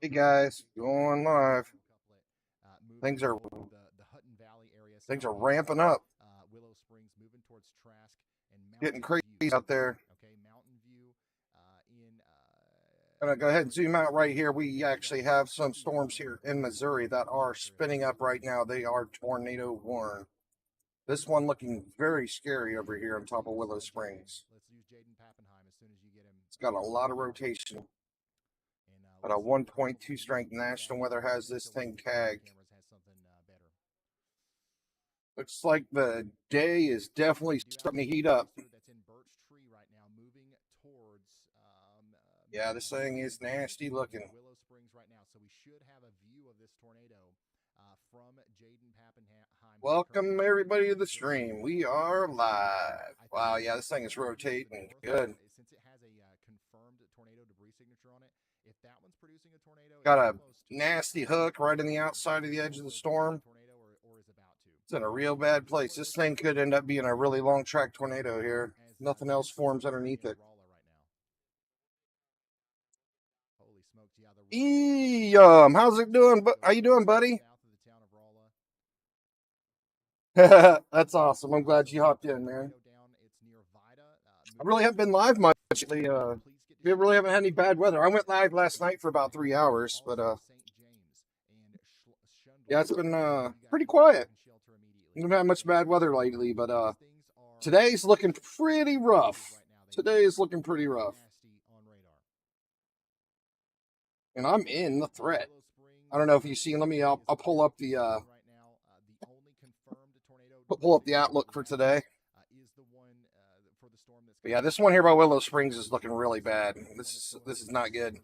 Hey guys, going live. Things are things are ramping up. Getting crazy out there. Gonna go ahead and zoom out right here. We actually have some storms here in Missouri that are spinning up right now. They are tornado warned. This one looking very scary over here on top of Willow Springs. It's got a lot of rotation. But a 1.2 strength National Weather has this thing tagged. Looks like the day is definitely starting to heat up. Yeah, this thing is nasty looking. Willow Springs right now, so we should have a view of this tornado from Jaden Pappenheim. Welcome everybody to the stream. We are live. Wow, yeah, this thing is rotating good. Since it has a confirmed tornado debris signature on it, if that one's producing a tornado, got a nasty hook right in the outside of the edge of the storm. It's in a real bad place. This thing could end up being a really long track tornado here. Nothing else forms underneath it. How's it doing? How you doing, buddy? That's awesome. I'm glad you hopped in, man. I really haven't been live much lately. We really haven't had any bad weather. I went live last night for about 3 hours, but yeah, it's been pretty quiet. We haven't had much bad weather lately, but today's looking pretty rough. Today is looking pretty rough. And I'm in the threat. I don't know if you see. I'll pull up the pull up the outlook for today. But yeah, this one here by Willow Springs is looking really bad. This is not good.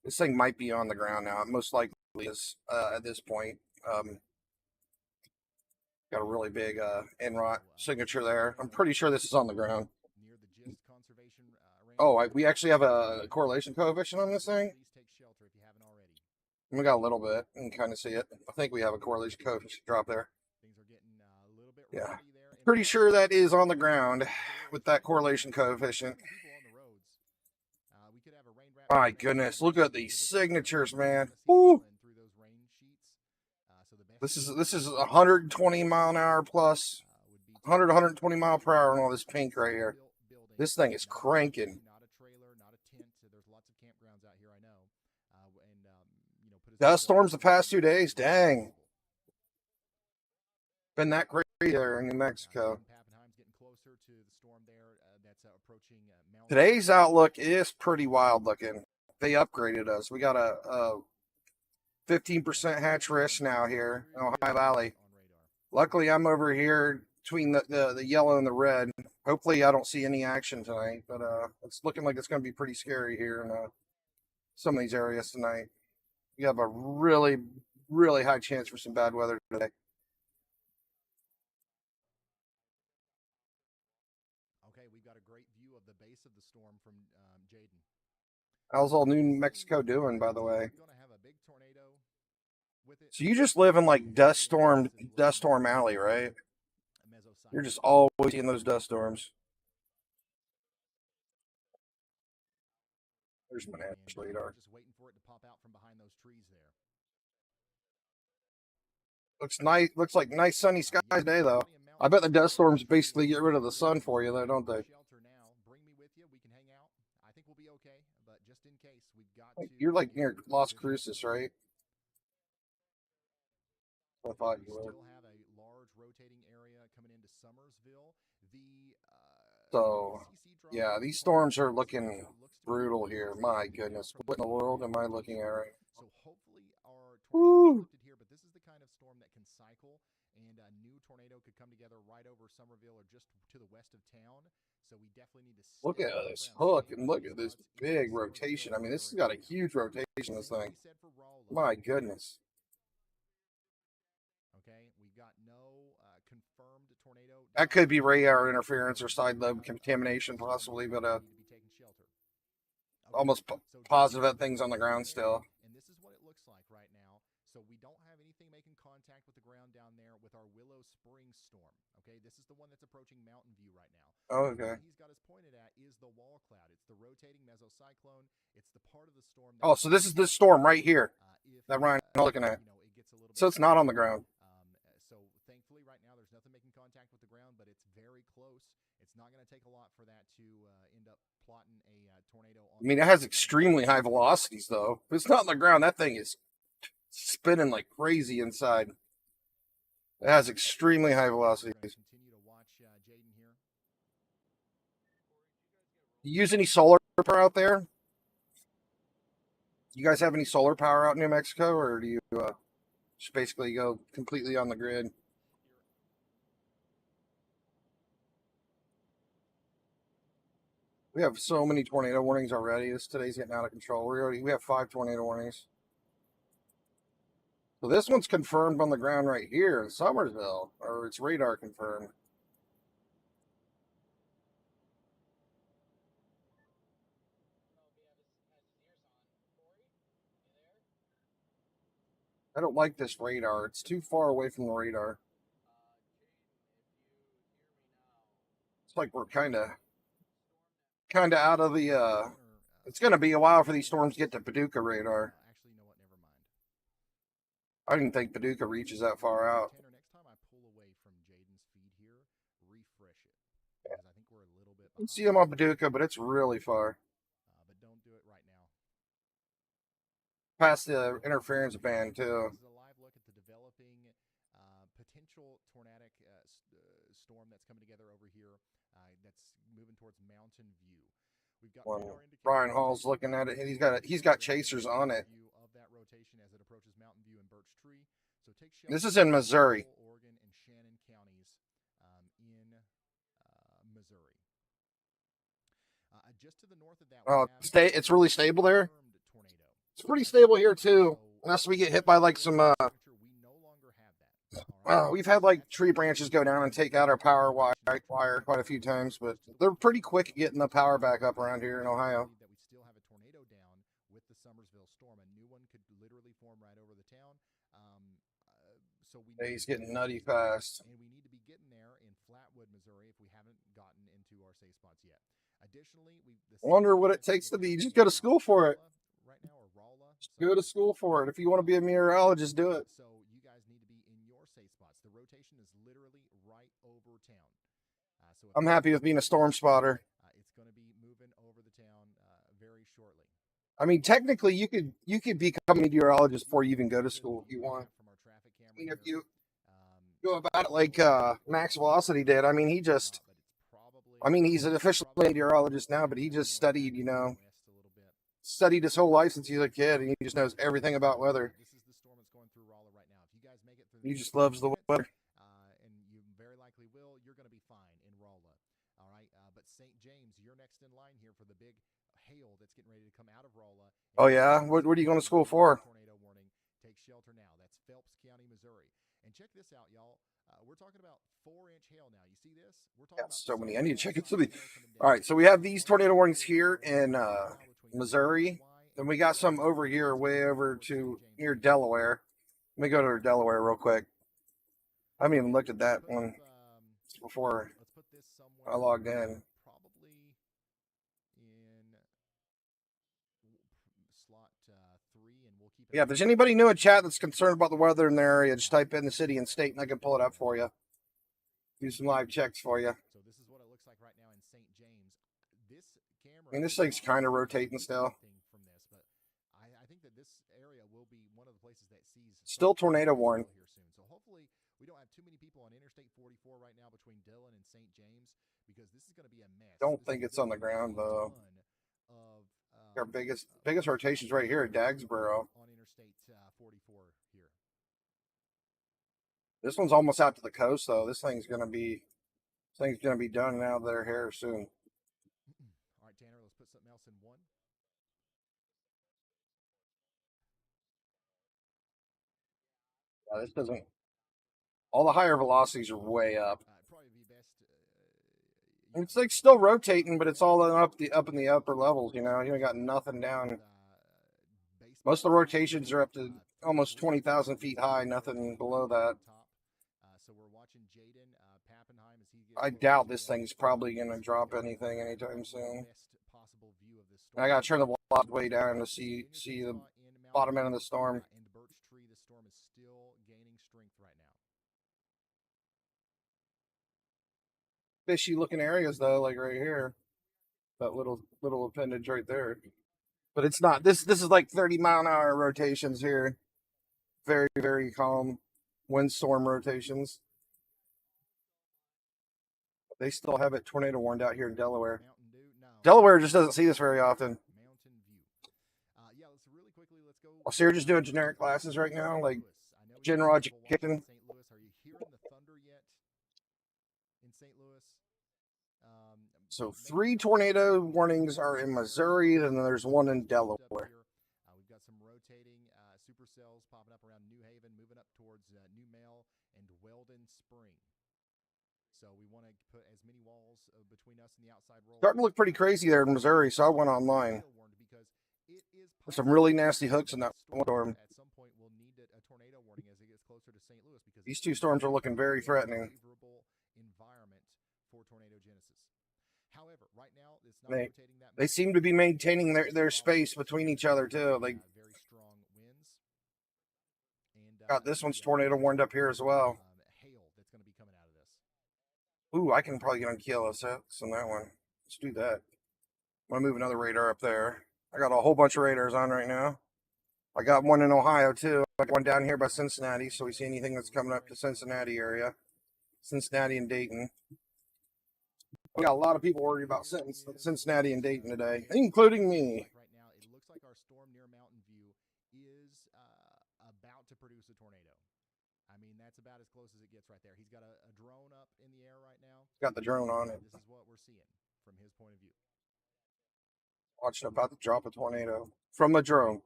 This thing might be on the ground now. It most likely is at this point. Got a really big NROT signature there. I'm pretty sure this is on the ground. Oh, we actually have a correlation coefficient on this thing. We got a little bit. You can kind of see it. I think we have a correlation coefficient drop there. Yeah. Pretty sure that is on the ground with that correlation coefficient. My goodness, look at these signatures, man. Woo. This is 120 mile an hour plus 120 mile per hour on all this pink right here. This thing is cranking. Dust storms the past 2 days. Dang. Been that crazy there in New Mexico. Today's outlook is pretty wild looking. They upgraded us. We got a 15% hatch risk now here in Ohio Valley. Luckily, I'm over here between the yellow and the red. Hopefully, I don't see any action tonight, but it's looking like it's going to be pretty scary here in some of these areas tonight. You have a really, really high chance for some bad weather today. Okay, we've got a great view of the base of the storm from Jaden. How's all New Mexico doing, by the way? So you just live in like dust storm alley, right? You're just always in those dust storms. There's my nash radar. Just waiting for it to pop out from behind those trees there. Looks nice. Looks like nice sunny skies today, though. I bet the dust storms basically get rid of the sun for you, though, don't they? Bring me with you. We can hang out. I think we'll be okay, but just in case, we've got to. You're like near Las Cruces, right? I thought you were. Still have a large rotating area coming into Summersville. So, yeah, these storms are looking brutal here. My goodness, what in the world am I looking at right now? So hopefully our tornado is here, but this is the kind of storm that can cycle, and a new tornado could come together right over Summerville or just to the west of town. So we definitely need to look at this hook and look at this big rotation. I mean, this has got a huge rotation, this thing. My goodness. Okay, we've got no confirmed tornado. That could be radar interference or side lobe contamination, possibly, but almost positive that thing's on the ground still. And this is what it looks like right now. So we don't have anything making contact with the ground down there with our Willow Springs storm. Okay, this is the one that's approaching Mountain View right now. Oh, okay. What he's got us pointed at is the wall cloud. It's the rotating mesocyclone. It's the part of the storm. Oh, so this is this storm right here that Ryan is looking at. You know, it gets a little So bit it's not on the ground. so thankfully, right now, there's nothing making contact with the ground, but it's very close. It's not going to take a lot for that to end up plotting a tornado. I mean, it has extremely high velocities, though. If it's not on the ground, that thing is spinning like crazy inside. It has extremely high velocities. Continue to watch Jaden here. You use any solar power out there? You guys have any solar power out in New Mexico, or do you just basically go completely on the grid? We have so many tornado warnings already. Today's getting out of control. We have 5 tornado warnings. So this one's confirmed on the ground right here in Somersville, or it's radar confirmed. I don't like this radar. It's too far away from the radar. It's like we're kind of out of the. It's going to be a while for these storms to get to Paducah radar. Actually, you know what? Never mind. I didn't think Paducah reaches that far out. Tanner, next time I pull away from Jaden's feed here, refresh it. Because I think we're a little bit You can behind. see them on Paducah, but it's really far. But don't do it right now. Past the interference band, too. This is a live look at the developing potential tornadic storm that's coming together over here that's moving towards Mountain View. We've got Brian Hall's looking at it, and he's got chasers on it. Of that rotation as it approaches Mountain View and Birch Tree. So take This is in Missouri. Oregon and Shannon counties in Missouri. Just to the north of that. Oh, it's really stable there. It's pretty stable here too, unless we get hit by like some. We've had like tree branches go down and take out our power wire quite a few times, but they're pretty quick at getting the power back up around here in Ohio. That we still have a tornado down with the Somersville storm. A new one could literally form right over the town. He's getting nutty fast. And we need to be getting there in Flatwood, Missouri, if we haven't gotten into our safe spots yet. Additionally, I wonder what it takes to be. Just go to school for it. Right now, or Rolla. Go to school for it. If you want to be a meteorologist, do it. So you guys need to be in your safe spots. The rotation is literally right over town. I'm happy with being a storm spotter. It's going to be moving over the town very shortly. I mean, technically, you could become a meteorologist before you even go to school if you want. I mean, if you go about it like Max Velocity did. I mean, he's an official meteorologist now, but he just studied, studied his whole life since he's a kid, and he just knows everything about weather. This is the storm that's going through Rolla right now. If you guys make it through, He just loves the weather. And you very likely will. You're going to be fine in Rolla. All right, but St. James, you're next in line here for the big hail that's getting ready to come out of Rolla. Oh yeah, what are you going to school for? Tornado warning. Take shelter now. That's Phelps County, Missouri. And check this out, y'all. We're talking about 4-inch hail now. You see this? We're talking about so many. I need to check it. All right, so we have these tornado warnings here in Missouri. Then we got some over here, way over to near Delaware. Let me go to Delaware real quick. I haven't even looked at that one before I logged in. Probably in slot 3, and we'll keep it. Yeah, if there's anybody new in chat that's concerned about the weather in their area, just type in the city and state, and I can pull it up for you. Do some live checks for you. So this is what it looks like right now in St. James. This camera. I mean, this thing's kind of rotating still. From this, but I think that this area will be one of the places that sees Still tornado warned. here soon. So hopefully we don't have too many people on Interstate 44 right now between Dillon and St. James, because this is going to be a mess. Don't think it's on the ground though. Our biggest rotations right here at Dagsboro. On Interstate 44 here. This one's almost out to the coast though. This thing's gonna be done and out of their hair soon. All right, Tanner, let's put something else in 1. Yeah, this doesn't. All the higher velocities are way up. Probably be best. It's like still rotating, but it's all up in the upper levels. You ain't got nothing down. Most of the rotations are up to almost 20,000 feet high. Nothing below that. So we're watching Jaden Pappenheim as he I doubt this thing's probably going to drop anything anytime soon. I got to turn the velocity way down to see the bottom end of the storm. And the Birch Tree, the storm is still gaining strength right now. Fishy looking areas though, like right here, that little appendage right there. But it's not. This is like 30-mile-an-hour rotations here. Very, very calm windstorm rotations. They still have it tornado warned out here in Delaware. Delaware just doesn't see this very often. Yeah, let's really quickly, let's go. So you're just doing generic classes right now, like general education. St. Louis, are you hearing the thunder yet in St. Louis? So 3 tornado warnings are in Missouri, and then there's one in Delaware. We've got some rotating supercells popping up around New Haven, moving up towards New Mel and Weldon Spring. So we want to put as many walls between us and the outside roll. Starting to look pretty crazy there in Missouri, so I went online. There's some really nasty hooks in that storm. At some point, we'll need a tornado warning as it gets closer to St. Louis because These 2 storms are looking very threatening. Favorable environment for tornadogenesis. However, right now it's not rotating that much. They seem to be maintaining their space between each other too. Like very strong winds. And got this one's tornado warned up here as well. Hail that's going to be coming out of this. Ooh, I can probably get on KLSX on that one. Let's do that. I'm gonna move another radar up there. I got a whole bunch of radars on right now. I got one in Ohio too. I got one down here by Cincinnati, so we see anything that's coming up to Cincinnati area. Cincinnati and Dayton. We got a lot of people worried about Cincinnati and Dayton today, including me. Right now, it looks like our storm near Mountain View is about to produce a tornado. I mean, that's about as close as it gets right there. He's got a drone up in the air right now. Got the drone on it. This is what we're seeing from his point of view. Watching about to drop a tornado from a drone.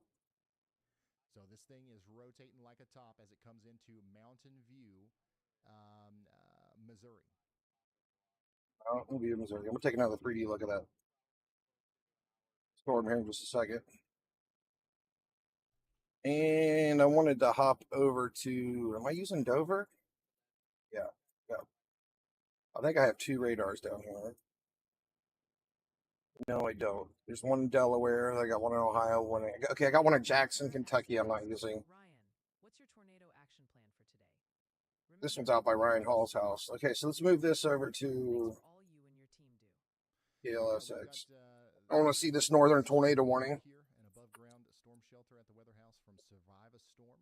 So this thing is rotating like a top as it comes into Mountain View, Missouri. Oh, we'll be in Missouri. I'm gonna take another 3D look at that storm here in just a second. And I wanted to hop over to. Am I using Dover? Yeah. I think I have 2 radars down here. No, I don't. There's one in Delaware. I got one in Ohio. I got one in Jackson, Kentucky. I'm not using. Ryan, what's your tornado action plan for today? This one's out by Ryan Hall's house. Okay, so let's move this over to All you and your team do. KLSX. I want to see this northern tornado warning. Here, an above ground storm shelter at the weather house from Survive a Storm.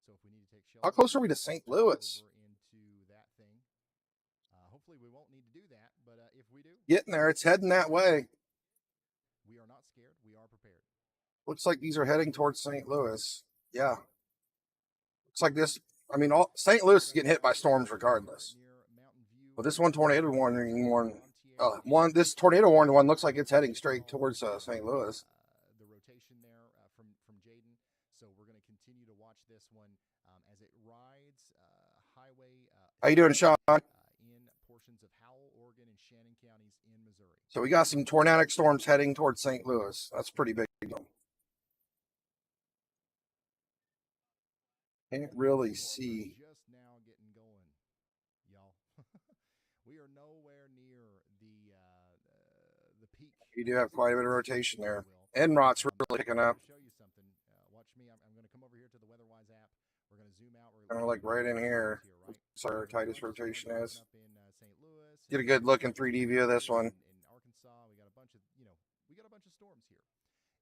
So if we need to take shelter, How close are we to St. Louis? over into that thing. Hopefully we won't need to do that, but if we do, Getting there. It's heading that way. we are not scared. We are prepared. Looks like these are heading towards St. Louis. Yeah. Looks like this. I mean, St. Louis is getting hit by storms regardless. Near Mountain View, But this one tornado warning this tornado warning one looks like it's heading straight towards St. Louis. the rotation there from Jaden. So we're going to continue to watch this one as it rides highway. How you doing, Sean? In portions of Howell, Oregon, and Shannon counties in Missouri. So we got some tornadic storms heading towards St. Louis. That's pretty big. Can't really see. We're just now getting going, y'all. We are nowhere near the peak. You do have quite a bit of rotation there. Enrot's really picking up. Show you something. Watch me. I'm going to come over here to the WeatherWise app. We're going to zoom out. Kind of like right in here. That's our tightest rotation is. Up in St. Louis. Get a good look in 3D view of this one. In Arkansas, we got a bunch of storms here.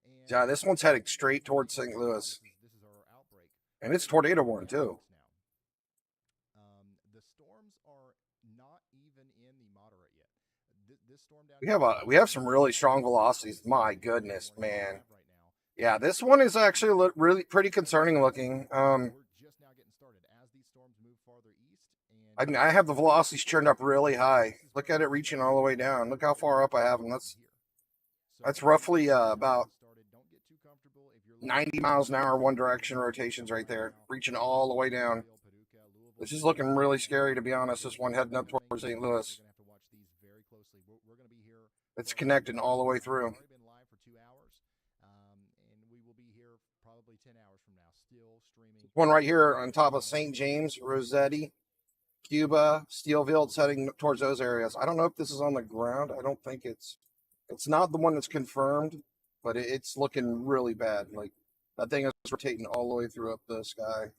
And Yeah, this one's heading straight towards St. Louis. This is our outbreak. And it's tornado warned too. The storms are not even in the moderate yet. This storm down We have some really strong velocities. My goodness, man. right now. Yeah, this one is actually really pretty concerning looking. We're just now getting started as these storms move farther east. I mean, I have the velocities turned up really high. Look at it reaching all the way down. Look how far up I have them. That's roughly about 90 miles an hour one direction rotations right there, reaching all the way down. This is looking really scary, to be honest. This one heading up towards St. Louis. It's connecting all the way through. We've been live for 2 hours, and we will be here probably 10 hours from now, still streaming. One right here on top of St. James, Rossetti, Cuba, Steelville, it's heading towards those areas. I don't know if this is on the ground. I don't think it's not the one that's confirmed, but it's looking really bad. Like that thing is rotating all the way through up the sky.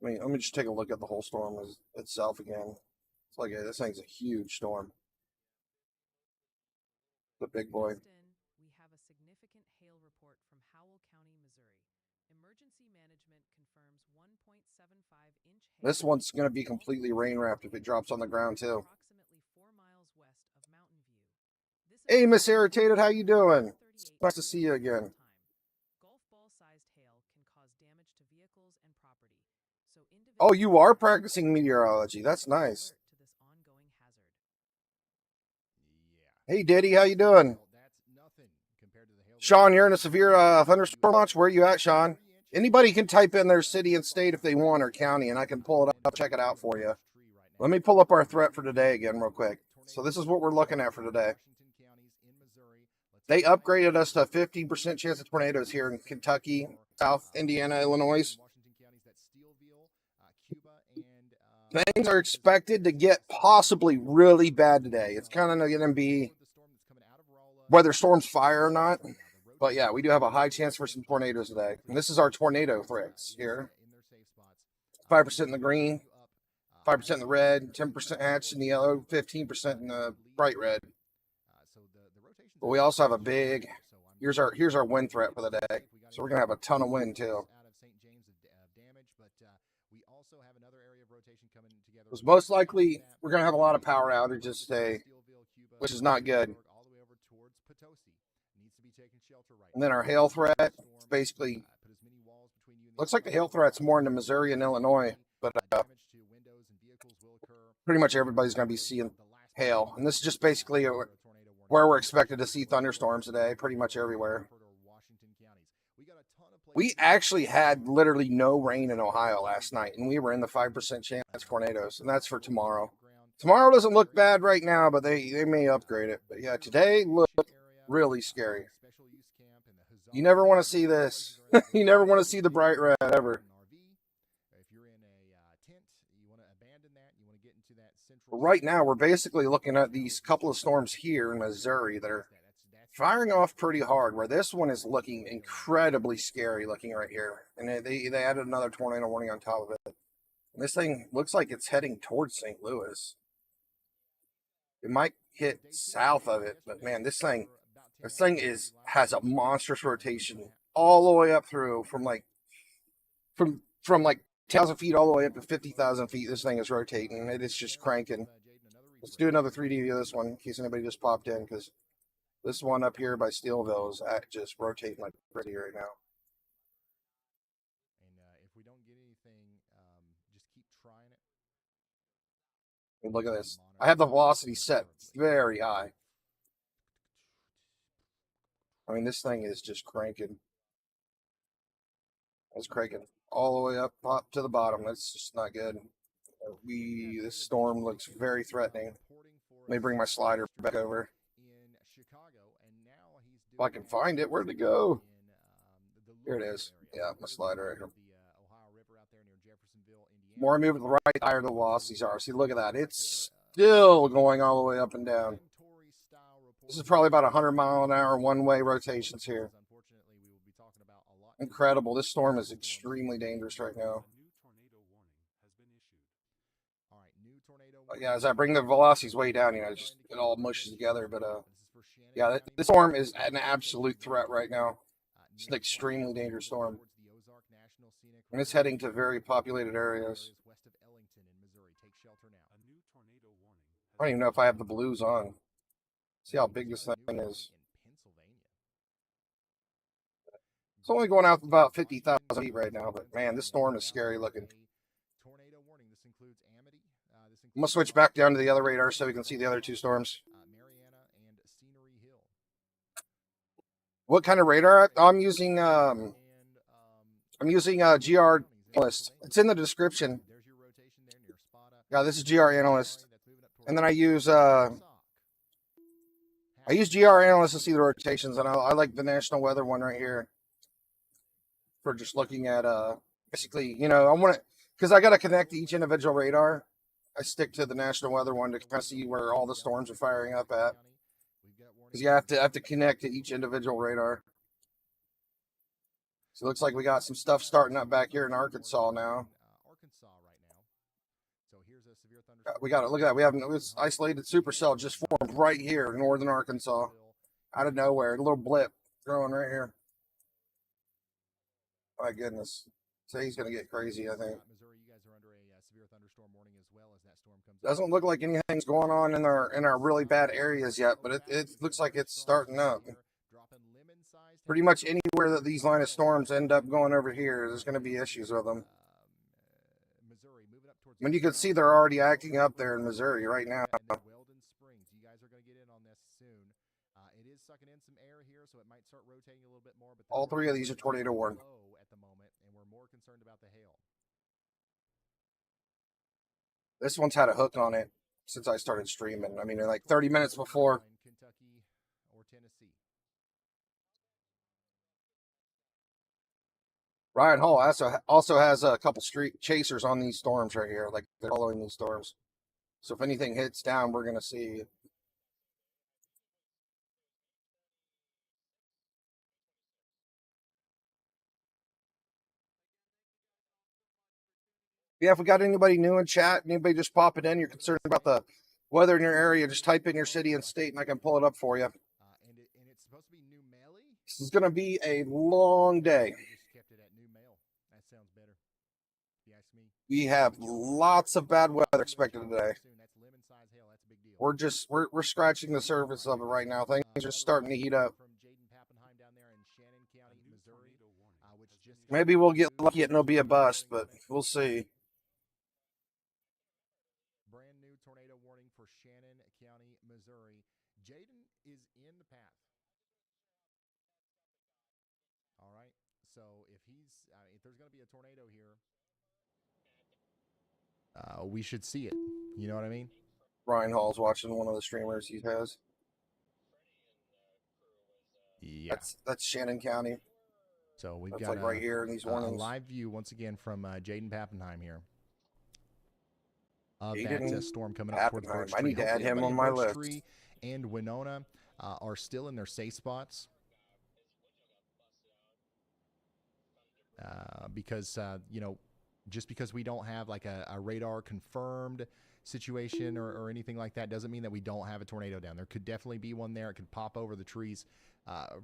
I mean, let me just take a look at the whole storm itself again. It's like this thing's a huge storm. The big boy. Next in, we have a significant hail report from Howell County, Missouri. Emergency management confirms 1.75-inch hail. This one's going to be completely rain wrapped if it drops on the ground too. Approximately 4 miles west of Mountain View. Hey, Miss Irritated, how you doing? It's nice to see you again. Golf ball-sized hail can cause damage to vehicles and property. So Oh, you are practicing meteorology. That's nice. to this ongoing hazard. Hey, Diddy, how you doing? Sean, you're in a severe thunderstorm watch. Where are you at, Sean? Anybody can type in their city and state if they want or county, and I can pull it up, check it out for you. Let me pull up our threat for today again real quick. So this is what we're looking at for today. They upgraded us to a 15% chance of tornadoes here in Kentucky, South Indiana, Illinois. Things are expected to get possibly really bad today. It's kind of going to be whether storms fire or not. But yeah, we do have a high chance for some tornadoes today. And this is our tornado threats here. 5% in the green, 5% in the red, 10% hatched in the yellow, 15% in the bright red. But we also have a big, here's our wind threat for the day. So we're going to have a ton of wind too. Because most likely we're going to have a lot of power outages today, which is not good. And then our hail threat, basically, looks like the hail threat's more into Missouri and Illinois, but pretty much everybody's going to be seeing hail. And this is just basically where we're expected to see thunderstorms today, pretty much everywhere. We actually had literally no rain in Ohio last night, and we were in the 5% chance tornadoes, and that's for tomorrow. Tomorrow doesn't look bad right now, but they may upgrade it. But yeah, today looked really scary. You never want to see this. You never want to see the bright red ever. But right now, we're basically looking at these couple of storms here in Missouri that are firing off pretty hard, where this one is looking incredibly scary looking right here. And they added another tornado warning on top of it. And this thing looks like it's heading towards St. Louis. It might hit south of it, but man, this thing has a monstrous rotation all the way up through from like 1,000 feet all the way up to 50,000 feet. This thing is rotating. It is just cranking. Let's do another 3D view of this one in case anybody just popped in, because this one up here by Steelville is just rotating like crazy right now. And if we don't get anything, just keep trying it. And look at this. I have the velocity set very high. I mean, this thing is just cranking. It's cranking all the way up to the bottom. That's just not good. This storm looks very threatening. Let me bring my slider back over. If I can find it, where'd it go? Here it is. Yeah, my slider right here. The more I move to the right, the higher the velocities are. See, look at that. It's still going all the way up and down. This is probably about 100-mile-an-hour one-way rotations here. Incredible. This storm is extremely dangerous right now. But yeah, as I bring the velocities way down, it all mushes together. But yeah, this storm is an absolute threat right now. It's an extremely dangerous storm. And it's heading to very populated areas. I don't even know if I have the blues on. See how big this thing is. It's only going out about 50,000 feet right now, but man, this storm is scary looking. I'm going to switch back down to the other radar so we can see the other two storms. What kind of radar? I'm using I'm using GR Analyst. It's in the description. Yeah, this is GR Analyst. And then I use GR Analyst to see the rotations, and I like the National Weather one right here for just looking at basically, I want to because I got to connect to each individual radar. I stick to the National Weather one to kind of see where all the storms are firing up at. Because you have to connect to each individual radar. So it looks like we got some stuff starting up back here in Arkansas now. We got it. Look at that. We have this isolated supercell just formed right here in northern Arkansas, out of nowhere. A little blip growing right here. My goodness. Today's gonna get crazy, I think. Doesn't look like anything's going on in our really bad areas yet, but it looks like it's starting up. Pretty much anywhere that these line of storms end up going over here, there's going to be issues with them. I mean, you can see they're already acting up there in Missouri right now. All three of these are tornado warned. This one's had a hook on it since I started streaming. I mean, like 30 minutes before. Ryan Hall also has a couple street chasers on these storms right here. Like they're following these storms. So if anything hits down, we're going to see. Yeah, if we got anybody new in chat, anybody just popping in, you're concerned about the weather in your area, just type in your city and state and I can pull it up for you. And it's supposed to be New Meli? This is going to be a long day. Kept it at New Mail. That sounds better. If you ask me. We have lots of bad weather expected today. That's lemon size hail. That's a big deal. We're scratching the surface of it right now. Things are starting to heat up. From Jaden Pappenheim down there in Shannon County, Missouri, which just Maybe we'll get lucky and it'll be a bust, but we'll see. brand new tornado warning for Shannon County, Missouri. Jaden is in the path. All right. So if there's going to be a tornado here, we should see it. You know what I mean? Ryan Hall's watching one of the streamers he has. Yeah. That's Shannon County. So we've That's got like right here in these a warnings. live view once again from Jaden Pappenheim here. Of Jaden that storm coming up towards Pappenheim. Birch I Tree. need to add Hopefully him on everybody my in Birch list. Tree and Winona are still in their safe spots. Because just because we don't have like a radar confirmed situation or anything like that doesn't mean that we don't have a tornado down. There could definitely be one there. It could pop over the trees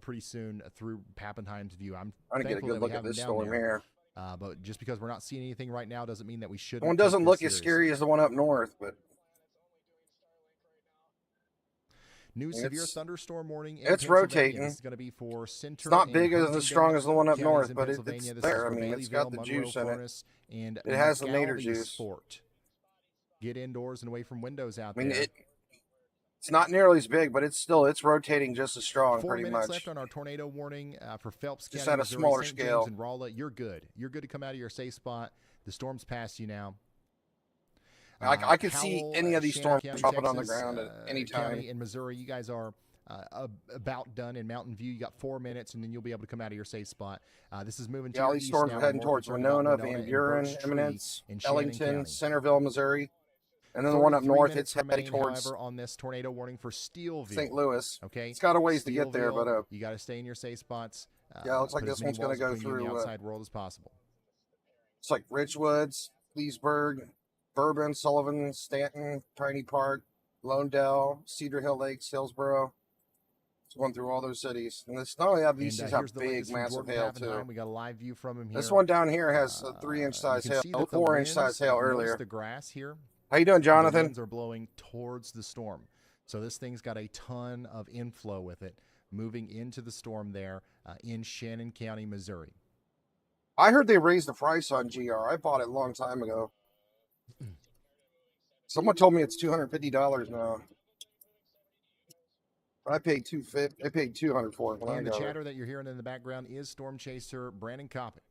pretty soon through Pappenheim's view. I'm trying to get a thankful good that we look at have them this down storm there. here. But just because we're not seeing anything right now doesn't mean that we shouldn't. One take doesn't this look as seriously. scary as the one up north, but New it's- severe thunderstorm warning. In it's Pennsylvania. rotating. This is going to be for center. it's not and big as Huntingdon strong as the one up counties north, in but it's Pennsylvania. This is there. for I mean, it's got the Baileyville, juice Monroe, in it. Furnace, and It has the nadir McGalvey juice. Fort. Get indoors and away from windows out I mean, there. it's not nearly as big, but it's rotating just as strong, 4 pretty minutes much. left on our tornado warning for Phelps Just County, at a Missouri, smaller St. scale. James, and Rolla. You're good. You're good to come out of your safe spot. The storm's past you now. I could see Howell, any of these Shannon storms County, dropping on the Texas, ground at any time. County in Missouri, you guys are about done in Mountain View. You got 4 minutes, and then you'll be able to come out of your safe spot. This is moving to Yeah, all your these east storms now. are We're heading more towards concerned about Winona, Winona Van and Buren, Birch Tree Eminence, in Shannon Ellington, County. Centerville, Missouri. And then the one up 33 north, minutes it's heading remain, towards however, on this tornado warning for Steelville. St. Louis. Okay, It's got a ways to get there, but Steelville, you got to stay in your safe spots. yeah, it looks like put as this many one's gonna walls go between you and through, the outside world as possible. it's like Ridgewoods, Leesburg, Bourbon, Sullivan, Stanton, Piney Park, Lonedale, Cedar Hill Lakes, Hillsboro. It's going through all those cities. And it's not only have these And cities here's have the big, latest from massive Jordan hail Pappenheim. too. We got a live view from him here. This one down here has a 3-inch size you hail, can see that the 4-inch winds, size hail notice earlier. the grass here. How you doing, The Jonathan? winds are blowing towards the storm. So this thing's got a ton of inflow with it moving into the storm there in Shannon County, Missouri. I heard they raised the price on GR. I bought it a long time ago. Someone told me it's $250 now. I paid $250. I paid $200 for it when I And the got it. chatter that you're hearing in the background is storm chaser Brandon Coppin.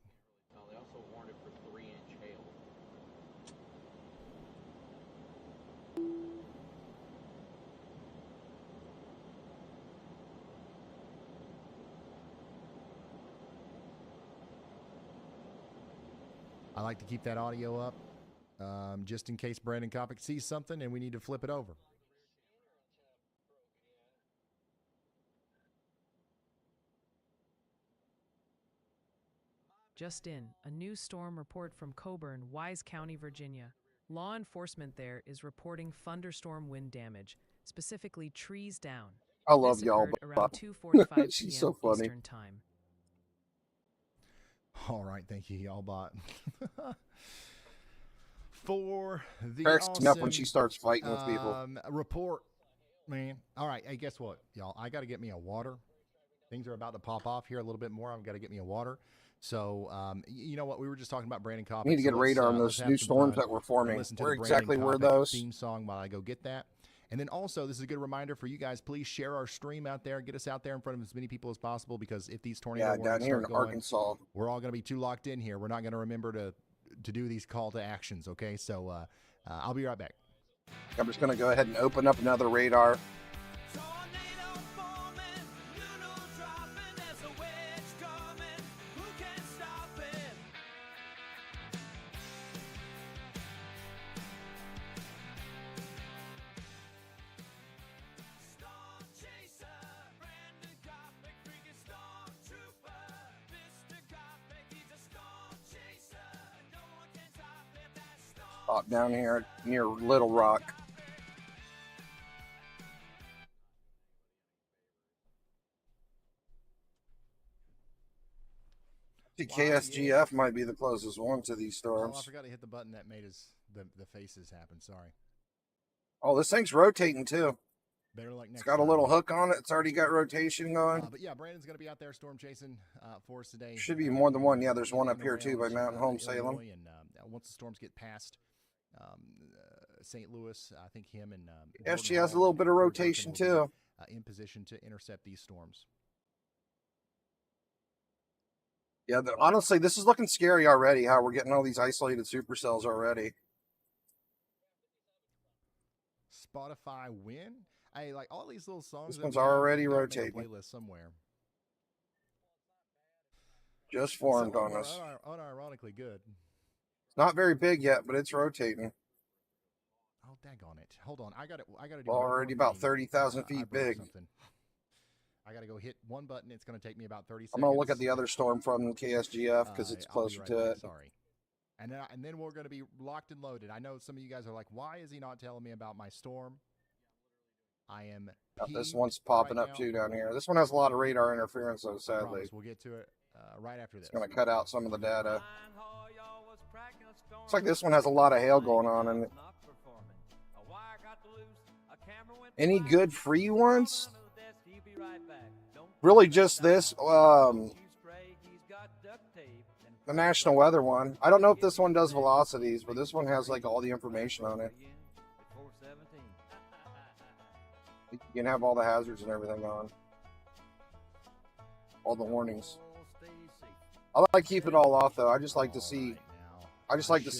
They also warned it for 3-inch hail. I like to keep that audio up just in case Brandon Kopic sees something and we need to flip it over. Just in, a new storm report from Coburn, Wise County, Virginia. Law enforcement there is reporting thunderstorm wind damage, specifically trees down. I love This y'all. occurred around 2:45 She's p.m. so funny. Eastern Time. All right, thank you, y'all bot. For the Cracks me up when awesome, she starts fighting with people. report, man. All right, hey, guess what, y'all? I got to get me a water. Things are about to pop off here a little bit more. I've got to get me a water. So, you know what? We were just talking about Brandon Kopic. We need to get a radar on those new storms that we're forming. Where exactly were those? Theme song while I go get that. And then also, this is a good reminder for you guys. Please share our stream out there. Get us out there in front of as many people as possible, because if these tornado Yeah, down here in Arkansas, we're all going to be too locked in here. We're not going to remember to do these call to actions. Okay, so I'll be right back. I'm just going to go ahead and open up another radar. Down here near Little Rock. The KSGF might be the closest one to these storms. Oh, I forgot to hit the button that made the faces happen. Sorry. Oh, this thing's rotating too. Better like next It's got a time. little hook on it. It's already got rotation going. But yeah, Brandon's going to be out there storm chasing for us today. Should be more than one. Yeah, there's one up here too by Mountain Home, Salem. And once the storms get past St. Louis, I think him and SG has a little bit of rotation too. In position to intercept these storms. Yeah, honestly, this is looking scary already. How we're getting all these isolated supercells already. Spotify win. I like all these little songs. This one's already rotating. Playlist somewhere. Just formed on us. Unironically good. Not very big yet, but it's rotating. Oh, daggone it! Hold on, I got to do. Already about 30,000 feet big. I got to go hit one button. It's going to take me about 30 seconds. I'm gonna look at the other storm from KSGF because it's closer to it. Sorry. And then we're going to be locked and loaded. I know some of you guys are like, why is he not telling me about my storm? I am. This one's popping up too down here. This one has a lot of radar interference, though. Sadly, we'll get to it right after this. It's going to cut out some of the data. Looks like this one has a lot of hail going on in it. Any good free ones? Really, just this. The National Weather one. I don't know if this one does velocities, but this one has like all the information on it. You can have all the hazards and everything on. All the warnings. I like keep it all off though. I just like to see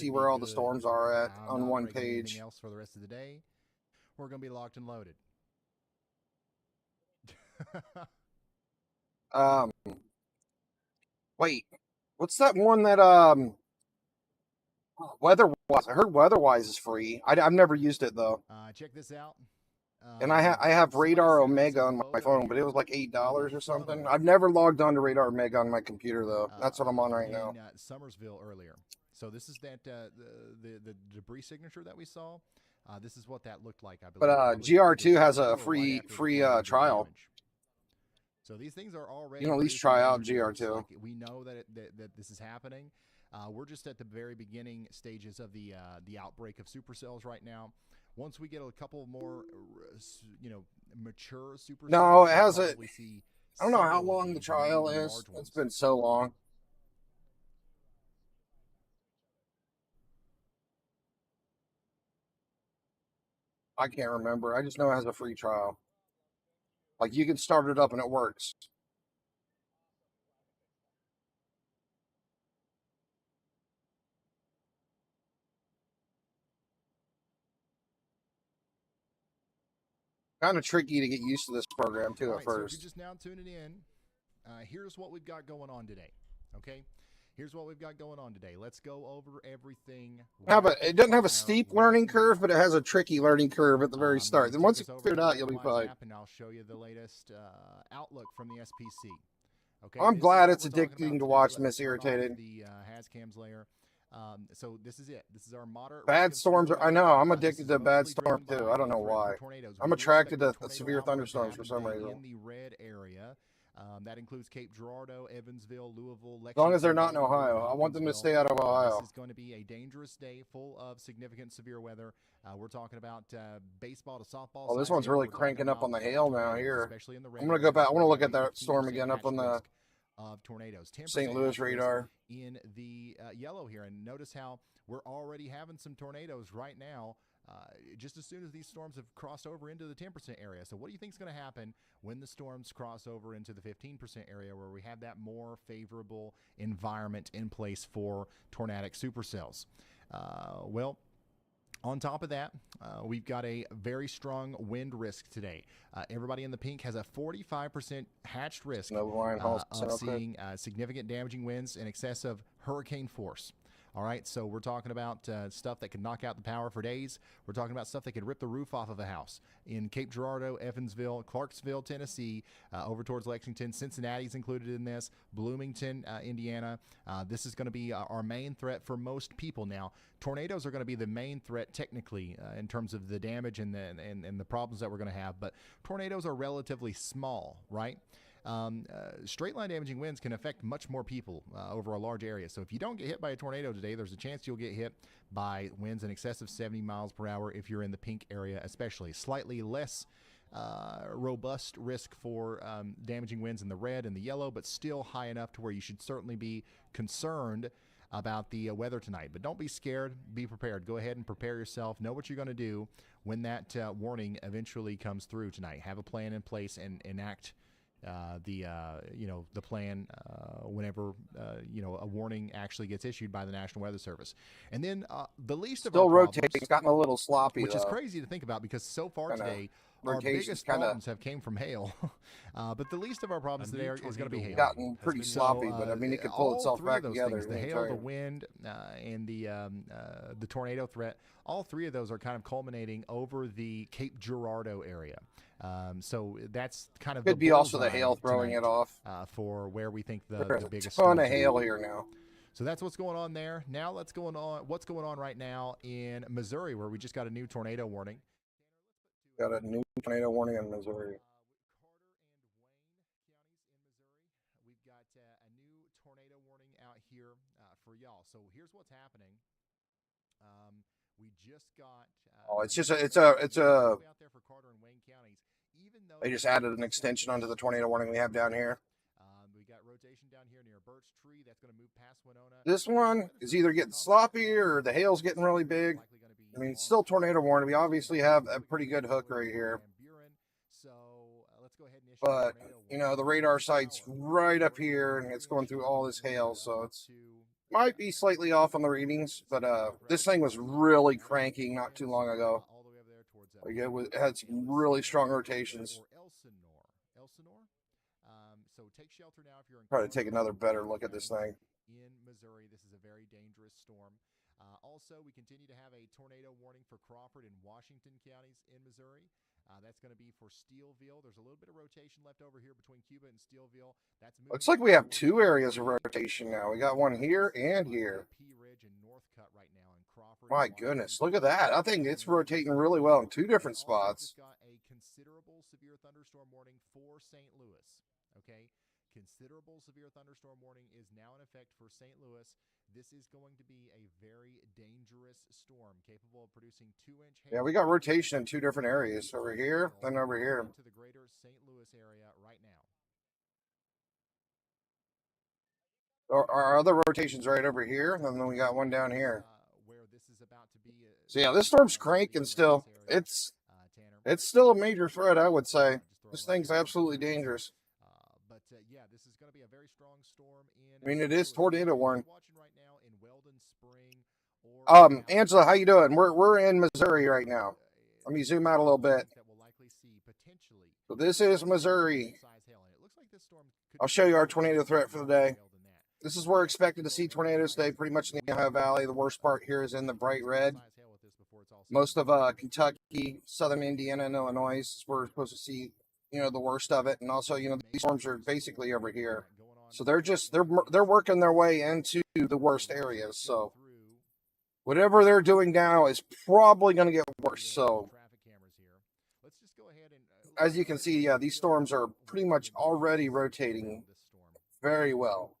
where all the storms are at on one page. Anything else for the rest of the day? We're going to be locked and loaded. Wait. What's that one that Weatherwise? I heard Weatherwise is free. I've never used it though. Check this out. And I have Radar Omega on my phone, but it was like $8 or something. I've never logged on to Radar Omega on my computer though. That's what I'm on right now. Summersville earlier. So this is that the debris signature that we saw. This is what that looked like, I believe. But GR2 has a free trial. So these things are already. You can at least try out GR2. Like, we know that this is happening. We're just at the very beginning stages of the outbreak of supercells right now. Once we get a couple more, mature supercells. No, it has a. I don't know how long the trial is. It's been so long. I can't remember. I just know it has a free trial. Like, you can start it up and it works. Kind of tricky to get used to this program, too, at first. So if you're just now tuning in, here's what we've got going on today, okay? here's what we've got going on today. Let's go over everything. It doesn't have a steep learning curve, but it has a tricky learning curve at the very start. Then once you Take us figure it over out, to you'll be the fine. app, and I'll show you the latest outlook from the SPC. Okay, I'm this is glad what it's we're talking addicting about to today. watch Let's Miss turn off Irritated. The Hazcams layer. So this is it. This is our moderate Bad risk of storms severe I know. weather. I'm This addicted is to bad mostly storm driven too. by I don't a know threat why. from tornadoes. I'm We do attracted expect to a severe tornado outbreak to thunderstorms for happen some today reason. in the red area. That includes Cape Girardeau, Evansville, Louisville, Lexington. As long as they're not in Baltimore, Ohio. I want them to Hopkinsville. stay out of Ohio. This is going to be a dangerous day full of significant severe weather. We're talking about baseball to softball. Oh, this size one's hail. really We're talking cranking up on about, the hail now tornadoes, here. especially in the red I'm going to go area. back. I want to We look have at a that storm 15% again up on hatched the risk of tornadoes. 10% St. Louis hatched risk radar. in the yellow here. And notice how we're already having some tornadoes right now. Just as soon as these storms have crossed over into the 10% area. So what do you think is going to happen when the storms cross over into the 15% area, where we have that more favorable environment in place for tornadic supercells? Well, on top of that, we've got a very strong wind risk today. Everybody in the pink has a 45% hatched risk No Ryan Hall. of seeing significant damaging winds in excess of hurricane force. All right, so we're talking about stuff that could knock out the power for days. We're talking about stuff that could rip the roof off of a house in Cape Girardeau, Evansville, Clarksville, Tennessee, over towards Lexington. Cincinnati's included in this, Bloomington, Indiana. This is going to be our main threat for most people now. Tornadoes are going to be the main threat technically in terms of the damage and the problems that we're going to have, but tornadoes are relatively small, right? Straight line damaging winds can affect much more people over a large area. So if you don't get hit by a tornado today, there's a chance you'll get hit by winds in excess of 70 miles per hour if you're in the pink area, especially. Slightly less robust risk for damaging winds in the red and the yellow, but still high enough to where you should certainly be concerned about the weather tonight. But don't be scared. Be prepared. Go ahead and prepare yourself. Know what you're going to do when that warning eventually comes through tonight. Have a plan in place and enact the plan whenever a warning actually gets issued by the National Weather Service. And then the least of Still our rotating. problems, It's gotten a little sloppy, which though. is crazy to think about because so far Kinda today our rotation's biggest kinda- problems have came from hail. But the least of our problems today is going to be hail. Gotten pretty sloppy, but I mean, it could pull all itself three of back those together. things, the let me hail, tell the you. wind, and the tornado threat, all three of those are kind of culminating over the Cape Girardeau area. So that's kind of Could the be also the bullseye hail throwing tonight, it off. for where we think the There's biggest a ton storms of will be. hail here now. So that's what's going on there. Now what's going on right now in Missouri, where we just got a new tornado warning. Got a new tornado warning in Missouri. We've got a new tornado warning out here for y'all. So here's what's happening. We just got. Oh, it's just out there for Carter and Wayne counties. Even though They just added an extension onto the tornado warning we have down here. We got rotation down here near Birch Tree. That's going to move past Winona. This one is either getting sloppy or the hail's getting really big. I mean, it's still tornado warning. We obviously have a pretty good hook right here. So let's go ahead and issue But, tornado you know, the warning. radar site's right up here, and it's going through all this hail, so it's might be slightly off on the readings, but this thing was really cranking not too long ago. All the way over there towards, Like it had some really strong rotations. or Elsinore. So take shelter now if you're in. Try to take another better look at this thing. In Missouri, this is a very dangerous storm. Also, we continue to have a tornado warning for Crawford and Washington counties in Missouri. That's going to be for Steelville. There's a little bit of rotation left over here between Cuba and Steelville. That's Looks like we have two areas of rotation now. We got one here and here. Pea Ridge and Northcutt right now in Crawford. My goodness, look at that. I think it's rotating really well in two different spots. We got a considerable severe thunderstorm warning for St. Louis. Okay, considerable severe thunderstorm warning is now in effect for St. Louis. This is going to be a very dangerous storm capable of producing 2-inch hail. Yeah, we got rotation in two different areas. Over here, then over here. To the greater St. Louis area right now. Our other rotation's right over here, and then we got one down here. Where this is about to be. So yeah, this storm's cranking still. It's still a major threat, I would say. This thing's absolutely dangerous. But yeah, this is going to be a very strong storm in. I mean, it is tornado warning. Watching right now in Weldon Spring. Or Angela, how you doing? We're in Missouri right now. Let me zoom out a little bit. That we'll likely see potentially. So this is Missouri. Size hail, and it looks like this storm could I'll show you our tornado threat for the day. This is where we're expected to see tornadoes today, pretty much in the Ohio Valley. The worst part here is in the bright red. Most of Kentucky, southern Indiana, and Illinois is where we're supposed to see, the worst of it. And also, these storms are basically over here. So they're working their way into the worst areas. So whatever they're doing now is probably going to get worse. So as you can see, yeah, these storms are pretty much already rotating very well.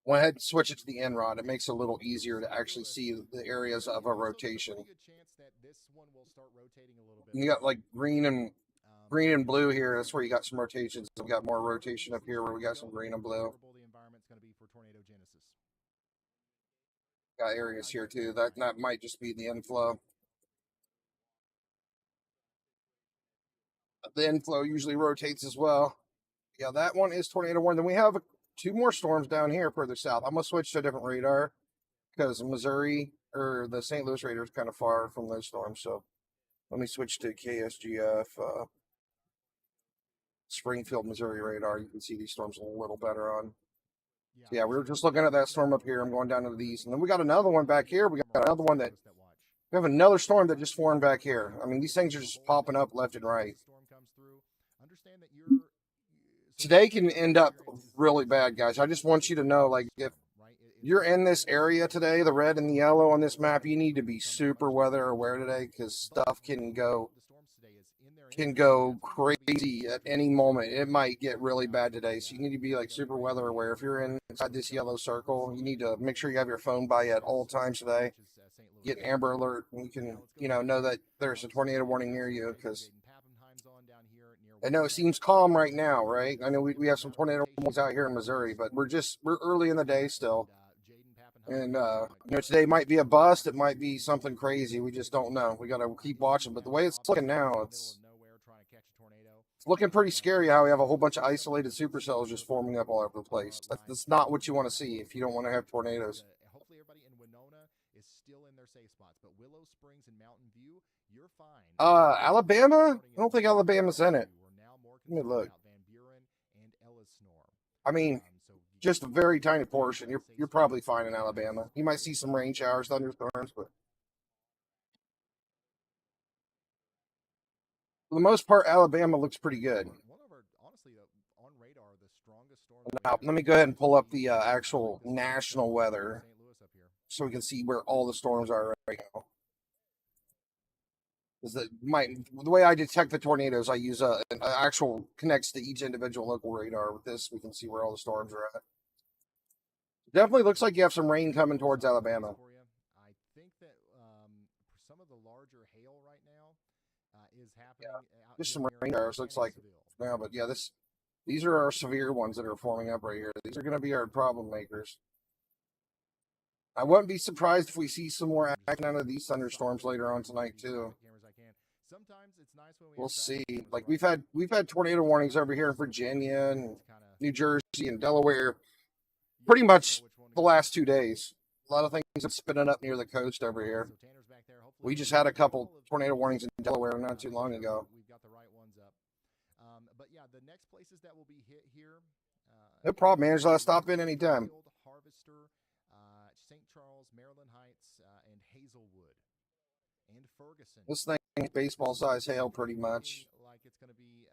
Went ahead and switch it to the NROD. It makes it a little easier to actually see the areas of a rotation. You got like green and blue here. That's where you got some rotations. We got more rotation up here where we got some green and blue. Got areas here too. That might just be the inflow. The inflow usually rotates as well. Yeah, that one is tornado warning. Then we have 2 more storms down here further south. I'm gonna switch to a different radar because Missouri or the St. Louis radar is kind of far from those storms. So let me switch to KSGF Springfield, Missouri radar. You can see these storms a little better on. So yeah, we were just looking at that storm up here. I'm going down to these, and then we got another one back here. We got another one that we have another storm that just formed back here. I mean, these things are just popping up left and right. Today can end up really bad, guys. I just want you to know, like, if you're in this area today, the red and the yellow on this map, you need to be super weather aware today because stuff can go crazy at any moment. It might get really bad today, so you need to be like super weather aware. If you're inside this yellow circle, you need to make sure you have your phone by you at all times today. Get Amber Alert, and you can know that there's a tornado warning near you because I know it seems calm right now, right? I know we have some tornado warnings out here in Missouri, but we're early in the day still. And, today might be a bust. It might be something crazy. We just don't know. We got to keep watching. But the way it's looking now, it's looking pretty scary how we have a whole bunch of isolated supercells just forming up all over the place. That's not what you want to see if you don't want to have tornadoes. Hopefully everybody in Winona is still in their safe spots. But Willow Springs and Mountain View, you're fine. Alabama? I don't think Alabama's in it. Let me look. I mean, just a very tiny portion. You're probably fine in Alabama. You might see some rain showers, thunderstorms, but for the most part, Alabama looks pretty good. Now, let me go ahead and pull up the actual national weather so we can see where all the storms are right now. The way I detect the tornadoes, I use an actual connects to each individual local radar. With this, we can see where all the storms are at. Definitely looks like you have some rain coming towards Alabama. I think that some of the larger hail right now is happening. Yeah, just some rain showers looks like now, but yeah, these are our severe ones that are forming up right here. These are going to be our problem makers. I wouldn't be surprised if we see some more action out of these thunderstorms later on tonight too. We'll see. Like we've had tornado warnings over here in Virginia and New Jersey and Delaware pretty much the last 2 days. A lot of things are spinning up near the coast over here. We just had a couple tornado warnings in Delaware not too long ago. But yeah, the next places that will be hit here. No problem, man. Just stop in anytime. Harvester, St. Charles, Maryland Heights, and Hazelwood, and Ferguson. This thing is baseball size hail, pretty much. Like it's going to be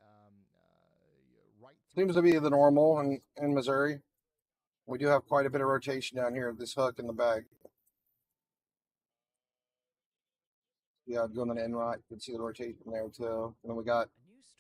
seems to be the normal in Missouri. We do have quite a bit of rotation down here at this hook in the bag. Yeah, going on the NROT, you can see the rotation there too. And then we got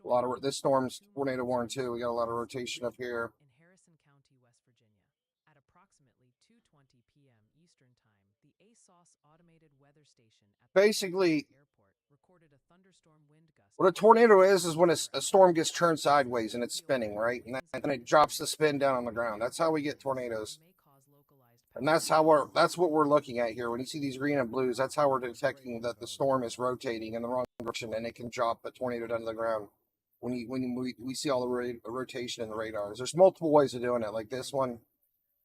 a lot of this storm's tornado warning too. We got a lot of rotation up here. In Harrison County, West Virginia, at approximately 2:20 p.m. Eastern Time, the ASOS automated weather station at the Basically, airport recorded a thunderstorm wind gust. What a tornado is when a storm gets turned sideways and it's spinning, right? And then it drops the spin down on the ground. That's how we get tornadoes. And that's what we're looking at here. When you see these green and blues, that's how we're detecting that the storm is rotating in the wrong direction and it can drop a tornado down to the ground. When we see all the rotation in the radars. There's multiple ways of doing it. Like this one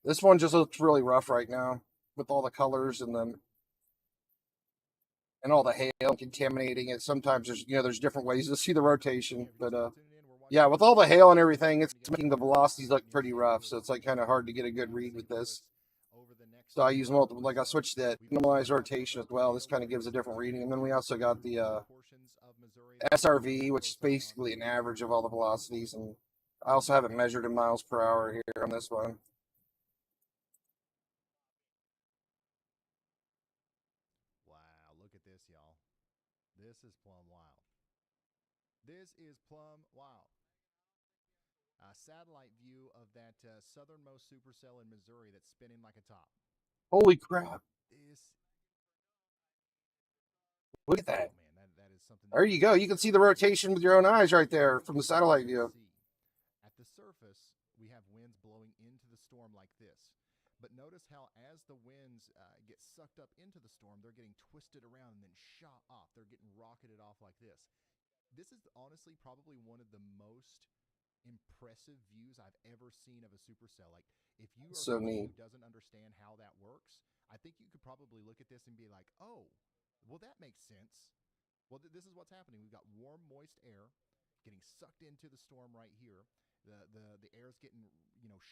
just looks really rough right now with all the colors and all the hail contaminating it. Sometimes there's different ways to see the rotation, but Yeah, with all the hail and everything, it's making the velocities look pretty rough. So it's like kind of hard to get a good read with this. So I use multiple, like I switched that normalized rotation as well. This kind of gives a different reading. And then we also got the SRV, which is basically an average of all the velocities. And I also have it measured in miles per hour here on this one. Wow, look at this, y'all. This is plumb wild. This is plumb wild. Satellite view of that southernmost supercell in Missouri that's spinning like a top. Holy crap. This, Look at that. oh man, that is something. There you go. You can see the rotation with your own eyes right there from the satellite view. At the surface, we have winds blowing into the storm like this. But notice how as the winds get sucked up into the storm, they're getting twisted around and then shot off. They're getting rocketed off like this. This is honestly probably one of the most impressive views I've ever seen of a supercell. Like, if you are So somebody neat. who doesn't understand how that works, I think you could probably look at this and be like, oh, well, that makes sense. Well, this is what's happening. We've got warm, moist air getting sucked into the storm right here. The air is getting,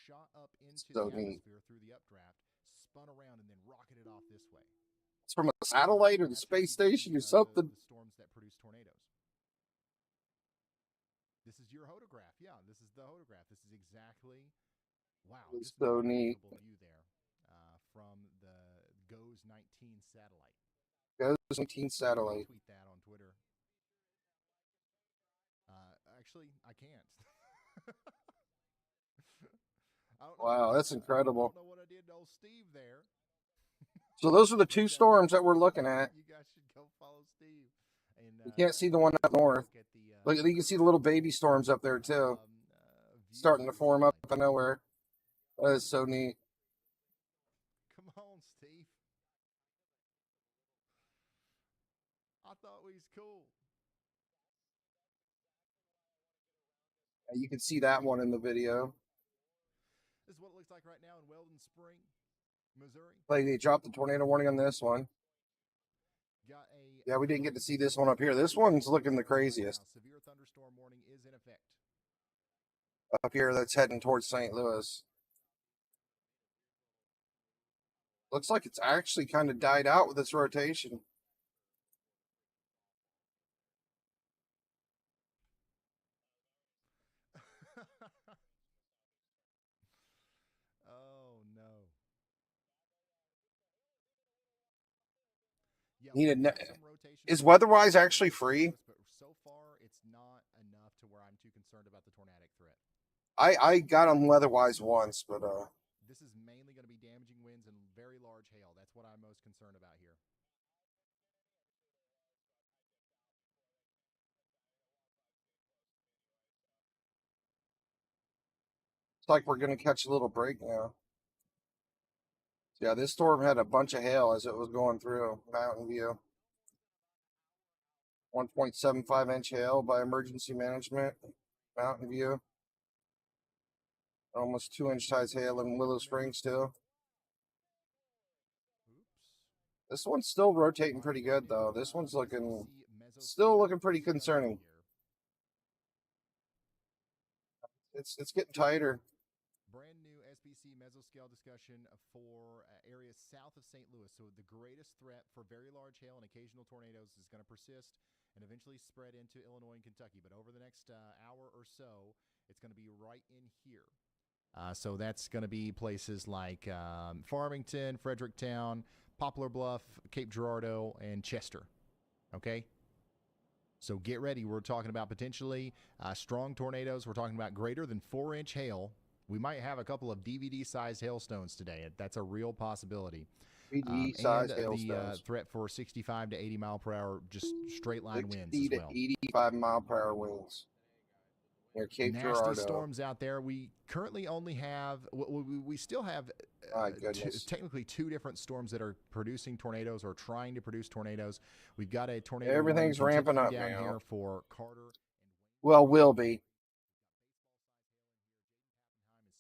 shot up into So the neat. atmosphere through the updraft, spun around, and then rocketed off this way. It's from a satellite or the space station or something. The storms that produce tornadoes. This is your hodograph. Yeah, this is the hodograph. This is exactly, wow. It's This is so an neat. incredible view there from the GOES 19 satellite. GOES 19 satellite. Tweet that on Twitter. Actually, I can't. Wow, that's incredible. I don't know what I did to old Steve there. So those are the two storms that we're looking at. You guys should go follow Steve. And, You can't see the one up north. look at the, Look, you can see the little baby storms up there too, starting to form up out of nowhere. That is so neat. Come on, Steve. I thought we was cool. You can see that one in the video. This is what it looks like right now in Weldon Spring, Missouri. Like they dropped the tornado warning on this one. Got a Yeah, we didn't get to see this one up here. This one's looking the craziest. Severe thunderstorm warning is in effect. Up here, that's heading towards St. Louis. Looks like it's actually kind of died out with its rotation. Oh no. Yeah, Need a we've ne- got some rotation Is going on Weatherwise in actually St. free? Louis, but so far it's not enough to where I'm too concerned about the tornadic threat. I got on Weatherwise once, but This is mainly going to be damaging winds and very large hail. That's what I'm most concerned about here. it's like we're gonna catch a little break now. Yeah, this storm had a bunch of hail as it was going through Mountain View. 1.75-inch hail by emergency management, Mountain View. Almost 2-inch size hail in Willow Springs too. This one's still rotating pretty good though. This one's looking still looking pretty concerning. It's getting tighter. Brand new SPC mesoscale discussion for areas south of St. Louis. So the greatest threat for very large hail and occasional tornadoes is going to persist and eventually spread into Illinois and Kentucky. But over the next hour or so, it's going to be right in here. So that's going to be places like Farmington, Fredericktown, Poplar Bluff, Cape Girardeau, and Chester. Okay? So get ready. We're talking about potentially strong tornadoes. We're talking about greater than 4-inch hail. We might have a couple of DVD-sized hailstones today. That's a real possibility. DVD-sized and the hailstones. threat for 65 to 80 mile per hour, just straight line winds 60 as to well. 85 mile per hour winds. Near Cape Nasty Girardeau. storms out there. We currently only have, we still have My goodness. technically 2 different storms that are producing tornadoes or trying to produce tornadoes. We've got a tornado. Everything's warning ramping up down now. here for Carter. Well, will be.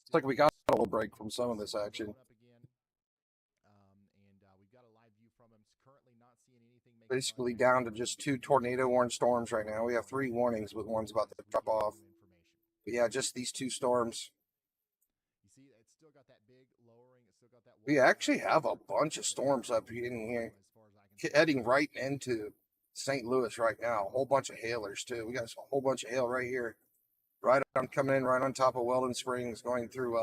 It's like we got a little break from some of this action. Basically down to just 2 tornado warned storms right now. We have 3 warnings, with one's about to drop off. But yeah, just these two storms. You see, it's still got that big lowering. It's still got that. We actually have a bunch of storms up in here, heading right into St. Louis right now. A whole bunch of hailers too. We got a whole bunch of hail right here, right on coming in right on top of Weldon Springs, going through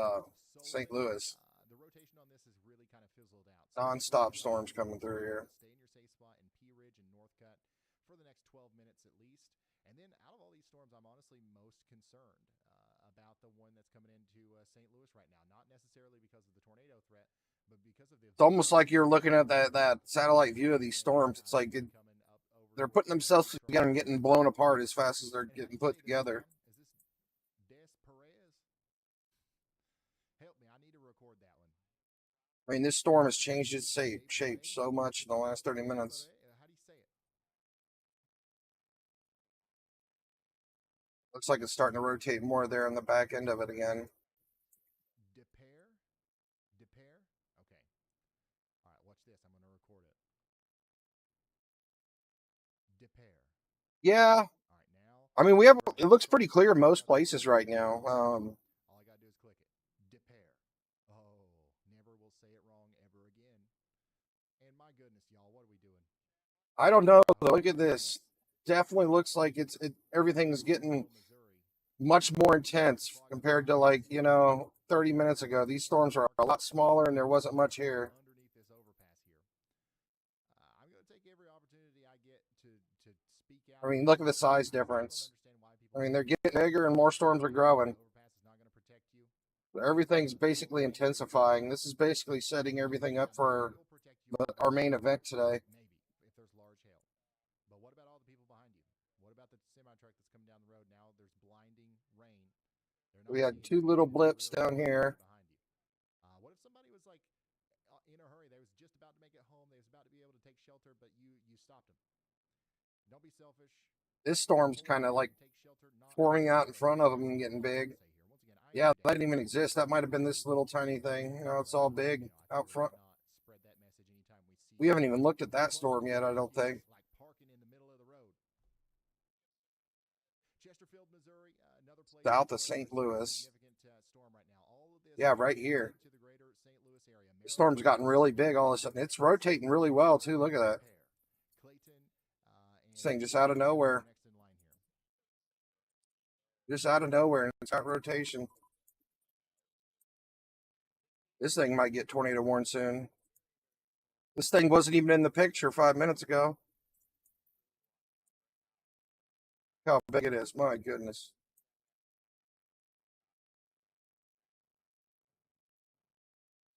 St. Louis. The rotation on this is really kind of fizzled out. Non-stop storms coming through here. Stay in your safe spot in Pea Ridge and Northcutt for the next 12 minutes at least. And then out of all these storms, I'm honestly most concerned about the one that's coming into St. Louis right now. Not necessarily because of the tornado threat, but because of the. It's almost like you're looking at that satellite view of these storms. It's like they're putting themselves together and getting blown apart as fast as they're getting put together. Is this Des Perez? Help me, I need to record that one. I mean, this storm has changed its shape so much in the last 30 minutes. How do you say it? Looks like it's starting to rotate more there on the back end of it again. Depair? Depair? Okay. All right, watch this. I'm going to record it. Depair. Yeah. All right, now. I mean, we have. It looks pretty clear in most places right now. All I got to do is click it. Depair. Oh, never will say it wrong ever again. And my goodness, y'all, what are we doing? I don't know. Look at this. Definitely looks like everything's getting much more intense compared to 30 minutes ago. These storms are a lot smaller and there wasn't much here. Underneath this overpass here. I'm going to take every opportunity I get to speak out. I mean, look at the size difference. I mean, they're getting bigger and more storms are growing. Overpass is not going to protect you. Everything's basically intensifying. This is basically setting everything up for our main event today. Maybe, if there's large hail. But what about all the people behind you? What about the semi-truck that's coming down the road now? There's blinding rain. We had two little blips down here. Behind you. What if somebody was like in a hurry? They was just about to make it home. They was about to be able to take shelter, but you stopped them. Don't be selfish. This storm's kind of like forming out in front of them and getting big. Yeah, that didn't even exist. That might have been this little tiny thing. You know, it's all big out front. We haven't even looked at that storm yet, I don't think. South of St. Louis. Yeah, right here. The storm's gotten really big all of a sudden. It's rotating really well, too. Look at that. This thing just out of nowhere. Just out of nowhere, and it's got rotation. This thing might get tornado warned soon. This thing wasn't even in the picture 5 minutes ago. Look how big it is. My goodness.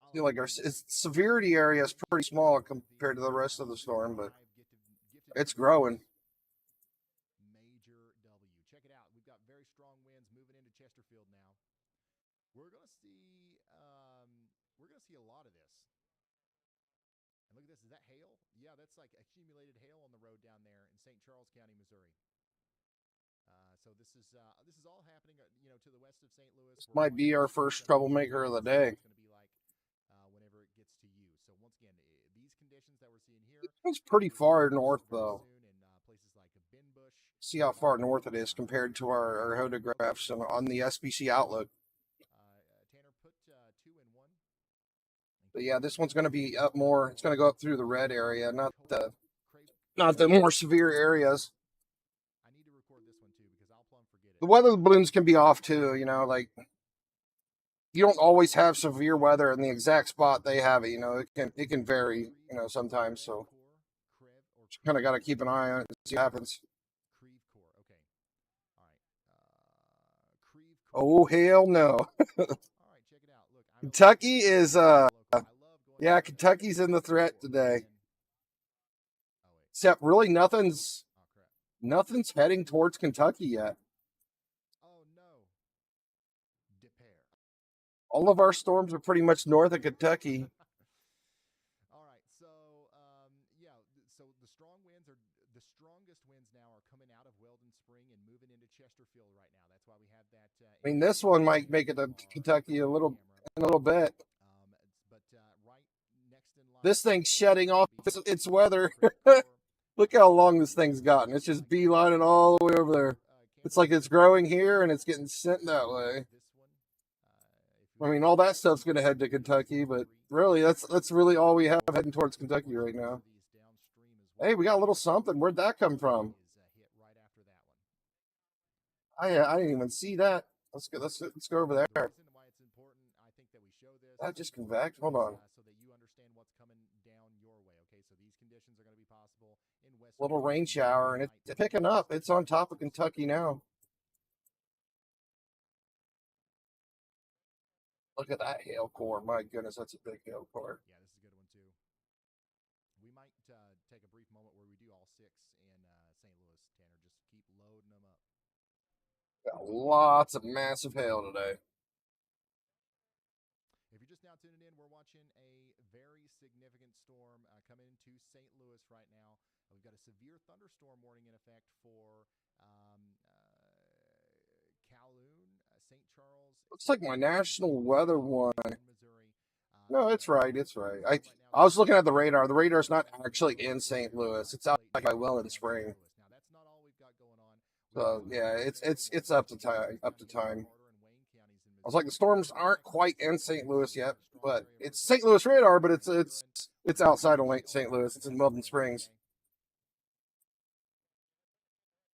I feel like its severity area is pretty small compared to the rest of the storm, but it's growing. Major W. Check it out. We've got very strong winds moving into Chesterfield now. We're gonna see a lot of this. And look at this. Is that hail? Yeah, that's like accumulated hail on the road down there in St. Charles County, Missouri. So this is all happening, to the west of St. Louis. This might be our first troublemaker of the day. It's going to be like whenever it gets to you. So once again, these conditions that we're seeing here. It's pretty far north, though. In places like Benbush. See how far north it is compared to our photographs on the SBC Outlook. Tanner, put 2 in 1. But yeah, this one's going to be up more. It's going to go up through the red area, not the more severe areas. I need to record this one too because I'll plumb forget it. The weather balloons can be off too. You don't always have severe weather in the exact spot they have it. It can vary. Sometimes. So just kind of got to keep an eye on it and see what happens. Creve Coeur. Okay. All right. Creve Coeur. Oh hell no! All right, check it out. Look, Kentucky is yeah, Kentucky's in the threat today. Except really nothing's heading towards Kentucky yet. Oh no. Depair. All of our storms are pretty much north of Kentucky. All right, so so the strongest winds now are coming out of Weldon Spring and moving into Chesterfield right now. That's why we have that. I mean, this one might make it to Kentucky in a little bit. But right next in line, This thing's shedding off its weather. Look how long this thing's gotten. It's just beelining all the way over there. It's like it's growing here and it's getting sent that way. I mean, all that stuff's going to head to Kentucky, but really, that's really all we have heading towards Kentucky right now. Hey, we got a little something. Where'd that come from? I didn't even see that. Let's go. Let's go over there. That just convect. Hold on. So that you understand what's coming down your way. Okay, so these conditions are going to be possible in West. Little rain shower, and it's picking up. It's on top of Kentucky now. Look at that hail core. My goodness, that's a big hail core. Yeah, this is a good one too. We might take a brief moment where we do all 6 in St. Louis, Tanner. Just keep loading them up. Got lots of massive hail today. If you're just now tuning in, we're watching a very significant storm coming into St. Louis right now. We've got a severe thunderstorm warning in effect for Kowloon, St. Charles. Looks like my national weather one. Missouri. No, it's right. It's right. I was looking at the radar. The radar's not actually in St. Louis. It's out by Wellland Spring. Now that's not all we've got going on. So yeah, it's up to time. Up to time. I was like, the storms aren't quite in St. Louis yet, but it's St. Louis radar, but it's outside of St. Louis. It's in Weldon Springs.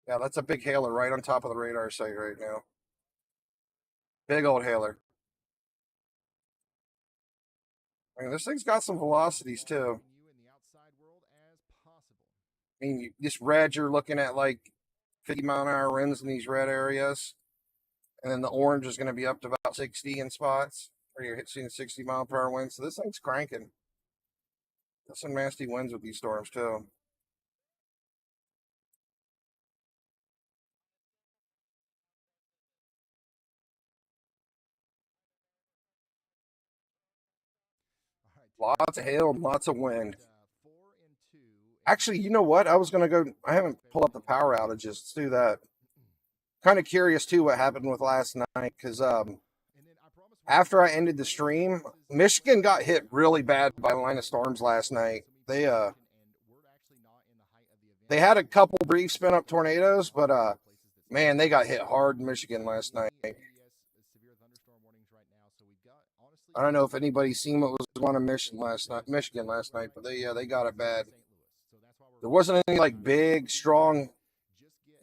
Yeah, that's a big hailer right on top of the radar site right now. Big old hailer. I mean, this thing's got some velocities too. I mean, this red, you're looking at like 50-mile-an-hour winds in these red areas. And then the orange is going to be up to about 60 in spots, where you're seeing 60-mile-per-hour winds. So this thing's cranking. Got some nasty winds with these storms too. Lots of hail and lots of wind. Actually, you know what? I was going to go. I haven't pulled up the power outages. Let's do that. Kind of curious too what happened with last night, because after I ended the stream, Michigan got hit really bad by a line of storms last night. They had a couple brief spin up tornadoes, but man, they got hit hard in Michigan last night. I don't know if anybody's seen what was going on in Michigan last night, but they got it bad. There wasn't any like big, strong,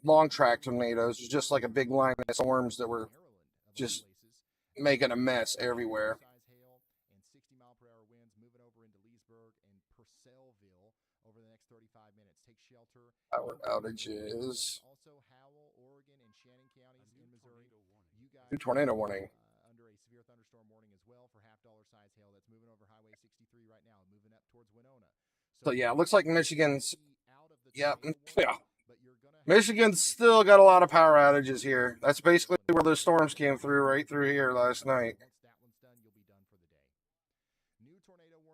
long track tornadoes. It was just like a big line of storms that were just making a mess everywhere. Power outages. New tornado warning. Under a severe thunderstorm warning as well for half-dollar size hail that's moving over Highway 63 right now, moving up towards Winona. So yeah, it looks like Michigan's. Yeah. Michigan's still got a lot of power outages here. That's basically where the storms came through, right through here last night.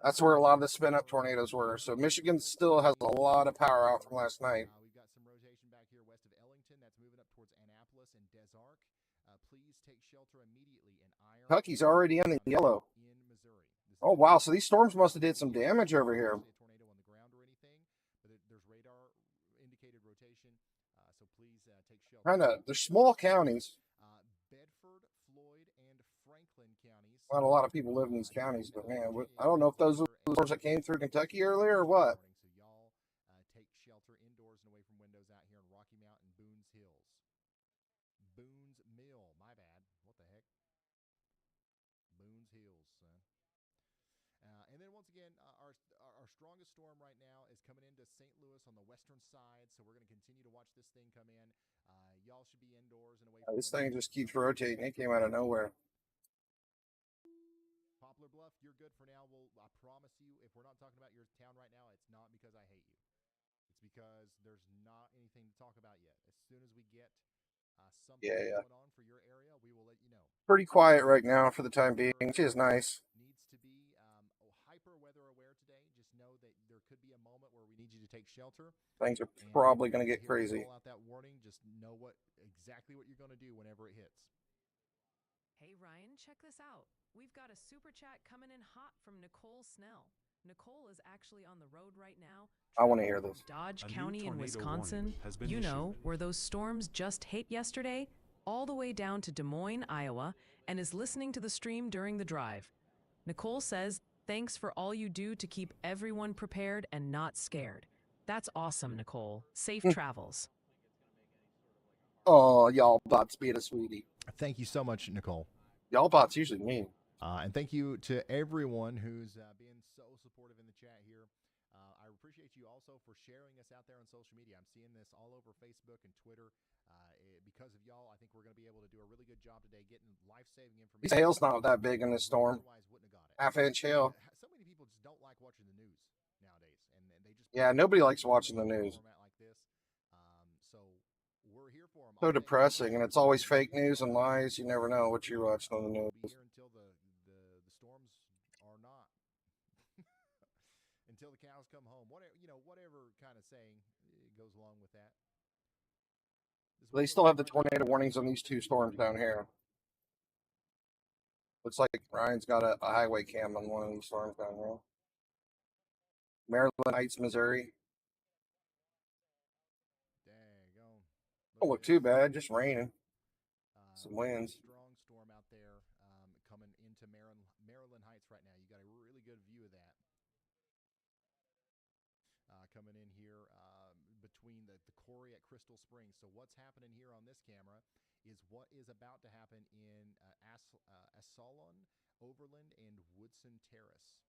That's where a lot of the spin-up tornadoes were. So Michigan still has a lot of power out from last night. We've got some rotation back here west of Ellington. That's moving up towards Annapolis and Des Arc. Please take shelter immediately in Iron. Kentucky's already in the yellow. Oh wow! So these storms must have did some damage over here. Tornado on the ground or anything, but there's radar indicated rotation. So please take shelter. They're small counties. Bedford, Floyd, and Franklin counties. Not a lot of people live in these counties, but man, I don't know if those are the storms that came through Kentucky earlier or what. So y'all take shelter indoors and away from windows out here in Rocky Mount and Boone's Hills. Boone's Mill, my bad. What the heck? Boone's Hills, son. And then once again, our strongest storm right now is coming into St. Louis on the western side, so we're going to continue to watch this thing come in. Y'all should be indoors and away from This thing just keeps rotating. It came out of nowhere. Poplar Bluff, you're good for now. I promise you, if we're not talking about your town right now, it's not because I hate you. It's because there's not anything to talk about yet. As soon as we get something going on for your area, we will let you know. Pretty quiet right now for the time being, which is nice. Needs to be hyper weather aware today. Just know that there could be a moment where we need you to take shelter. Things are probably going to get crazy. Roll out that warning. Just know exactly what you're going to do whenever it hits. Hey Ryan, check this out. We've got a super chat coming in hot from Nicole Snell. Nicole is actually on the road right now. I want to hear this. Dodge A new County in tornado Wisconsin, warning has been you know, issued. where those storms just hit yesterday, all the way down to Des Moines, Iowa, and is listening to the stream during the drive. Nicole says, thanks for all you do to keep everyone prepared and not scared. That's awesome, Nicole. Safe travels. Oh, y'all bots being a sweetie. Thank you so much, Nicole. Y'all bots usually mean. And thank you to everyone who's been so supportive in the chat here. I appreciate you also for sharing us out there on social media. I'm seeing this all over Facebook and Twitter. Because of y'all, I think we're going to be able to do a really good job today getting life-saving information. This hail's not that big in this storm. Otherwise wouldn't have got it. Half-inch hail. So many people just don't like watching the news nowadays, and they just Yeah, nobody likes watching the news. Format like this. So we're here for them. So depressing, and it's always fake news and lies. You never know what you're watching on the news. Be here until the storms are not. Until the cows come home. Whatever kind of saying goes along with that. They still have the tornado warnings on these two storms down here. Looks like Ryan's got a highway cam on one of these storms down here. Maryland Heights, Missouri. Daggone. Don't look too bad, just raining. Some winds. Strong storm out there coming into Maryland Heights right now. You got a really good view of that. Coming in here between the quarry at Crystal Springs. So what's happening here on this camera is what is about to happen in Assolon, Overland, and Woodson Terrace.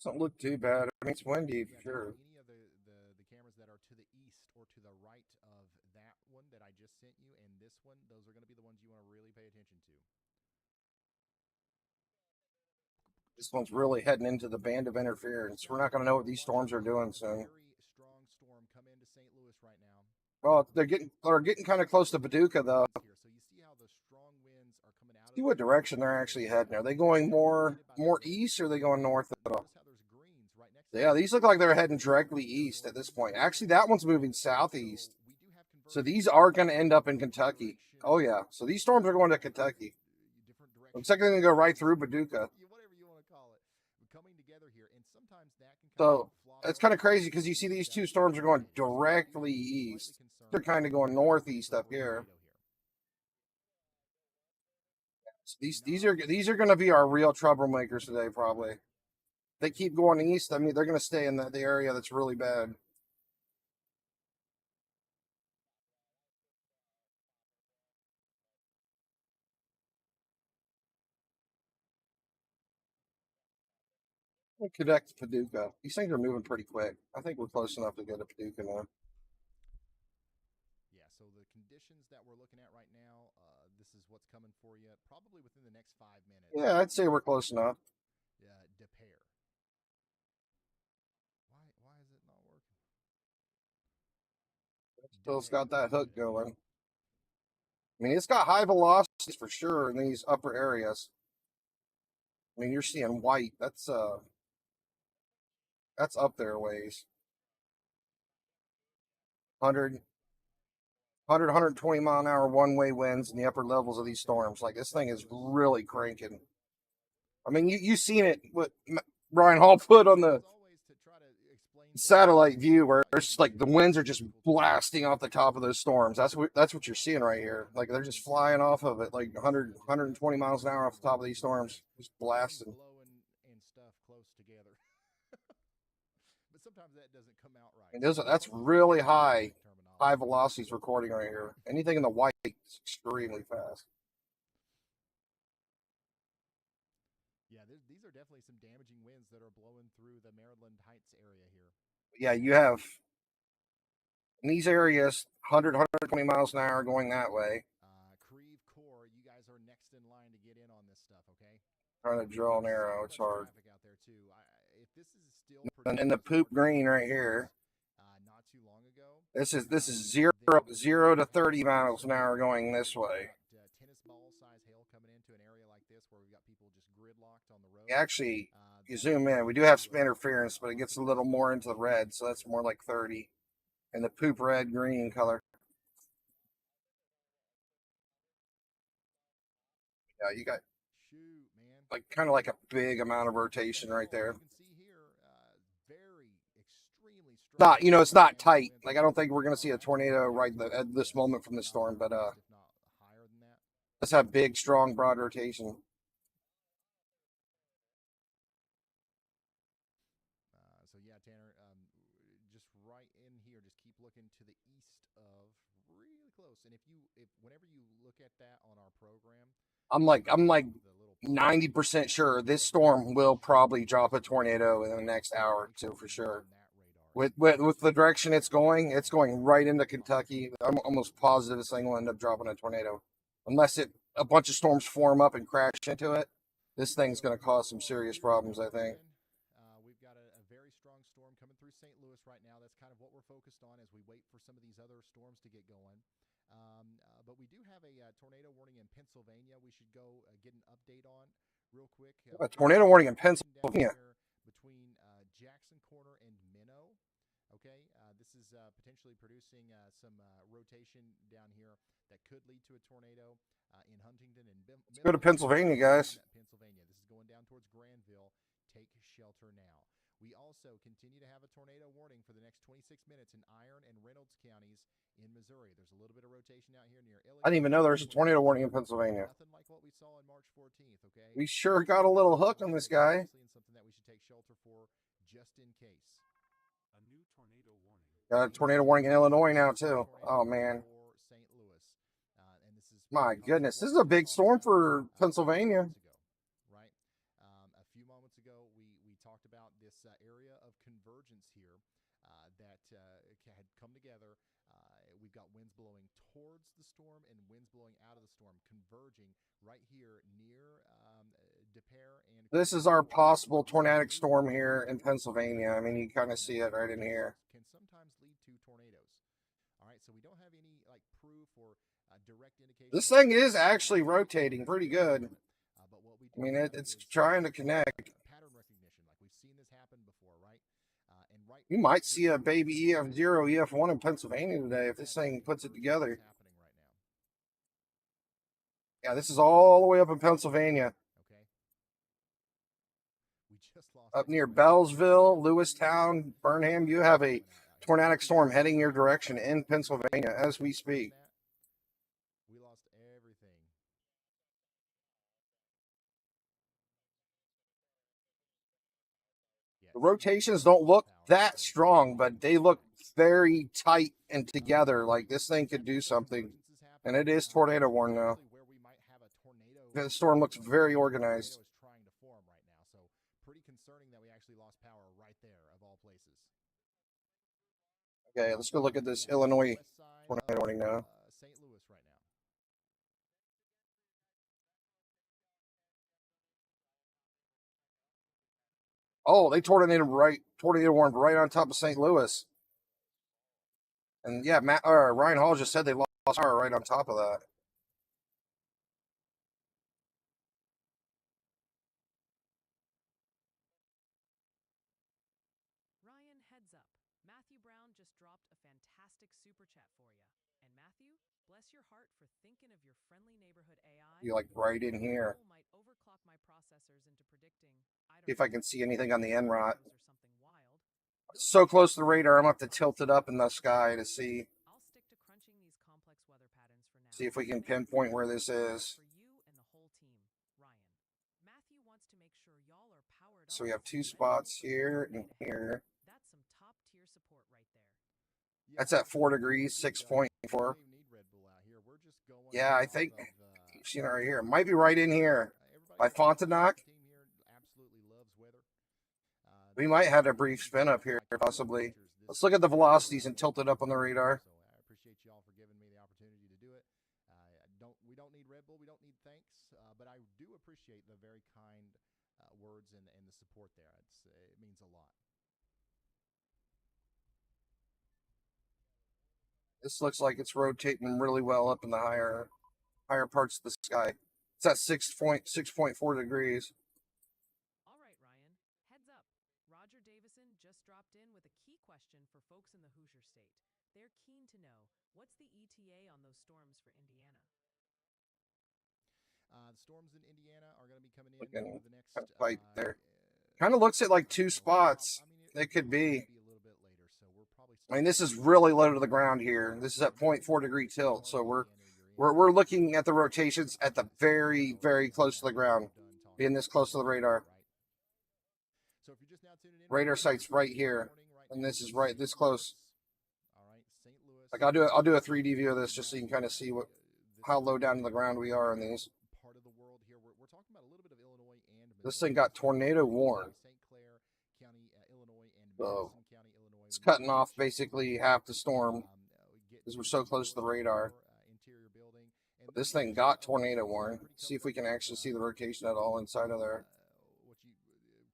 Doesn't look too bad. I mean, it's windy for sure. Any of the cameras that are to the east or to the right of that one that I just sent you and this one, those are going to be the ones you want to really pay attention to. This one's really heading into the band of interference. We're not going to know what these storms are doing soon. Very strong storm come into St. Louis right now. Well, they're getting kind of close to Paducah though. So you see how the strong winds are coming out. See what direction they're actually heading. Are they going more east or are they going north at all? Yeah, these look like they're heading directly east at this point. Actually, that one's moving southeast. So these are going to end up in Kentucky. Oh yeah. So these storms are going to Kentucky. Looks like they're going to go right through Paducah. So it's kind of crazy because you see these two storms are going directly east. They're kind of going northeast up here. So these are going to be our real troublemakers today, probably. If they keep going east, I mean, they're going to stay in the area that's really bad. We'll connect to Paducah. These things are moving pretty quick. I think we're close enough to get to Paducah now. Yeah, so the conditions that we're looking at right now, this is what's coming for you probably within the next 5 minutes. Yeah, I'd say we're close enough. Depair. Why is it not working? Still's got that hook going. I mean, it's got high velocities for sure in these upper areas. I mean, you're seeing white. That's up there a ways. 100, 120 mile an hour one-way winds in the upper levels of these storms. Like, this thing is really cranking. I mean, you seen it, what Brian Hall put on the satellite view where it's just like the winds are just blasting off the top of those storms. That's what you're seeing right here. Like, they're just flying off of it, like 100, 120 miles an hour off the top of these storms, just blasting. And stuff close together. But sometimes that doesn't come out right. And that's really high velocities recording right here. Anything in the white is extremely fast. Yeah, these are definitely some damaging winds that are blowing through the Maryland Heights area here. Yeah, you have in these areas 100, 120 miles an hour going that way. Creve Core, you guys are next in line to get in on this stuff, okay? Trying to draw an arrow, it's hard. Out there too. If this is still And in the poop green right here, not too long ago. this is zero to 30 miles an hour going this way. Tennis ball size hail coming into an area like this where we've got people just gridlocked on the road. Actually, you zoom in, we do have some interference, but it gets a little more into the red, so that's more like 30. And the poop red green color. Yeah, you got like kind of like a big amount of rotation right there. You can see here, very extremely strong. Not, you know, it's not tight. Like I don't think we're gonna see a tornado right at this moment from the storm, but if not higher than that. let's have big, strong, broad rotation. So yeah, Tanner, just right in here, just keep looking to the east of really close. And if whenever you look at that on our program, I'm like the little 90% sure this storm will probably drop a tornado in the next hour or two for sure. on that radar. With the direction it's going right into Kentucky. I'm almost positive this thing will end up dropping a tornado, unless a bunch of storms form up and crash into it. This thing's going to cause some serious problems, I think. We've got a very strong storm coming through St. Louis right now. That's kind of what we're focused on as we wait for some of these other storms to get going. But we do have a tornado warning in Pennsylvania. We should go get an update on real quick. A tornado warning in Pennsylvania. Between Jackson Corner and Minnow. Okay, this is potentially producing some rotation down here that could lead to a tornado in Huntington and Let's go to Pennsylvania, guys. Pennsylvania. This is going down towards Granville. Take shelter now. We also continue to have a tornado warning for the next 26 minutes in Iron and Reynolds counties in Missouri. There's a little bit of rotation out here near Illinois. I didn't even know there was a tornado warning in Pennsylvania. Nothing like what we saw on March 14th, okay? We sure got a little hook on this guy. Something that we should take shelter for just in case. A new tornado warning. Got a tornado warning in Illinois now too. Oh man. St. Louis. And this is My goodness, this is a big storm for Pennsylvania. Right. A few moments ago, we talked about this area of convergence here that had come together. We've got winds blowing towards the storm and winds blowing out of the storm, converging right here near Des Peres and. This is our possible tornadic storm here in Pennsylvania. I mean, you kind of see it right in here. Can sometimes lead to tornadoes. All right, so we don't have any like proof or direct indication. This thing is actually rotating pretty good. But what we I mean, it's trying to connect. Pattern recognition, like we've seen this happen before, right? And right. You might see a baby EF0, EF1 in Pennsylvania today if this thing puts it together. Happening right now. Yeah, this is all the way up in Pennsylvania. Okay. We just lost Up near Bellsville, Lewistown, Burnham. You have a tornadic storm heading your direction in Pennsylvania as we speak. We lost everything. The rotations don't look that strong, but they look very tight and together. Like this thing could do something. And it is tornado warning now. The storm looks very organized. Is trying to form right now, so pretty concerning that we actually lost power right there of all places. Okay, let's go look at this Illinois West side tornado of, warning now. St. Louis right now. Oh, they tornado warned right on top of St. Louis. And yeah, Ryan Hall just said they lost power right on top of that. Ryan, heads up. Matthew Brown just dropped a fantastic super chat for you. And Matthew, bless your heart for thinking of your friendly neighborhood AI. Be like right in here. Might overclock my processors into predicting. See if I can see anything on the NROT. Or something wild. So close to the radar, I'm going to have to tilt it up in the sky to see. I'll stick to crunching these complex weather patterns for now. See if we can pinpoint where this is. For you and the whole team, Ryan. Matthew wants to make sure y'all are powered So we up have two and spots ready here to and go. here. That's some top tier support right there. That's at 4 degrees, 6.4. Yeah, I think you've seen it right here. It might be right in here by Fontenac. We might have a brief spin up here, possibly. Let's look at the velocities and tilt it up on the radar. So I appreciate y'all for giving me the opportunity to do it. We don't need Red Bull, we don't need thanks, but I do appreciate the very kind words and the support there. It means a lot. This looks like it's rotating really well up in the higher parts of the sky. It's at 6.4 degrees. All right, Ryan. Heads up. Roger Davison just dropped in with a key question for folks in the Hoosier State. They're keen to know, what's the ETA on those storms for Indiana? The storms in Indiana are going to be coming in Looking over the next kind of fight there. Kind of looks at like two spots. It could be. a little bit later, so we're probably I mean, this is really low to the ground here. This is at 0.4 degree tilt, so we're looking at the rotations at the very, very close to the ground, being this close to the radar. So if you're just now tuning in, Radar site's right here, and this is right this close. All right, St. Louis. Like I'll do a 3D view of this just so you can kind of see how low down to the ground we are on these. Part of the world here. We're talking about a little bit of Illinois and This thing got tornado warned. St. Clair County, Illinois, and So Madison County, Illinois. it's cutting off basically half the storm because we're so close to the radar. Interior building. And But this thing got tornado warned. See if we can actually see the rotation at all inside of there.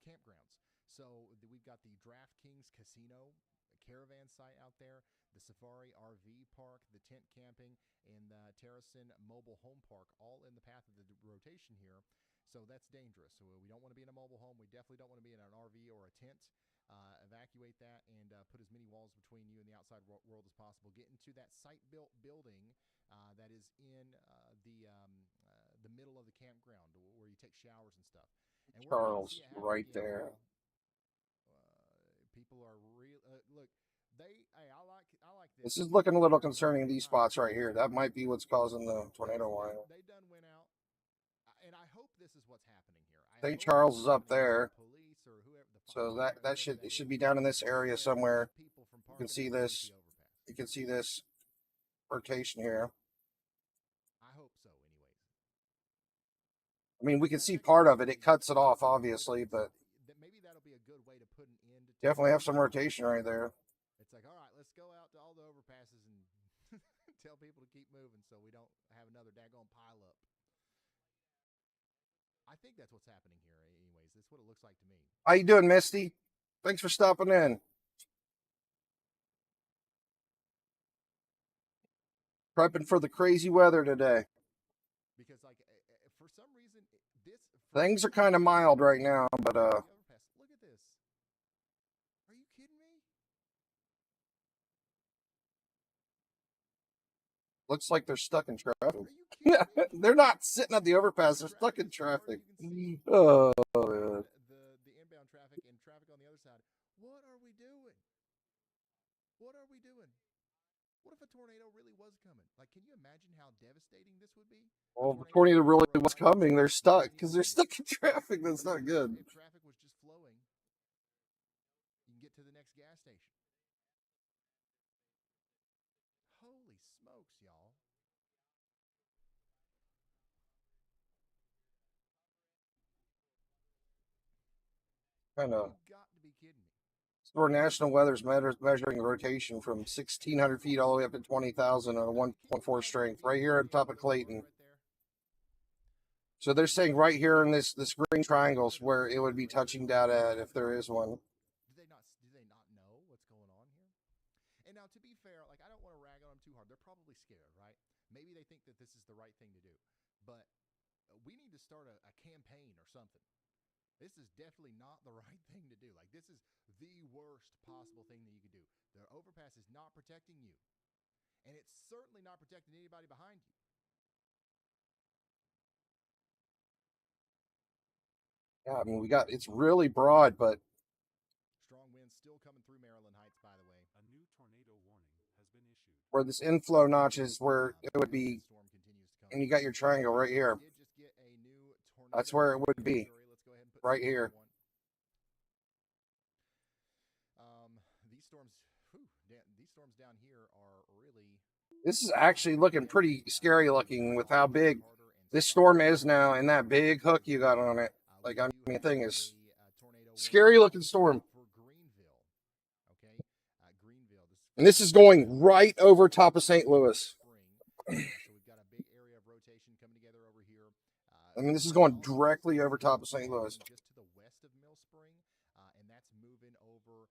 Campgrounds. So we've got the DraftKings Casino, a caravan site out there, the Safari RV Park, the tent camping, and the Terracin Mobile Home Park, all in the path of the rotation here. So that's dangerous. So we don't want to be in a mobile home. We definitely don't want to be in an RV or a tent. Evacuate that and put as many walls between you and the outside world as possible. Get into that site-built building that is in the middle of the campground where you take showers and stuff. And Charles, right there. People are real. Look, I like this. This is looking a little concerning, these spots right here. That might be what's causing the tornado warning. They done went out, and I hope this is what's happening here. St. Charles is up there. So it should be down in this area somewhere. You can see this. You can see this rotation here. I hope so, anyways. I mean, we can see part of it. It cuts it off, obviously, but Maybe that'll be a good way to put an end to definitely have some rotation right there. It's like, all right, let's go out to all the overpasses and tell people to keep moving so we don't have another daggone pile up. I think that's what's happening here, anyways. That's what it looks like to me. How you doing, Misty? Thanks for stopping in. Prepping for the crazy weather today. Because, like, for some reason, Things are kind of mild right now, but Look at this. Are you kidding me? looks like they're stuck in traffic. Are you kidding me? They're not sitting at the overpass. They're stuck in traffic. You can see Oh, man. the inbound traffic and traffic on the other side. What are we doing? What are we doing? What if a tornado really was coming? Like, can you imagine how devastating this would be? Well, the tornado really was coming. They're stuck because they're stuck in traffic. That's not good. If traffic was just flowing, you can get to the next gas station. Holy smokes, y'all. Kind of. You got to be kidding me. Where National Weather's measuring rotation from 1,600 feet all the way up to 20,000 on a 1.4 strength right here on top of Clayton. So they're saying right here in this green triangles where it would be touching data at if there is one. Do they not know what's going on here? And now, to be fair, like, I don't want to rag on them too hard. They're probably scared, right? Maybe they think that this is the right thing to do. But we need to start a campaign or something. This is definitely not the right thing to do. Like, this is the worst possible thing that you could do. The overpass is not protecting you. And it's certainly not protecting anybody behind you. Yeah, I mean, it's really broad, but Strong winds still coming through Maryland Heights, by the way. A new tornado warning has been issued. where this inflow notch is where it would be, Storm continues to come. and you got your triangle right here. We did just get a new tornado That's where it would be. Missouri. Let's go ahead and put Right some here. on. These storms down here are really. This is actually looking pretty scary looking with how big this storm is now and that big hook you got on it. Like, I mean, the thing is scary looking storm. For Greenville, okay, Greenville. And this is going right over top of St. Louis. So we've got a big area of rotation coming together over here. I mean, this is going directly over top of St. Louis. Just to the west of Mill Spring, and that's moving over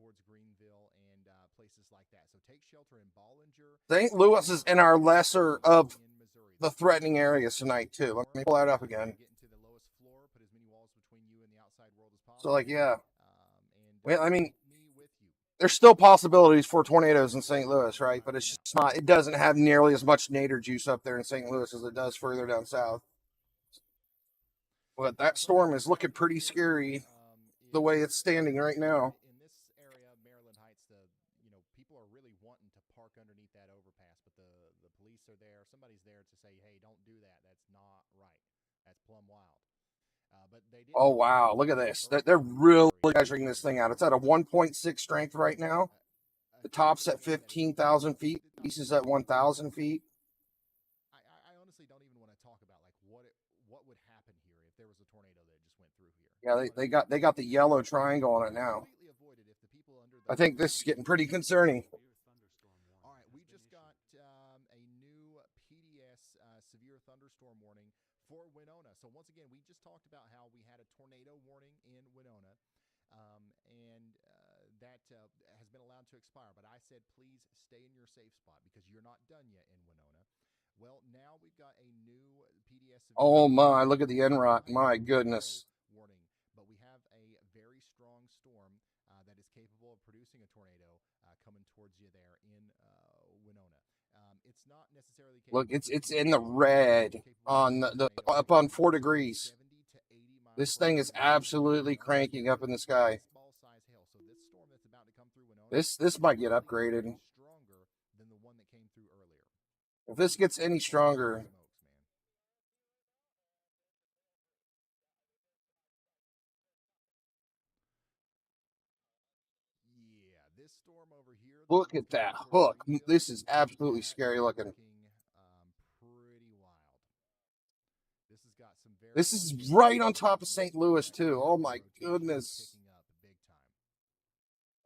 towards Greenville and places like that. So take shelter in Bollinger. St. Louis is in our lesser of in Missouri. the threatening areas tonight, too. Let me pull that up again. Get into the lowest floor, put as many walls between you and the outside world as possible. So, like, yeah. And Well, I mean, me with you. there's still possibilities for tornadoes in St. Louis, right? But it's just not, it doesn't have nearly as much nadir juice up there in St. Louis as it does further down south. But that storm is looking pretty scary the way it's standing right now. In this area, Maryland Heights, people are really wanting to park underneath that overpass, but the police are there. Somebody's there to say, "Hey, don't do that. That's not right. That's plumb wild." But they did. Oh, wow. Look at this. They're really measuring this thing out. It's at a 1.6 strength right now. The top's at 15,000 feet. Pieces at 1,000 feet. I honestly don't even want to talk about like what would happen here if there was a tornado that just went through here. Yeah, they got the yellow triangle on it now. Completely avoided if the people under I think this is getting pretty concerning. All right, we just got a new PDS severe thunderstorm warning for Winona. So once again, we just talked about how we had a tornado warning in Winona, and that has been allowed to expire. But I said, please stay in your safe spot because you're not done yet in Winona. Well, now we've got a new PDS. Oh my, look at the NROT. My goodness. Warning, but we have a very strong storm that is capable of producing a tornado coming towards you there in Winona. It's not necessarily Look, it's in the red on the up on 4 degrees. This thing is absolutely cranking up in the sky. This might get upgraded. If this gets any stronger, this storm over here. look at that hook. This is absolutely scary looking. Pretty wild. This has got some very. This is right on top of St. Louis too. Oh my goodness.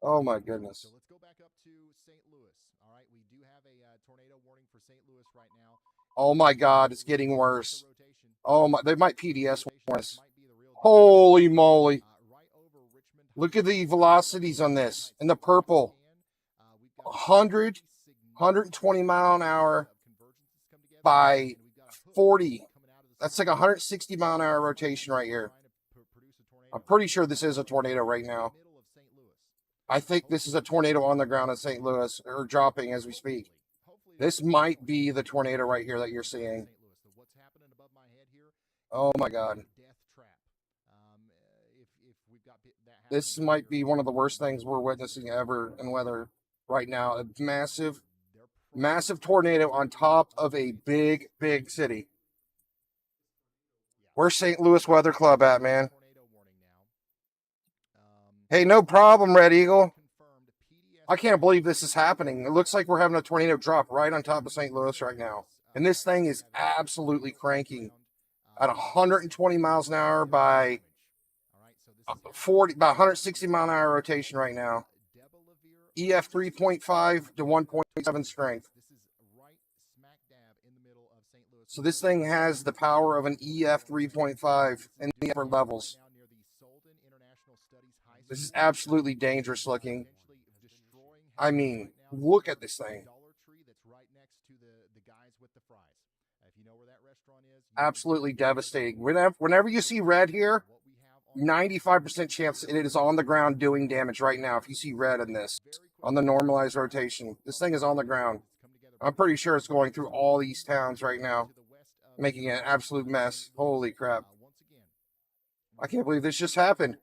Oh my goodness. So let's go back up to St. Louis. All right, we do have a tornado warning for St. Louis right now. Oh my God, it's getting worse. Oh my, they might PDS us. Holy moly. Look at the velocities on this in the purple. 100, 120 mile an hour by 40. That's like 160 mile an hour rotation right here. I'm pretty sure this is a tornado right now. I think this is a tornado on the ground in St. Louis, or dropping as we speak. This might be the tornado right here that you're seeing. Oh my God. This might be one of the worst things we're witnessing ever in weather right now. A massive, massive tornado on top of a big, big city. Where's St. Louis Weather Club at, man? Hey, no problem, Red Eagle. I can't believe this is happening. It looks like we're having a tornado drop right on top of St. Louis right now. And this thing is absolutely cranking at 120 miles an hour by 160 mile an hour rotation right now. EF 3.5 to 1.7 strength. So this thing has the power of an EF 3.5 in the upper levels. This is absolutely dangerous looking. I mean, look at this thing. Absolutely devastating. Whenever you see red here, 95% chance it is on the ground doing damage right now. If you see red in this, on the normalized rotation, this thing is on the ground. I'm pretty sure it's going through all these towns right now, making it an absolute mess. Holy crap. I can't believe this just happened.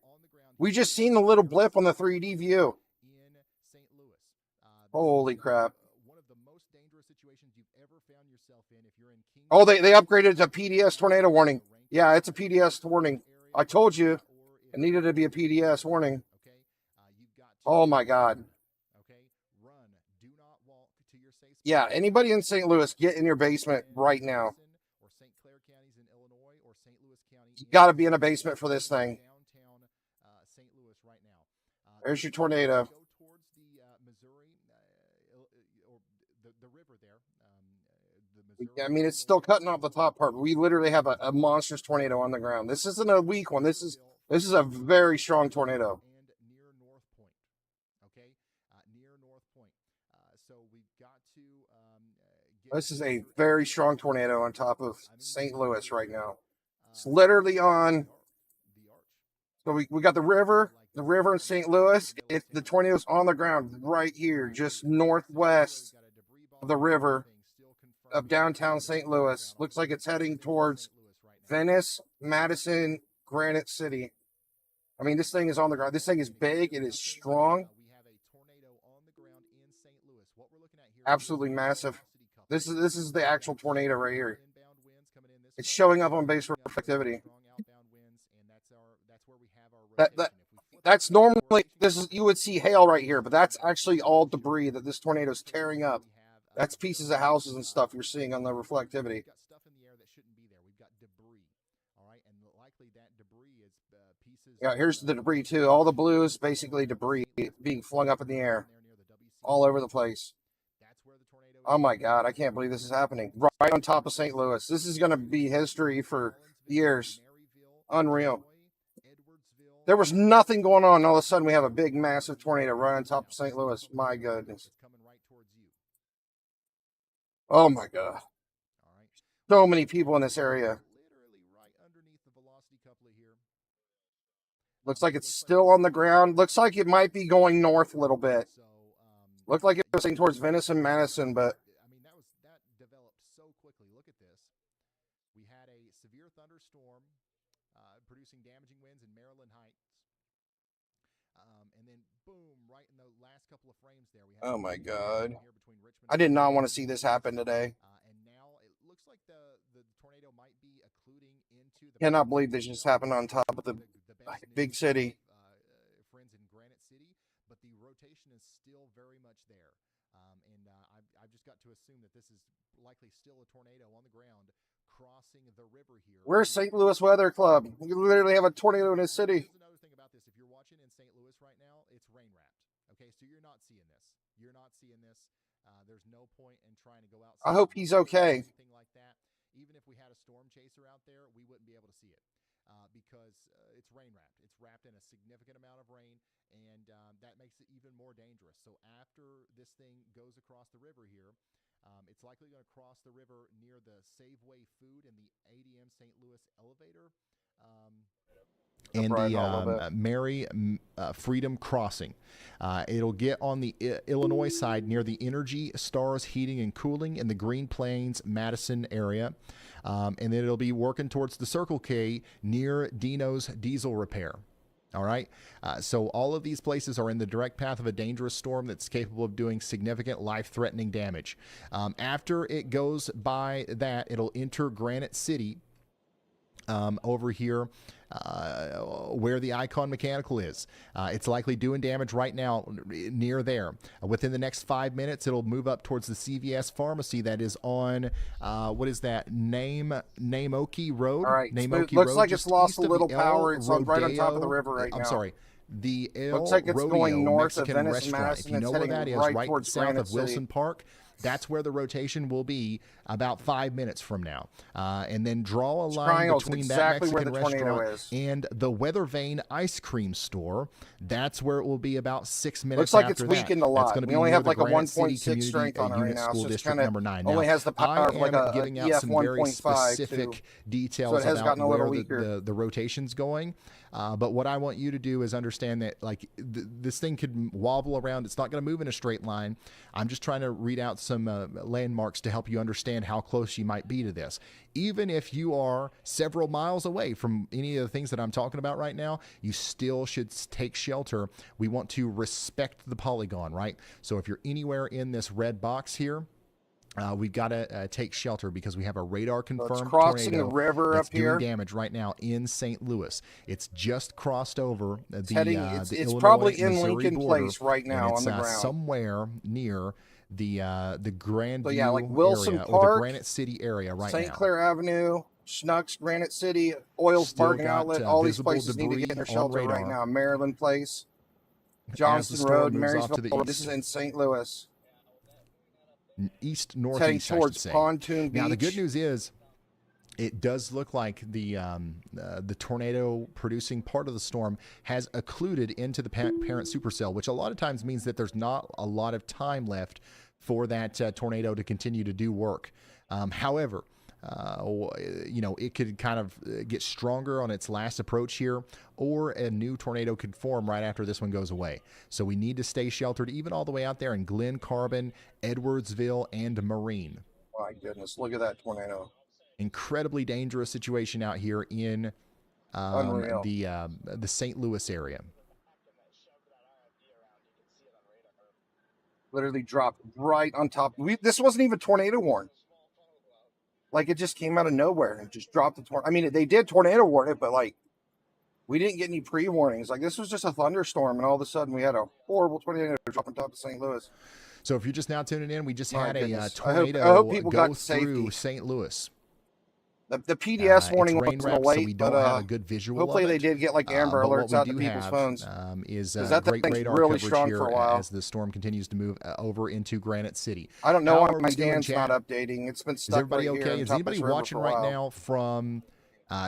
We just seen the little blip on the 3D view. Holy crap. Oh, they upgraded it to PDS tornado warning. Yeah, it's a PDS warning. I told you it needed to be a PDS warning. Oh my God. Yeah, anybody in St. Louis, get in your basement right now. You got to be in a basement for this thing. There's your tornado. I mean, it's still cutting off the top part. We literally have a monstrous tornado on the ground. This isn't a weak one. This is a very strong tornado. This is a very strong tornado on top of St. Louis right now. It's literally on. So we got the river in St. Louis. The tornado's on the ground right here, just northwest of the river of downtown St. Louis. Looks like it's heading towards Venice, Madison, Granite City. I mean, this thing is on the ground. This thing is big. It is strong. We have a tornado on the ground in St. Louis. What we're looking at here Absolutely massive. This is the actual tornado right here. It's showing up on base reflectivity. That's normally, you would see hail right here, but that's actually all debris that this tornado is tearing up. That's pieces of houses and stuff you're seeing on the reflectivity. We've got stuff in the air that shouldn't be there. We've got debris. All right, and likely that debris is pieces. Yeah, here's the debris too. All the blue is basically debris being flung up in the air, all over the place. Oh my God, I can't believe this is happening. Right on top of St. Louis. This is going to be history for years. Unreal. There was nothing going on, and all of a sudden we have a big, massive tornado right on top of St. Louis. My goodness. Oh my God. So many people in this area. Looks like it's still on the ground. Looks like it might be going north a little bit. Looked like it was heading towards Venice and Madison, but I mean, that developed so quickly. Look at this. We had a severe thunderstorm producing damaging winds in Maryland Heights. And then boom, right in the last couple of frames there, we had oh my God. here between Richmond I did not want to see this happen today. and now it looks like the tornado might be occluding into the Cannot believe this just happened on top of the big city. Friends in Granite City, but the rotation is still very much there. I've just got to assume that this is likely still a tornado on the ground crossing the river here. Where's St. Louis Weather Club? You literally have a tornado in this city. Here's another thing about this. If you're watching in St. Louis right now, it's rain wrapped. Okay, so you're not seeing this. You're not seeing this. There's no point in trying to go outside. I hope he's okay. Anything like that. Even if we had a storm chaser out there, we wouldn't be able to see it because it's rain wrapped. It's wrapped in a significant amount of rain, and that makes it even more dangerous. So after this thing goes across the river here, it's likely going to cross the river near the Safeway Food and the ADM St. Louis elevator. And the Mary Freedom Crossing. It'll get on the Illinois side near the Energy Stars Heating and Cooling in the Green Plains, Madison area. And then it'll be working towards the Circle K near Dino's Diesel Repair. All right. So all of these places are in the direct path of a dangerous storm that's capable of doing significant life-threatening damage. After it goes by that, it'll enter Granite City over here where the Icon Mechanical is. It's likely doing damage right now near there. Within the next 5 minutes, it'll move up towards the CVS Pharmacy that is on, what is that, Nameoki Road? All right. Nameoki Looks Road, like it's just lost east a of little the power. El It's right on top of the Rodeo- river right now. I'm sorry. The El Looks like it's Rodeo going north of Mexican Venice and restaurant. Madison. If you know It's where heading that is, right right towards south Granite of Wilson City. Park, that's where the rotation will be about 5 minutes from now. And then draw a line triangle's between exactly that where Mexican the tornado restaurant is. and the Weather Vane ice cream store. That's where it will be about 6 minutes Looks like after it's weakened a that. That's lot. gonna We be only near have the like a Granite City 1.6 Community strength on it right Unit now, School so it's District kinda number 9. only Now, has the power of like I am a giving out EF some very 1.5 specific too. details So it has about gotten a little where weaker. the rotation's going. But what I want you to do is understand that like this thing could wobble around. It's not going to move in a straight line. I'm just trying to read out some landmarks to help you understand how close you might be to this. Even if you are several miles away from any of the things that I'm talking about right now, you still should take shelter. We want to respect the polygon, right? So if you're anywhere in this red box here, we've got to take shelter because we have a radar confirmed It's crossing the tornado river that's up here. doing damage right now in St. Louis. It's just crossed over the It's the it's Illinois, probably in Missouri Lincoln border, Place right and now it's, on the ground. somewhere near the Grandview So yeah, like Wilson area or the Park, Granite City area right St. now. Clair Avenue, Schnucks, Granite City, Oil's Still Parking got, Outlet. All these visible places need to debris get their on shelter right radar. now. Maryland Place, As the Johnston storm Road, moves off to Marysville. the This east. is in St. Louis. East It's heading northeast, I should towards say. Pontoon Beach. Now the good news is, it does look like the tornado producing part of the storm has occluded into the parent supercell, which a lot of times means that there's not a lot of time left for that tornado to continue to do work. However, it could kind of get stronger on its last approach here, or a new tornado could form right after this one goes away. So we need to stay sheltered even all the way out there in Glen Carbon, Edwardsville, and Marine. My goodness, look at that tornado. incredibly dangerous situation out here in Unreal. the St. Louis area. Literally dropped right on top. This wasn't even tornado warned. Like, it just came out of nowhere and just dropped the tornado. I mean, they did tornado warn it, but like, we didn't get any pre-warnings. Like, this was just a thunderstorm, and all of a sudden we had a horrible tornado drop on top of St. Louis. So if you're just now tuning in, we just My had goodness. a I hope tornado people go got through safety. St. Louis. The PDS warning it's rain wasn't wrapped, so we late, don't but have a good visual. hopefully of they it. did get like Amber But what alerts we out to do people's have, phones. is 'Cause that great thing's radar really coverage strong here for a while. as the storm continues to move over into Granite City. I don't know How why are my we doing, stand's not chat? updating. It's been Is stuck everybody right here okay? on Is top of anybody this river watching for a right while. now from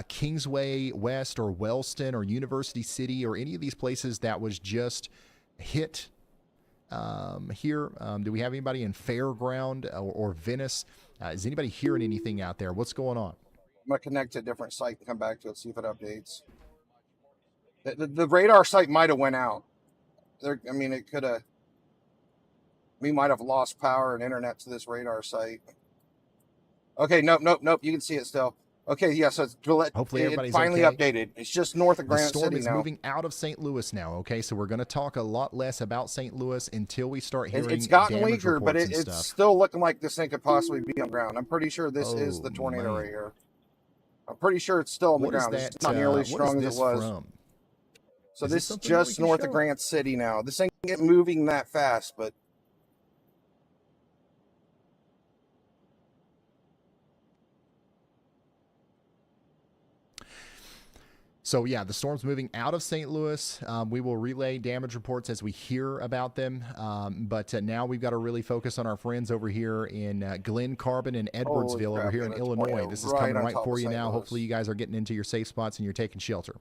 Kingsway West or Wellston or University City or any of these places that was just hit here? Do we have anybody in Fairground or Venice? Is anybody hearing anything out there? What's going on? I'm gonna connect to a different site and come back to it, see if it updates. The radar site might have went out. I mean, it could have. We might have lost power and internet to this radar site. Okay, nope. You can see it still. Okay, yeah. So Hopefully it everybody's finally okay. updated. It's just north of The Granite storm City is now. moving out of St. Louis now, okay? So we're going to talk a lot less about St. Louis until we start hearing It's gotten damage weaker, but reports and it's stuff. still looking like this thing could possibly be on ground. I'm pretty sure this is the Oh, tornado man. right here. I'm pretty sure it's still on the What is ground. that? It's not nearly What is strong as this it was. from? So Is this is something that we just can north show? of Granite City now. This ain't get moving that fast, but So, yeah, the storm's moving out of St. Louis. We will relay damage reports as we hear about them. But now we've got to really focus on our friends over here in Glen Carbon and Edwardsville over crap, here yeah, in that's Illinois. tornado This is right coming on right top for of you St. now. Louis. Hopefully you guys are getting into your safe spots and you're taking shelter.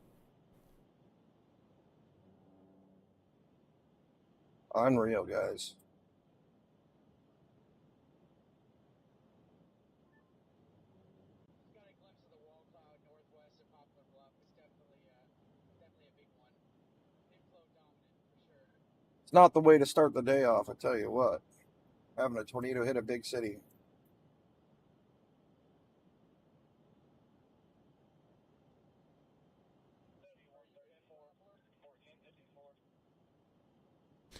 unreal, guys. It's not the way to start the day off, I tell you what. Having a tornado hit a big city.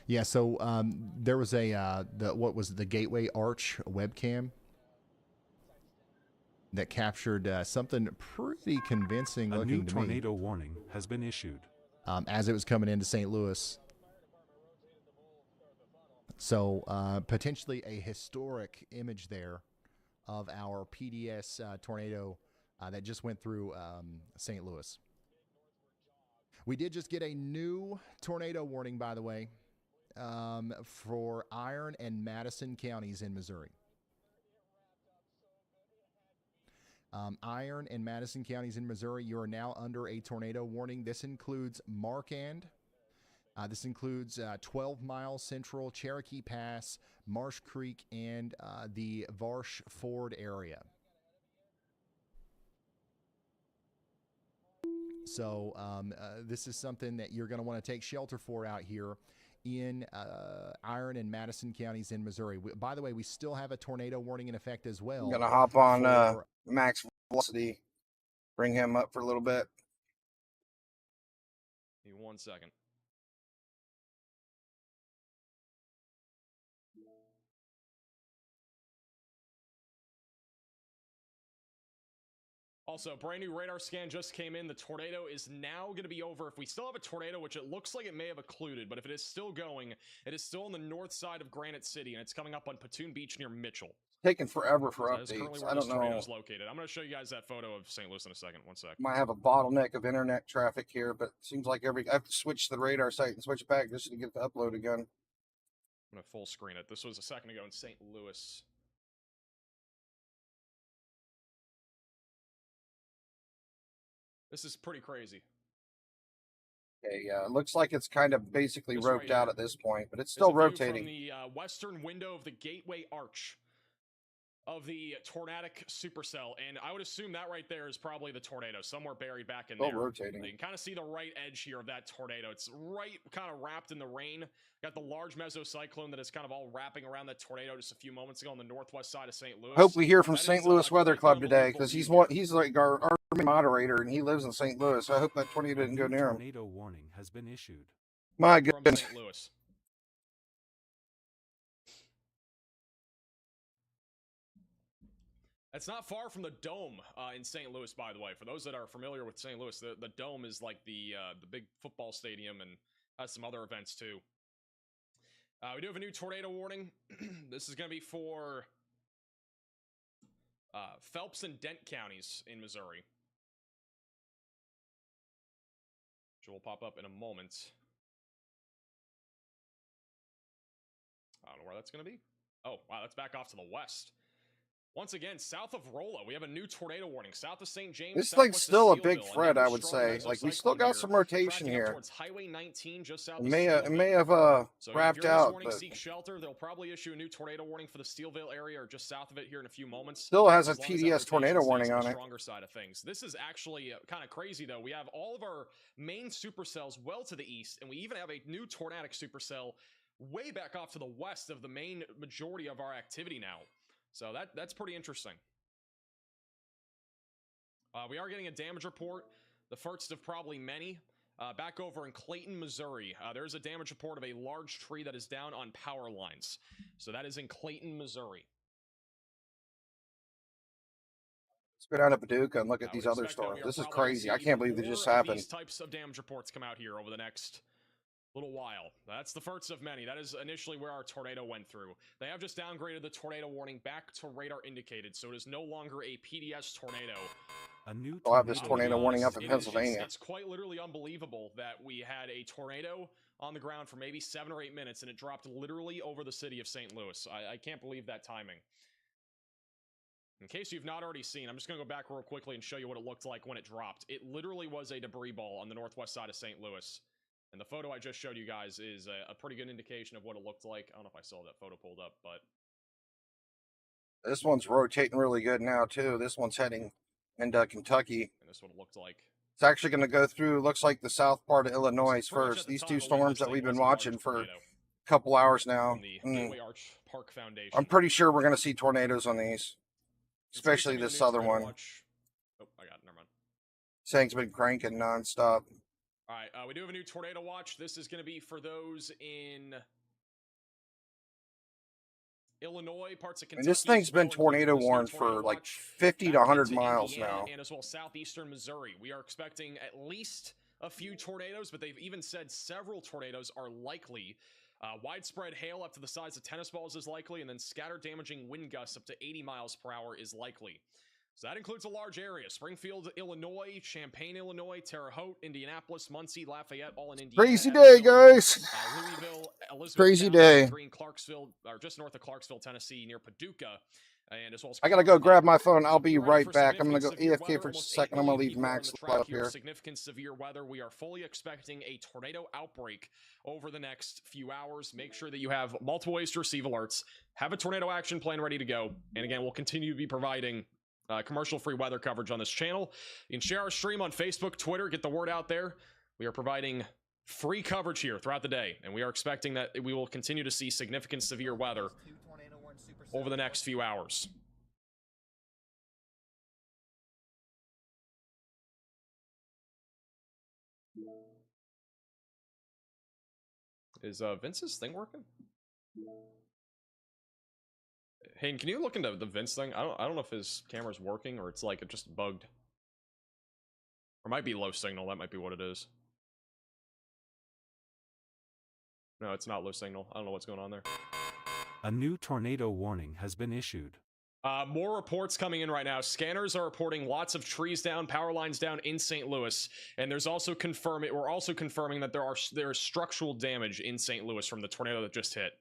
Yeah, so there was what was it, the Gateway Arch webcam that captured something pretty convincing A new looking to me tornado warning has been issued. as it was coming into St. Louis. So potentially a historic image there of our PDS tornado that just went through St. Louis. We did just get a new tornado warning, by the way, for Iron and Madison counties in Missouri. Iron and Madison counties in Missouri, you are now under a tornado warning. This includes Markand. This includes 12 Mile Central, Cherokee Pass, Marsh Creek, and the Varsh Ford area. So this is something that you're going to want to take shelter for out here in Iron and Madison counties in Missouri. By the way, we still have a tornado warning in effect as well. I'm gonna hop on for- max velocity, bring him up for a little bit. Give me 1 second. Also, brand new radar scan just came in. The tornado is now going to be over. If we still have a tornado, which it looks like it may have occluded, but if it is still going, it is still on the north side of Granite City, and it's coming up on Platoon Beach near Mitchell. Taking forever for That is currently updates. where I this don't tornado know. is located. I'm going to show you guys that photo of St. Louis in a second. 1 sec. Might have a bottleneck of internet traffic here, but it seems like I have to switch the radar site and switch it back just to get the upload again. I'm going to full screen it. This was a second ago in St. Louis. This is pretty crazy. Okay, yeah, it looks like it's kind of basically This roped right out here at this point, but it's It's still a view rotating. from the western window of the Gateway Arch. of the tornadic supercell, and I would assume that right there is probably the tornado, somewhere buried back in Still there. rotating. You can kind of see the right edge here of that tornado. It's right kind of wrapped in the rain. Got the large mesocyclone that is kind of all wrapping around that tornado just a few moments ago on the northwest side of St. Louis. Hope we hear from That St. is, Louis Weather quite Club the today unbelievable because he's view. he's like our main moderator and he lives in St. Louis. I hope that tornado A didn't go new near him. tornado warning has been issued. My From goodness. St. Louis. That's not far from the Dome in St. Louis, by the way. For those that are familiar with St. Louis, the Dome is like the big football stadium and has some other events too. We do have a new tornado warning. This is going to be for Phelps and Dent counties in Missouri, which will pop up in a moment. I don't know where that's going to be. Oh, wow, that's back off to the west. Once again, south of Rolla, we have a new tornado warning. South of St. James, This southwest thing's of still a big Steelville, threat, another I would strong say. Like, we still mesocyclone got here, some rotation tracking up here. towards Highway 19, just south It of may have Steelville. So wrapped if you're in this out, warning, but seek shelter. They'll probably issue a new tornado warning for the Steelville area or just south of it here in a few moments. still has a As long as that TDS rotation tornado stays warning on on the it. stronger side of things. This is actually kind of crazy, though. We have all of our main supercells well to the east, and we even have a new tornadic supercell way back off to the west of the main majority of our activity now. So that's pretty interesting. We are getting a damage report, the first of probably many. Back over in Clayton, Missouri, there's a damage report of a large tree that is down on power lines. So that is in Clayton, Missouri. Let's go down to Paducah and look at I these would other expect that storms. we are This is probably gonna crazy. see I can't even believe it just more of happened. These types of damage reports come out here over the next little while. That's the first of many. That is initially where our tornado went through. They have just downgraded the tornado warning back to radar indicated, so it is no longer a PDS tornado. A new I'll have this I'm gonna be tornado warning honest, up in it is Pennsylvania. it's quite literally unbelievable that we had a tornado on the ground for maybe 7 or 8 minutes and it dropped literally over the city of St. Louis. I can't believe that timing. In case you've not already seen, I'm just going to go back real quickly and show you what it looked like when it dropped. It literally was a debris ball on the northwest side of St. Louis. And the photo I just showed you guys is a pretty good indication of what it looked like. I don't know if I saw that photo pulled up, but This one's rotating really good now, too. This one's heading into Kentucky. and this is what it looked like. It's actually going to go through, looks like the south part of Illinois So pretty much first. at the These time two of when storms this that thing we've was been a large watching for a tornado couple hours now. from the Gateway Arch Park Foundation. I'm pretty sure we're going to see tornadoes on these, It's especially something in the this news southern we're gonna one. watch. Oh, I got it. Never mind. This thing's been cranking nonstop. All right, we do have a new tornado watch. This is going to be for those in Illinois, parts of And Kentucky. this thing's as well, been tornado including this new warned for tornado like watch 50 to back 100 into miles Indiana now. and as well southeastern Missouri. We are expecting at least a few tornadoes, but they've even said several tornadoes are likely. Widespread hail up to the size of tennis balls is likely, and then scattered damaging wind gusts up to 80 miles per hour is likely. So that includes a large area: Springfield, Illinois, Champaign, Illinois, Terre Haute, Indianapolis, Muncie, Lafayette, all in Indiana. Crazy day, Evansville, guys. Louisville, Elizabeth, Crazy day. Green, Clarksville, or just north of Clarksville, Tennessee, near Paducah, and as well as I gotta go grab my phone. I'll be Be ready right for back. I'm gonna go significant severe AFK weather. for a Almost 8 second. I'm gonna million leave people are on Max the track up here. here. Significant severe weather. We are fully expecting a tornado outbreak over the next few hours. Make sure that you have multiple ways to receive alerts. Have a tornado action plan ready to go. And again, we'll continue to be providing commercial-free weather coverage on this channel. You can share our stream on Facebook, Twitter, get the word out there. We are providing free coverage here throughout the day, and we are expecting that we will continue to see significant severe weather over the next few hours. Is Vince's thing working? Hayden, can you look into the Vince thing? I don't know if his camera's working or it's like it just bugged. Or it might be low signal, that might be what it is. No, it's not low signal. I don't know what's going on there. A new tornado warning has been issued. More reports coming in right now. Scanners are reporting lots of trees down, power lines down in St. Louis, and there's also we're also confirming that there is structural damage in St. Louis from the tornado that just hit.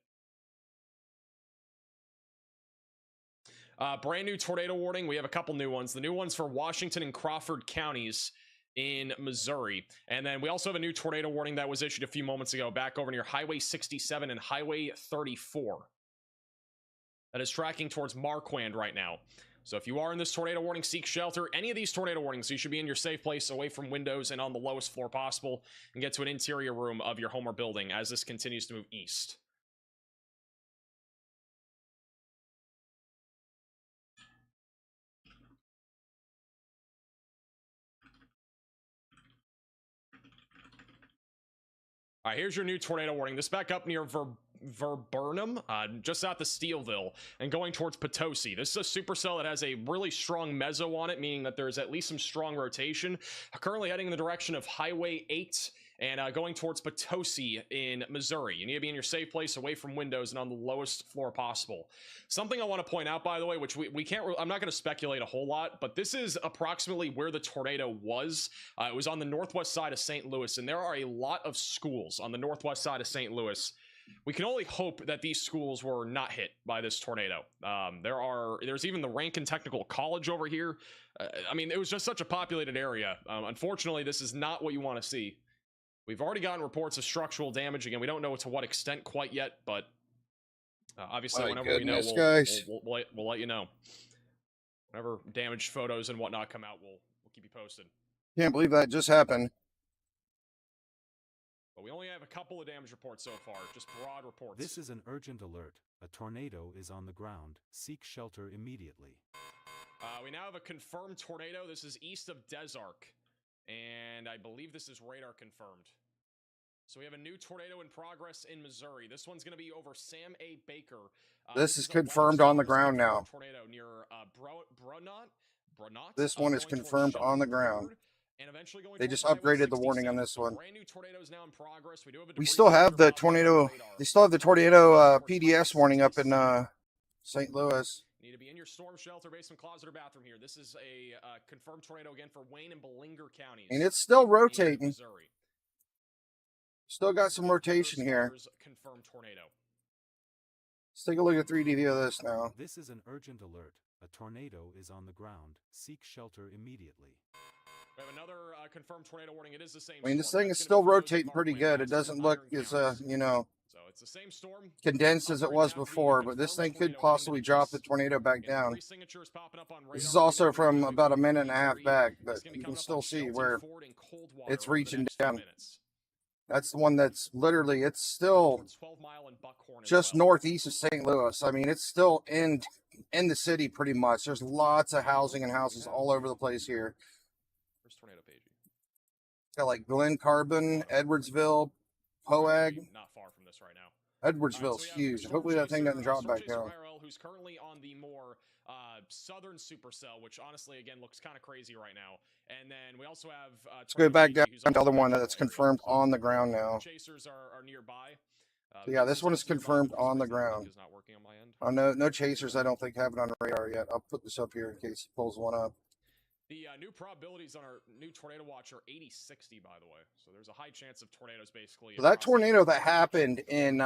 Brand new tornado warning. We have a couple new ones. The new one's for Washington and Crawford counties in Missouri. And then we also have a new tornado warning that was issued a few moments ago back over near Highway 67 and Highway 34. that is tracking towards Marquand right now. So if you are in this tornado warning, seek shelter. Any of these tornado warnings, you should be in your safe place, away from windows and on the lowest floor possible, and get to an interior room of your home or building as this continues to move east. All right, here's your new tornado warning. This back up near Viburnum, just out the Steelville, and going towards Potosi. This is a supercell that has a really strong meso on it, meaning that there's at least some strong rotation. Currently heading in the direction of Highway 8 and going towards Potosi in Missouri. You need to be in your safe place, away from windows and on the lowest floor possible. Something I want to point out, by the way, which we can't, I'm not going to speculate a whole lot, but this is approximately where the tornado was. It was on the northwest side of St. Louis, and there are a lot of schools on the northwest side of St. Louis. We can only hope that these schools were not hit by this tornado. There's even the Rankin Technical College over here. I mean, it was just such a populated area. Unfortunately, this is not what you want to see. We've already gotten reports of structural damage. Again, we don't know to what extent quite yet, but obviously, whenever we know, we'll let you know. Whenever damaged photos and whatnot come out, we'll keep you posted. Can't believe that just happened. But we only have a couple of damage reports so far, just broad reports. This is an urgent alert. A tornado is on the ground. Seek shelter immediately. We now have a confirmed tornado. This is east of Desark, and I believe this is radar confirmed. So we have a new tornado in progress in Missouri. This one's going to be over Sam A. Baker. This is confirmed on the ground now. Tornado near Brunot. This one is confirmed on the ground. And eventually going they just towards Highway upgraded the warning 67. on this one. Brand new tornadoes now in progress. We do have a We debris still have signature the popping up on tornado. radar. They still have the tornado PDS warning up in St. Louis. Need to be in your storm shelter, basement, closet, or bathroom here. This is a confirmed tornado again for Wayne and Belanger counties. And it's still in rotating. Missouri. Still got some rotation here. Confirmed tornado. Let's take a look at 3D view of this now. This is an urgent alert. A tornado is on the ground. Seek shelter immediately. We have another confirmed tornado warning. It is the same. I mean, this storm. thing It's is gonna still be those rotating pretty Marquand good. It counties, doesn't look 100 as, counties. you know, So it's the same storm. condensed as it was before, but this thing could possibly drop the tornado back down. This is also from about a minute and a half back, but you can still see where it's reaching down. That's the one that's literally, it's still just northeast of St. Louis. I mean, it's still in the city pretty much. There's lots of housing and houses all over the place here. Where's tornado page? Got like Glen Carbon, Edwardsville, Poag. Not far from this right now. Edwardsville's huge. Hopefully that thing doesn't drop back down. Who's currently on the more southern supercell, which honestly, again, looks kind of crazy right now. And then we also have. Let's go back down to the other one that's confirmed on the ground now. Chasers are nearby. So yeah, this one is confirmed on the ground. Not working on my end. Oh, no chasers. I don't think have it on radar yet. I'll put this up here in case he pulls one up. The new probabilities on our new tornado watch are 80-60, by the way. So there's a high chance of tornadoes, basically. So that tornado that happened in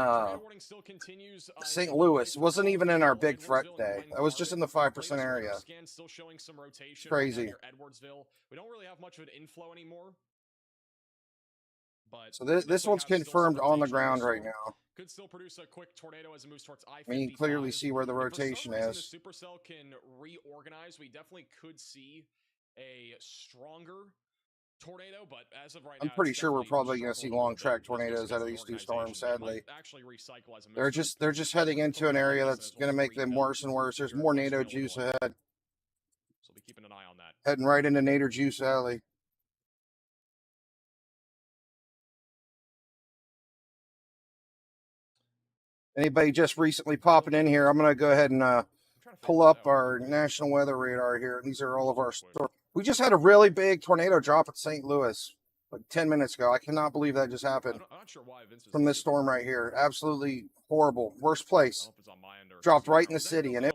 St. Louis wasn't even in our big threat day. That was just in the 5% area. Still showing some rotation. Crazy. Near Edwardsville. We don't really have much of an inflow anymore. But so this one's confirmed on the ground right now. Could still produce a quick tornado as it moves towards I-55. I mean, you can clearly see where the rotation is. If the supercell can reorganize, we definitely could see a stronger tornado, but as of right now, I'm pretty sure we're probably going to see long track tornadoes out of these two storms, sadly. They're just heading into an area that's going to make them worse and worse. There's more NATO juice ahead. So be keeping an eye on that. Heading right into NATO Juice Alley. Anybody just recently popping in here, I'm going to go ahead and pull up our national weather radar here. These are all of our storms. We just had a really big tornado drop at St. Louis like 10 minutes ago. I cannot believe that just happened. I'm not sure why from this storm right here. Absolutely horrible. Worst place. Dropped right in the city. And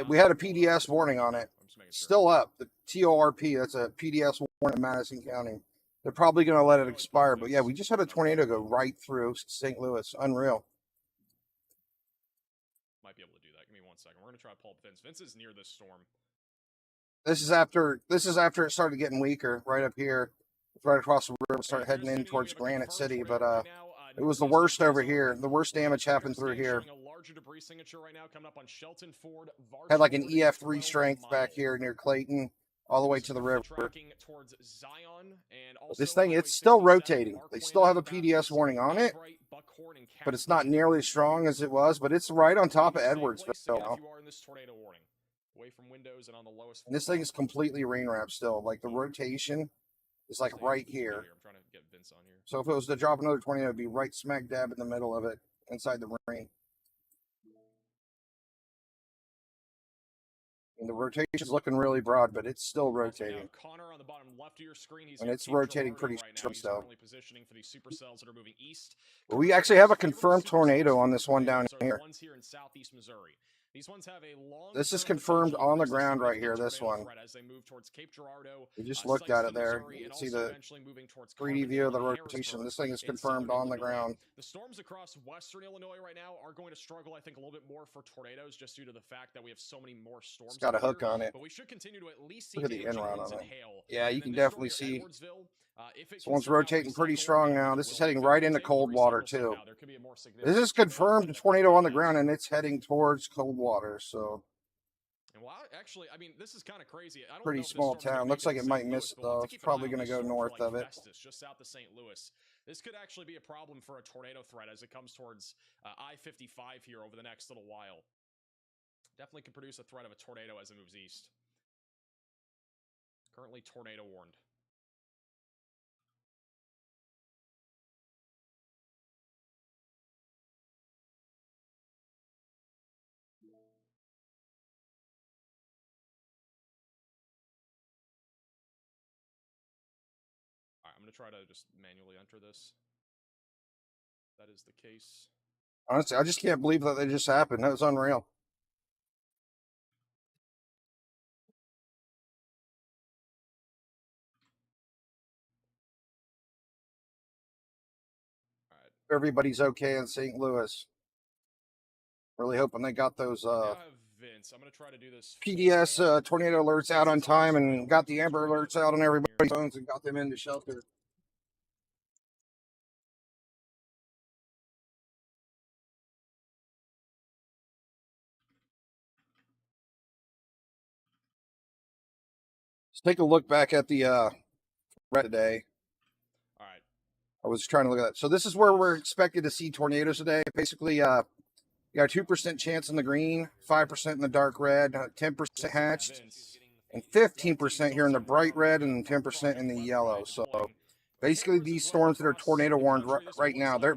we had a PDS warning on it. Still up. The TORP, that's a PDS warning in Madison County. They're probably going to let it expire. But yeah, we just had a tornado go right through St. Louis. Unreal. Might be able to do that. Give me 1 second. We're going to try to pull up Vince. Vince is near this storm. This is after it started getting weaker. Right up here, right across the river, started heading in towards Granite City. But it was the worst over here. The worst damage happened through here. larger debris signature right now coming up on Shelton Ford. Had like an Varsity EF3 Road, strength back Mile. here near Clayton, all the way to the river. Tracking towards Zion and But this also thing, Highway it's still 67, rotating. They Parkland, still have a Baptist, PDS warning on it, Albright, Buckhorn, and but it's not Cascade. nearly as strong as it was. But it's right on top of Same Edwardsville place again now. if you are in this tornado warning. Away from windows and on the lowest And this floor thing is completely rain wrapped still. Like the rotation is like Stay right this way here. I'm trying to get Vince on here. So if it was to drop another tornado, it'd be right smack dab in the middle of it, inside the rain. And the rotation's looking really broad, but it's still rotating. Connor on the bottom left of your screen. He's And got it's Cape rotating Girardeau pretty right now. strong He's still. currently positioning for these supercells that are moving east. Well, we Currently, actually have a most favorite confirmed supercells tornado on for this one down tornadoes are the here. ones here in southeast Missouri. These ones have a long This is confirmed on the ground right here, this one. as they move towards Cape Girardeau. We just looked at it there. Missouri, You and can see also the eventually moving towards 3D view of the Carbondale and rotation. Harrisburg This thing is in confirmed southern on the Illinois. ground. The storms across western Illinois right now are going to struggle, I think, a little bit more for tornadoes just due to the fact that we have so many more storms. It's got a out here. hook on it. But we should continue to at least see Look at the damaging in-run winds on and it. hail. Yeah, you And can then this definitely one near see. Edwardsville, if it This can one's somehow rotating pretty recycle, strong I now. think This it is will. heading If right it into was able to Coldwater recycle too. somehow, there could be a more This significant is tornado confirmed that's tornado on the that's- ground, and it's heading towards Coldwater. So And well, actually, I mean, this is kind of crazy. I don't pretty know if this small storm's gonna town. make Looks like to it St. might Louis, miss it but we'll have though. to It's keep an probably eye on going to this go storm for, north like, of it. Festus, just south of St. Louis. This could actually be a problem for a tornado threat as it comes towards I-55 here over the next little while. Definitely could produce a threat of a tornado as it moves east. Currently tornado warned. All right, I'm going to try to just manually enter this. That is the case. Honestly, I just can't believe that they just happened. That was unreal. All right. Everybody's okay in St. Louis. Really hoping they got those Now I have Vince. I'm going to try to do this. PDS tornado alerts out on time and got the Amber alerts out on everybody's phones and got them into shelter. Let's take a look back at the red today. All right. I was trying to look at that. So this is where we're expected to see tornadoes today. Basically, you got a 2% chance in the green, 5% in the dark red, 10% hatched, and 15% here in the bright red, and 10% in the yellow. So basically, these storms that are tornado warned right now, they're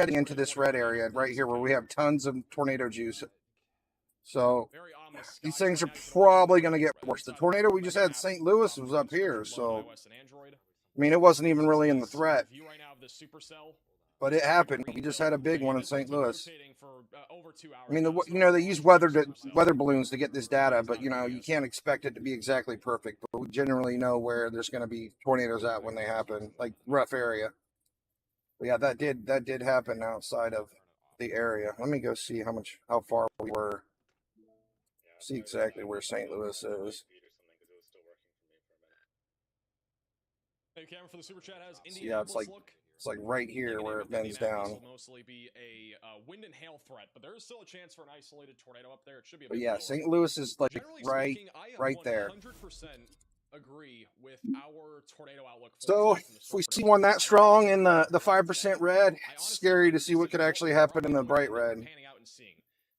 heading into this red area right here where we have tons of tornado juice. So these things are probably going to get worse. The tornado we just had in St. Louis was up here, so I mean, it wasn't even really in the threat, but it happened. We just had a big one in St. Louis. I mean, they use weather balloons to get this data, but you can't expect it to be exactly perfect. But we generally know where there's going to be tornadoes at when they happen, like rough area. But yeah, that did happen outside of the area. Let me go see how far we were. See exactly where St. Louis is. Yeah, it's like right here where it bends down. Will mostly be a wind and hail threat, but there is still a chance for an isolated tornado up there. It should be. But yeah, St. Louis is like right there. 100% agree with our tornado outlook. So if we see one that strong in the 5% red, it's scary to see what could actually happen in the bright red. Panning out and seeing.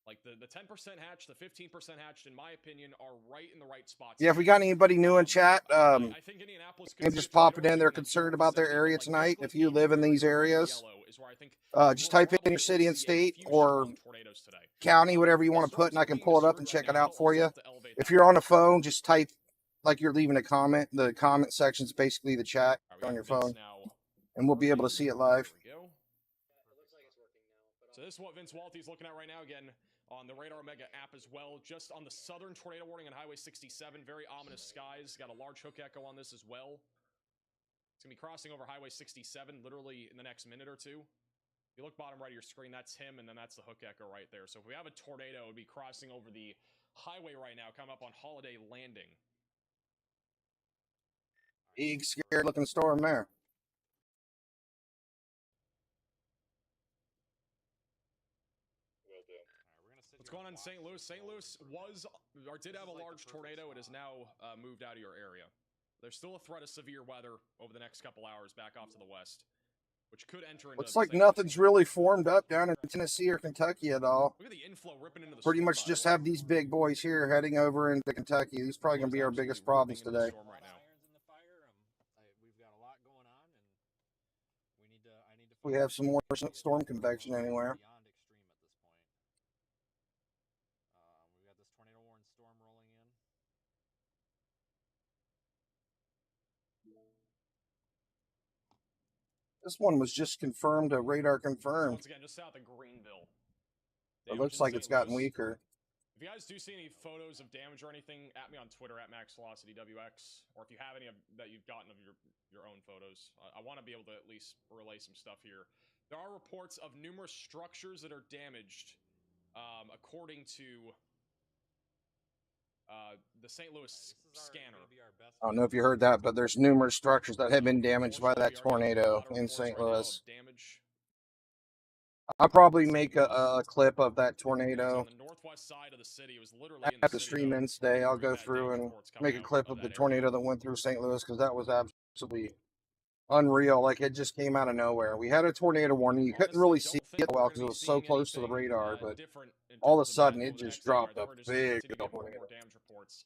Like the 10% hatch, the 15% hatched, in my opinion, are right in the right spots. Yeah, if we got anybody new in chat, I think Indianapolis and just pop it in. They're concerned about their area tonight. If you live in these areas, just type in your city and state or county, whatever you want to put, and I can pull it up and check it out for you. If you're on a phone, just type like you're leaving a comment. The comment section is basically the chat on your phone, and we'll be able to see it live. So this is what Vince Walty's looking at right now again on the Radar Mega app as well. Just on the southern tornado warning on Highway 67. Very ominous skies. Got a large hook echo on this as well. It's going to be crossing over Highway 67 literally in the next minute or two. If you look bottom right of your screen, that's him, and then that's the hook echo right there. So if we have a tornado, it would be crossing over the highway right now, come up on Holiday Landing. Big, scared looking storm there. What's going on in St. Louis? St. Louis was or did have a large tornado. It has now moved out of your area. There's still a threat of severe weather over the next couple hours back off to the west, which could enter into. Looks like St. Louis. nothing's really formed up down in Tennessee or Kentucky at all. Look at the inflow ripping into the Pretty storm, much by the just way. have these big boys here heading over into Kentucky. These probably going to be our biggest problems Ripping into the today. storm right now. Irons in the fire. We've got a lot going on, and we need to. I need to. We have some more storm convection anywhere. Beyond extreme at this point. We've got this tornado-warned storm rolling in. This one was just confirmed, a radar confirmed. Once again, just south of Greenville. It Damage looks in like St. it's gotten Louis. weaker. If you guys do see any photos of damage or anything, at me on Twitter at MaxVelocityWX, or if you have any that you've gotten of your own photos, I want to be able to at least relay some stuff here. There are reports of numerous structures that are damaged, according to the St. Louis scanner. I don't know if you heard that, but there's numerous structures that have been damaged by that tornado in St. Louis. Damage. I'll probably make a clip of that It's tornado. on the northwest side of the city. It was literally in At the the city, stream though, ends today, I'll where go that through damage and reports coming make a out clip of that the area. tornado that went through St. Louis because that was absolutely unreal. Like it just came out of nowhere. We had a tornado warning. You couldn't Honestly, really don't see think it we're well gonna because it be was so seeing close to the anything, radar, but different in all of a terms sudden that it over the just next hour. dropped I a think we're just big continue to get more and tornado. more damage reports.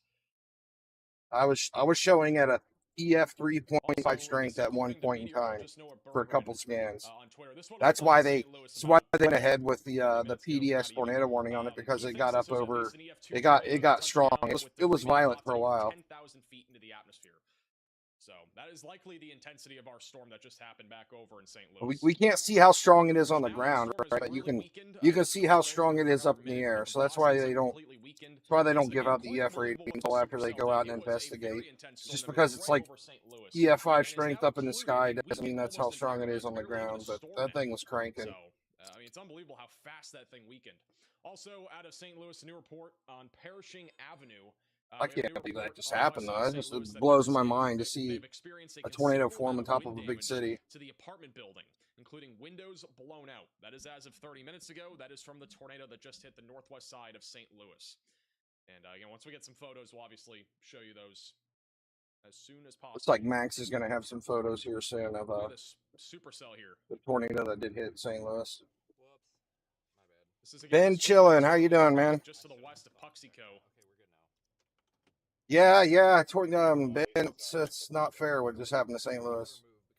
I was showing at a EF 3.5 Also, strength this at one according to point in time meteorologist Noah for a couple Berggren, scans. on Twitter. This one That's was why in they St. Louis that's why about they went ahead with 30 the minutes ago, PDS not even. tornado warning on it because Key it got things, up this was at over. least an EF2 It got tornado that got touched strong. down with It was debris violent for a lofting while. 10,000 feet into the atmosphere. So that is likely the intensity of our storm that just happened back over in St. Louis. We can't see how strong it is on the Now ground, storm is right? But really weakened. you can This see first how tornado strong it moved is for up in the minute, air. but the So that's why velocities they have don't. completely weakened. That's why they Yes, don't give again, out the quite EF unbelievable rating with until the after they supercell go thing. out and It was a investigate. very intense storm Just that because moved it's right like over St. Louis. EF 5 And is strength now up in the included sky a doesn't mean weakened that's how almost strong it entirely. is on the It's barely even ground. a But storm that now. thing was cranking. So, I mean, it's unbelievable how fast that thing weakened. Also, out of St. Louis, a new report on Perishing Avenue. I We have a can't new believe that report just on the happened west though. side It of just St. Louis it that blows my indicates mind to they've see experienced a tornado considerable form on amount of top of wind a big damage city. to the apartment building, including windows blown out. That is as of 30 minutes ago. That is from the tornado that just hit the northwest side of St. Louis. And again, once we get some photos, we'll obviously show you those as soon as possible. Looks like Max is going to have some photos here soon of Look at this supercell here. the tornado that did hit St. Louis. Whoops. My bad. This is again, Ben the storm chillin', that's how you currently doing, man? just to the west of Puxico. Okay, we're good now. Yeah. Ben, it's not fair what just happened to St. Louis.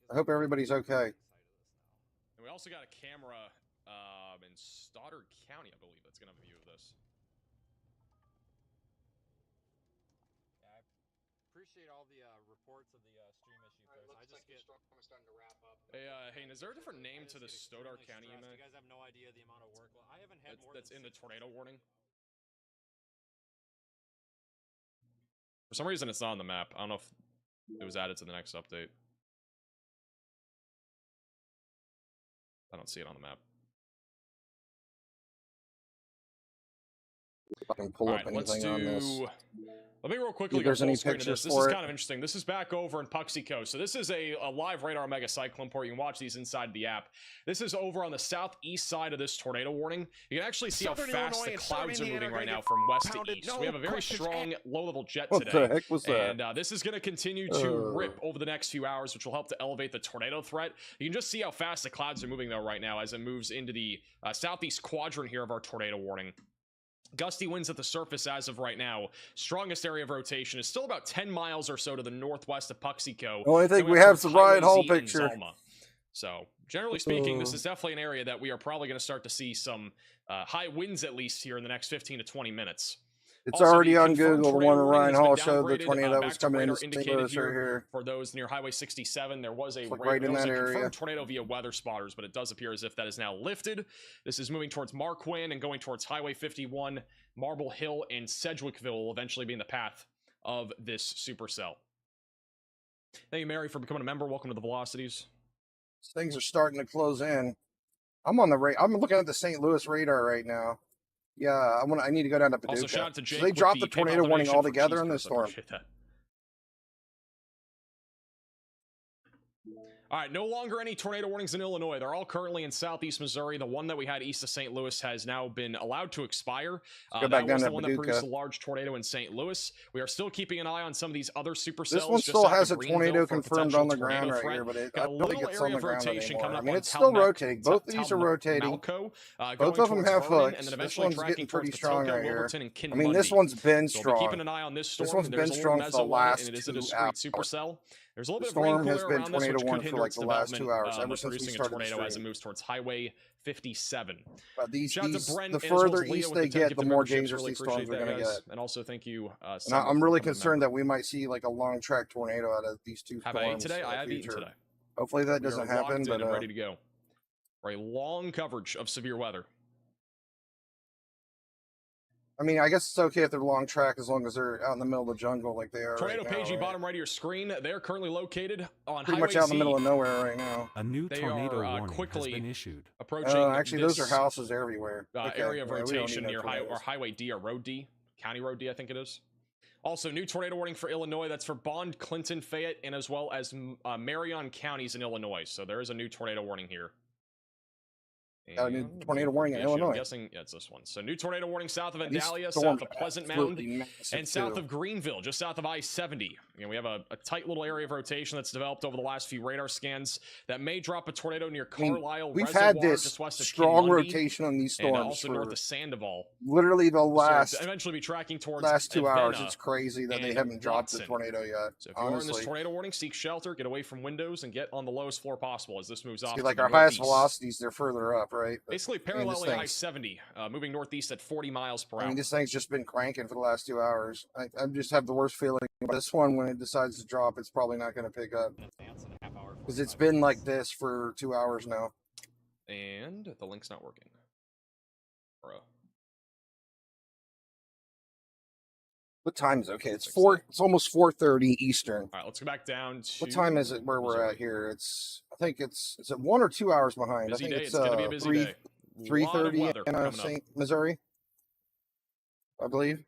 I hope everybody's okay. And we also got a camera in Stoddard County, I believe, that's going to have a view of this. Yeah, I appreciate all the reports of the stream issue posts. I just get. Hey, is there a different name to the Stoddard County You email guys have no idea the amount of work. Well, I haven't had more that's than in the 6 tornado warning? For some reason, it's not on the map. I don't know if it was added to the next update. I don't see it on the map. If I can pull All up right, let's anything on this. do. Let me real quickly If go there's full any screen of pictures this. This for is it. kind of interesting. This is back over in Puxico. So this is a live radar mega cyclone report. You can watch these inside the app. This is over on the southeast side of this tornado warning. You can actually see Southern how fast Illinois the and clouds are Southern moving Indiana right are now gonna from west to pounded. east. No We have a very questions strong low-level jet What today. the heck was that? And this is going to continue to rip over the next few hours, which will help to elevate the tornado threat. You can just see how fast the clouds are moving, though, right now as it moves into the southeast quadrant here of our tornado warning. Gusty winds at the surface as of right now. Strongest area of rotation is still about 10 miles or so to the northwest of Puxico. The only thing Then we up have is towards the Riot Highway Hall Z in picture. Zalma. So, generally speaking, this is definitely an area that we are probably going to start to see some high winds, at least here in the next 15 to 20 minutes. It's Also, already the on confirmed Google. The tornado one in warning Ryan has been Hall showed the downgraded, tornado that back was to coming radar into St. indicated Louis right here. For those near Highway 67, there was a, It's like right in there was that a area. confirmed tornado via weather spotters, but it does appear as if that is now lifted. This is moving towards Marquand and going towards Highway 51, Marble Hill, and Sedgwickville will eventually be in the path of this supercell. Thank you, Mary, for becoming a member. Welcome to the Velocities. Things are starting to close in. I'm looking at the St. Louis radar right now. Yeah, I need to go down to Paducah. Also, shout out to Jake. So they with dropped the PayPal tornado warning donation for altogether Cheese in this Curse. I storm. appreciate that. All right, no longer any tornado warnings in Illinois. They're all currently in southeast Missouri. The one that we had east of St. Louis has now been allowed to expire. Go back That down was to the one that Paducah. produced a large tornado in St. Louis. We are still keeping an eye on some of these other supercells. This one just still south has a of Greenville tornado for a confirmed potential on the tornado ground right threat. here, but I Got a don't think little it's on area the of ground rotation anymore. coming I up mean, on it's still Talmec- rotating. Both of these are rotating. Malco, Both of them have Vernon, hooks. and then This eventually one's tracking getting pretty towards strong Patoka, right here. Wilburton, and I mean, this Kinmundy. one's been So we'll be keeping strong. an eye on this storm. This one's There's been a strong little for the meso on it, last and it is a 2 discrete hours. supercell. There's a little The bit of rain storm cooler has been around this, tornado which could warned for hinder like its the last 2 development, hours, ever but since we producing a started the tornado as it stream. moves towards Highway 57. But these, Shout out to Brent the and as well as further Leah east with they the 10 get, the gifted more memberships. dangerous Really these storms appreciate are that, going to guys. get. And also thank you, And Summer, I'm for really becoming a concerned member. that we might see like a long track tornado out of these two Have I eaten storms today? in I the have eaten future. today. Hopefully that We are doesn't locked happen, in but and ready to go for a long coverage of severe weather. I mean, I guess it's okay if they're long track as long as they're out in the middle of the jungle like they are Tornado right now, pagey right? bottom right of your screen. They're currently located on Pretty Highway much out in the middle Z, of nowhere right now. A new They tornado are, warning quickly has been issued. approaching Actually, those are this, houses everywhere. Okay, area of yeah, we don't need rotation no near tornadoes. Highway D or Road D, County Road D, I think it is. Also, new tornado warning for Illinois. That's for Bond, Clinton, Fayette, and as well as Marion counties in Illinois. So there is a new tornado warning here. Got a new And tornado warning in I'm Illinois. guessing, yeah, it's this one. So new tornado warning south of These Vandalia, storms south of are Pleasant absolutely Mound, massive, and south too. of Greenville, just south of I-70. We have a tight little area of rotation that's developed over the last few radar scans that may drop a tornado near I mean, Carlisle we've Reservoir, had this just west of strong Kinmundy, rotation on these and storms also for north of Sandoval. literally the So last to eventually be tracking towards last 2 hours. Avena It's crazy that they and haven't dropped the Watson. tornado yet. So if you are in this Honestly, tornado warning, seek shelter, get away from windows, and get on the lowest floor possible as this moves off. see, to like the our highest northeast. velocities, they're further up, right? But, Basically I mean, this paralleling thing's- I-70, moving northeast at 40 miles per hour. I mean, this thing's just been cranking for the last 2 hours. I just have the worst feeling about this one. When it decides to drop, it's probably not going to pick up because it's been like this for 2 hours now. And the link's not working. Bro. What time is it? Okay? It's Fix four. that. It's almost 4:30 Eastern. All right, let's go back down to. What time is it where we're Missouri. at here? I think it's is it 1 or 2 hours behind? Busy I think day. it's It's gonna be a busy day. Lot of 3:30 weather in coming up. St. Missouri, I believe.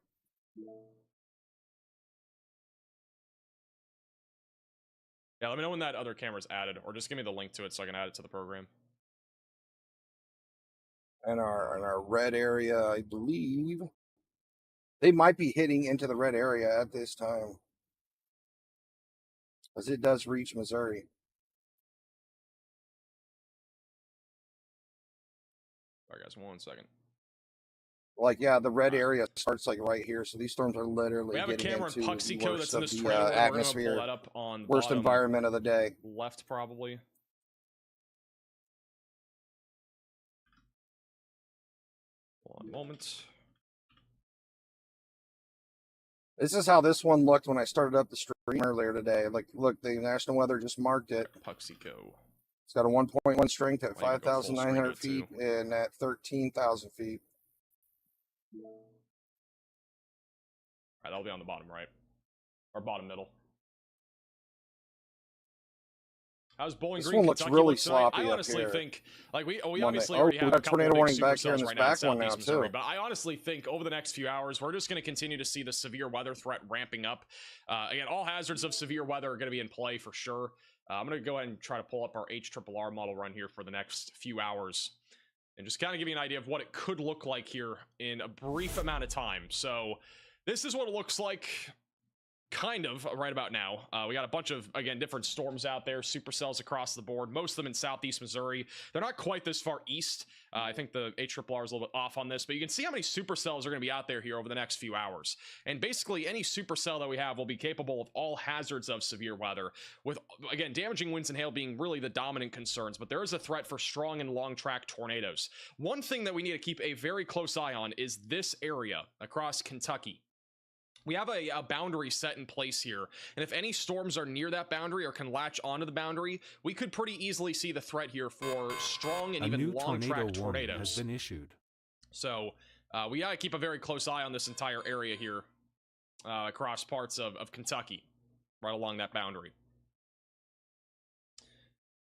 Yeah, let me know when that other camera's added, or just give me the link to it so I can add it to the program. And our red area, I believe they might be hitting into the red area at this time, as it does reach Missouri. All right, guys, 1 second. Like, yeah, the red area starts like right here, so these storms are literally We have a getting camera in into the Puxico that's worst in of this the trailer. We're gonna pull atmosphere, that up on the worst bottom environment of the day. left, probably. One moment. This is how this one looked when I started up the stream earlier today. Like, look, the National Weather just marked it. Puxico. It's got a 1.1 strength at Might even go full screen 5,900 to it, feet and at 13,000 feet. All right, that'll be on the bottom right, or bottom middle. How's Bowling This Green, one looks Kentucky really look tonight? sloppy I up honestly here. think, like we One obviously day- already we have got a couple tornado of big warning back here in supercells this right now in back one now, southeast Missouri, too. but I honestly think over the next few hours we're just going to continue to see the severe weather threat ramping up. Again, all hazards of severe weather are going to be in play for sure. I'm going to go ahead and try to pull up our HRRR model run here for the next few hours and just kind of give you an idea of what it could look like here in a brief amount of time. So this is what it looks like kind of right about now. We got a bunch of, again, different storms out there, supercells across the board, most of them in southeast Missouri. They're not quite this far east. I think the HRRR is a little bit off on this, but you can see how many supercells are going to be out there here over the next few hours. And basically any supercell that we have will be capable of all hazards of severe weather, with, again, damaging winds and hail being really the dominant concerns, but there is a threat for strong and long track tornadoes. One thing that we need to keep a very close eye on is this area across Kentucky. We have a boundary set in place here, and if any storms are near that boundary or can latch onto the boundary, we could pretty easily see the threat here for strong and A even new long track tornado warning has tornadoes. been issued. So we gotta keep a very close eye on this entire area here across parts of Kentucky, right along that boundary.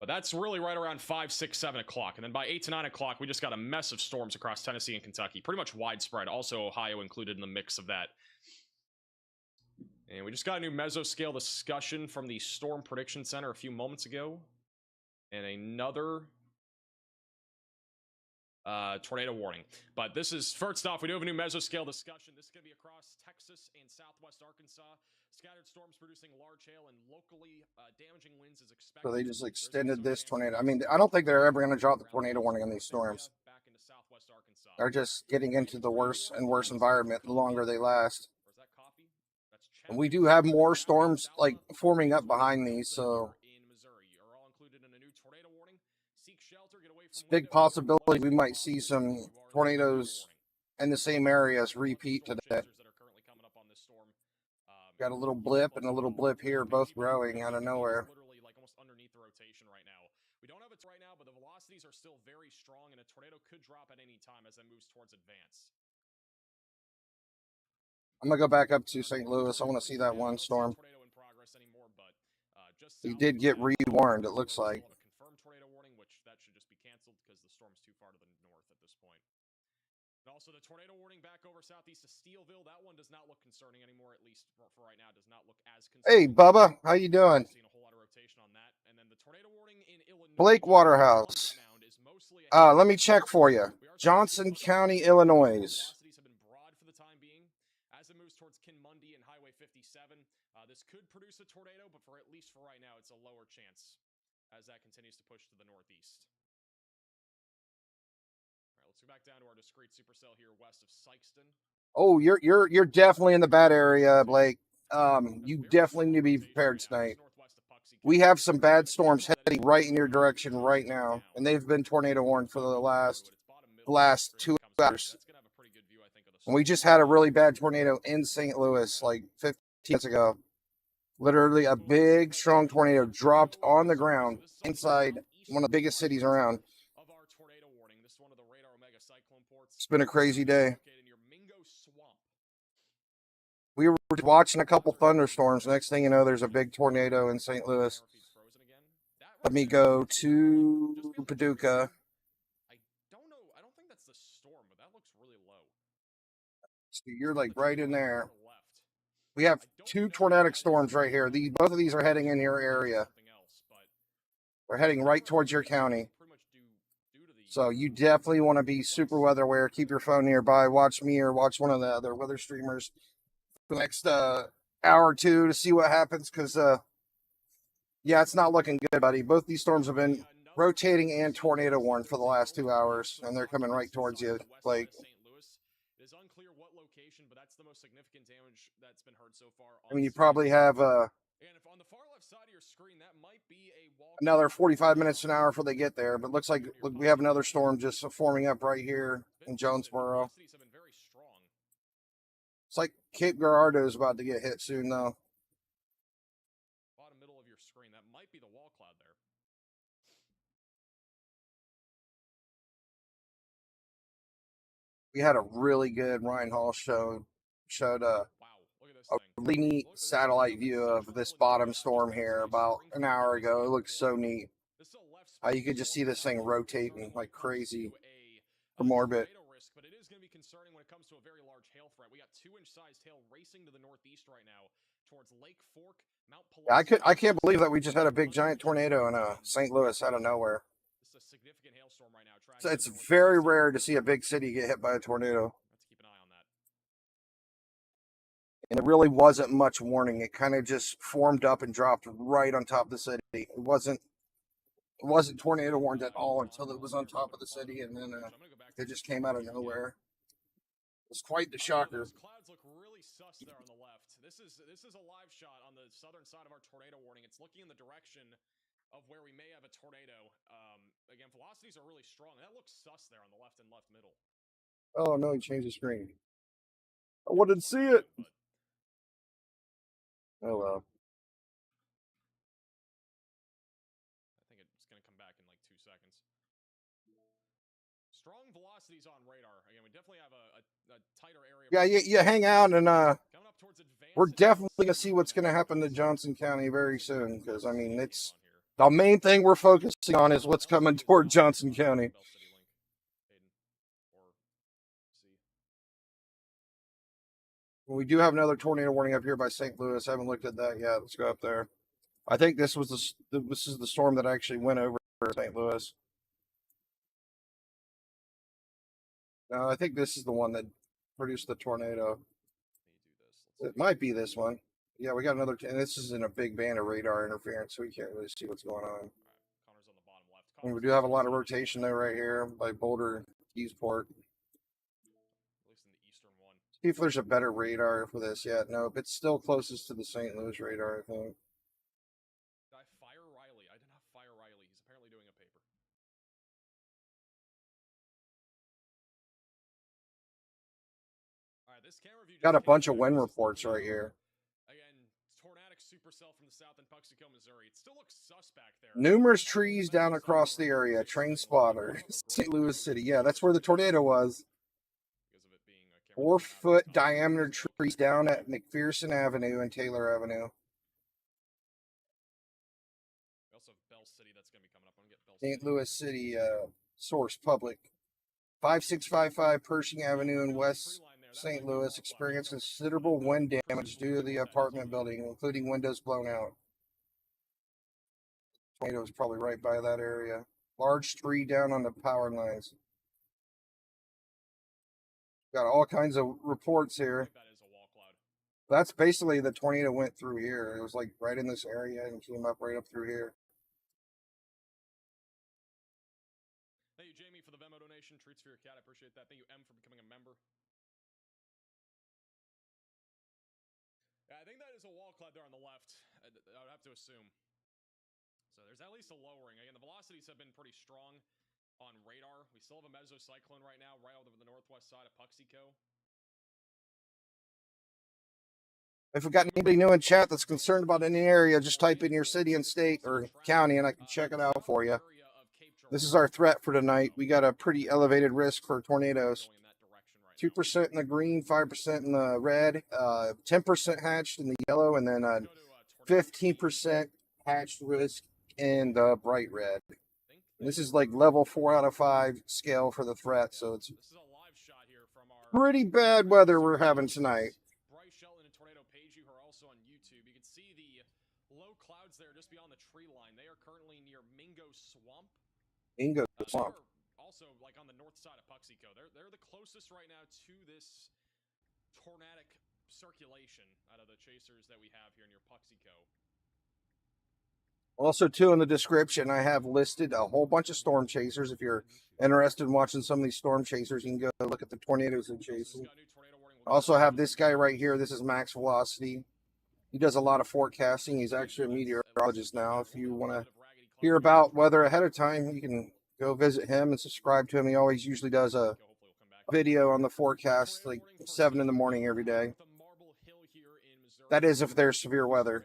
But that's really right around 5, 6, 7 o'clock. And then by 8 to 9 o'clock, we just got a mess of storms across Tennessee and Kentucky. Pretty much widespread. Also, Ohio included in the mix of that. And we just got a new mesoscale discussion from the Storm Prediction Center a few moments ago. and another tornado warning. But this is first off, we do have a new mesoscale discussion. This is going to be across Texas and southwest Arkansas. Scattered storms producing large hail and locally damaging winds is expected. So they just extended this tornado. I mean, I don't think they're ever going to drop the tornado warning on these storms. Back into southwest Arkansas. They're just getting into the worse and worse environment the longer they last. Or is that coffee? That's And we do have more storms like forming up behind these, so in Missouri are all included in a new tornado warning. Seek shelter, get away from it's a big possibility we might see some tornadoes in the same areas repeat today. That are currently coming up on this storm. Got a little blip and a little blip here, both growing out of nowhere. Literally like almost underneath the rotation right now. We don't have it right now, but the velocities are still very strong, and a tornado could drop at any time as it moves towards advance. I'm gonna go back up to St. Louis. I want to see that one storm. Tornado in progress anymore, but just He south did of get St. Louis, rewarned, it there's looks what's like. called a confirmed tornado warning, which that should just be canceled because the storm's too far to the north at this point. And also the tornado warning back over southeast of Steelville. That one does not look concerning anymore, at least for right now. Does not look as concerning. Hey, Bubba, how you doing? Seeing a whole lot of rotation on that. And then the tornado warning in Illinois. Blake Waterhouse. Is mostly Let me check for you. Johnson County, Illinois. Velocities have been broad for the time being. As it moves towards Kinmundy and Highway 57, this could produce a tornado, but for at least for right now, it's a lower chance as that continues to push to the northeast. All right, let's go back down to our discrete supercell here west of Sykeston. Oh, you're definitely in the bad area, Blake. You definitely need to be prepared tonight. We have some bad storms heading right in your direction right now, and they've been tornado warned for the last 2 hours. And we just had a really bad tornado in St. Louis like 15 minutes ago. Literally a big, strong tornado dropped on the ground inside one of the biggest cities around. It's been a crazy day. We were watching a couple thunderstorms. Next thing you know, there's a big tornado in St. Louis. Let me go to Paducah. I don't know. I don't think that's the storm, but that looks really low. So you're like right in there. We have two tornadic storms right here. Both of these are heading in your area. They're heading right towards your county. So you definitely want to be super weather aware. Keep your phone nearby. Watch me or watch one of the other weather streamers for the next hour or two to see what happens. Because, yeah, it's not looking good, buddy. Both these storms have been rotating and tornado warned for the last 2 hours, and they're coming right towards you. Like, it is unclear what location, but that's the most significant damage that's been heard so far. I mean, you probably have and if on the far left side of your screen, that might be a another 45 minutes to an hour before they get there. But looks like we have another storm just forming up right here in Jonesboro. It's like Cape Girardeau is about to get hit soon, though. Bottom middle of your screen, that might be the wall cloud there. We had a really good Ryan Hall showed a really neat satellite view of this bottom storm here about an hour ago. It looks so neat. You could just see this thing rotating like crazy from orbit. But it is going to be concerning when it comes to a very large hail threat. We got 2-inch sized hail racing to the northeast right now towards Lake Fork, Mount Pulaski. I can't believe that we just had a big giant tornado in St. Louis out of nowhere. This is a significant hailstorm right now. It's very rare to see a big city get hit by a tornado. Let's keep an eye on that. And it really wasn't much warning. It kind of just formed up and dropped right on top of the city. It wasn't tornado warned at all until it was on top of the city, and then it just came out of nowhere. It was quite the shocker. Those clouds look really sus there on the left. This is a live shot on the southern side of our tornado warning. It's looking in the direction of where we may have a tornado. Again, velocities are really strong. That looks sus there on the left and left middle. Oh no, he changed the screen. I wanted to see it. Oh well. I think it's going to come back in like 2 seconds. Strong velocities on radar. Again, we definitely have a tighter area. Yeah, you hang out, and Coming up towards advanced, we're definitely gonna see what's gonna happen to Johnson County very soon. Because I mean, it's the main thing we're focusing on is what's coming toward Johnson County. We do have another tornado warning up here by St. Louis. I haven't looked at that yet. Let's go up there. I think this is the storm that actually went over St. Louis. No, I think this is the one that produced the tornado. It might be this one. Yeah, we got another, and this is in a big band of radar interference, so we can't really see what's going on. Connor's on the bottom left. And we Connor's do have a closest lot to of the rotation eastern though right here by Boulder, Keysport. At least in the eastern one. See if there's a better radar for this yet. Nope, it's still closest to the St. Louis radar, I think. Did I fire Riley? I did not fire Riley. He's apparently doing a paper. All right, this camera view Got a just came bunch of in. wind This is reports looking right here. Again, tornadic supercell from the south in Puxico, Missouri. It still looks suspect there. Numerous trees down across the area. Train spotter. St. Louis City. Yeah, that's where the tornado was. Because of it being a camera 4-foot that's not- diameter trees down at McPherson Avenue and Taylor Avenue. We also have Bell City that's going to be coming up. I'm going to get Bell St. City Louis here. City source public. 5655 Pershing Avenue in West St. Louis experienced considerable wind damage due to the apartment building, including windows blown out. Tornado was probably right by that area. Large tree down on the power lines. Got all kinds of reports I here. think that is a wall cloud. That's basically the tornado went through here. It was like right in this area and came up right up through here. Thank you, Jamie, for the Venmo donation. Treats for your cat. I appreciate that. Thank you, M, for becoming a member. Yeah, I think that is a wall cloud there on the left. I would have to assume. So there's at least a lowering. Again, the velocities have been pretty strong on radar. We still have a mesocyclone right now, right over the northwest side of Puxico. If we got anybody new in chat that's concerned about any area, just type in your city and state or county and I can check it out for you. This is our threat for tonight. We got a pretty elevated risk for tornadoes. 2% in the green, 5% in the red, 10% hatched in the yellow, and then 15% hatched risk in the bright red. This is like level 4 out of 5 scale for the threat, so it's This is a live shot here from our pretty bad weather we're having tonight. Bryce Shelton and Tornado Pagey, who are also on YouTube. You can see the low clouds there just beyond the tree line. They are currently near Mingo Swamp. Ingo They Swamp. are also like on the north side of Puxico. They're the closest right now to this tornadic circulation out of the chasers that we have here near Puxico. Also, too, in the description, I have listed a whole bunch of storm chasers. If you're interested in watching some of these storm chasers, you can go look at the tornadoes they're chasing. I also have this guy right here. This is Max Velocity. He does a lot of forecasting. He's actually a meteorologist now. If you want to hear about weather ahead of time, you can go visit him and subscribe to him. He always usually does a video on the forecast like 7 in the morning every day. That is if there's severe weather.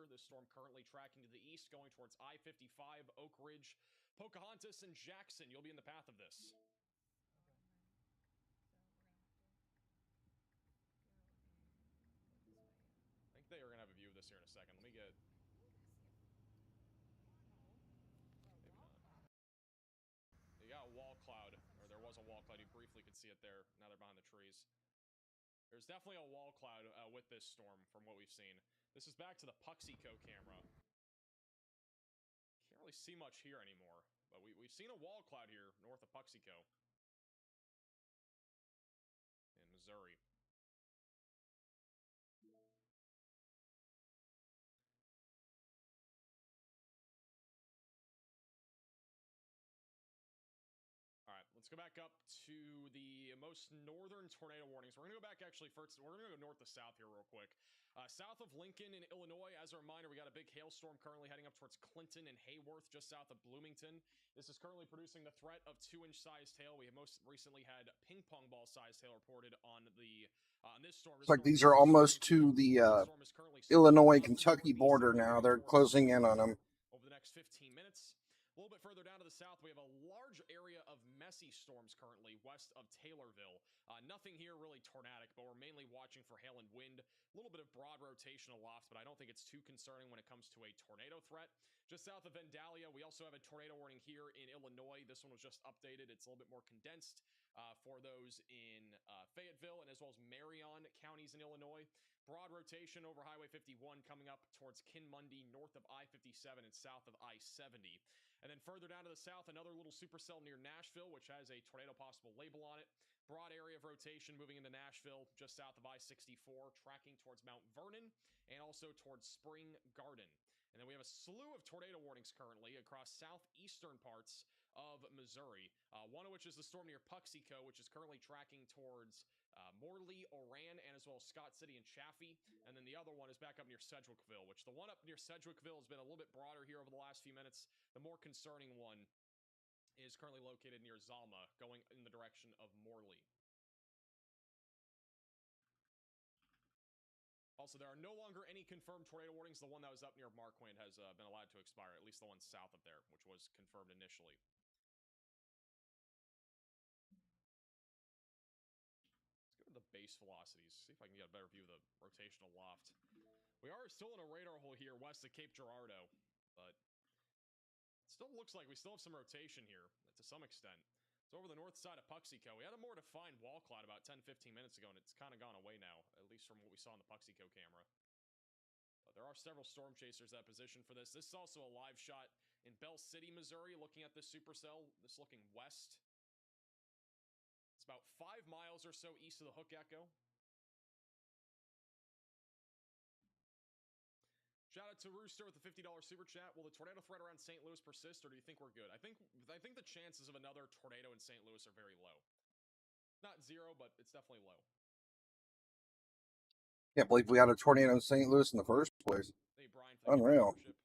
This storm currently tracking to the east, going towards I-55, Oak Ridge, Pocahontas, and Jackson. You'll be in the path of this. I think they are going to have a view of this here in a second. Let me get... Maybe not. You got a wall cloud, or there was a wall cloud. You briefly could see it there. Now they're behind the trees. There's definitely a wall cloud with this storm from what we've seen. This is back to the Puxico camera. Can't really see much here anymore, but we've seen a wall cloud here north of Puxico in Missouri. All right, let's go back up to the most northern tornado warnings. We're going to go back actually first. We're going to go north to south here real quick. South of Lincoln in Illinois, as a reminder, we got a big hailstorm currently heading up towards Clinton and Hayworth, just south of Bloomington. This is currently producing the threat of 2-inch sized hail. We have most recently had ping pong ball sized hail reported on the on this storm. It's like these are almost to the Illinois-Kentucky border now. They're closing in on them. Over the next 15 minutes. A little bit further down to the south, we have a large area of messy storms currently west of Taylorville. Nothing here really tornadic, but we're mainly watching for hail and wind. A little bit of broad rotation aloft, but I don't think it's too concerning when it comes to a tornado threat. Just south of Vandalia, we also have a tornado warning here in Illinois. This one was just updated. It's a little bit more condensed for those in Fayetteville and as well as Marion counties in Illinois. Broad rotation over Highway 51 coming up towards Kinmundy, north of I-57 and south of I-70. And then further down to the south, another little supercell near Nashville, which has a tornado possible label on it. Broad area of rotation moving into Nashville, just south of I-64, tracking towards Mount Vernon and also towards Spring Garden. And then we have a slew of tornado warnings currently across southeastern parts of Missouri, one of which is the storm near Puxico, which is currently tracking towards Morley, Oran, and as well as Scott City and Chaffee. And then the other one is back up near Sedgwickville, which the one up near Sedgwickville has been a little bit broader here over the last few minutes. The more concerning one is currently located near Zalma, going in the direction of Morley. Also, there are no longer any confirmed tornado warnings. The one that was up near Marquand has been allowed to expire, at least the one south of there, which was confirmed initially. Let's go to the base velocities, see if I can get a better view of the rotational loft. We are still in a radar hole here west of Cape Girardeau, but it still looks like we still have some rotation here to some extent. It's over the north side of Puxico. We had a more defined wall cloud about 10-15 minutes ago, and it's kind of gone away now, at least from what we saw in the Puxico camera. But there are several storm chasers that position for this. This is also a live shot in Bell City, Missouri, looking at this supercell. This looking west. It's about 5 miles or so east of the Hook Echo. Shout out to Rooster with the $50 super chat. Will the tornado threat around St. Louis persist, or do you think we're good? I think the chances of another tornado in St. Louis are very low. Not zero, but it's definitely low. Can't believe we had a tornado in St. Louis in the first place. Hey, Brian, for the Unreal. membership.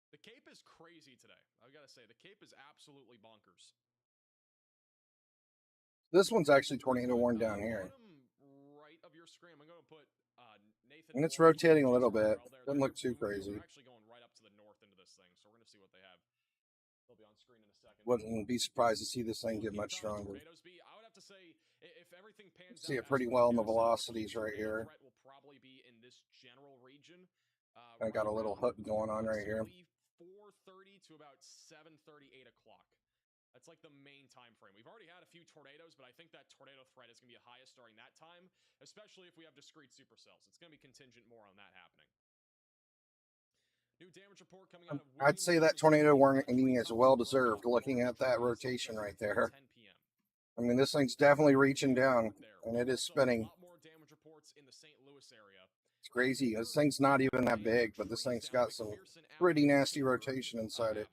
The Cape is crazy today. I gotta say, the Cape is absolutely bonkers. This one's actually tornado warned down here. Bottom right of your screen, I'm gonna put Nathan. And it's Moore, rotating a Jason little bit. Burrell there. Doesn't look They're too crazy. They're actually going right up to the north into this thing, so we're gonna see what they have. They'll be on screen in a second. Wouldn't be surprised to see this thing get much stronger. I would have to say, if everything pans See out it pretty as well in the forecast, velocities the right tornado here. threat will probably be in this general region. I got a little hook going on right here. 4:30 to about 7:30, 8 o'clock. That's like the main time frame. We've already had a few tornadoes, but I think that tornado threat is going to be highest during that time, especially if we have discrete supercells. It's going to be contingent more on that happening. New damage report coming out of I'd say that tornado warning is well deserved looking at that rotation right there. 10 p.m. I mean, this thing's definitely reaching down, and it is Also, spinning. A lot more damage reports in the St. Louis area. It's crazy. This thing's not even that big, but this thing's got some pretty nasty rotation inside it.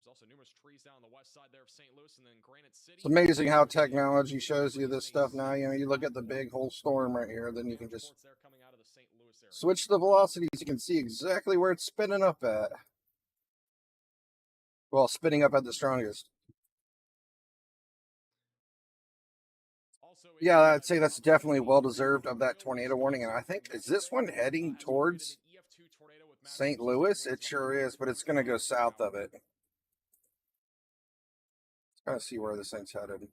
There's also numerous trees down the west side there of St. Louis, and then Granite City. It's amazing how technology shows you this stuff now. You know, you look at the big whole storm right here, then you can just switch the velocities. You can see exactly where it's spinning up at. Well, spinning up at the strongest. Yeah, I'd say that's definitely well deserved of that tornado warning. And I think, is this one heading towards St. Louis? It sure is, but it's going to go south of it. Let's kind of see where this thing's headed.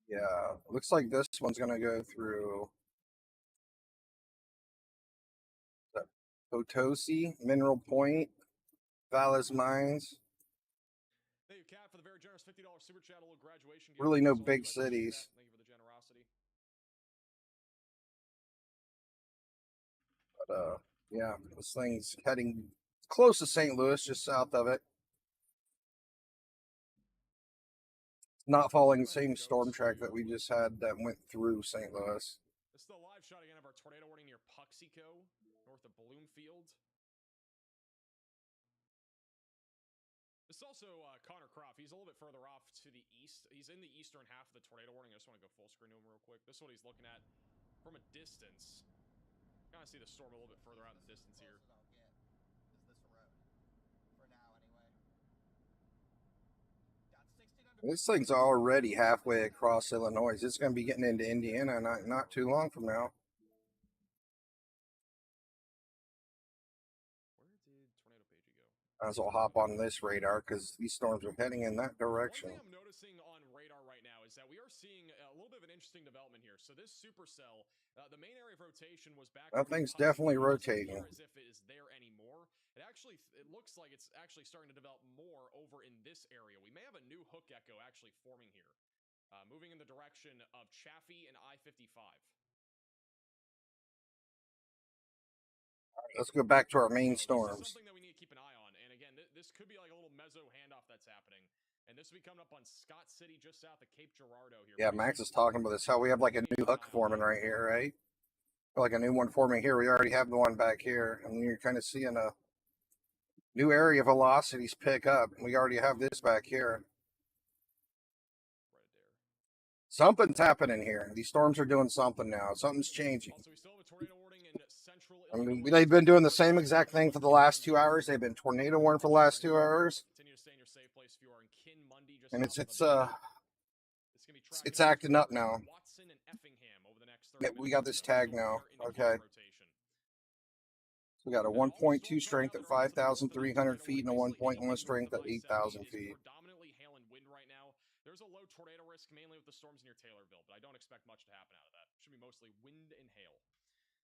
Yeah, looks like this one's going to go through Potosi, Mineral Point, Valles Mines. Thank you, Cat, for the very generous $50 super chat. A little graduation. Really no big cities. Thank you for the generosity. But yeah, this thing's heading close to St. Louis, just south of it. Not following the same storm track that we just had that went through St. Louis. This is the live shot again of our tornado warning near Puxico, north of Bloomfield. This is also Connor Croft. He's a little bit further off to the east. He's in the eastern half of the tornado warning. I just want to go full screen to him real quick. This is what he's looking at from a distance. Kind of see the storm a little bit further out in the distance here. This thing's already halfway across Illinois. It's going to be getting into Indiana not too long from now. Where did Tornado Pagey go? Might as well hop on this radar because these storms are heading in that direction. One thing I'm noticing on radar right now is is that we are seeing a little bit of an interesting development here. So this supercell, the main area of rotation was back. That over thing's Hudson. definitely It doesn't rotating. appear as if it is there anymore. It looks like it's actually starting to develop more over in this area. We may have a new hook echo actually forming here, moving in the direction of Chaffee and I-55. Let's go back to our main This is storms. something that we need to keep an eye on. And again, this could be like a little mezzo handoff that's happening. And this will be coming up on Scott City, just south of Cape Girardeau here. Yeah, Max is talking about this. How we have like a new hook forming right here, right? Like a new one forming here. We already have the one back here. And you're kind of seeing a new area velocities pick up. We already have this back here. Right there. Something's happening here. These storms are doing something now. Something's changing. Also, we still have a tornado warning in central I mean, Illinois. they've been doing the same exact thing for the last 2 hours. They've been tornado warned for the last 2 hours. Continue to stay in your safe place if you are in Kinmundy, just And south of Atlanta. it's acting up now. Watson and Effingham over the next 30 Yeah, we got this minutes. tag now. Okay. We got a 1.2 strength at 5,300 feet and a 1.1 strength at 8,000 feet. Predominantly hail and wind right now. There's a low tornado risk, mainly with the storms near Taylorville, but I don't expect much to happen out of that. Should be mostly wind and hail.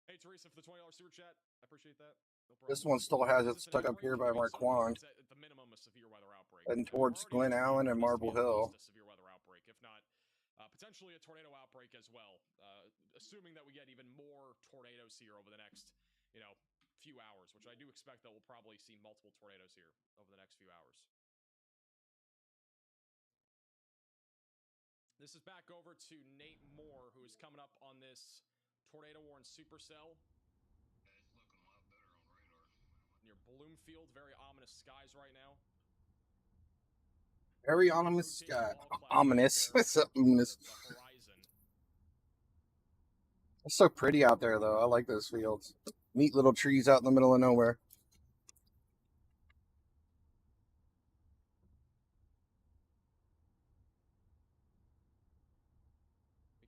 Hey, Teresa, for the $20 super chat, I appreciate that. No problem. This one still has it stuck up here by Marquand, At the minimum, a severe weather outbreak. heading We're towards already Glen Allen and at least Marble Hill. a severe weather outbreak, if not potentially a tornado outbreak as well. Assuming that we get even more tornadoes here over the next, few hours, which I do expect that we'll probably see multiple tornadoes here over the next few hours. This is back over to Nate Moore, who is coming up on this tornado warned supercell. It's looking a lot better on radar. Near Bloomfield, very ominous skies right now. Very ominous sky. Ominous. It's ominous. The horizon. It's so pretty out there, though. I like those fields. Neat little trees out in the middle of nowhere.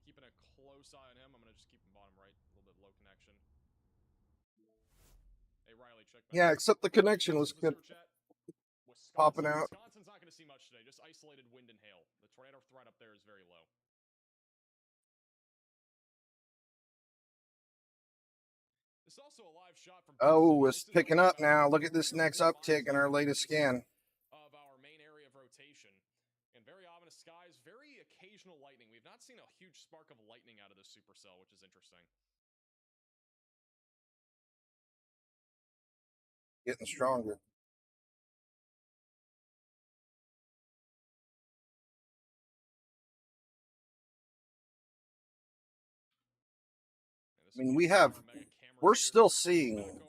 Keeping a close eye on him. I'm going to just keep him bottom right. A little bit low connection. Hey, Riley, check back. Yeah, except the connection was good. Popping out. Wisconsin's not going to see much today. Just isolated wind and hail. The tornado threat up there is very low. This is also a live shot from. Oh, it's picking up now. Look at this next uptick in our latest scan. Of our main area of rotation. And very ominous skies, very occasional lightning. We've not seen a huge spark of lightning out of this supercell, which is interesting. Getting stronger. I mean, we're still seeing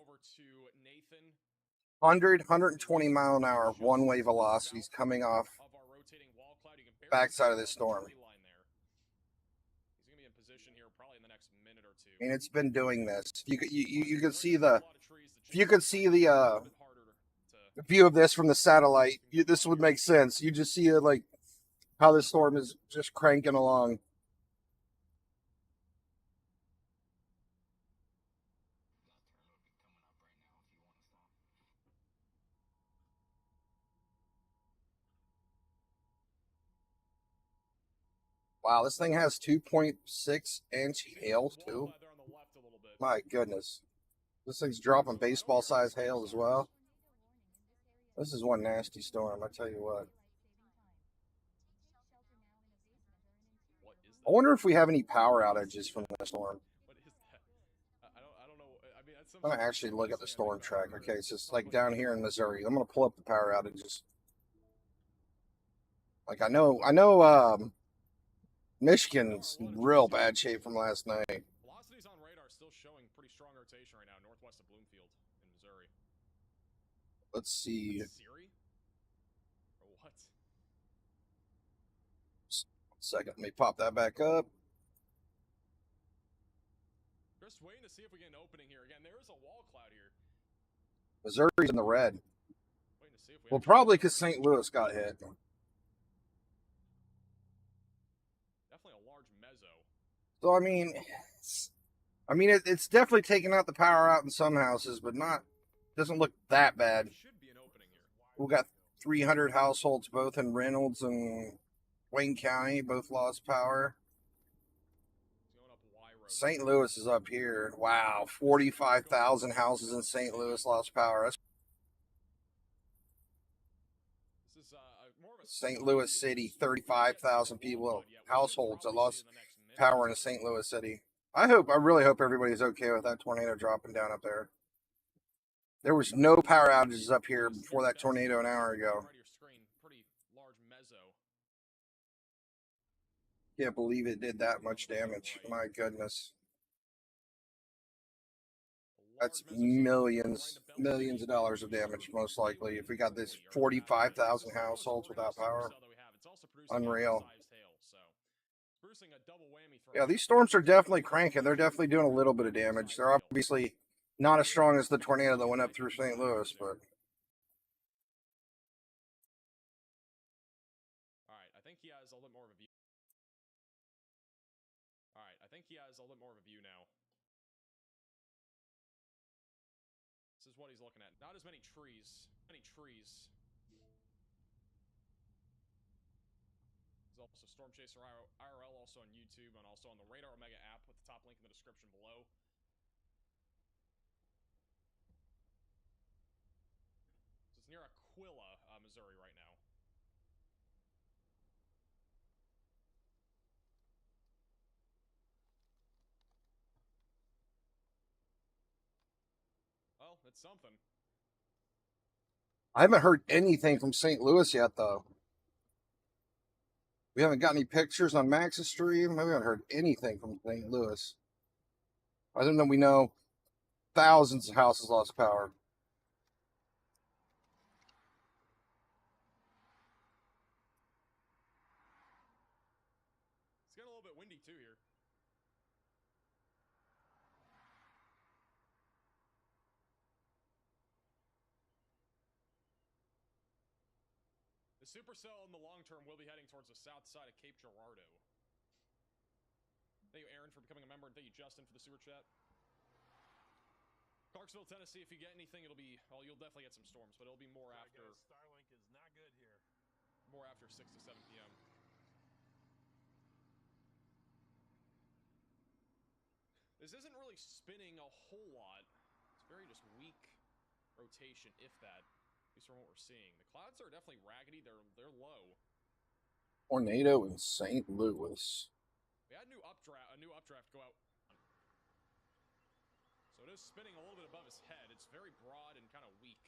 100, 120 mile an hour one-way velocities coming off backside of this storm. He's going to be in position here probably in the next minute or two. I mean, it's been doing this. You could see the, if you could see the view of this from the satellite, this would make sense. You just see like how this storm is just cranking along. Wow, this thing has 2.6 inch hail too. My goodness. This thing's dropping baseball size hail as well. This is one nasty storm, I tell you what. I wonder if we have any power outages from the storm. What is that? I don't know. I mean, that's I'm gonna actually look at the storm track. Okay, so it's like down here in Missouri. I'm gonna pull up the power outages. Like I know Michigan's in real bad shape from last night. Velocities on radar still showing pretty strong rotation right now, northwest of Bloomfield in Missouri. Let's see. Siri? Or what? Second, let me pop that back up. Just waiting to see if we get an opening here. Again, there is a wall cloud here. Missouri's in the red. Waiting to see if we Well, actually- probably because St. Louis got hit. Definitely a large mezzo. So I mean, it's definitely taking out the power out in some houses, but doesn't look that bad. Should be an opening here. We got 300 households both in Reynolds and Wayne County both lost power. It's going up Y Road. St. Louis is up here. Wow, 45,000 houses in St. Louis lost power. That's This is more of a St. Louis City, 35,000 people, households that lost power in St. Louis City. I really hope everybody's okay with that tornado dropping down up there. There was no power outages up here before that tornado an hour ago. Pretty large mezzo. Can't believe it did that much damage. My goodness. That's millions of dollars of damage, most likely, if we got this 45,000 households without power. Unreal. Yeah, these storms are definitely cranking. They're definitely doing a little bit of damage. They're obviously not as strong as the tornado that went up through St. Louis, but... Alright, I think he has a little more of a view. Alright, I think he has a little more of a view now. This is what he's looking at. Not as many trees. There's also Storm Chaser IRL also on YouTube and also on the Radar Omega app with the top link in the description below. So it's near Aquila, Missouri right now. Well, that's something. I haven't heard anything from St. Louis yet, though. We haven't got any pictures on Max's stream. We haven't heard anything from St. Louis. Other than we know thousands of houses lost power. It's getting a little bit windy too here. The supercell in the long term will be heading towards the south side of Cape Girardeau. Thank you, Aaron, for becoming a member, and thank you, Justin, for the super chat. Clarksville, Tennessee, if you get anything, it'll be, well, you'll definitely get some storms, but it'll be more after. Starlink is not good here. More after 6 to 7 p.m. This isn't really spinning a whole lot. It's very just weak rotation, if that. At least from what we're seeing. The clouds are definitely raggedy. They're low. Tornado in St. Louis. We had a new updraft go out. So it is spinning a little bit above his head. It's very broad and kind of weak.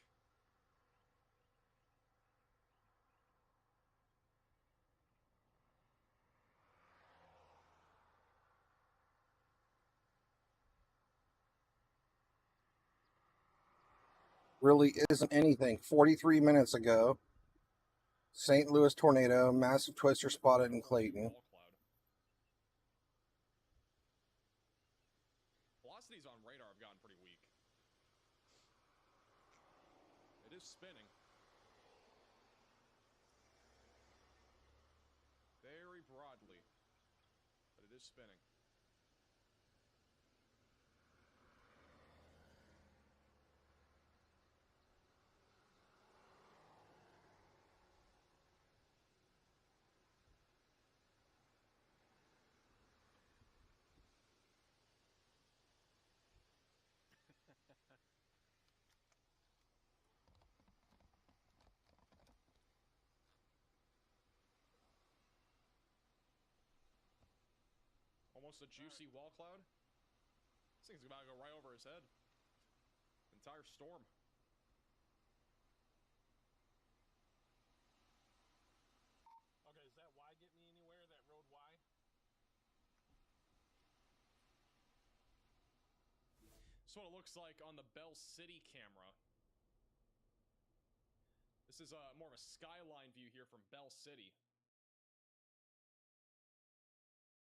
Really isn't anything. 43 minutes ago, St. Louis tornado, massive twister spotted in Clayton. Velocities on radar have gotten pretty weak. It is spinning. Very broadly. But it is spinning. Almost a juicy wall cloud. This thing's about to go right over his head. Entire storm. Okay, does that Y get me anywhere? That road Y? This is what it looks like on the Bell City camera. This is more of a skyline view here from Bell City.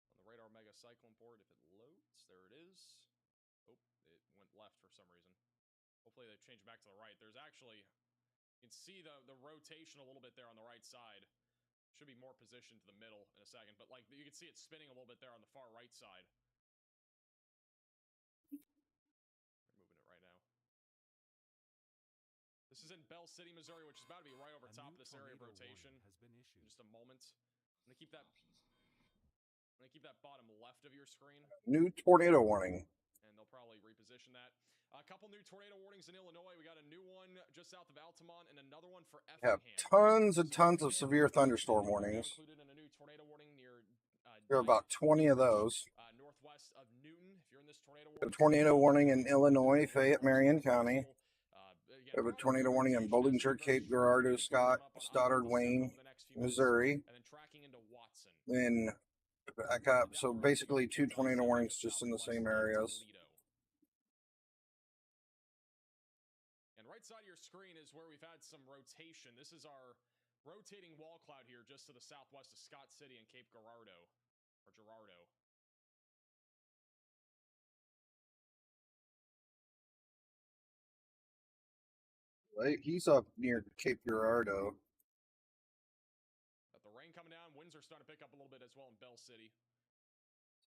On the Radar Mega Cyclone board, if it loads, there it is. Oh, it went left for some reason. Hopefully they've changed back to the right. There's actually, you can see the rotation a little bit there on the right side. Should be more positioned to the middle in a second, but like you can see it spinning a little bit there on the far right side. They're moving it right now. This is in Bell City, Missouri, which is about to be right over top of this area of rotation. Has been issued. In just a moment. I'm gonna keep that bottom left of your screen, New tornado warning. and they'll probably reposition that. A couple new tornado warnings in Illinois. We got a new one just south of Altamont, and another one for Have Effingham. tons and tons of severe thunderstorm warnings. Included in a new tornado warning near There are about 20 of those. northwest of Newton. If you're in this tornado A warning, tornado warning in Illinois, Fayette, Marion County. We have a tornado warning in Bollinger, Cape Girardeau, Scott, Stoddard, Wayne, Missouri. and then tracking into Watson. Then back up. So basically 2 tornado warnings just in the same areas. And right side of your screen is where we've had some rotation. This is our rotating wall cloud here just to the southwest of Scott City and Cape Girardeau, or Girardeau. Right? He's up near Cape Girardeau. Got the rain coming down. Winds are starting to pick up a little bit as well in Bell City.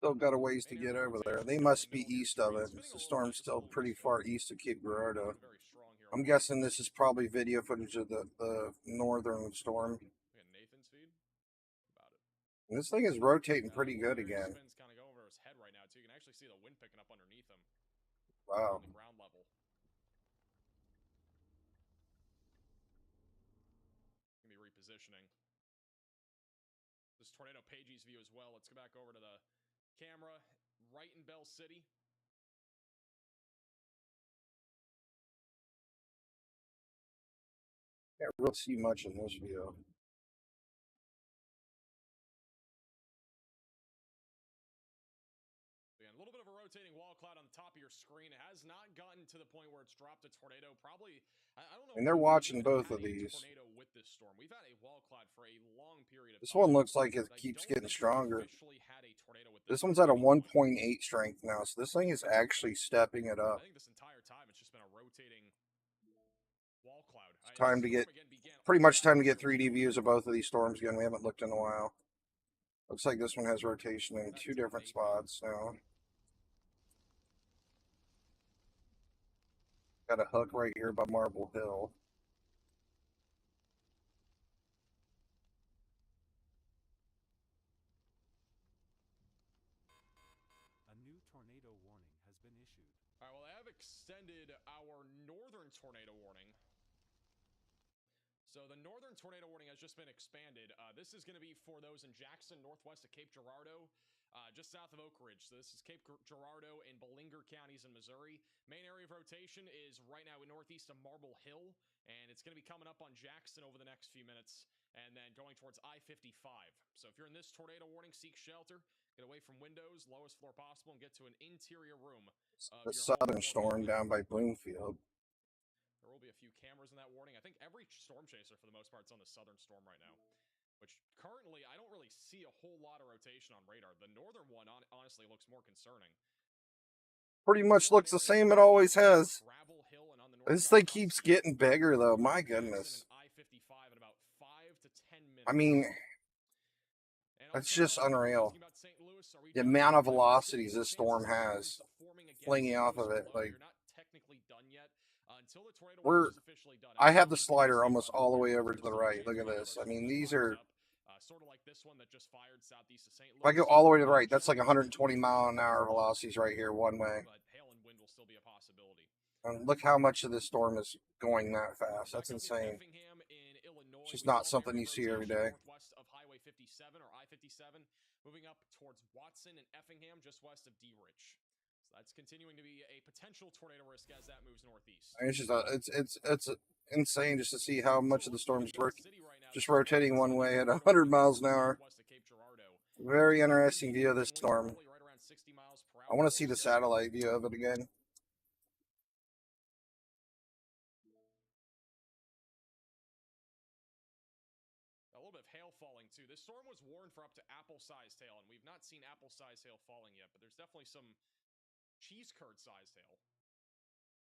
Still got a ways to get over there. They must be east of it. The storm's still pretty far east of Cape Girardeau. Very strong here. I'm guessing this is probably video footage of the northern storm. We got Nathan's feed. About it. And this thing is rotating pretty good again. Spin's kind of going over his head right now too. You can actually see the wind picking up underneath him. Wow. On the ground level. Gonna be repositioning. This tornado Pages view as well. Let's go back over to the camera right in Bell City. Can't really see much in this view. Again, a little bit of a rotating wall cloud on the top of your screen. It has not gotten to the point where it's dropped a tornado. Probably, I don't know. And they're if we've watching even both had of a these. Tornado with this storm. We've had a wall cloud for a long period of This time. one looks like it but I keeps don't getting think we've stronger. officially had a tornado with This this one's at a one. 1.8 strength now, so this thing is actually stepping it I up. think this entire time it's just been a rotating wall cloud. It's time to get, pretty much time to get 3D views of both of these storms again. We haven't looked in a while. Looks like this one has rotation in 2 different spots now. Got a hook right here by Marble Hill. A new tornado warning has been issued. All right, well, they have extended our northern tornado warning. So the northern tornado warning has just been expanded. This is going to be for those in Jackson, northwest of Cape Girardeau, just south of Oak Ridge. So this is Cape Girardeau and Bollinger counties in Missouri. Main area of rotation is right now in northeast of Marble Hill, and it's going to be coming up on Jackson over the next few minutes, and then going towards I-55. So if you're in this tornado warning, seek shelter, get away from windows, lowest floor possible, and get to an interior room. The southern storm down by Bloomfield. There will be a few cameras in that warning. I think every storm chaser, for the most part, is on the southern storm right now, which currently I don't really see a whole lot of rotation on radar. The northern one honestly looks more concerning. Pretty much looks the same it always has. This thing keeps getting bigger, though. My goodness. I mean, it's just unreal. The amount of velocities this storm has flinging off of it. Like, I have the slider almost all the way over to the right. Look at this. I mean, these are, if I go all the way to the right, that's like 120 mile an hour velocities right here one way. And look how much of this storm is going that fast. That's insane. It's just not something you see every day. Northwest of Highway 57 or I-57, moving up towards Watson and Effingham, just west of D Rich. So that's continuing to be a potential tornado risk as that moves northeast. It's just it's insane just to see how much of the storm's just rotating one way at 100 miles an hour. Very interesting view of this storm. I want to see the satellite view of it again. A little bit of hail falling too. This storm was warned for up to apple-sized hail, and we've not seen apple-sized hail falling yet, but there's definitely some cheese curd-sized hail.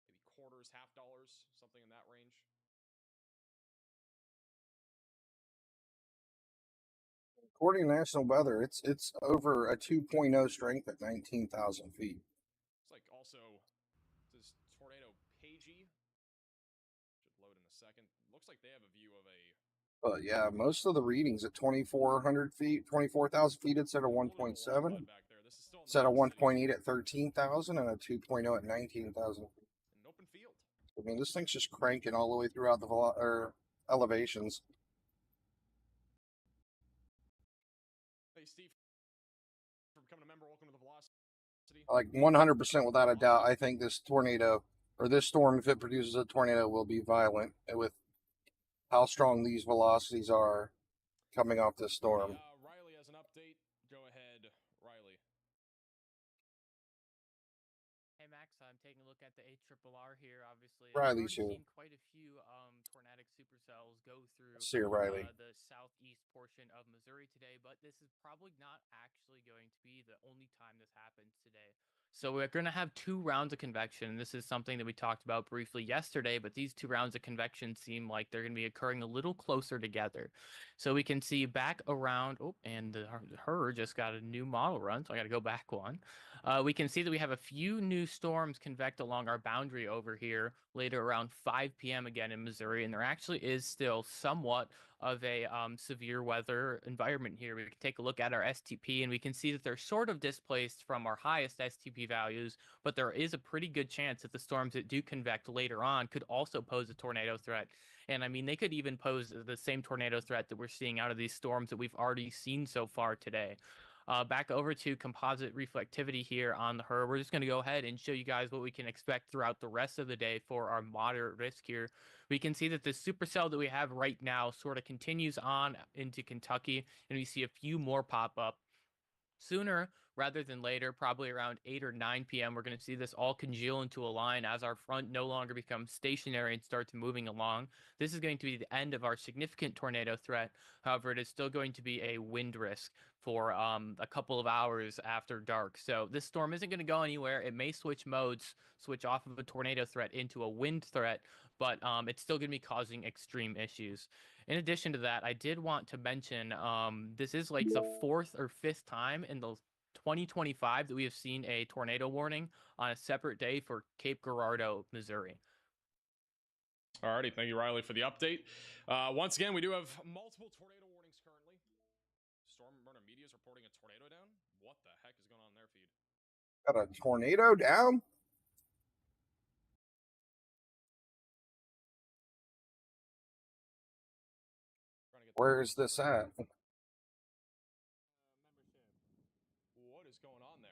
Maybe quarters, $half, something in that range. According to National Weather, it's over a 2.0 strength at 19,000 feet. It's like also this tornado Pagey should load in a second. Looks like they have a view of a But yeah, most of the readings at 2,400 feet, 24,000 feet instead of 1.7, instead of 1.8 at 13,000, and a 2.0 at 19,000. An open field. I mean, this thing's just cranking all the way throughout the elevations. Hey, Steve, for becoming a member, welcome to the Velocity. Like 100% without a doubt, I think this tornado or this storm, if it produces a tornado, will be violent with how strong these velocities are coming off this storm. Riley has an update. Go ahead, Riley. Hey Max, I'm taking a look at the ARRR here. Obviously, Riley's I've here. already seen quite a few tornadic supercells go through See you, Riley. the southeast portion of Missouri today, but this is probably not actually going to be the only time this happens today. So we're going to have 2 rounds of convection. This is something that we talked about briefly yesterday, but these 2 rounds of convection seem like they're going to be occurring a little closer together. So we can see back around, oh, and the HRRR just got a new model run, so I got to go back one. We can see that we have a few new storms convect along our boundary over here later around 5 p.m. again in Missouri, and there actually is still somewhat of a severe weather environment here. We can take a look at our STP, and we can see that they're sort of displaced from our highest STP values, but there is a pretty good chance that the storms that do convect later on could also pose a tornado threat. And I mean, they could even pose the same tornado threat that we're seeing out of these storms that we've already seen so far today. Back over to composite reflectivity here on the HRRR. We're just going to go ahead and show you guys what we can expect throughout the rest of the day for our moderate risk here. We can see that this supercell that we have right now sort of continues on into Kentucky, and we see a few more pop up. Sooner rather than later, probably around 8 or 9 p.m., we're going to see this all congeal into a line as our front no longer becomes stationary and starts moving along. This is going to be the end of our significant tornado threat. However, it is still going to be a wind risk for a couple of hours after dark. So this storm isn't going to go anywhere. It may switch modes, switch off of a tornado threat into a wind threat, but it's still going to be causing extreme issues. In addition to that, I did want to mention this is like the 4th or 5th time in the 2025 that we have seen a tornado warning on a separate day for Cape Girardeau, Missouri. Alrighty, thank you, Riley, for the update. Once again, we do have multiple tornado warnings currently. Storm Burner Media is reporting a tornado down. What the heck is going on in their feed? Got a tornado down? Where is this at? What is going on there?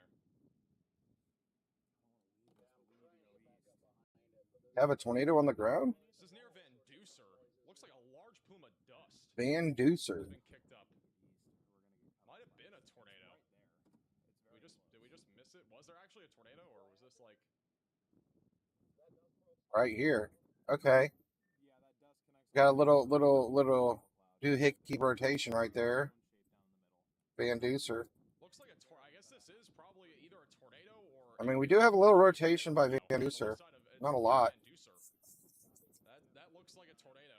Have a tornado on the ground? This is near Van Duser. Looks like a large plume of dust. Van Duser. Has been kicked up. Might have been a tornado. Did we just miss it? Was there actually a tornado, or was this like Right here. Okay. Got a little doohickey rotation right there. Van Duser. Looks like I guess this is probably either a tornado or I mean, we do have a little rotation by Van Duser. Not a lot. That looks like a tornado.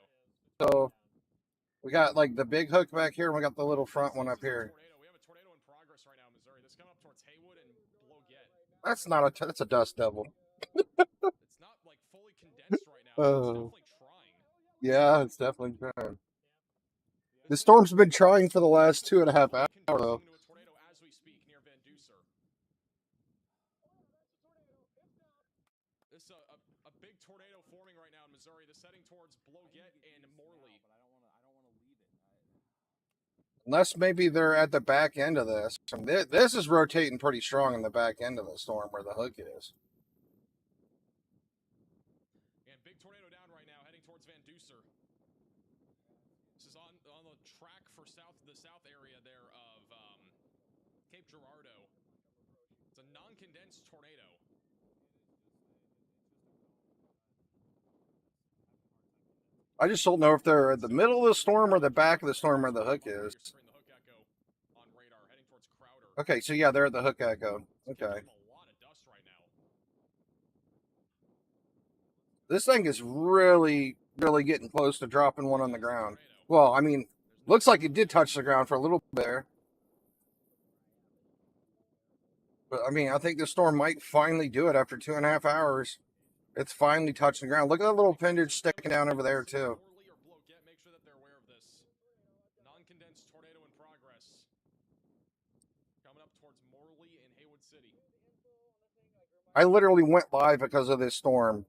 So we got like the big hook back here, and we got the little front one up here. We have a tornado in progress right now in Missouri. This coming up towards Haywood and Bloget. That's not that's a dust devil. It's not like fully condensed right now. It's definitely trying. Yeah, it's definitely trying. The storm's been trying for the last 2.5 hours, though. Into a tornado as we speak near Van Duser. This a big tornado forming right now in Missouri. That's heading towards Bloget and Morley. Unless maybe they're at the back end of this. I mean, this is rotating pretty strong in the back end of the storm where the hook is. And big tornado down right now, heading towards Van Duser. This is on the track for the south area there of Cape Girardeau. It's a non-condensed tornado. I just don't know if they're at the middle of the storm or the back of the storm where the hook is. Okay, so yeah, they're at the hook echo. Okay. This thing is really getting close to dropping one on the ground. Well, I mean, looks like it did touch the ground for a little bit there. But I mean, I think the storm might finally do it after 2.5 hours. It's finally touching the ground. Look at that little appendage sticking down over there, too. Make sure that they're aware of this. I literally went live because of this storm.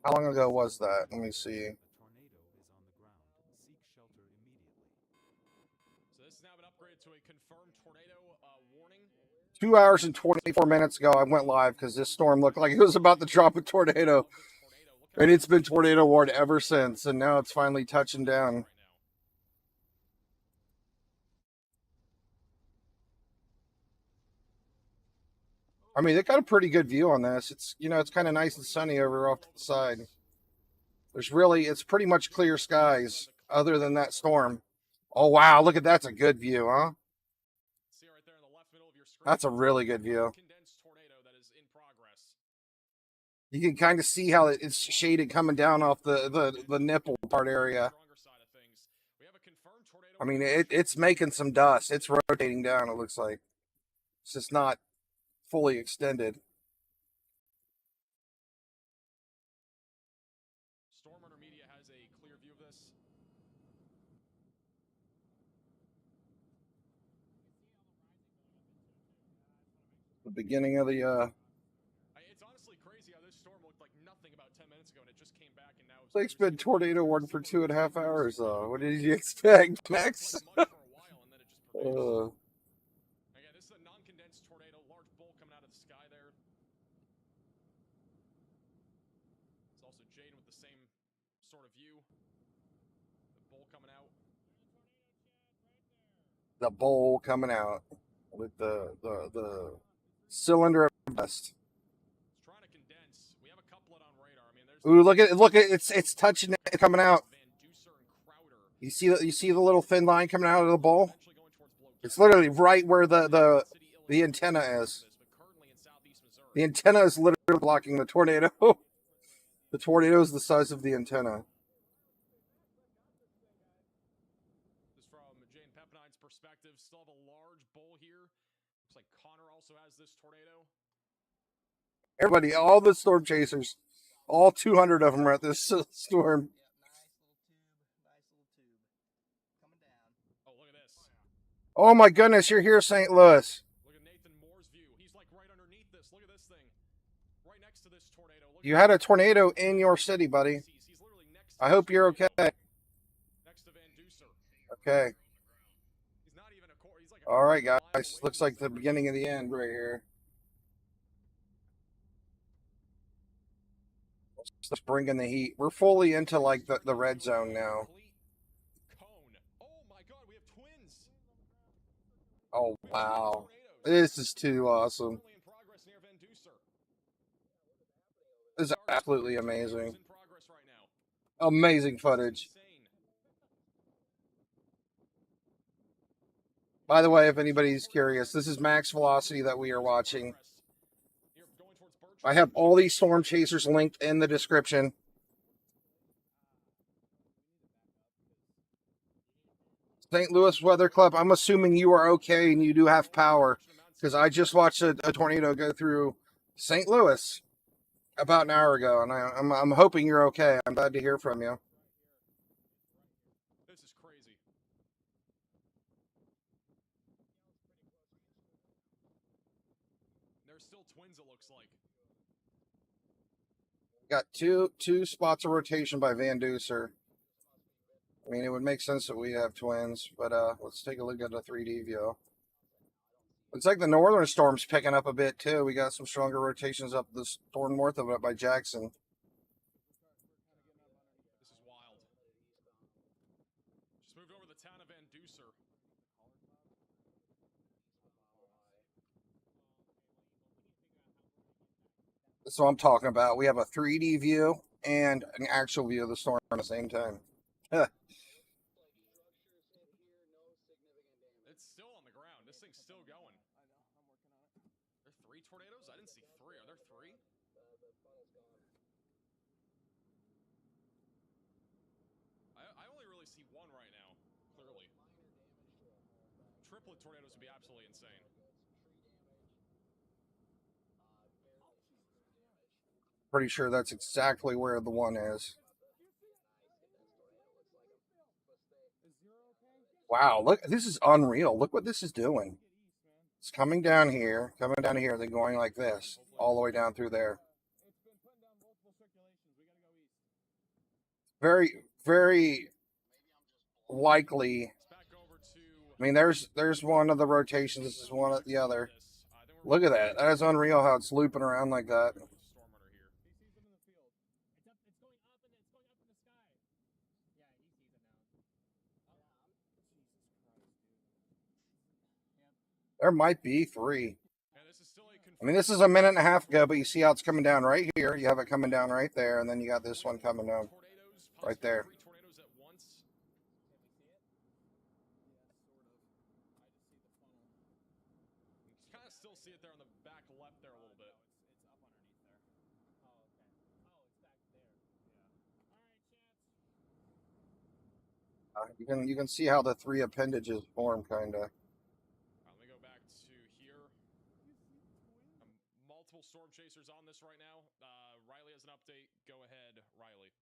How long ago was that? Let me see. A tornado is on the ground. Seek shelter immediately. So this has now been upgraded to a confirmed tornado warning. 2 hours and 24 minutes ago, I went live because this storm looked like it was about to drop a tornado. And it's been tornado warned ever since, and now it's finally touching down. I mean, they got a pretty good view on this. It's, you know, it's kind of nice and sunny over off to the side. It's pretty much clear skies other than that storm. Oh, wow. Look at that's a good view, huh? See right there in the left middle of your screen. That's a really good view. Condensed tornado that is in progress. You can kind of see how it's shaded coming down off the nipple part area. Stronger side of things. We have a confirmed tornado. I mean, it's making some dust. It's rotating down, it looks like. It's just not fully extended. Storm Runner Media has a clear view of this. The beginning of the It's honestly crazy how this storm looked like nothing about 10 minutes ago, and it just came back, and now it's been tornado warned for 2.5 hours though. What did you expect, Max? Again, this is a non-condensed tornado, large bolt coming out of the sky there. It's also Jaden with the same sort of view. The bolt coming out. The bowl coming out with the cylinder of dust. It's trying to condense. We have a couplet on radar. I mean, there's Ooh, look at it's touching it coming out. Van Duser and Crowder. You see the little thin line coming out of the bowl? Eventually going towards Blow. It's literally right where the antenna is. But currently in southeast Missouri. The antenna is literally blocking the tornado. The tornado is the size of the antenna. This from Jane Pepnine's perspective. Still have a large bowl here. Looks like Connor also has this tornado. Everybody, all the storm chasers, all 200 of them are at this storm. Oh, look at this. Oh my goodness, you're here, St. Louis. Look at Nathan Moore's view. He's like right underneath this. Look at this thing. Right next to this tornado. Look You at had a tornado in your city, buddy. He's literally next to I this hope you're tornado. okay. Next to Van Duser. Okay. He's not even a core. He's like a All right, mile guys. away Looks from like this the tornado. beginning of the end right here. Let's bring in the heat. We're fully into like the red zone now. Complete cone. Oh my god, we have twins. Oh, We have wow. twin tornadoes. This is too awesome. Currently in progress near Van Duser. This is absolutely amazing. In progress right now. Amazing footage. Insane. By the way, if anybody's curious, this is max velocity that we are watching. Here, going towards Birch. I have all these storm chasers linked in the description. St. Louis Weather Club, I'm assuming you are okay and you do have power because I just watched a tornado go through St. Louis about an hour ago, and I'm hoping you're okay. I'm glad to hear from you. This is crazy. There's still twins, it looks like. Got two spots of rotation by Van Duser. I mean, it would make sense that we have twins, but let's take a look at the 3D view. Looks like the northern storm's picking up a bit too. We got some stronger rotations up the storm north of it by Jackson. This is wild. Just moved over the town of Van Duser. That's what I'm talking about. We have a 3D view and an actual view of the storm at the same time. It's still on the ground. This thing's still going. There are 3 tornadoes? I didn't see 3. Are there 3? I only really see 1 right now, clearly. Triplet tornadoes would be absolutely insane. Pretty sure that's exactly where the one is. Wow, look, this is unreal. Look what this is doing. It's coming down here, then going like this, all the way down through there. Very, very likely. I mean, there's one of the rotations. This is one of the other. Look at that. That is unreal how it's looping around like that. There might be 3. I mean, this is a minute and a half ago, but you see how it's coming down right here. You have it coming down right there, and then you got this one coming down right there. Kind of still see it there on the back left there a little bit. You can see how the 3 appendages form, kind of. Let me go back to here. Multiple storm chasers on this right now. Riley has an update. Go ahead, Riley.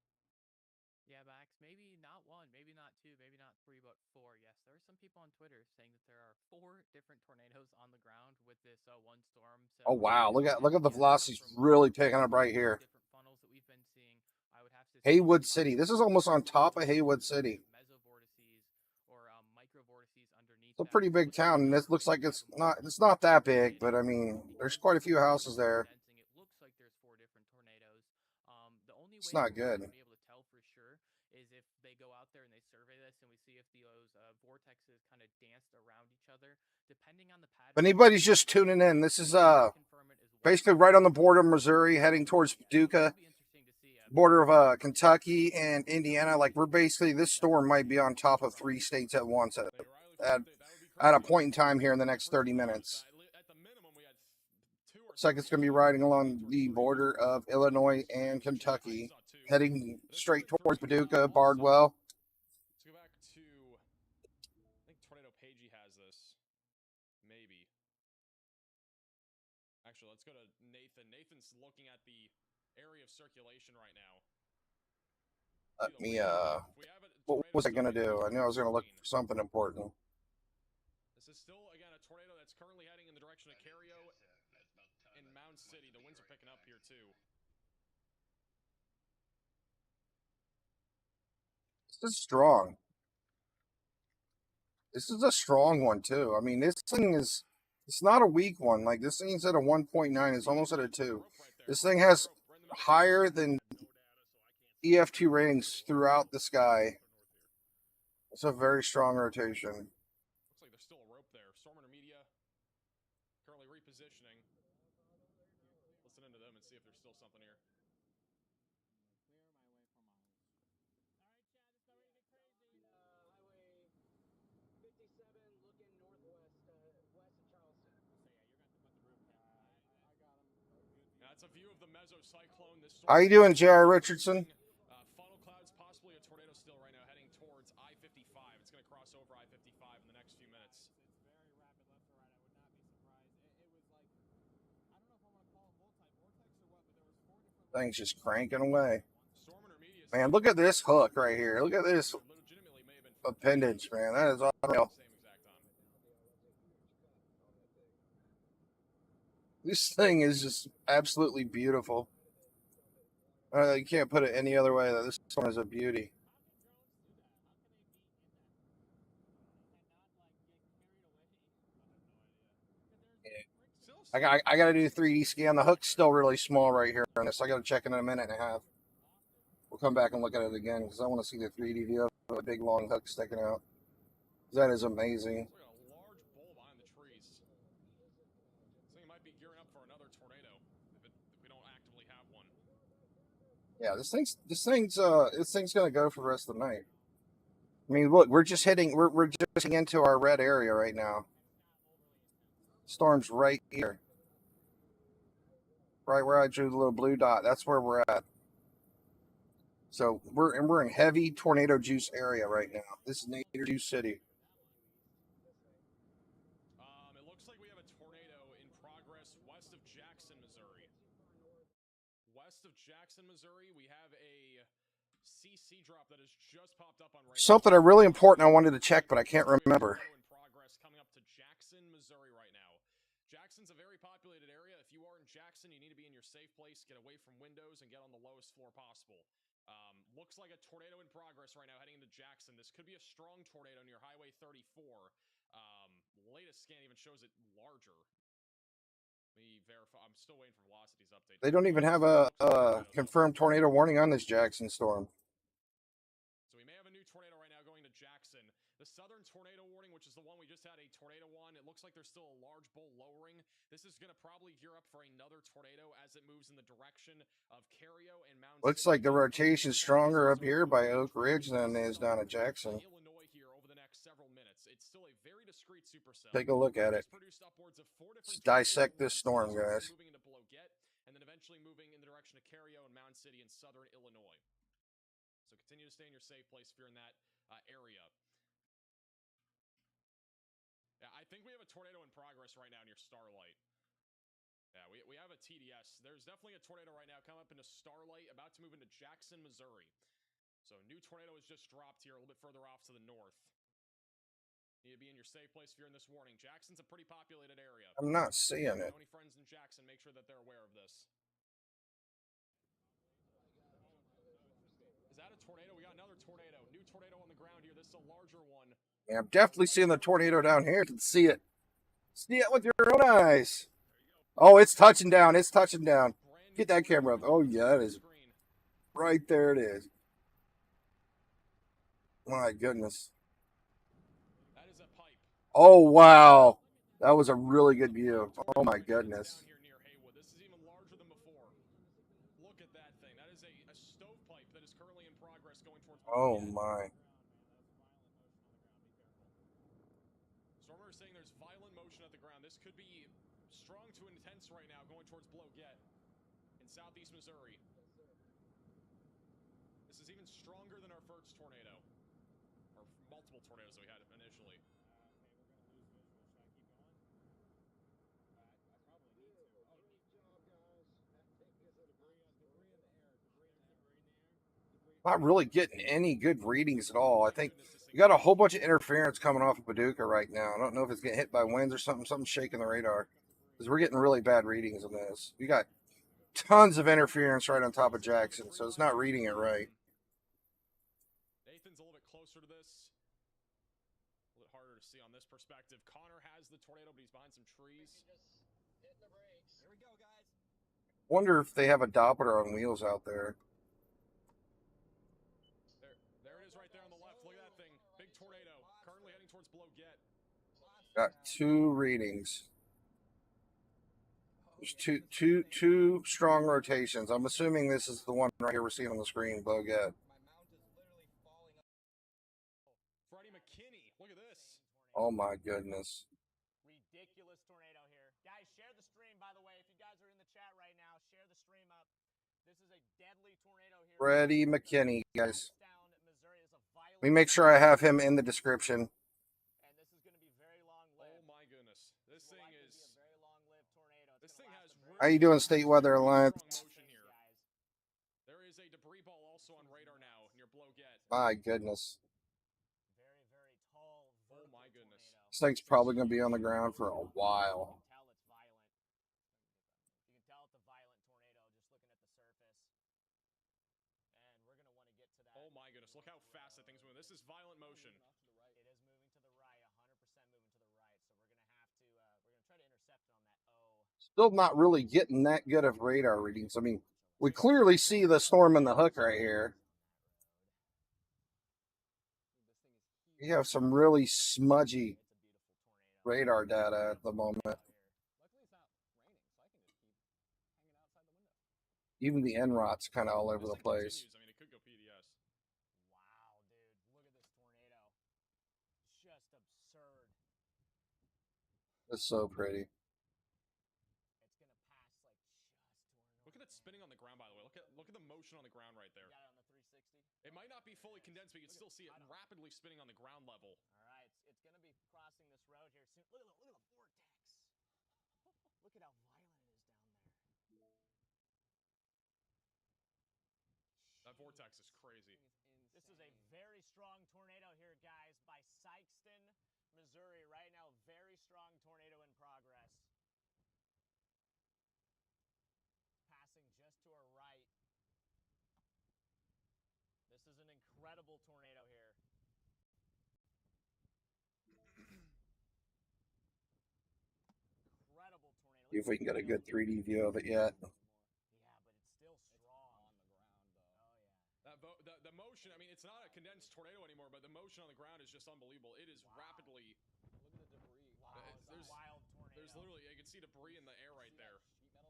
Yeah, Max, maybe not 1, maybe not 2, maybe not 3, but 4. Yes, there are some people on Twitter saying that there are 4 different tornadoes on the ground with this one storm. So Oh wow, look at the velocity's really picking up right here. Different funnels that we've been seeing. I would have to say Haywood City. This is almost on top of Haywood City. Mesovortices or microvortices underneath. It's a pretty big town, and this looks like it's not that big, but I mean, there's quite a few houses there. It looks like there's 4 different tornadoes. The only It's way not we're good. gonna be able to tell for sure is if they go out there and they survey this and we see if those vortexes kind of danced around each other, depending on the pattern. If anybody's just tuning in, this is basically right on the border of Missouri, heading towards Paducah, border of Kentucky and Indiana. Like, we're basically, this storm might be on top of 3 states at once at a point in time here in the next 30 minutes. Looks like it's going to be riding along the border of Illinois and Kentucky, heading straight towards Paducah, Bardwell. Let's go back to, I think Tornado Pagey has this. Maybe. Actually, let's go to Nathan. Nathan's looking at the area of circulation right now. Let me, what was I going to do? I knew I was going to look for something important. This is still, again, a tornado that's currently heading in the direction of Cario and Mound City. The winds are picking up here, too. This is strong. This is a strong one, too. I mean, this thing is, it's not a weak one. Like, this thing's at a 1.9. It's almost at a 2. This thing has higher than EF2 ratings throughout the sky. It's a very strong rotation. Looks like there's still a rope there. Storm Intermedia currently repositioning. Listen into them and see if there's still something here. That's a view of the mesocyclone. How you doing, J.R. Richardson? Funnel clouds, possibly a tornado still right now, heading towards I-55. It's going to cross over I-55 in the next few minutes. Thing's just cranking away. Man, look at this hook right here. Look at this appendage, man. That is unreal. This thing is just absolutely beautiful. You can't put it any other way. This one is a beauty. I got to do 3D scan. The hook's still really small right here on this. I got to check in a minute and a half. We'll come back and look at it again because I want to see the 3D view of a big long hook sticking out. That is amazing. Yeah, this thing's gonna go for the rest of the night. I mean, look, we're just hitting into our red area right now. Storm's right here, right where I drew the little blue dot. That's where we're at. So we're in heavy tornado juice area right now. This is Nader Juice City. It looks like we have a tornado in progress west of Jackson, Missouri. West of Jackson, Missouri, we have a CC drop that has just popped up on radar. Something really important I wanted to check, but I can't remember. In progress coming up to Jackson, Missouri right now. looks like a tornado in progress right now heading into Jackson. This could be a strong tornado near Highway 34. Latest scan even shows it larger. Let me verify. I'm still waiting for velocities update. They don't even have a confirmed tornado warning on this Jackson storm. So we may have a new tornado right now going to Jackson. The southern tornado warning, which is the one we just had a tornado on, it looks like there's still a large bowl lowering. This is going to probably gear up for another tornado as it moves in the direction of Cario and Mound Looks City. like the rotation's stronger up here by Oak Ridge than it is down at Jackson. Illinois here over the next several minutes. It's still a very discrete supercell. Take a look at it. It's produced upwards of 4 different Let's dissect tornado this storm, warnings, guys. moving into Bloquette, and then eventually moving in the direction of Cario and Mound City in southern Illinois. So continue to stay in your safe place if you're in that area. Yeah, I think we have a tornado in progress right now near Starlight. Yeah, we have a TDS. There's definitely a tornado right now coming up into Starlight, about to move into Jackson, Missouri. So a new tornado has just dropped here a little bit further off to the north. Need to be in your safe place if you're in this warning. Jackson's a pretty populated area. I'm not seeing it. Any friends in Jackson, make sure that they're aware of this. Is that a tornado? We got another tornado. New tornado on the ground here. This is a larger one. Yeah, I'm definitely seeing the tornado down here. To see it. See it with your own eyes. Oh, it's touching down. It's touching down. Get that camera up. Oh, yeah, it is. Right there it is. My goodness. That is a pipe. Oh, wow. That was a really good view. Oh, my goodness. Down here near Haywood. This is even larger than before. Look at that thing. That is a stovepipe that is currently in progress going towards. Oh, my. Stormer is saying there's violent motion at the ground. This could be strong to intense right now going towards Bloquette in southeast Missouri. This is even stronger than our first tornado. Or multiple tornadoes that we had initially. Not really getting any good readings at all. I think you got a whole bunch of interference coming off of Paducah right now. I don't know if it's getting hit by winds or something. Something's shaking the radar. Because we're getting really bad readings on this. We got tons of interference right on top of Jackson, so it's not reading it right. Nathan's a little bit closer to this. A little bit harder to see on this perspective. Connor has the tornado, but he's behind some trees. Here we go, guys. Wonder if they have a Doppler on wheels out there. There it is right there on the left. Look at that thing. Big tornado. Currently heading towards Bloquette. Got 2 readings. There's two strong rotations. I'm assuming this is the one right here we're seeing on the screen, Bloquette. Freddie McKinney. Look at this. Oh my goodness. Ridiculous tornado here. Guys, share the stream, by the way. If you guys are in the chat right now, share the stream up. This is a deadly tornado here. Freddie McKinney, guys. Down Missouri is a violent. Let me make sure I have him in the description. And this is going to be very long-lived. Oh my goodness. This thing Will likely is. be a very long-lived tornado. It's This thing gonna has. last a very How you doing, long State time. Weather Alliance? Strong motion here. There is a debris ball also on radar now near Bloquette. My goodness. Very, very tall. Oh my vertical goodness. tornado. This thing's probably going to be on the ground for a while. You can tell it's violent. You can tell it's a violent tornado just looking at the surface. And we're going to want to get to that. Oh my goodness. Look how fast that thing's moving. This is violent motion. It is moving to the right, 100% moving to the right. So we're going to have to, we're going to try to intercept it on that O. Still not really getting that good of radar readings. I mean, we clearly see the storm in the hook right here. We have some really smudgy radar data at the moment. Even the NROT's kind of all over the This thing place. continues. I mean, it could go PDS. Wow, dude. Look at this tornado. Just absurd. It's so pretty. It's going to pass like just to our Look at it spinning on the ground, by the way. Look at the motion on the ground right there. You got it on the 360? It might not be fully condensed, but you can still see it rapidly spinning on the ground level. All right. It's going to be crossing this road here soon. Look at the vortex. Look at how violent it is down there. That vortex is crazy. This is a very strong tornado here, guys, by Sikeston, Missouri. Right now, very strong tornado in progress. Passing just to our right. This incredible tornado here. Incredible tornado. See if we can get a good 3D view of it yet. Yeah, but it's still strong on the ground, though. Oh yeah. The motion. I mean, it's not a condensed tornado anymore, but the motion on the ground is just unbelievable. It is rapidly. Look at the debris. Wow, it's a wild tornado. There's literally, you can see debris in the air right there.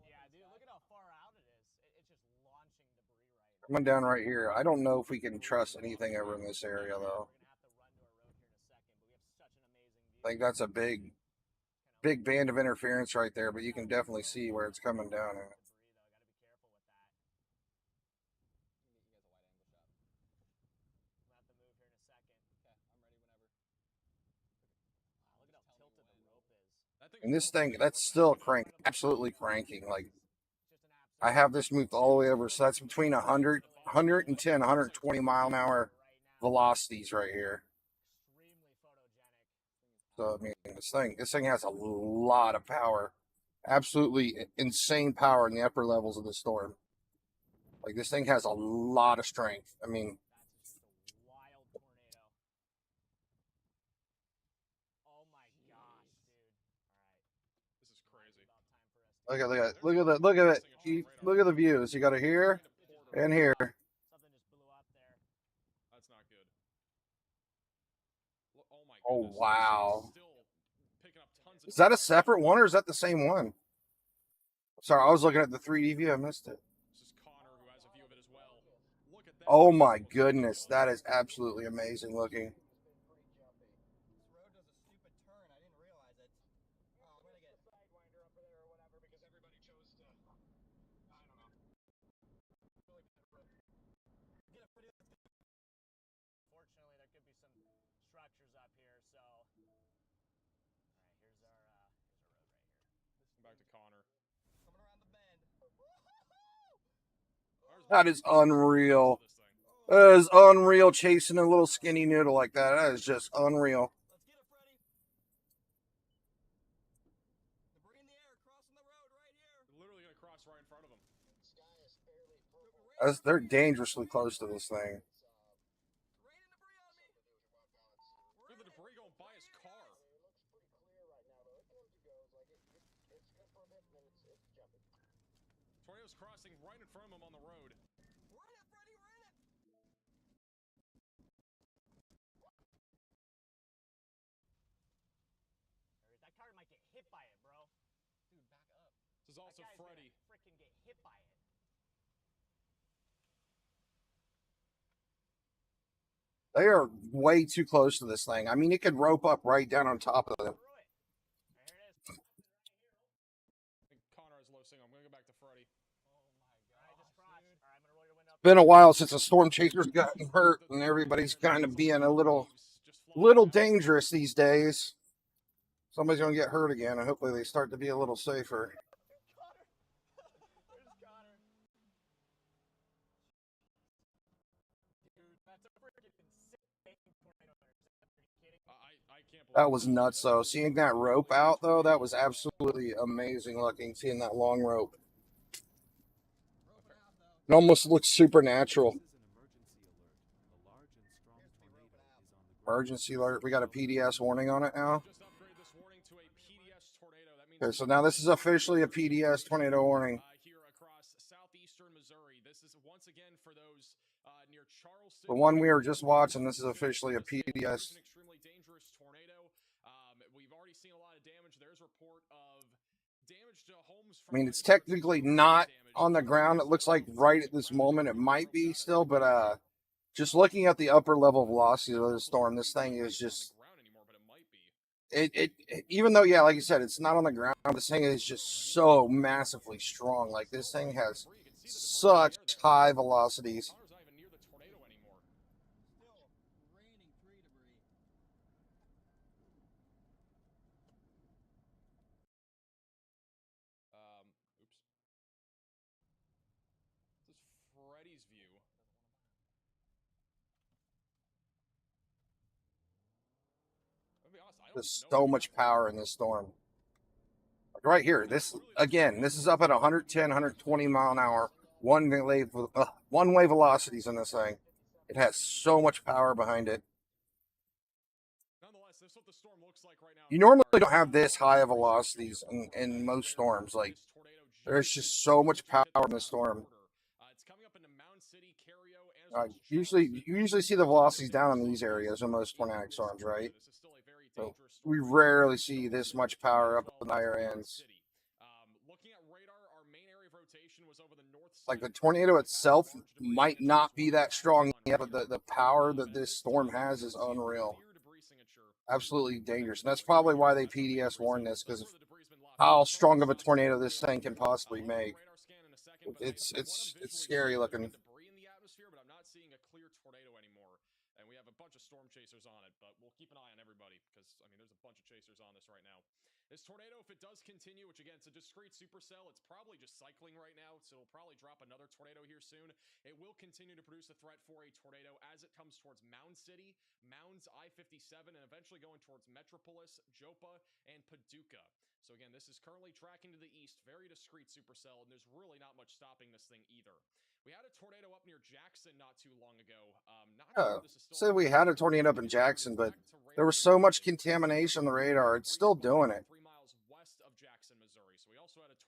Yeah, dude, look at how far out it is. It's just launching debris right now. Coming down right here. I don't know if we can trust anything over in this area though. We're gonna have to run to our road here in a second, but we have such an amazing view. I think that's a big band of interference right there, but you can definitely see where it's coming down at. And this thing, that's still crank, absolutely cranking. Like, I have this moved all the way over, so that's between 100, 110, 120 mile an hour velocities right here. So I mean, this thing has a lot of power, absolutely insane power in the upper levels of the storm. Like, this thing has a lot of strength. I mean, Wild tornado. Oh my gosh, dude. This is crazy. look at it. Look at the views. You got it here and here. Something just blew up there. That's not good. Oh my Oh, goodness. wow. Still picking up tons of Is that a separate one or is that the same one? Sorry, I was looking at the 3D view. I missed it. This is Connor who has a view of it as well. Look at that. Oh my goodness, that is absolutely amazing looking. Fortunately, there could be some structures up here, so. All right, here's our road right here. Back to Connor. Coming around the bend. That is unreal. That is unreal chasing a little skinny noodle like that. That is just unreal. Let's get it, Freddy. Debris in the air, crossing the road right here. Literally gonna cross right in front of him. Sky is fairly purple. They're dangerously close to this thing. Rain and debris on me. Look at the debris going by his car. It looks pretty clear right now, though. It comes and goes. Like it's good for a bit, and then it's jumping. Tornado's crossing right in front of him on the road. We're in it, Freddy. We're in it. That car might get hit by it, bro. Dude, back up. This is also Freddy. Freaking get hit by it. They are way too close to this thing. I mean, it could rope up right down on top of them. Through it. There it is. I think Connor has low signal. I'm gonna go back to Freddy. Oh my god. All right, just cross. All right, I'm gonna roll your window up. Been a while since the storm chasers gotten hurt, and everybody's kind of being a little dangerous these days. Somebody's gonna get hurt again, and hopefully they start to be a little safer. Connor. Where's Connor? Dude, that's a freaking insane tornado. Are you kidding? I can't believe That was nuts, though. Seeing that rope out, though, that was absolutely amazing looking. Seeing that long rope, it almost looks supernatural. This is an emergency alert. A large and strong tornado is on the ground. Emergency alert. We got a PDS warning on it now. just upgraded this warning to a PDS tornado. That means Okay, so now this is officially a PDS tornado warning. here across southeastern Missouri. This is once again for those near Charleston. The one we were just watching, this is officially a This is PDS. an extremely dangerous tornado. We've already seen a lot of damage. There's a report of damage to homes. I mean, it's technically not on the ground. It looks like right at this moment it might be still, but just looking at the upper level velocity of the storm, this thing is just it even though, yeah, like you said, it's not on the ground, this thing is just so massively strong. Like, this thing has such high velocities. Connor's not even near the tornado anymore. Still raining tree debris. Oops. This is Freddy's view. I'll be honest, I don't There's know so if much that's- power in this storm. Like right here, this again, this is up at 110, 120 mile an hour, one way velocities in this thing. It has so much power behind it. Nonetheless, this is what the storm looks like right now. You normally don't have this high of velocities in most storms. Like, there's just so much power in the storm. It's coming up into Mound City, Cario, and You usually see the velocities down in these areas in most tornadic storms, right? So we rarely see this much power up in the higher ends. Looking at radar, our main area of rotation was over the north side. Like, the tornado itself might not be that strong yet, but the power that this storm has is unreal. Absolutely dangerous. And that's probably why they PDS warned this, because of how strong of a tornado this thing can possibly make. It's scary looking. Debris in the atmosphere, but I'm not seeing a clear tornado anymore. And we have a bunch of storm chasers on it, but we'll keep an eye on everybody because, I mean, there's a bunch of chasers on this right now. This tornado, if it does continue, which again, it's a discrete supercell, it's probably just cycling right now, so it'll probably drop another tornado here soon. It will continue to produce a threat for a tornado as it comes towards Mound City, Mounds, I-57, and eventually going towards Metropolis, Jopa, and Paducah. So again, this is currently tracking to the east, very discreet supercell, and there's really not much stopping this thing either. We had a tornado up near Jackson not too long ago. Said we had a tornado up in Jackson, but there was so much contamination on the radar, it's still doing it.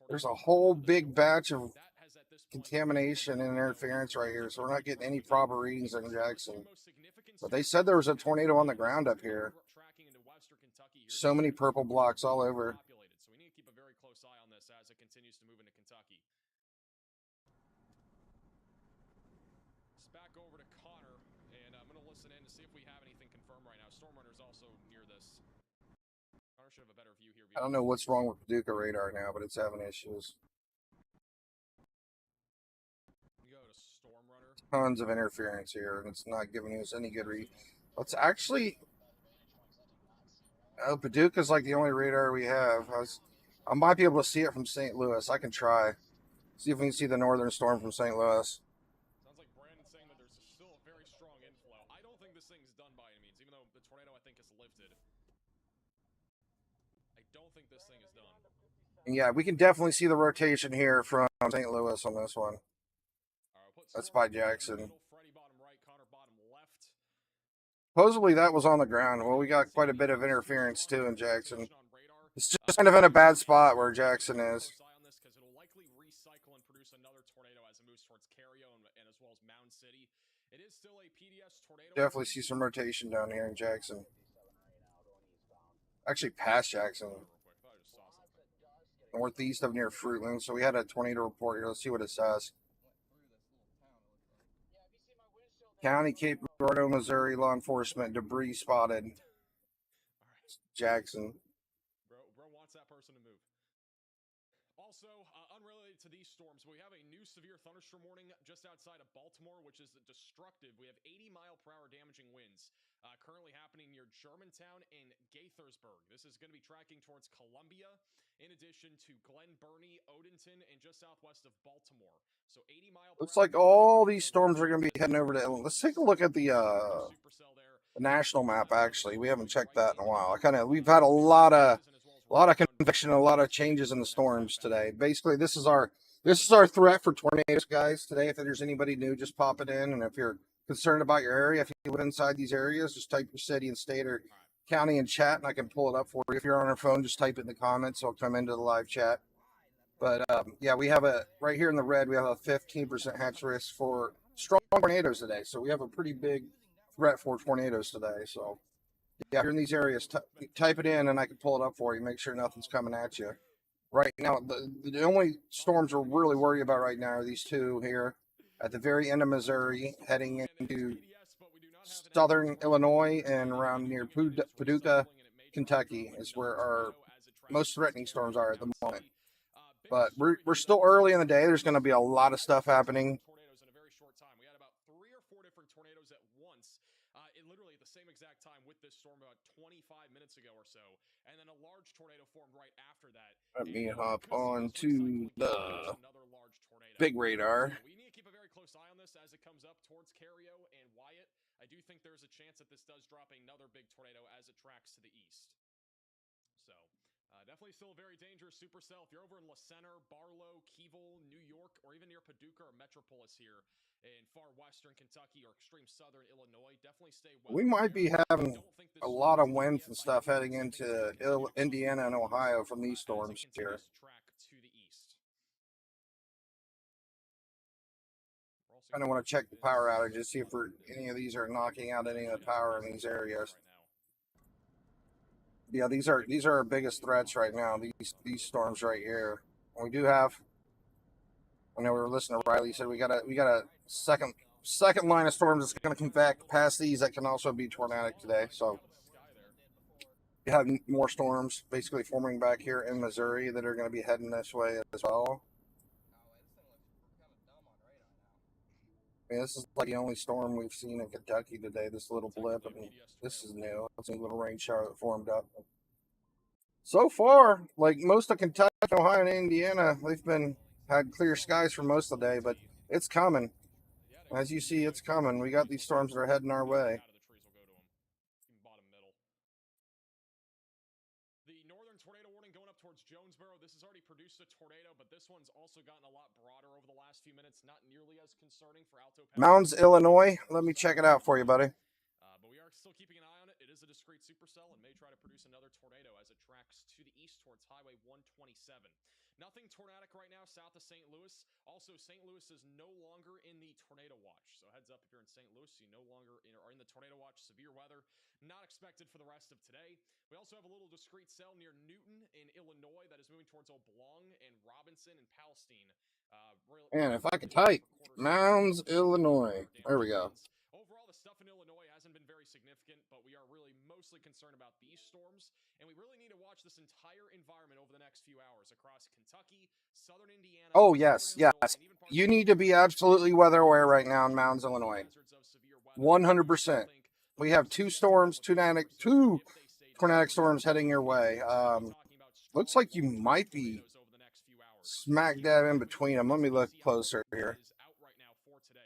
There's a whole big batch of contamination and interference right here, so we're not getting any proper readings in Jackson. But they said there was a tornado on the ground up here. So many purple blocks all over. So we need to keep a very close eye on this as it continues to move into Kentucky. It's back over to Connor, and I'm going to listen in to see if we have anything confirmed right now. Stormrunner's also near this. Connor should have a better view here. I don't know what's wrong with Paducah radar now, but it's having issues. We go to Stormrunner. Tons of interference here, and it's not giving us any good read. Let's actually... Oh, Paducah's like the only radar we have. I might be able to see it from St. Louis. I can try. See if we can see the northern storm from St. Louis. Sounds like Brandon saying that there's still a very strong inflow. I don't think this thing's done by any means, even though the tornado, I think, has lifted. I don't think this thing is done. Yeah, we can definitely see the rotation here from St. Louis on this one. That's by Jackson. Supposedly that was on the ground. Well, we got quite a bit of interference too in Jackson. It's just kind of in a bad spot where Jackson is. It'll likely recycle and produce another tornado as it moves towards Cario and as well as Mound City. It is still a PDS tornado. Definitely see some rotation down here in Jackson. Actually past Jackson. Northeast of near Fruitland. So we had a tornado report here. Let's see what it says. County, Cape Girardeau, Missouri, law enforcement, debris spotted. Jackson. Bro wants that person to move. Also, unrelated to these storms, we have a new severe thunderstorm warning just outside of Baltimore, which is destructive. We have 80-mile-per-hour damaging winds currently happening near Germantown and Gaithersburg. This is going to be tracking towards Columbia, in addition to Glen Burnie, Odenton, and just southwest of Baltimore. So 80-mile-per-hour. Looks like all these storms are going to be heading over to Illinois. Let's take a look at the national map. Actually, we haven't checked that in a while. We've had a lot of convection, a lot of changes in the storms today. Basically, this is our threat for tornadoes, guys. Today, if there's anybody new, just pop it in, and if you're concerned about your area, if you live inside these areas, just type your city and state or county in chat, and I can pull it up for you. If you're on your phone, just type it in the comments. I'll come into the live chat. But yeah, we have right here in the red, we have a 15% hatch risk for strong tornadoes today. So we have a pretty big threat for tornadoes today. So yeah, if you're in these areas, type it in and I can pull it up for you. Make sure nothing's coming at you. Right now, the only storms we're really worried about right now are these two here at the very end of Missouri, heading into southern Illinois and around near Paducah, Kentucky is where our most threatening storms are at the moment. But we're still early in the day. There's going to be a lot of stuff happening. Tornadoes in a very short time. We had about 3 or 4 different tornadoes at once, literally at the same exact time with this storm about 25 minutes ago or so. And then a large tornado formed right after that. Let me hop on to the big radar. We need to keep a very close eye on this as it comes up towards Cario and Wyatt. I do think there's a chance that this does drop another big tornado as it tracks to the east. So Definitely still a very dangerous supercell. If you're over in La Center, Barlow, Keyville, New York, or even near Paducah or Metropolis here in far western Kentucky or extreme southern Illinois, definitely stay well. We might be having a lot of winds and stuff heading into Indiana and Ohio from these storms here. I don't want to check the power outages, see if any of these are knocking out any of the power in these areas. Yeah, these are our biggest threats right now. These storms right here. And we do have. I know we were listening to Riley. He said we got a second line of storms that's going to come back past these that can also be tornadic today. So we have more storms basically forming back here in Missouri that are going to be heading this way as well. I mean, this is like the only storm we've seen in Kentucky today. This little blip. I mean, this is new. It's a little rain shower that formed up. So far, like most of Kentucky, Ohio, and Indiana, they've had clear skies for most of the day, but it's coming. As you see, it's coming. We got these storms that are heading our way. The northern tornado warning going up towards Jonesboro. This has already produced a tornado, but this one's also gotten a lot broader over the last few minutes. Not nearly as concerning for Alto Pass. Mounds, Illinois. Let me check it out for you, buddy. But we are still keeping an eye on it. It is a discrete supercell and may try to produce another tornado as it tracks to the east towards Highway 127. Nothing tornadic right now south of St. Louis. Also, St. Louis is no longer in the tornado watch. So heads up if you're in St. Louis, you no longer are in the tornado watch. Severe weather not expected for the rest of today. We also have a little discrete cell near Newton in Illinois that is moving towards Oblong and Robinson and Palestine. Man, if I could type. Mounds, Illinois. There we go. Overall, the stuff in Illinois hasn't been very significant, but we are really mostly concerned about these storms, and we really need to watch this entire environment over the next few hours across Kentucky, southern Indiana. Oh, yes, yes. You need to be absolutely weather aware right now in Mounds, Illinois. 100%. We have two tornadic storms heading your way. Looks like you might be smack dab in between them. Let me look closer here.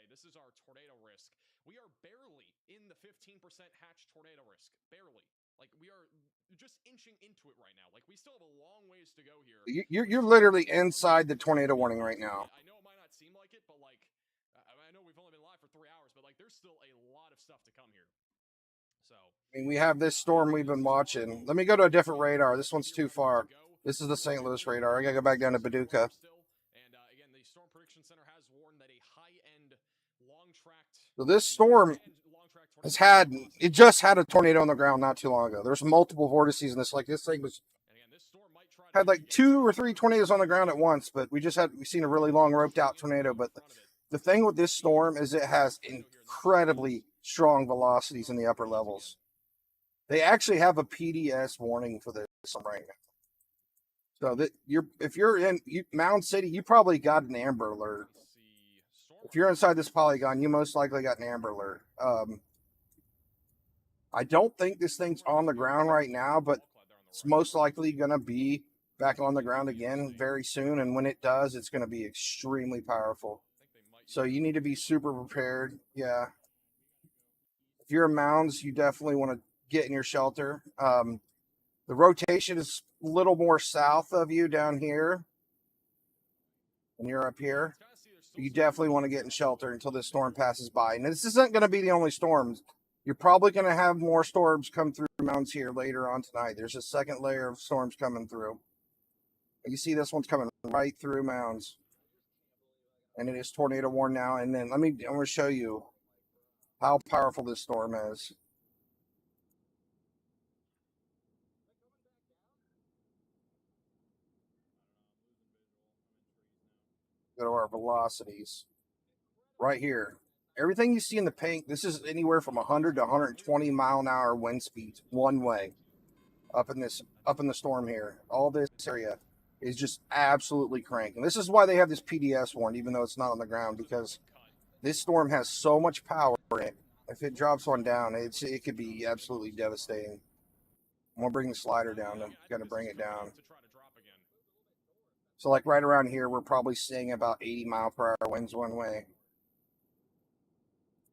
This is our tornado risk. We are barely in the 15% hatch tornado risk. Barely. Like, we are just inching into it right now. Like, we still have a long ways to go here. You're literally inside the tornado warning right now. I know it might not seem like it, but like, I know we've only been live for 3 hours, but like, there's still a lot of stuff to come here. So, I mean, we have this storm we've been watching. Let me go to a different radar. This one's too far. This is the St. Louis radar. I gotta go back down to Paducah. And again, the Storm Prediction Center has warned that a high-end, long-tracked. So this storm just had a tornado on the ground not too long ago. There's multiple vortices in this. Like this thing had like 2 or 3 tornadoes on the ground at once, but we've seen a really long roped out tornado. But the thing with this storm is it has incredibly strong velocities in the upper levels. They actually have a PDS warning for this right now. So that if you're in Mound City, you probably got an Amber Alert. If you're inside this polygon, you most likely got an Amber Alert. I don't think this thing's on the ground right now, but it's most likely going to be back on the ground again very soon. And when it does, it's going to be extremely powerful. So you need to be super prepared. Yeah. If you're in Mounds, you definitely want to get in your shelter. The rotation is a little more south of you down here. And you're up here. You definitely want to get in shelter until this storm passes by. And this isn't going to be the only storm. You're probably going to have more storms come through Mounds here later on tonight. There's a second layer of storms coming through. You see this one's coming right through Mounds. And it is tornado warned now. And then I'm going to show you how powerful this storm is. Go to our velocities. Right here. Everything you see in the pink, this is anywhere from 100 to 120 mile an hour wind speeds one way up in the storm here. All this area is just absolutely cranking. This is why they have this PDS warning, even though it's not on the ground, because this storm has so much power in it. If it drops one down, it could be absolutely devastating. I'm gonna bring the slider down. I'm gonna bring it down. So like right around here, we're probably seeing about 80 mile per hour winds one way.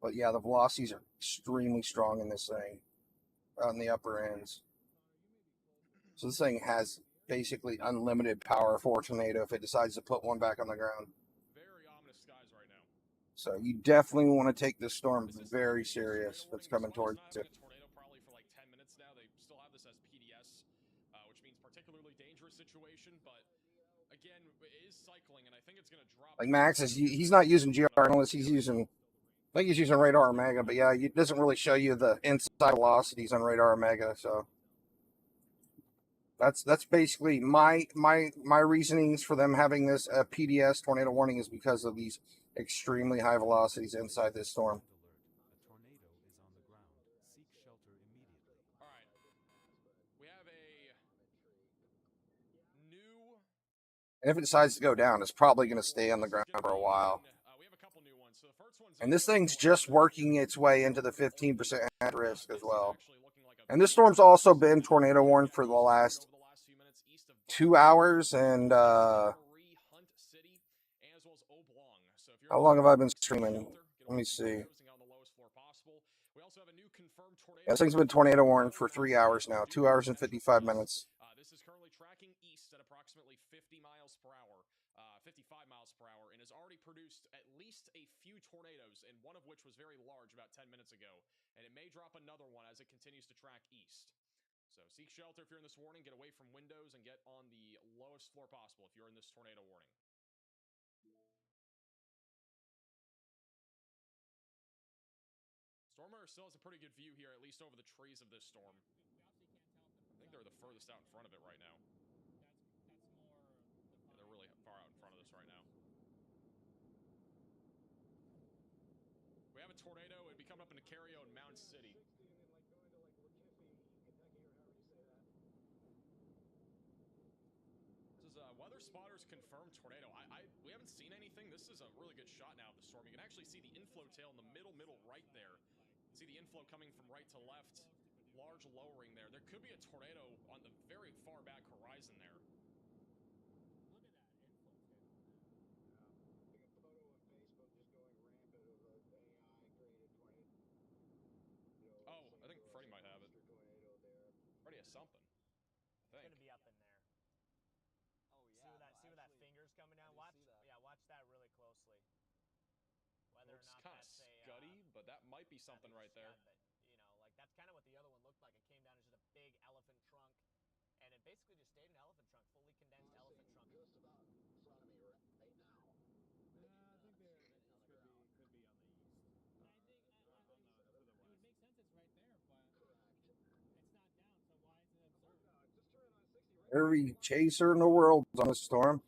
But yeah, the velocities are extremely strong in this thing on the upper ends. So this thing has basically unlimited power for a tornado if it decides to put one back on the ground. Very ominous skies right now. So you definitely want to take this storm This is very still the serious tornado if it's warning. coming This towards one has you. not been a tornado probably for like 10 minutes now. They still have this as PDS, which means particularly dangerous situation. But again, it is cycling, and I think it's going to drop. Like Max is, he's not using GR unless he's using, I think he's using Radar Omega, but yeah, it doesn't really show you the inside velocities on Radar Omega. So that's basically my reasonings for them having this PDS tornado warning is because of these extremely high velocities inside this storm. A tornado is on the ground. Seek shelter immediately. All right, we have a new. And if it decides to go down, it's probably going to stay on the ground for a while. We have a couple new ones. So the first one's And this thing's just working its way into the 15% at risk as well. And this storm's also been tornado warned for the last 2 hours. And how long have I been streaming? Let me see. Yeah, this thing's been tornado warned for 3 hours now, 2 hours and 55 minutes. This is currently tracking east at approximately 50 miles per hour, 55 miles per hour, and has already produced at least a few tornadoes, and one of which was very large about 10 minutes ago. And it may drop another one as it continues to track east. So seek shelter if you're in this warning, get away from windows, and get on the lowest floor possible if you're in this tornado warning. Stormer still has a pretty good view here, at least over the trees of this storm. I think they're the furthest out in front of it right now. Yeah, they're really far out in front of this right now. We have a tornado. It'd be coming up into Cario and Mound City. This is Weather Spotter's confirmed tornado. We haven't seen anything. This is a really good shot now of the storm. You can actually see the inflow tail in the middle right there. See the inflow coming from right to left. Large lowering there. There could be a tornado on the very far back horizon there. Oh, I think Freddie might have it. Freddie has something. It's gonna be up in there. See where that finger's coming down? Watch that really closely. Whether Looks or not kind of that's scuddy, but that might be something right there. But like that's kind of what the other one looked like. It came down as just a big elephant trunk, and it basically just stayed an elephant trunk, fully condensed elephant trunk. Just about in front of me right now. I think could be on the east. I think it would make sense. It's right there, but it's not down. So why isn't it observed? Just turn on 60 right Every chaser in the world is on a storm.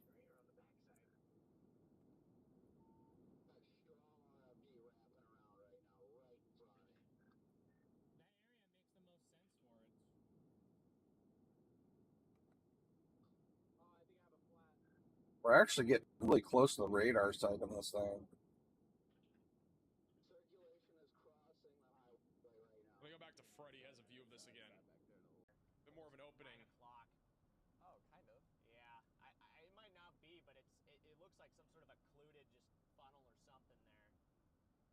We're actually getting really close to the radar side on this thing. Let me go back to Freddie. He has a view of this again. A bit more of an opening. 9 o'clock. Oh, kind of. Yeah, it might not be, but it looks like some sort of occluded just funnel or something there.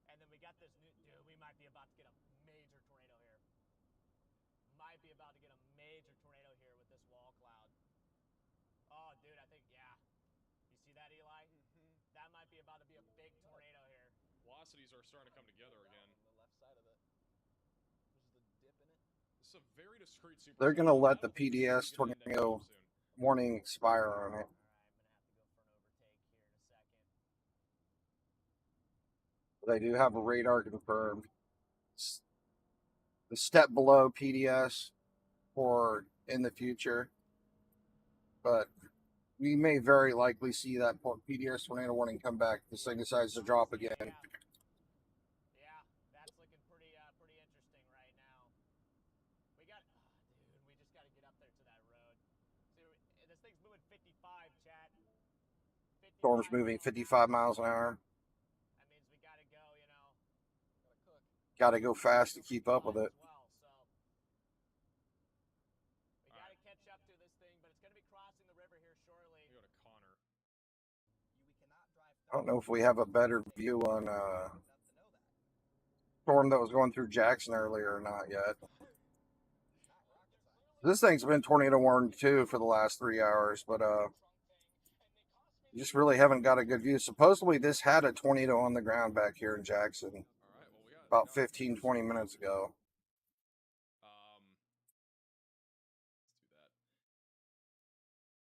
And then we got this new dude. We might be about to get a major tornado here. Might be about to get a major tornado here with this wall cloud. Oh, dude, I think You see that, Eli? That might be about to be a big tornado here. Velocities are starting to come together again. On the left side of it. There's the dip in it. This is a very discreet super. They're going to let the PDS tornado warning expire on it. All right, I'm gonna have to go for an overtake here in a second. They do have a radar confirmed. The step below PDS for in the future. But we may very likely see that PDS tornado warning come back. This thing decides to drop again. Yeah, that's looking pretty interesting right now. We just got to get up there to that road. See, this thing's moving 55, chat. 55 Storm's moving 55 miles an hour. That means we got to go, gotta cook. Got to go fast to keep up with it. As well, so we got to catch up to this thing, but it's going to be crossing the river here shortly. We go to Connor. We cannot drive. I don't know if we have a better view on storm that was going through Jackson earlier or not yet. This thing's been tornado warned too for the last 3 hours, but you just really haven't got a good view. Supposedly this had a tornado on the ground back here in Jackson All right, well, we got about 15, 20 minutes ago. Let's do that.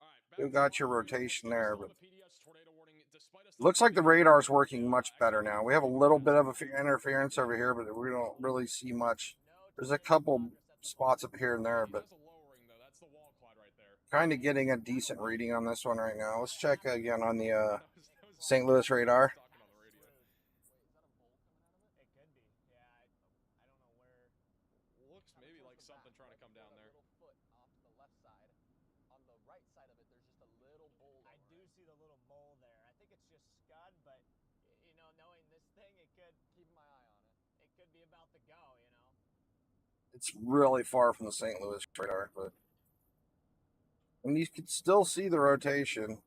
All right, You back to got your live here. rotation Still there, the but PDS tornado warning, despite us looks not like the getting radar's tornado working warning, much better now. We have a little bit of interference over here, but we don't really see much. There's a couple spots up here and there, He but does a lowering though. That's the wall cloud right there. kind of getting a decent reading on this one right now. Let's check again on the That was St. Louis radar. talking on the radio. It could be. Yeah, I don't know where. Looks maybe like something trying to come down there. Foot off to the left side. On the right side of it, there's just a little bowl. I do see the little mole there. I think it's just scud, but you know, knowing this thing, it could keep my eye on it. It could be about to go. You know. It's really far from the St. Louis radar, but and you can still see the rotation.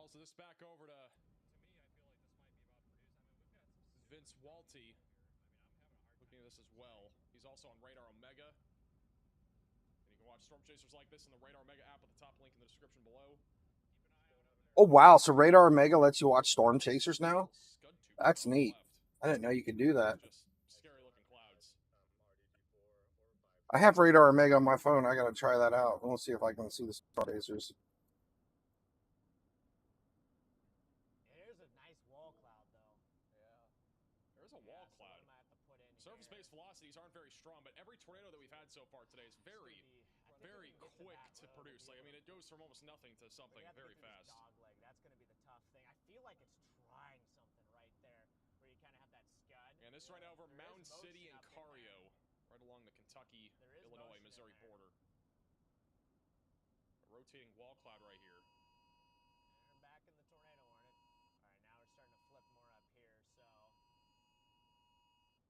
Also, this back over to Vince Walty. Looking at this as well. He's also on Radar Omega. And you can watch Storm Chasers like this in the Radar Omega app at the top link in the description below. Oh wow, so Radar Omega lets you watch Storm Chasers now? Scud tube That's on the neat. left. I didn't know you could do that. Just scary looking clouds. I have Radar Omega on my phone. I gotta try that out. We'll see if I can see the Storm Chasers. It is a nice wall cloud, though. Yeah. There's a wall So what cloud. am I have to put in Surface-based velocities aren't very strong, but every tornado that we've had so far today is very quick to produce. Like, I mean, it goes from almost nothing to something very fast. Dog leg. That's going to be the tough thing. I feel like it's trying something right there, where you kind of have that scud. And this right now over There is Mound motion City and up in Cario, right along the Kentucky, There is Illinois, motion in Missouri there. border. A rotating wall cloud right here. We're back in the tornado warning. All right, now we're starting to flip more up here, so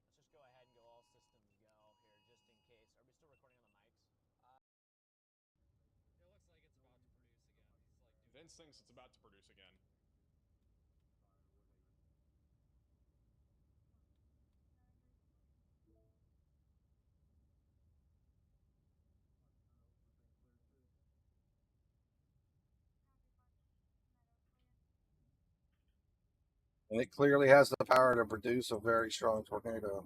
let's just go ahead and go all systems go here, just in case. Are we still recording on the mics? Vince thinks it's about to produce again. And it clearly has the power to produce a very strong tornado.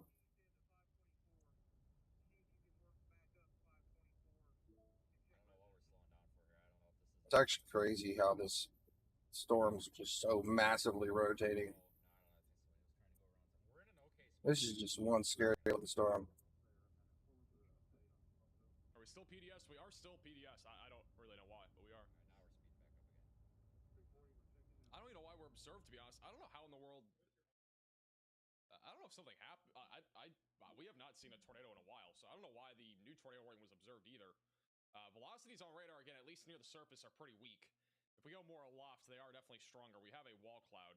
It's actually crazy how this storm's just so massively rotating. This is just one scary looking storm. Are we still PDS? We are still PDS. I don't really know why, but we are. I don't even know why we're observed, to be honest. I don't know how in the world. I don't know if something happened. We have not seen a tornado in a while, so I don't know why the new tornado warning was observed either. Velocities on radar, again, at least near the surface, are pretty weak. If we go more aloft, they are definitely stronger. We have a wall cloud.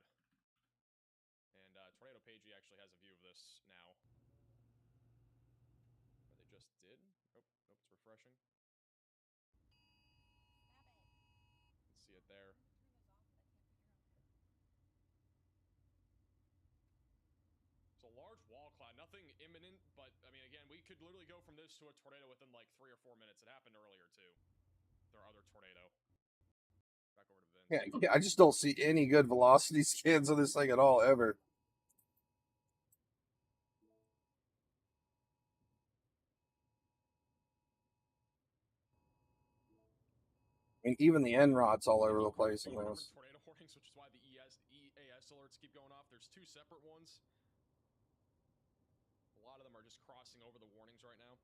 And Tornado Pagey actually has a view of this now. Or they just did. Nope, it's refreshing. You can see it there. It's a large wall cloud, nothing imminent, but I mean, again, we could literally go from this to a tornado within like 3 or 4 minutes. It happened earlier too. Their other tornado. Back over to Vince. Yeah, I just don't see any good velocity scans of this thing at all, ever. I mean, even the NROD's all over the place in this. Tornado warnings, which is why the EAS alerts keep going off. There's 2 separate ones. A lot of them are just crossing over the warnings right now.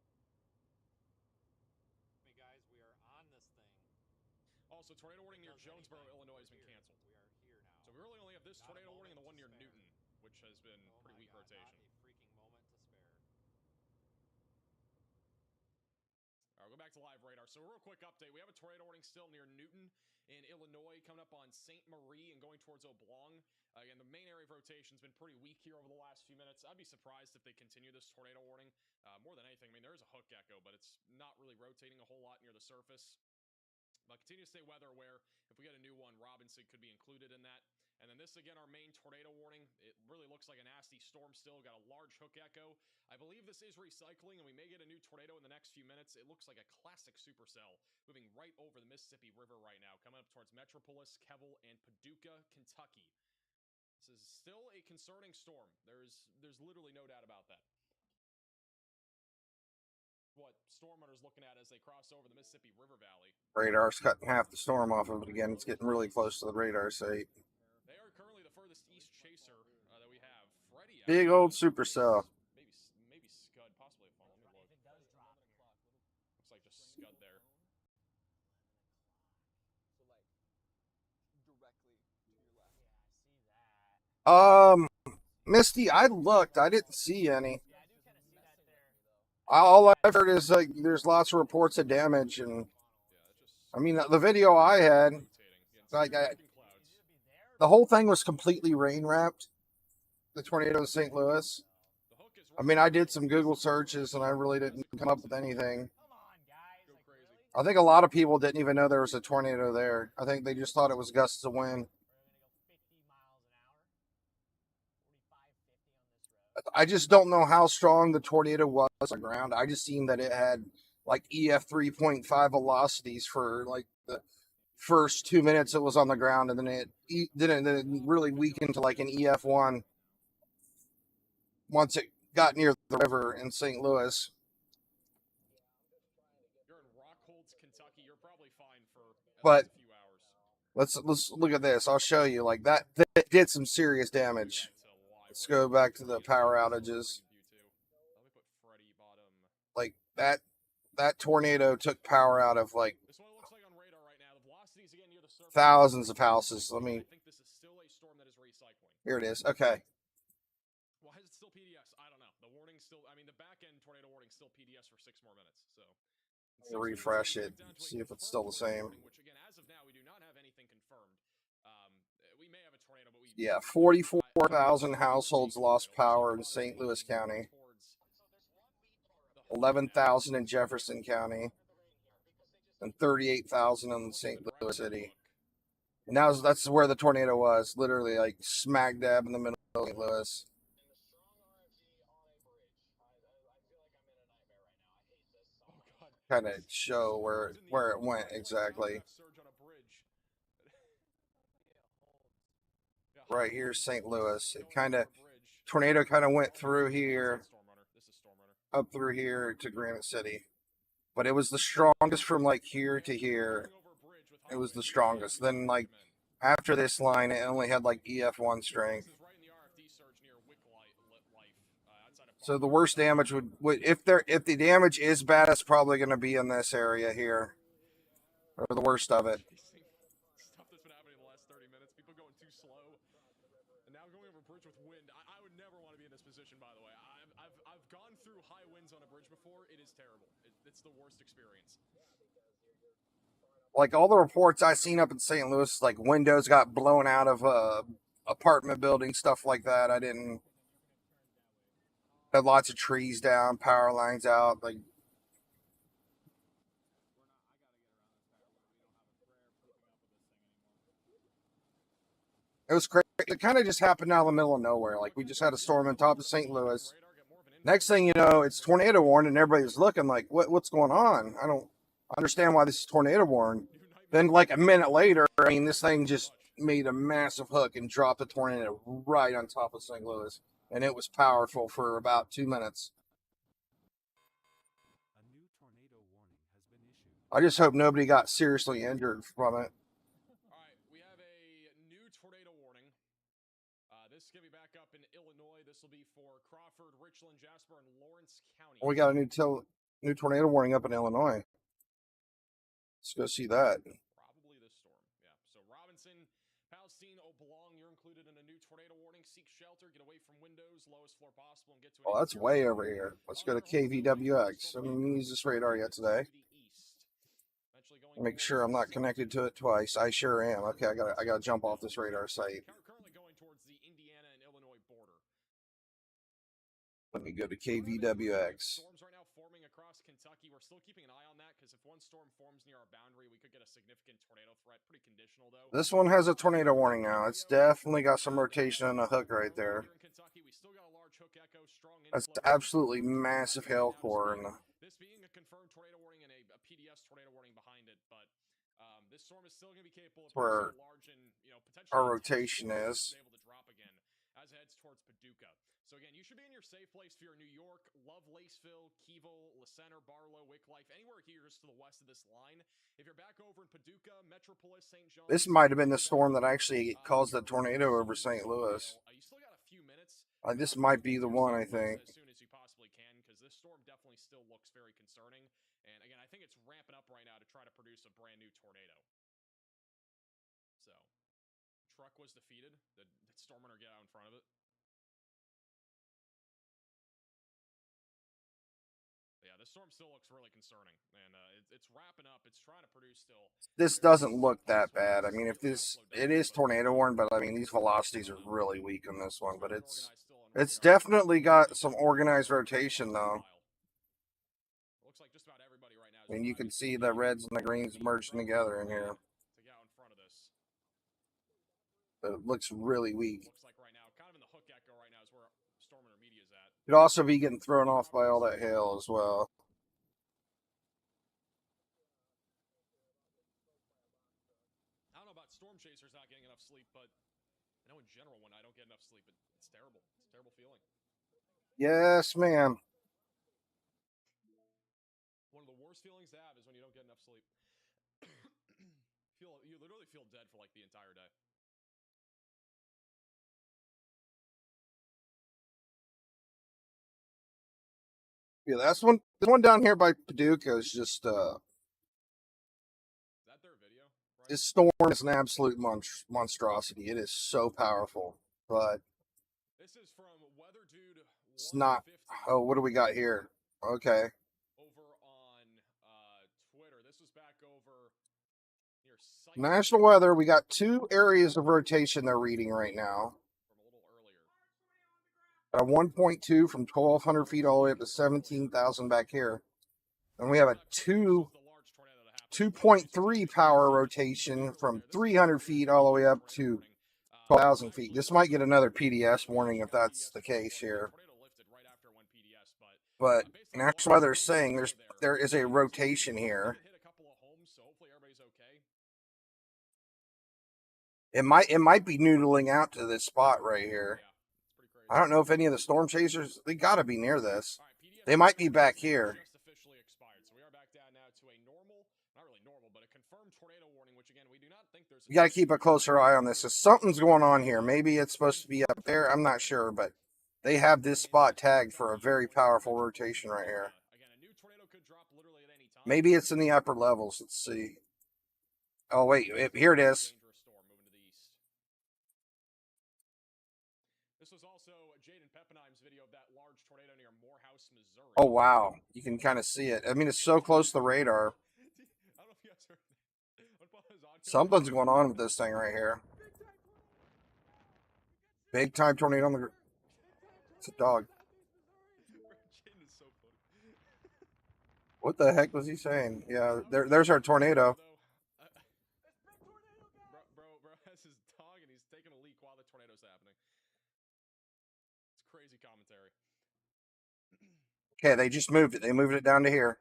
Hey guys, we are on this thing. Also, tornado warning near Jonesboro, Illinois has been canceled. We are here now. So we really only have this tornado warning and the one near Newton, which has been pretty weak rotation. Not a freaking moment to spare. All right, we'll go back to live radar. So, a real quick update. We have a tornado warning still near Newton in Illinois, coming up on St. Marie and going towards Oblong. Again, the main area of rotation has been pretty weak here over the last few minutes. I'd be surprised if they continue this tornado warning. More than anything, I mean, there is a hook echo, but it's not really rotating a whole lot near the surface. But continue to stay weather aware. If we get a new one, Robinson could be included in that. And then this again, our main tornado warning. It really looks like a nasty storm still. Got a large hook echo. I believe this is recycling, and we may get a new tornado in the next few minutes. It looks like a classic supercell moving right over the Mississippi River right now, coming up towards Metropolis, Kevel, and Paducah, Kentucky. This is still a concerning storm. There's literally no doubt about that. What storm hunters looking at as they cross over the Mississippi River Valley. Radar's cutting half the storm off of it again. It's getting really close to the radar site. They are currently the furthest east chaser that we have. Freddie. Big old supercell. Maybe Scud, possibly a fall. Let me look. Looks like just Scud there. Misty, I looked. I didn't see any. All I've heard is like there's lots of reports of damage, and I mean the video I had, like the whole thing was completely rain wrapped. The tornado in St. Louis. I mean, I did some Google searches and I really didn't come up with anything. I think a lot of people didn't even know there was a tornado there. I think they just thought it was gusts of wind. I just don't know how strong the tornado was on the ground. I just seen that it had like EF 3.5 velocities for like the first 2 minutes it was on the ground, and then it really weakened to like an EF 1 once it got near the river in St. Louis. You're in Rockholds, Kentucky. You're probably fine for But a few hours. let's look at this. I'll show you. Like that did some serious damage. Let's go back to the power outages. Like that tornado took power out of like thousands of houses. Let me. Here it is. Okay. Why is it still PDS? I don't know. The warning still. I mean, the back end tornado warning still PDS for 6 more minutes. So. Let me refresh it. See if it's still the same. Which again, as of now, we do not have anything confirmed. We may have a tornado, but we. Yeah, 44,000 households lost power in St. Louis County. 11,000 in Jefferson County. And 38,000 in St. Louis City. And that's where the tornado was. Literally, like, smack dab in the middle of St. Louis. Kind of show where it went exactly. Right here, St. Louis. Tornado kind of went through here, up through here to Granite City. But it was the strongest from like here to here. It was the strongest. Then like after this line, it only had like EF1 strength. So the worst damage would if the damage is bad, it's probably going to be in this area here, or the worst of it. Stuff that's been happening in the last 30 minutes. People going too slow, and now going over a bridge with wind. I would never want to be in this position. By the way, I've gone through high winds on a bridge before. It is terrible. It's the worst experience. Like all the reports I seen up in St. Louis, like windows got blown out of apartment buildings, stuff like that. Had lots of trees down, power lines out. Like it was crazy. It kind of just happened out of the middle of nowhere. Like we just had a storm on top of St. Louis. Next thing you know, it's tornado warning, and everybody's looking like, what's going on? I don't understand why this is tornado warning. Then like a minute later, I mean, this thing just made a massive hook and dropped a tornado right on top of St. Louis. And it was powerful for about 2 minutes. A new tornado warning has been issued. I just hope nobody got seriously injured from it. All right, we have a new tornado warning. This is going to be back up in Illinois. This will be for Crawford, Richland, Jasper, and Lawrence County. We got a new tornado warning up in Illinois. Let's go see that. Probably this storm. Yeah. So Robinson, Palestine, Oblong, you're included in a new tornado warning. Seek shelter, get away from windows, lowest floor possible, and get to. Oh, that's way over here. Let's go to KVWX. I haven't used this radar yet today. Make sure I'm not connected to it twice. I sure am. Okay, I gotta jump off this radar site. Currently going towards the Indiana and Illinois border. Let me go to KVWX. Storms right now forming across across Kentucky. We're still keeping an eye on that because if one storm forms near our boundary, we could get a significant tornado threat. Pretty conditional though. This one has a tornado warning now. It's definitely got some rotation on the hook right there. Here in Kentucky, we still got a large hook echo, strong That's influx. absolutely massive hail core. And This being a confirmed tornado warning and a PDS tornado warning behind it, but this storm is still going to be capable of where producing large and potentially our intense rotation storms is. able to drop again as it heads towards Paducah. So again, you should be in your safe place if you're in New York, Love, Laceville, Keyville, La Center, Barlow, Wickliffe, anywhere here just to the west of this line. If you're back over in Paducah, Metropolis, St. John, this might have been the storm that actually caused the tornado over St. Louis. you still got a few minutes. This might be the one, I think. As soon as you possibly can, because this storm definitely still looks very concerning. And again, I think it's ramping up right now to try to produce a brand new tornado. So, truck was defeated. Did Stormrunner get out in front of it? Yeah, this storm still looks really concerning, and it's wrapping up. It's trying to produce still. This doesn't look that bad. I mean, it is tornado warned, but I mean, these velocities are really weak on this one. But it's definitely got some organized rotation, though. Looks like just about everybody right now. I mean, you can see the reds and the greens merging together in here. To get out in front of this. It looks really weak. Looks like right now, kind of in the hook echo right now is where Stormrunner Media is at. Could also be getting thrown off by all that hail as well. I don't know about storm chasers not getting enough sleep, but I know in general when I don't get enough sleep, it's terrible. It's a terrible feeling. Yes, ma'am. One of the worst feelings to have is when you don't get enough sleep. You literally feel dead for like the entire day. Yeah, that's one. The one down here by Paducah is just Is that their video? Right? this storm is an absolute monstrosity. It is so powerful, but This is from Weather Dude. it's not. 150 Oh, what do we got here? Okay. over on Twitter. This was back over near National Weather, we got 2 areas of rotation they're reading right now. from a little earlier. At a 1.2 from 1,200 feet all the way up to 17,000 back here. And we have a 2.3 power rotation from 300 feet all the way up to 12,000 feet. This might get another PDS warning if that's the case here. But National Weather is saying there is a rotation here. It might be noodling out to this spot right here. I don't know if any of the storm chasers, they got to be near this. They might be back here. Officially expired. So we are back down now to a normal, not really normal, but a confirmed tornado warning, which again, we do not think there's You got to keep a closer eye on this. So something's going on here. Maybe it's supposed to be up there. I'm not sure, but they have this spot tagged for a very powerful rotation right here. Again, a new tornado could drop literally at any time. Maybe it's in the upper levels. Let's see. Oh, wait. Here it is. Dangerous storm moving to the east. This was also Jaden Peppenheim's video of that large tornado near Morehouse, Missouri. Oh, wow. You can kind of see it. I mean, it's so close to the radar. I don't know if you guys heard that. Something's going on with this thing right here. Big time tornado on the ground. It's a dog. Jaden is so funny. What the heck was he saying? Yeah, there's our tornado. Bro has his dog and he's taking a leak while the tornado's happening. It's crazy commentary. Okay, they just moved it. They moved it down to here.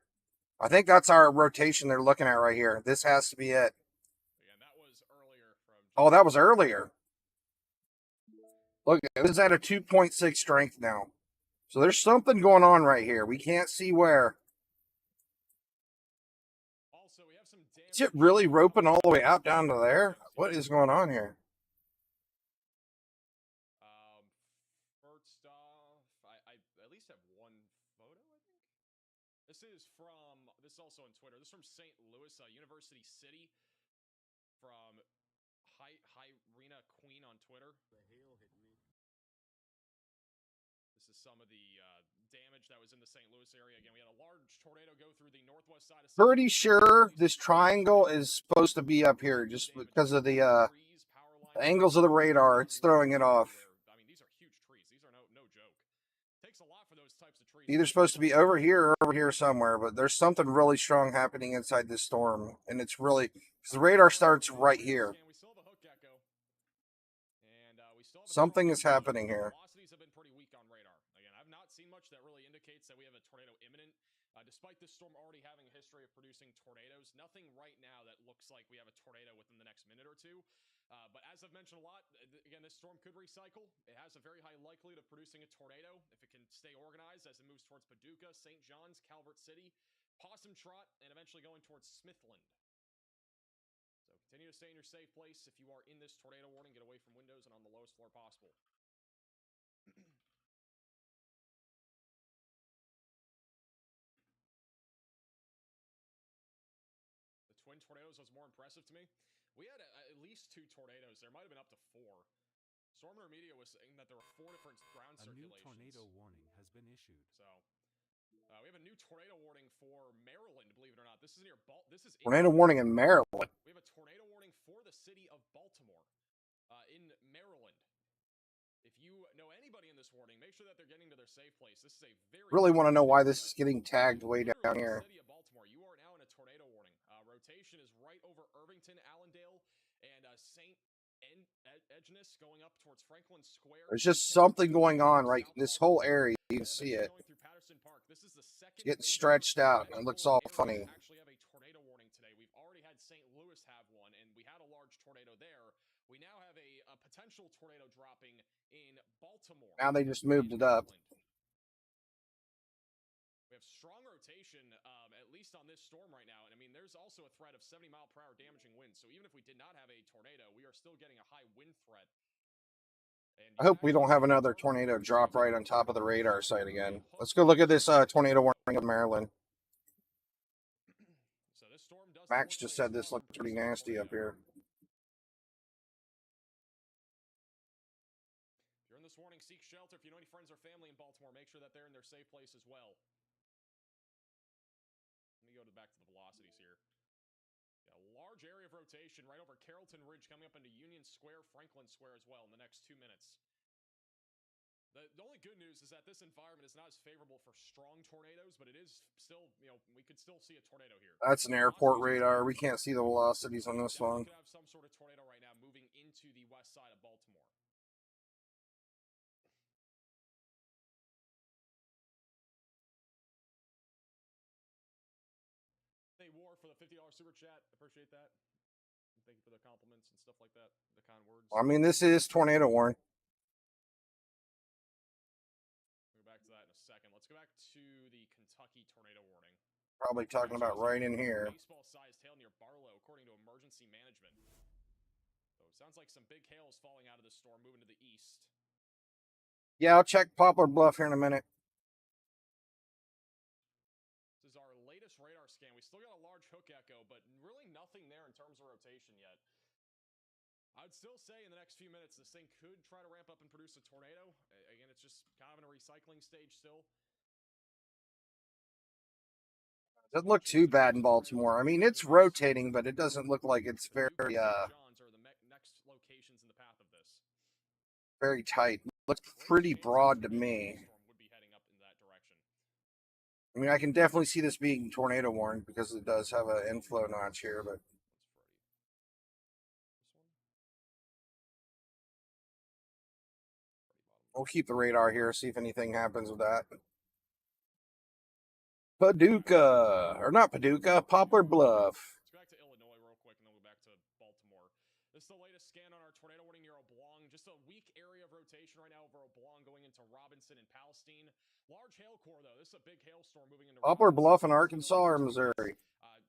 I think that's our rotation they're looking at right here. This has to be it. Again, that was earlier from. Oh, that was earlier. Look, this is at a 2.6 strength now. So there's something going on right here. We can't see where. Also, we have some damage. Is it really roping all the way out down to there? What is going on here? First off, I at least have one photo, I think. This is also on Twitter. This is from St. Louis, University City, from Hyrena Queen on Twitter. This is some of the damage that was in the St. Louis area. Again, we had a large tornado go through the northwest side of Pretty sure this triangle is supposed to be up here just because of the angles of the radar. It's throwing it off. I mean, these are huge trees. These are no joke. Takes a lot for those types of trees Either supposed to be over here or over here somewhere, but there's something really strong happening inside this storm, and it's really because the radar starts right here. Something is happening here. Velocities have been pretty weak on radar. Again, I've not seen much that really indicates that we have a tornado imminent. Despite this storm already having a history of producing tornadoes, nothing right now that looks like we have a tornado within the next minute or two. But as I've mentioned a lot, again, this storm could recycle. It has a very high likelihood of producing a tornado if it can stay organized as it moves towards Paducah, St. John's, Calvert City, Possum Trot, and eventually going towards Smithland. So continue to stay in your safe place. If you are in this tornado warning, get away from windows and on the lowest floor possible. The twin tornadoes was more impressive to me. We had at least 2 tornadoes. There might have been up to 4. Stormer Media was saying that there were 4 different ground A new circulations. tornado warning has been issued. So we have a new tornado warning for Maryland. Believe it or not, this is near This is Tornado warning in Maryland. We have a tornado warning for the city of Baltimore, in Maryland. If you know anybody in this warning, make sure that they're getting to their safe place. This is a very Really want to know why this is getting tagged way down here. City of Baltimore, you are now in a tornado warning. Rotation is right over Irvington, Allendale, and St. Edgeness going up towards Franklin Square. There's just something going on right this whole area. You can see it. It's getting stretched out. It looks all funny. Actually have a tornado warning today. We've already had St. Louis have one, and we had a large tornado there. We now have a potential tornado dropping in Baltimore. Now they just moved it up. We have strong rotation, at least on this storm right now. And I mean, there's also a threat of 70-mile-per-hour damaging winds. So even if we did not have a tornado, we are still getting a high wind threat. And I hope we don't have another tornado drop right on top of the radar site again. Let's go look at this tornado warning of Maryland. So this storm does Max just said this looks pretty nasty up here. If you're in this warning, seek shelter. If you know any friends or family in Baltimore, make sure that they're in their safe place as well. Let me go back to the velocities here. Yeah, a large area of rotation right over Carrollton Ridge coming up into Union Square, Franklin Square as well in the next 2 minutes. The only good news is that this environment is not as favorable for strong tornadoes, but it is still, we could still see a tornado here. That's an airport radar. We can't see the velocities on this one. We could have some sort of tornado right now moving into the west side of Baltimore. Hey, War, for the $50 super chat. Appreciate that. Thank you for the compliments and stuff like that. The kind words. I mean, this is tornado warning. We'll go back to that in a second. Let's go back to the Kentucky tornado warning. Probably talking about right in here. Baseball-sized hail near Barlow, according to emergency management. So it sounds like some big hail is falling out of the storm, moving to the east. Yeah, I'll check Poplar Bluff here in a minute. This is our latest radar scan. We still got a large hook echo, but really nothing there in terms of rotation yet. I'd still say in the next few minutes, this thing could try to ramp up and produce a tornado. Again, it's just kind of in a recycling stage still. Doesn't look too bad in Baltimore. I mean, it's rotating, but it doesn't look like it's very, very tight. Looks pretty broad to me. I mean, I can definitely see this being tornado warned because it does have an inflow notch here, but we'll keep the radar here, see if anything happens with that. Paducah, or not Paducah, Poplar Bluff. Let's go back to Illinois real quick, and then we'll go back to Baltimore. This is the latest scan on our tornado warning near Oblong. Just a weak area of rotation right now over Oblong going into Robinson and Palestine. Large hail core, though. This is a big hailstorm moving into Poplar Bluff in Arkansas or Missouri?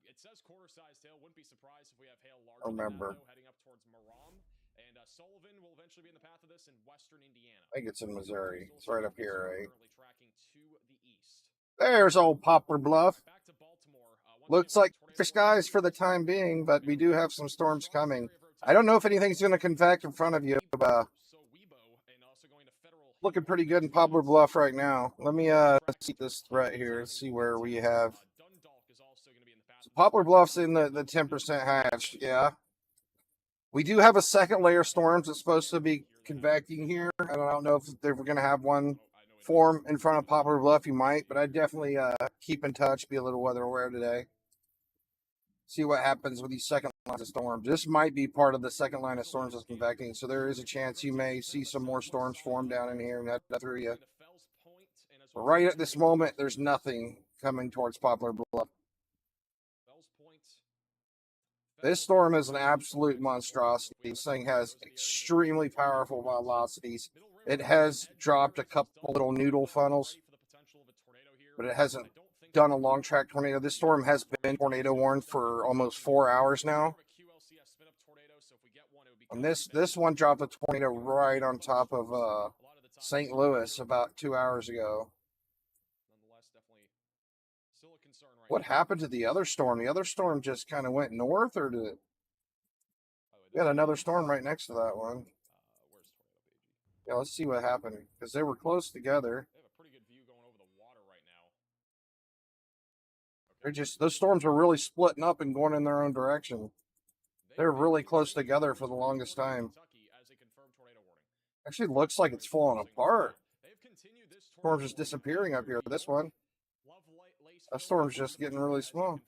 It says quarter-sized hail. Wouldn't be surprised if we have hail larger Remember. than that, though, heading up towards Maram. And Sullivan will eventually be in the path of this in western Indiana. I think it's in Missouri. It's right up here, right? Currently tracking to the east. There's old Poplar Bluff. Back to Baltimore. Looks like clear skies for the time being, but we do have some storms coming. I don't know if anything's going to convect in front of you. Looking pretty good in Poplar Bluff right now. Let me see this threat here. See where we have. So Poplar Bluff's in the 10% hatch. Yeah. We do have a second layer storms that's supposed to be convecting here. I don't know if they're going to have one form in front of Poplar Bluff, you might, but I'd definitely keep in touch, be a little weather aware today. See what happens with these second lines of storms. This might be part of the second line of storms that's convecting, so there is a chance you may see some more storms form down in here and that through you. But right at this moment, there's nothing coming towards Poplar Bluff. This storm is an absolute monstrosity. This thing has extremely powerful velocities. It has dropped a couple little noodle funnels, but it hasn't done a long track tornado. This storm has been tornado warned for almost 4 hours now. And this one dropped a tornado right on top of St. Louis about 2 hours ago. What happened to the other storm? The other storm just kind of went north, or did it? We had another storm right next to that one. Yeah, let's see what happened, because they were close together. They're just, those storms were really splitting up and going in their own direction. They're really close together for the longest time. Actually looks like it's falling apart. Storm's just disappearing up here. This one. That storm's just getting really small.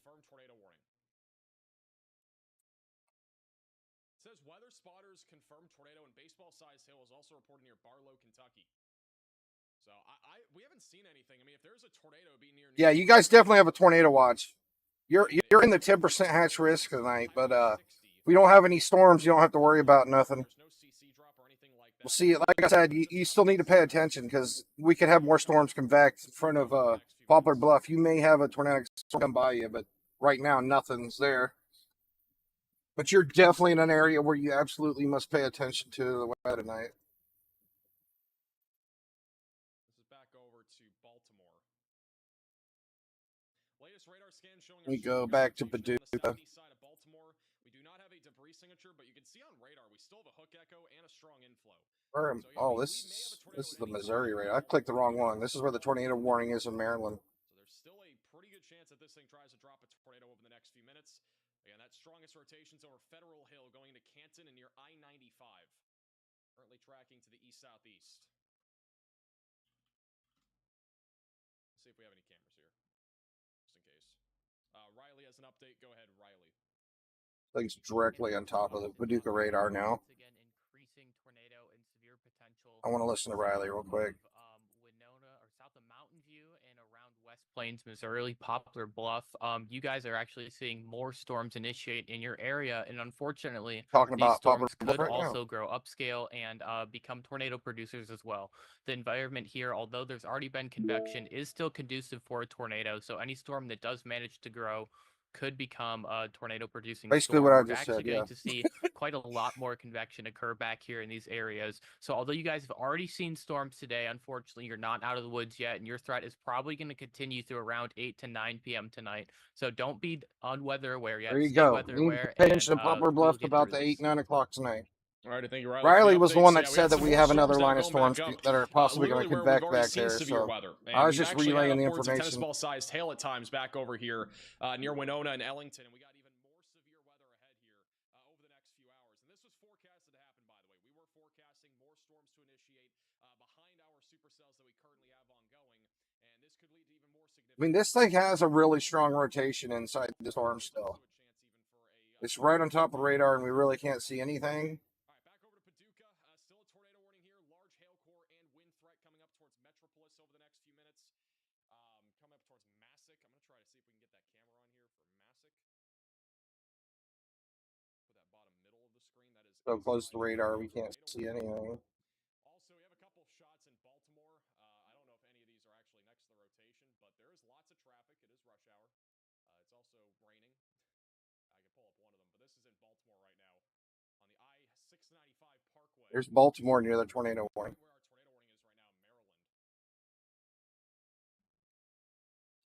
Says weather spotters confirmed tornado and baseball-sized hail is also reported near Barlow, Kentucky. So we haven't seen anything. I mean, if there's a tornado, it'd be near. Yeah, you guys definitely have a tornado watch. You're in the 10% hatch risk tonight, but if we don't have any storms, you don't have to worry about nothing. We'll see. Like I said, you still need to pay attention because we could have more storms convect in front of Poplar Bluff. You may have a tornado come by you, but right now nothing's there. But you're definitely in an area where you absolutely must pay attention to the weather tonight. This is back over to Baltimore. Latest radar scan showing We go back to Paducah. on the southeast side of Baltimore. We do not have a debris signature, but you can see on radar we still have a hook echo and a strong inflow. Oh, this is the Missouri radar. I clicked the wrong one. This is where the tornado warning is in Maryland. So there's still a pretty good chance that this thing tries to drop a tornado over the next few minutes. Again, that strongest rotation's over Federal Hill going into Canton and near I-95. Currently tracking to the east-southeast. Let's see if we have any cameras here, just in case. Riley has an update. Go ahead, Riley. Thing's directly on top of the Paducah radar now. I want to listen to Riley real quick. Winona or south of Mountain View and around West Plains, Missouri, Poplar Bluff. You guys are actually seeing more storms initiate in your area, and unfortunately, Talking these about storms Poplar could Bluff right now. also grow upscale and become tornado producers as well. The environment here, although there's already been convection, is still conducive for a tornado. So any storm that does manage to grow could become a tornado producing Basically storm. what I We're just actually said, going yeah. to see quite a lot more convection occur back here in these areas. So although you guys have already seen storms today, unfortunately you're not out of the woods yet, and your threat is probably going to continue through around 8 to 9 p.m. tonight. So don't be unweather aware yet. There you Stay go. weather You need aware to pay attention to and, Poplar we'll Bluff get about through the this. 8, 9 o'clock tonight. All right, thank you, Riley. Riley for the was the updates. one Yeah, that we said had that some we more have storms another that line are of going storms back up. that are possibly going to Literally where convect we've already back seen there. severe So weather. And I was we've just actually had relaying the upwards of information. tennis ball-sized hail at times back over here near Winona and Ellington, and we got even more severe weather ahead here over the next few hours. And this was forecasted to happen, by the way. We were forecasting more storms to initiate behind our supercells that we currently have ongoing, and this could lead to even more significant. I mean, this thing has a really strong rotation inside the storm still. It's right on top of the radar, and we really can't see anything. All right, back over to Paducah. Still a tornado warning here. Large hail core and wind threat coming up towards Metropolis over the next few minutes. Coming up towards Massac. I'm going to try to see if we can get that camera on here for Massac. Put that bottom middle of the screen. That is So close to the radar, we can't see anything. Also, we have a couple shots in Baltimore. I don't know if any of these are actually next to the rotation, but there is lots of traffic. It is rush hour. It's also raining. I can pull up one of them, but this is in Baltimore right now on the I-695 Parkway. There's Baltimore near the tornado warning. Where our tornado warning is right now, Maryland.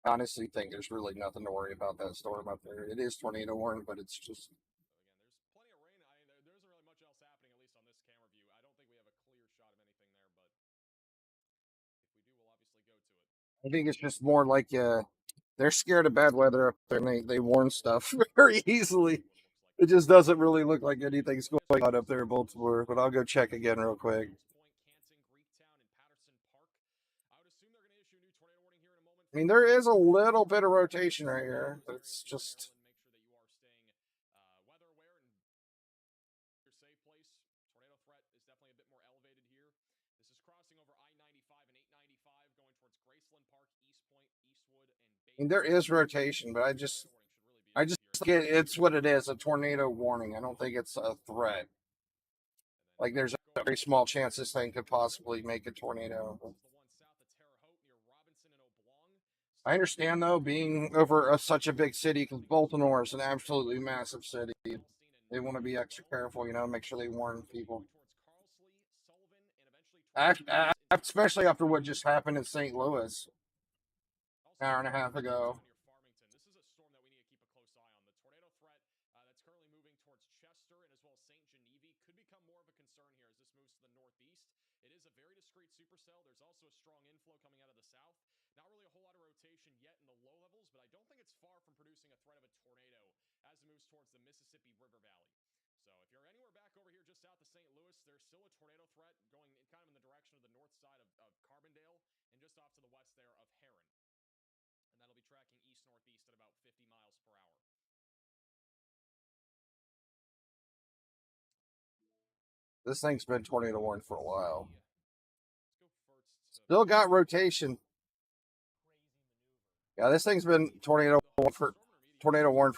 I honestly think there's really nothing to worry about that storm up there. It is tornado warning, but it's just So again, there's plenty of rain. There isn't really much else happening, at least on this camera view. I don't think we have a clear shot of anything there, but if we do, we'll obviously go to it. I think it's just more like they're scared of bad weather up there, and they warn stuff very easily. It just doesn't really look like anything's going on up there in Baltimore, but I'll go check again real quick. I mean, there is a little bit of rotation right here, but it's just. Make sure that you are staying weather aware and your safe place. Tornado threat is definitely a bit more elevated here. This is crossing over I-95 and 895, going towards Graceland Park, East Point, Eastwood, and I mean, there is rotation, but I just think it's what it is, a tornado warning. I don't think it's a threat. Like, there's a very small chance this thing could possibly make a tornado. I understand, though, being over such a big city, because Baltimore is an absolutely massive city. They want to be extra careful, you know, make sure they warn people. Especially after what just happened in St. Louis an hour and a half ago. This is a storm that we need to keep a close eye on. The tornado threat that's currently moving towards Chester and as well as St. Genevieve could become more of a concern here as this moves to the northeast. It is a very discreet supercell. There's also a strong inflow coming out of the south. Not really a whole lot of rotation yet in the low levels, but I don't think it's far from producing a threat of a tornado as it moves towards the Mississippi River Valley. So if you're anywhere back over here just south of St. Louis, there's still a tornado threat going kind of in the direction of the north side of Carbondale and just off to the west there of Heron. And that'll be tracking east-northeast at about 50 miles per hour. This thing's been tornado warned for a while. Still got rotation. Yeah, this thing's been tornado warned for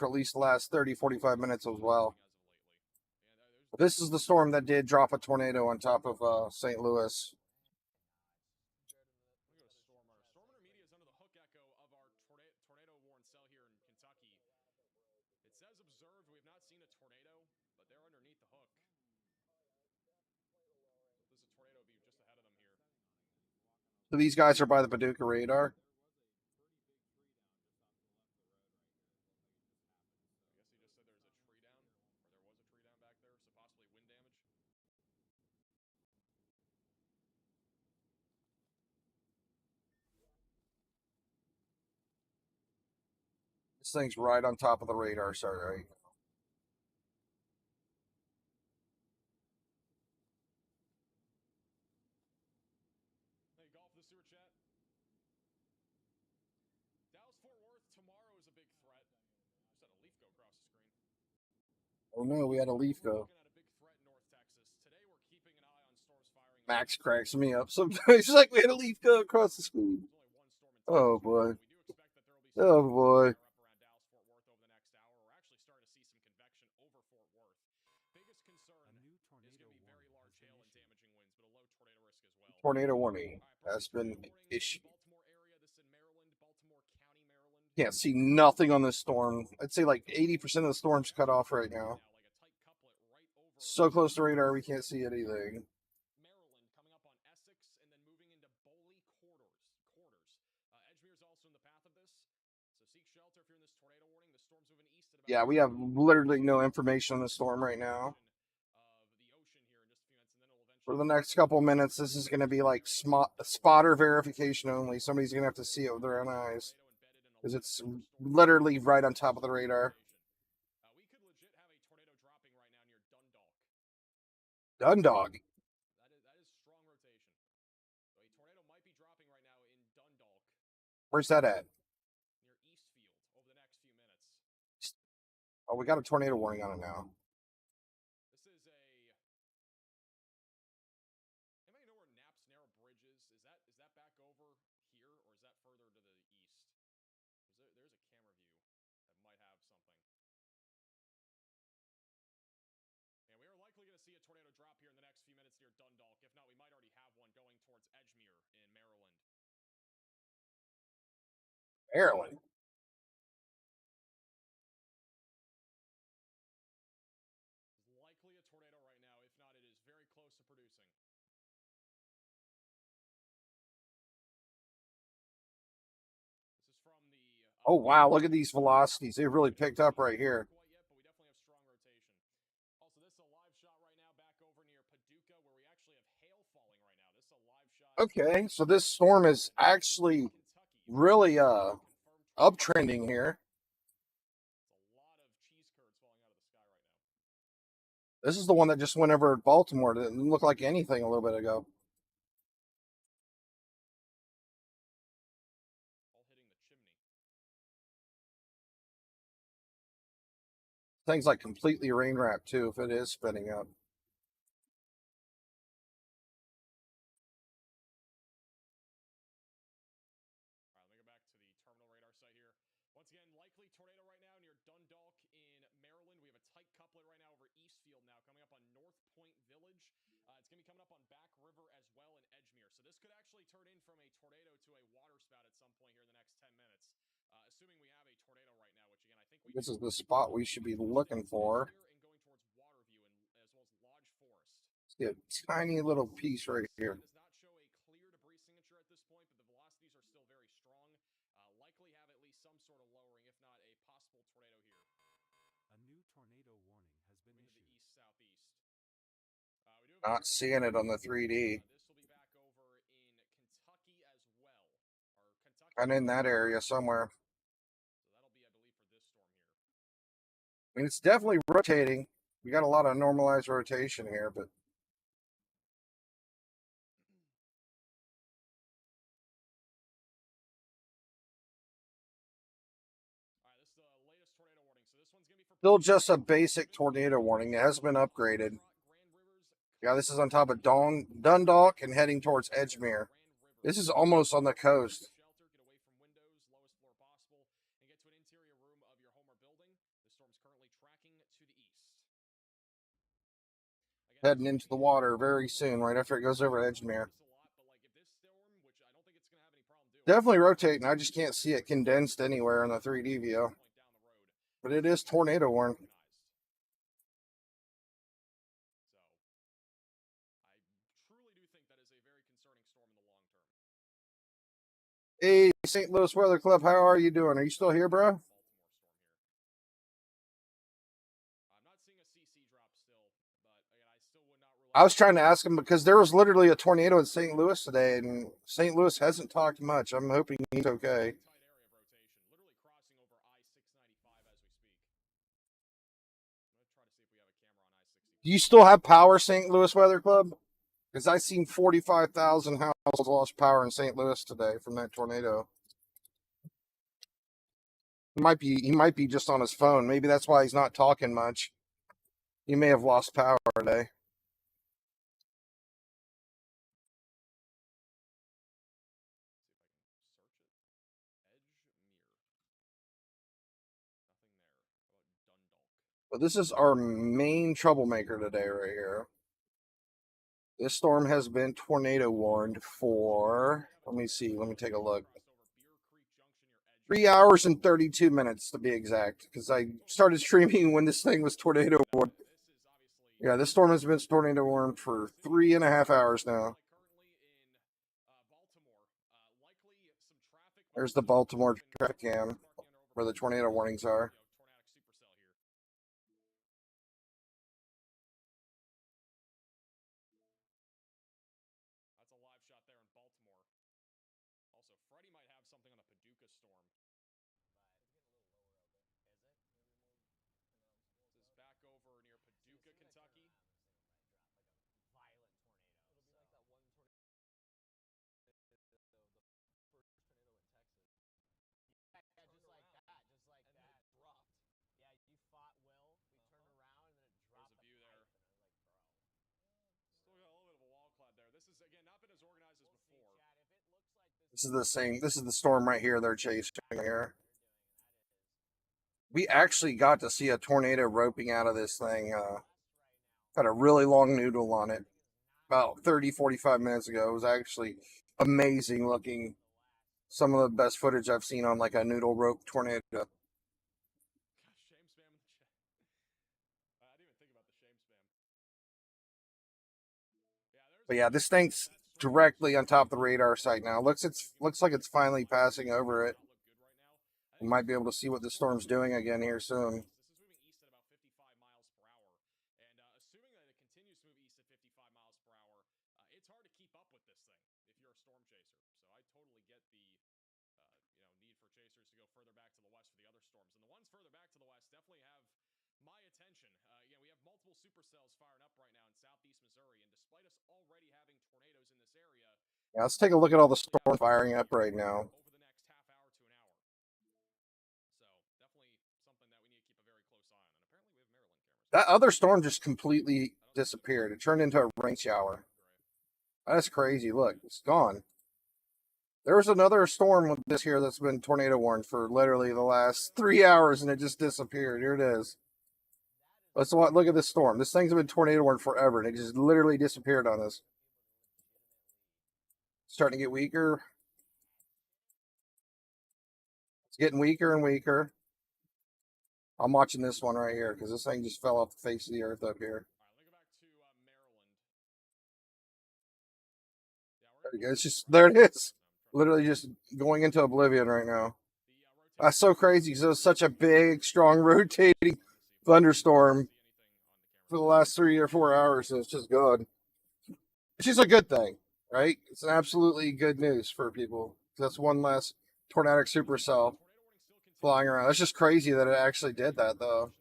at least the last 30, 45 minutes as well. This is the storm that did drop a tornado on top of St. Louis. Storm Intermediate is under the hook echo of our tornado warn cell here in Kentucky. It says observed. We have not seen a tornado, but they're underneath the hook. So this is a tornado be just ahead of them here. So these guys are by the Paducah radar. This thing's right on top of the radar, sorry. Hey, golf the sewer chat. Dallas Fort Worth tomorrow is a big threat. Just had a leaf go across the screen. Oh no, we had a leaf go. Looking at a big threat in North Texas. Today we're keeping an eye on storms firing. Max cracks me up sometimes. It's like we had a leaf go across the screen. Oh boy. Oh boy. Tornado warning has been issued. Can't see nothing on this storm. I'd say like 80% of the storm's cut off right now. So close to radar, we can't see anything. Maryland coming up on Essex and then moving into Boley corners. Edgemere's also in the path of this. So seek shelter if you're in this tornado warning. The storm's moving east at about Yeah, we have literally no information on the storm right now. For the next couple minutes, this is going to be like spotter verification only. Somebody's going to have to see it with their own eyes. Because it's literally right on top of the radar. We could legit have a tornado dropping right now near Dundalk. Dundalk. That is strong rotation. So a tornado might be dropping right now in Dundalk. Where's that at? Near Eastfield over the next few minutes. Oh, we got a tornado warning on it now. This is a... Anybody know where Knapp's Narrow Bridge is? Is that back over here or is that further to the east? There's a camera view that might have something. And we are likely going to see a tornado drop here in the next few minutes near Dundalk. If not, we might already have one going towards Edgemere in Maryland. Maryland. It's likely a tornado right now. If not, it is very close to producing. This is from the... Oh, wow. Look at these velocities. They really picked up right here. Quite yet, but we definitely have strong rotation. Also, this is a live shot right now back over near Paducah where we actually have hail falling right now. This is a live shot. Okay, so this storm is actually really uptrending here. A lot of cheese curds falling out of the sky right now. This is the one that just went over Baltimore. It didn't look like anything a little bit ago. All hitting Thing's like completely rain wrapped too if it is spinning up. All right, let me go back to the terminal radar site here. Once again, likely tornado right now near Dundalk in Maryland. We have a tight couplet right now over Eastfield now, coming up on North Point Village. It's going to be coming up on Back River as well in Edgemere. So this could actually turn in from a tornado to a waterspout at some point here in the next 10 minutes. Assuming we have a tornado right now, which again, I think we This do. is the spot we should be looking for. Here and going towards Waterview and as well as Lodge Forest. See a tiny little piece right here. Does not show a clear debris signature at this point, but the velocities are still very strong. Likely have at least some sort of lowering, if not a possible tornado here. A new tornado warning has been Into the issued. east-southeast. We do have Not seeing it on the 3D. this will be back over in Kentucky as well. Or Kentucky. And in that area somewhere. So that'll be, I believe, for this storm here. I mean, it's definitely rotating. We got a lot of normalized rotation here, but All right, this is the latest tornado warning. So this one's gonna be for still just a basic tornado warning. It has been upgraded. Yeah, this is on top of Dundalk and heading towards Edgemere. This is almost on the coast. Shelter, get away from windows, lowest floor possible, and get to an interior room of your home or building. The storm's currently tracking to the east. Again, Heading into the water very soon, right after it goes over Edgemere. Definitely rotating. I just can't see it condensed anywhere in the 3D view. But it is tornado warned. So, I truly do think that is a very concerning storm in the long term. Hey, St. Louis Weather Club, how are you doing? Are you still here, bro? I'm not seeing a CC drop still, but again, I still would not rule I was trying to ask him because there was literally a tornado in St. Louis today, and St. Louis hasn't talked much. I'm hoping he's okay. tight area of rotation, literally crossing over I-695 as we speak. I'm gonna try to see if we have a camera on I-65. Do you still have power, St. Louis Weather Club? Because I seen 45,000 households lost power in St. Louis today from that tornado. He might be just on his phone. Maybe that's why he's not talking much. He may have lost power today. But this is our main troublemaker today right here. This storm has been tornado warned for, let me see, let me take a look. 3 hours and 32 minutes to be exact, because I started streaming when this thing was tornado warned. Yeah, this storm has been tornado warned for 3.5 hours now. There's the Baltimore traffic cam where the tornado warnings are. That's a live shot there in Baltimore. Also, Freddie might have something on the Paducah storm. This is back over near Paducah, Kentucky. Violent tornado. It'll be like that one tornado. Yeah, just like that. Just like that. Dropped. Yeah, you fought Will. We turned around and then it dropped. There's a view there. Still got a little bit of a wall cloud there. This is, again, not been as organized as before. This is the same. This is the storm right here they're chasing here. We actually got to see a tornado roping out of this thing. Had a really long noodle on it about 30, 45 minutes ago. It was actually amazing looking. Some of the best footage I've seen on like a noodle rope tornado. Gosh, shame spam in the chat. I didn't even think about the shame spam. Yeah, there's But yeah, this thing's directly on top of the radar site now. Looks like it's finally passing over it. We might be able to see what the storm's doing again here soon. This is moving east at about 55 miles per hour. And assuming that it continues to move east at 55 miles per hour, it's hard to keep up with this thing if you're a storm chaser. So I totally get the need for chasers to go further back to the west for the other storms. And the ones further back to the west definitely have my attention. Again, we have multiple supercells firing up right now in southeast Missouri. And despite us already having tornadoes in this area, Yeah, let's take a look at all the storm firing up right now. over the next half hour to an hour. So definitely something that we need to keep a very close eye on. And apparently we That other storm just completely disappeared. It turned into a rain shower. That's crazy. Look, it's gone. There was another storm with this here that's been tornado warned for literally the last 3 hours, and it just disappeared. Here it is. Look at this storm. This thing's been tornado warned forever, and it just literally disappeared on us. Starting to get weaker. It's getting weaker and weaker. I'm watching this one right here because this thing just fell off the face of the earth up here. There you go. It's just, there it is. Literally just going into oblivion right now. That's so crazy because it was such a big, strong, rotating thunderstorm for the last 3 or 4 hours. So it's just good. It's just a good thing, right? It's an absolutely good news for people. That's one less tornadic supercell flying around. It's just crazy that it actually did that, though.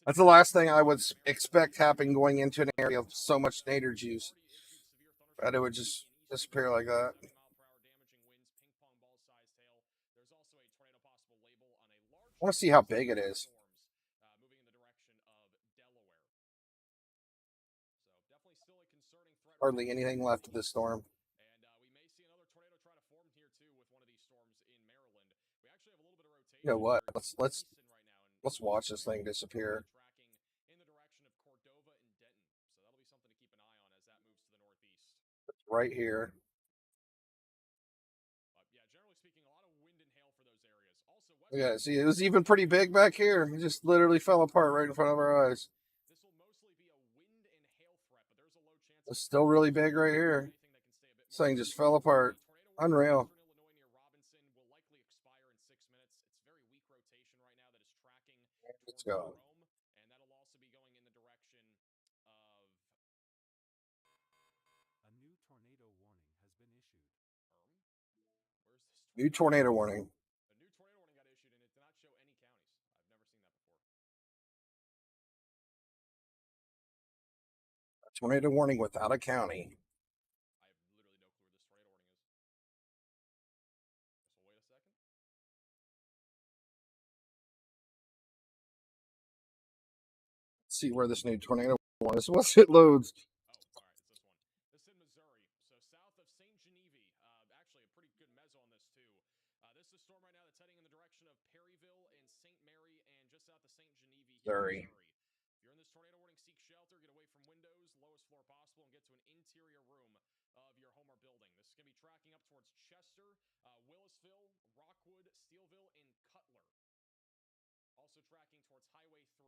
That's the last thing I would expect happening going into an area of so much nadir juice. That it would just disappear like that. I want to see how big it is. Hardly anything left of this storm. You know what? Let's watch this thing disappear. Right here. Yeah, see, it was even pretty big back here. It just literally fell apart right in front of our eyes. It's still really big right here. This thing just fell apart. Unreal. Let's go. New tornado warning. Tornado warning without a county. Let's see where this new tornado was. Once it loads. Missouri. If you're in this tornado warning, seek shelter, get away from windows, lowest floor possible, and get to an interior room of your home or building. This is going to be tracking up towards Chester, Willisville, Rockwood, Steelville, and Cutler. Also tracking towards Highway 3.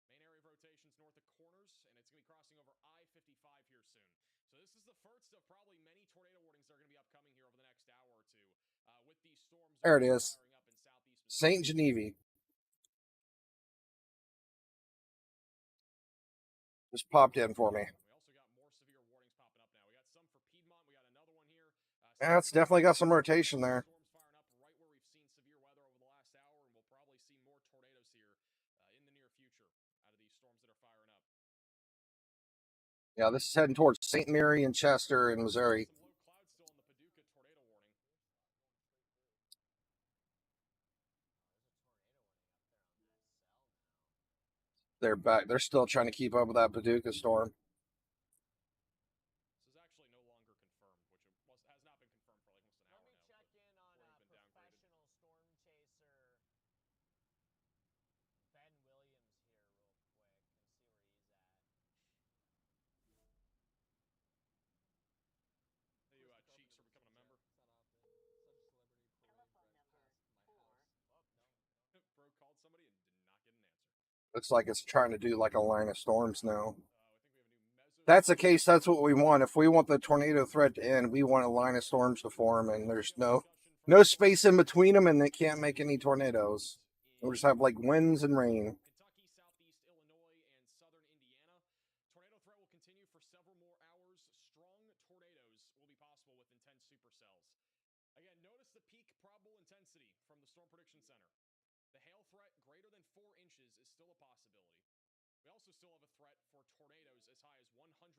Main area of rotations north of Corners, and it's going to be crossing over I-55 here soon. So this is the first of probably many tornado warnings that are going to be upcoming here over the next hour or two. With these storms, there it is. St. Genevieve. Just popped in for me. Yeah, it's definitely got some rotation there. Yeah, this is heading towards St. Mary and Chester in Missouri. They're back. They're still trying to keep up with that Paducah storm. This is actually no longer confirmed, which has not been confirmed for like almost an hour now. Let me check in on professional storm chaser Ben Williams here real quick and see where he's at. Hey, Cheeks are becoming a member. Bro called somebody and did not get an answer. Looks like it's trying to do like a line of storms now. That's the case. That's what we want. If we want the tornado threat to end, we want a line of storms to form, and there's no space in between them, and they can't make any tornadoes. We'll just have like winds and rain. Still have a threat for tornadoes as high as 170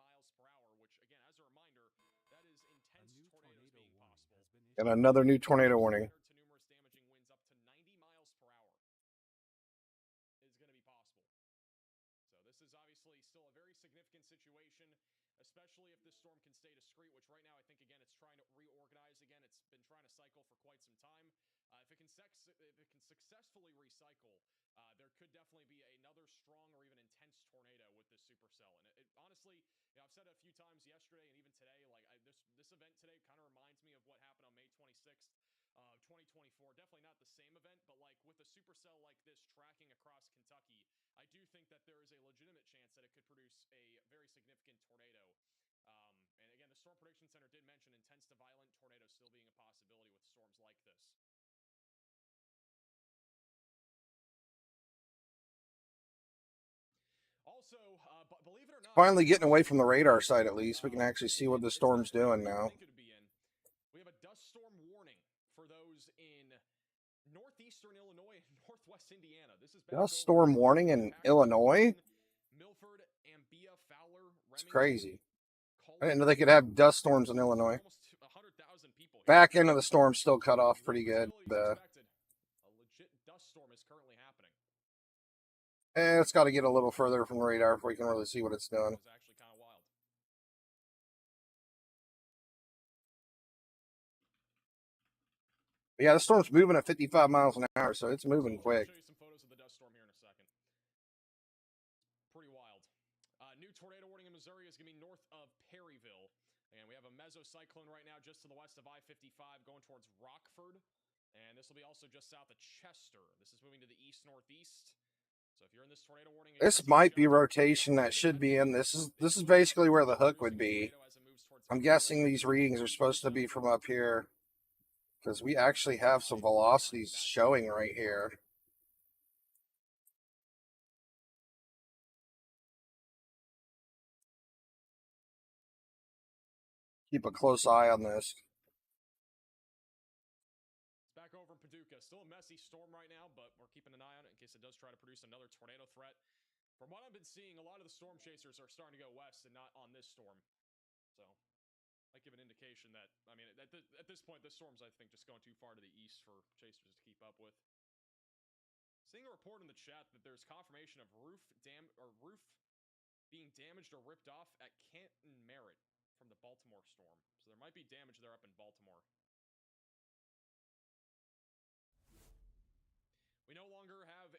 miles per hour, which again, as a reminder, that is intense tornadoes being possible. And another new tornado warning. To numerous damaging winds up to recycle for quite some time. If it can successfully recycle, there could definitely be another strong or even intense tornado with this supercell. And it honestly, I've said it a few times yesterday and even today. Like this event today kind of reminds me of what happened on May 26th. 2024, definitely not the same event, but like with a supercell like this tracking across Kentucky, I do think that there is a legitimate chance that it could produce a very significant tornado. And again, the Storm Prediction Center did mention intense to violent tornadoes still being a possibility with storms like this. Also, believe it or not, Finally getting away from the radar side, at least. We can actually see what the storm's doing now. We have a dust storm warning for those in northeastern Illinois and northwest Indiana. This is Dust storm warning in Illinois? Milford, Ambia, Fowler, It's crazy. I didn't know they could have dust storms in Illinois. Almost 100,000 people. Back end of the storm still cut off pretty good. A legit dust storm is currently happening. It's got to get a little further from the radar before we can really see what it's doing. It's actually kind of wild. Yeah, the storm's moving at 55 miles an hour, so it's moving quick. I'll show you some photos of the dust storm here in a second. Pretty wild. New tornado warning in Missouri is going to be north of Perryville. And we have a mesocyclone right now just to the west of I-55 going towards Rockford. And this will be also just south of Chester. This is moving to the east-northeast. So if you're in this tornado warning... This might be rotation that should be in. This is basically where the hook would be. I'm guessing these readings are supposed to be from up here, because we actually have some velocities showing right here. Keep a close eye on this. Back over in Paducah. Still a messy storm right now, but we're keeping an eye on it in case it does try to produce another tornado threat. From what I've been seeing, a lot of the storm chasers are starting to go west and not on this storm. So, might give an indication that, I mean, at this point, this storm's, I think, just going too far to the east for chasers to keep up with. Seeing a report in the chat that there's confirmation of roof being damaged or ripped off at Canton Merritt from the Baltimore storm. So there might be damage there up in Baltimore. We no longer have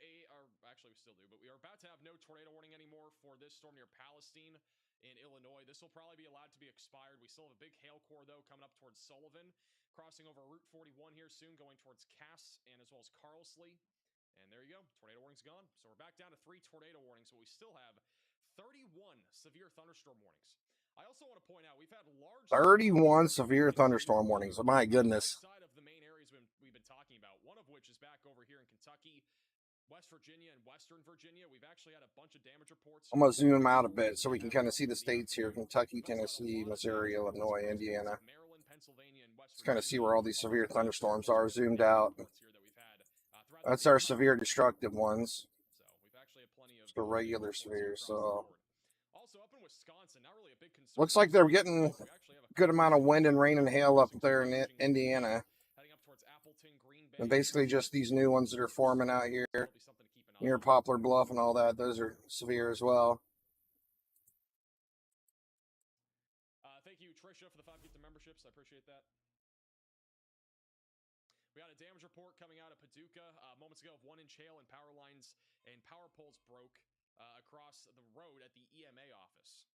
actually we still do, but we are about to have no tornado warning anymore for this storm near Palestine in Illinois. This will probably be allowed to be expired. We still have a big hail core, though, coming up towards Sullivan, crossing over Route 41 here soon, going towards Cass and as well as Carlsley. And there you go. Tornado warning's gone. So we're back down to 3 tornado warnings, but we still have 31 severe thunderstorm warnings. I also want to point out we've had large 31 severe thunderstorm warnings. Oh, my goodness. Side of the main areas we've been talking about, one of which is back over here in Kentucky, West Virginia, and Western Virginia. We've actually had a bunch of damage reports. I'm going to zoom out a bit so we can kind of see the states here. Kentucky, Tennessee, Missouri, Illinois, Indiana. Maryland, Pennsylvania, and West Let's kind of see Virginia. where all these severe thunderstorms are zoomed out. That's our severe destructive ones. So we've actually had plenty of The regular severe, so... Also up in Wisconsin, not really a big concern. Looks like they're getting a good amount of wind and rain and hail up there in Indiana. Heading up towards Appleton, Green Bay. And basically just these new ones that are forming out here near Poplar Bluff and all that. Those are severe as well. Thank you, Tricia, for the 5 gift memberships. I appreciate that. We got a damage report coming out of Paducah moments ago of 1-inch hail and power lines and power poles broke across the road at the EMA office.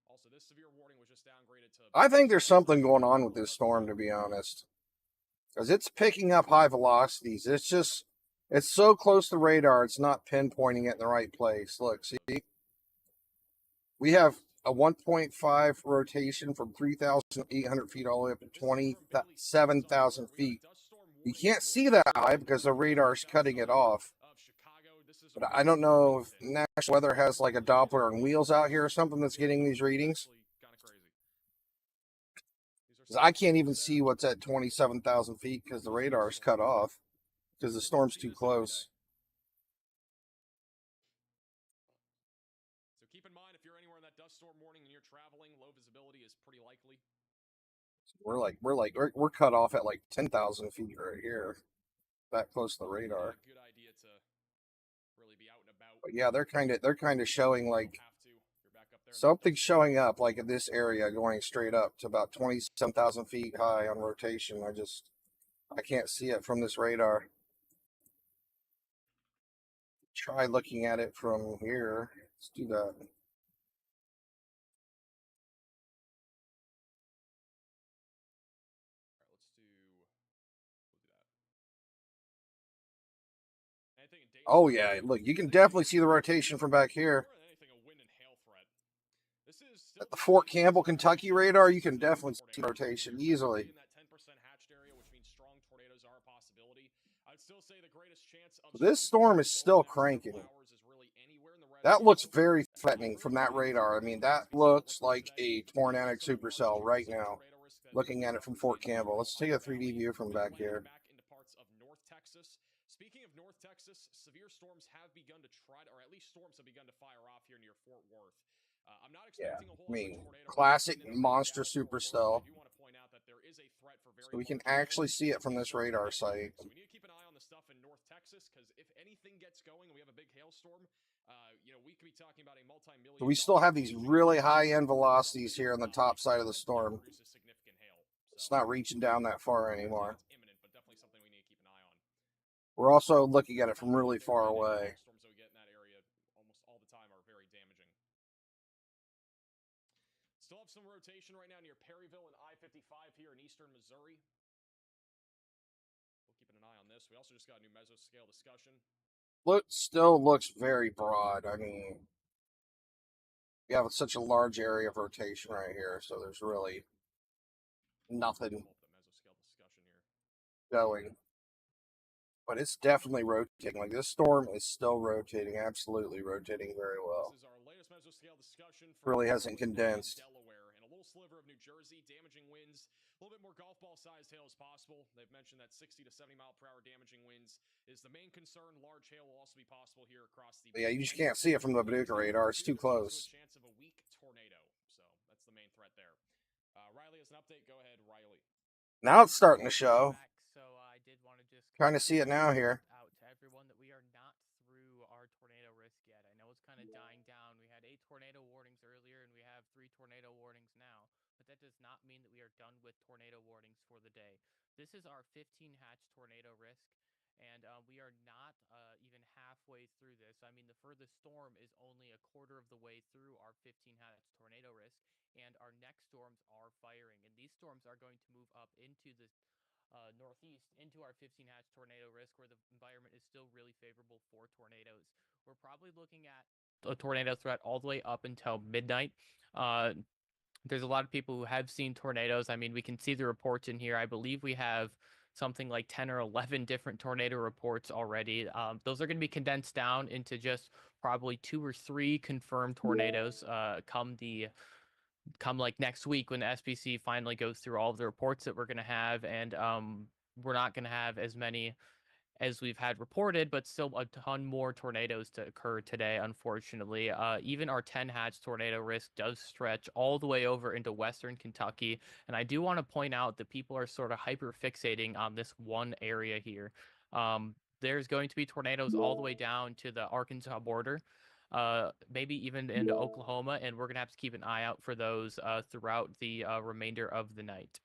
Also, this severe warning was just downgraded to... I think there's something going on with this storm, to be honest. Because it's picking up high velocities. It's so close to radar, it's not pinpointing it in the right place. Look, see? We have a 1.5 rotation from 3,800 feet all the way up to 27,000 feet. You can't see that high because the radar's cutting it off. But I don't know if National Weather has like a Doppler on wheels out here or something that's getting these readings. I can't even see what's at 27,000 feet because the radar's cut off because the storm's too close. So keep in mind, if you're anywhere in that dust storm warning and you're traveling, low visibility is pretty likely. We're cut off at like 10,000 feet right here, that close to the radar. Good idea to really be out and about. But yeah, they're kind of showing like Something's showing up like in this area going straight up to about 27,000 feet high on rotation. I can't see it from this radar. Try looking at it from here. Let's do that. Oh yeah, look, you can definitely see the rotation from back here. At the Fort Campbell, Kentucky radar, you can definitely see rotation easily. This storm is still cranking. That looks very threatening from that radar. I mean, that looks like a tornadic supercell right now, looking at it from Fort Campbell. Let's take a 3D view from back here. Speaking of North Texas, severe storms have begun to or at least storms have begun to fire off here near Fort Worth. I'm not expecting a whole lot of tornado. Classic monster supercell. So we can actually see it from this radar site. So we need to keep an eye on the stuff in North Texas, because if anything gets going and we have a big hailstorm, we could be talking about a multi-million. So we still have these really high-end velocities here on the top side of the storm. It's not reaching down that far anymore. We're also looking at it from really far away. Storms that we get in that area almost all the time are very damaging. Still have some rotation right now near Perryville and I-55 here in eastern Missouri. We'll keep an eye on this. We also just got a new mesoscale discussion. Still looks very broad. I mean, we have such a large area of rotation right here, so there's really nothing going. But it's definitely rotating. Like, this storm is still rotating, absolutely rotating very well. This is our latest mesoscale discussion. Really hasn't condensed. Delaware and a little sliver of New Jersey, damaging winds, a little bit more golf ball sized hail as possible. They've mentioned that 60 to 70 mile per hour damaging winds is the main concern. Large hail will also be possible here across the. Yeah, you just can't see it from the Paducah radar. It's too close. Chance of a weak tornado, so that's the main threat there. Riley has an update. Go ahead, Riley. Now it's starting to show. So I did want to just Trying to see it now here. Out to everyone that we are not through our tornado risk yet. I know it's kind of dying down. We had 8 tornado warnings earlier, and we have 3 tornado warnings now. But that does not mean that we are done with tornado warnings for the day. This is our 15 hatch tornado risk, and we are not even halfway through this. I mean, the furthest storm is only a quarter of the way through our 15 hatch tornado risk, and our next storms are firing. And these storms are going to move up into the northeast into our 15 hatch tornado risk, where the environment is still really favorable for tornadoes. We're probably looking at a tornado threat all the way up until midnight. There's a lot of people who have seen tornadoes. I mean, we can see the reports in here. I believe we have something like 10 or 11 different tornado reports already. Those are going to be condensed down into just probably 2 or 3 confirmed tornadoes come like next week, when the SPC finally goes through all of the reports that we're going to have. And we're not going to have as many as we've had reported, but still a ton more tornadoes to occur today, unfortunately. Even our 10 hatch tornado risk does stretch all the way over into western Kentucky. And I do want to point out that people are sort of hyper fixating on this one area here. There's going to be tornadoes all the way down to the Arkansas border, maybe even into Oklahoma, and we're going to have to keep an eye out for those throughout the remainder of the night.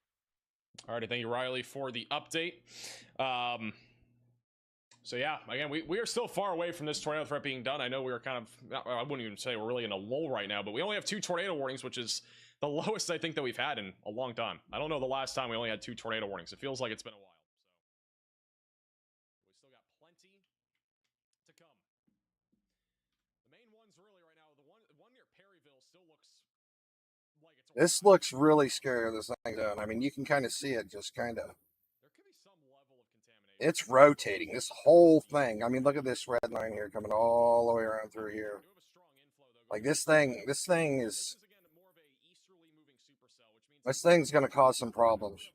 All right, thank you, Riley, for the update. So yeah, again, we are still far away from this tornado threat being done. I know we are kind of, I wouldn't even say we're really in a lull right now, but we only have 2 tornado warnings, which is the lowest I think that we've had in a long time. I don't know the last time we only had 2 tornado warnings. It feels like it's been a while. So we still got plenty to come. The main ones really right now, the one near Perryville still looks like it's. This looks really scary, this thing done. I mean, you can kind of see it just kind of. It's rotating, this whole thing. I mean, look at this red line here coming all the way around through here. Like, this thing's going to cause some problems.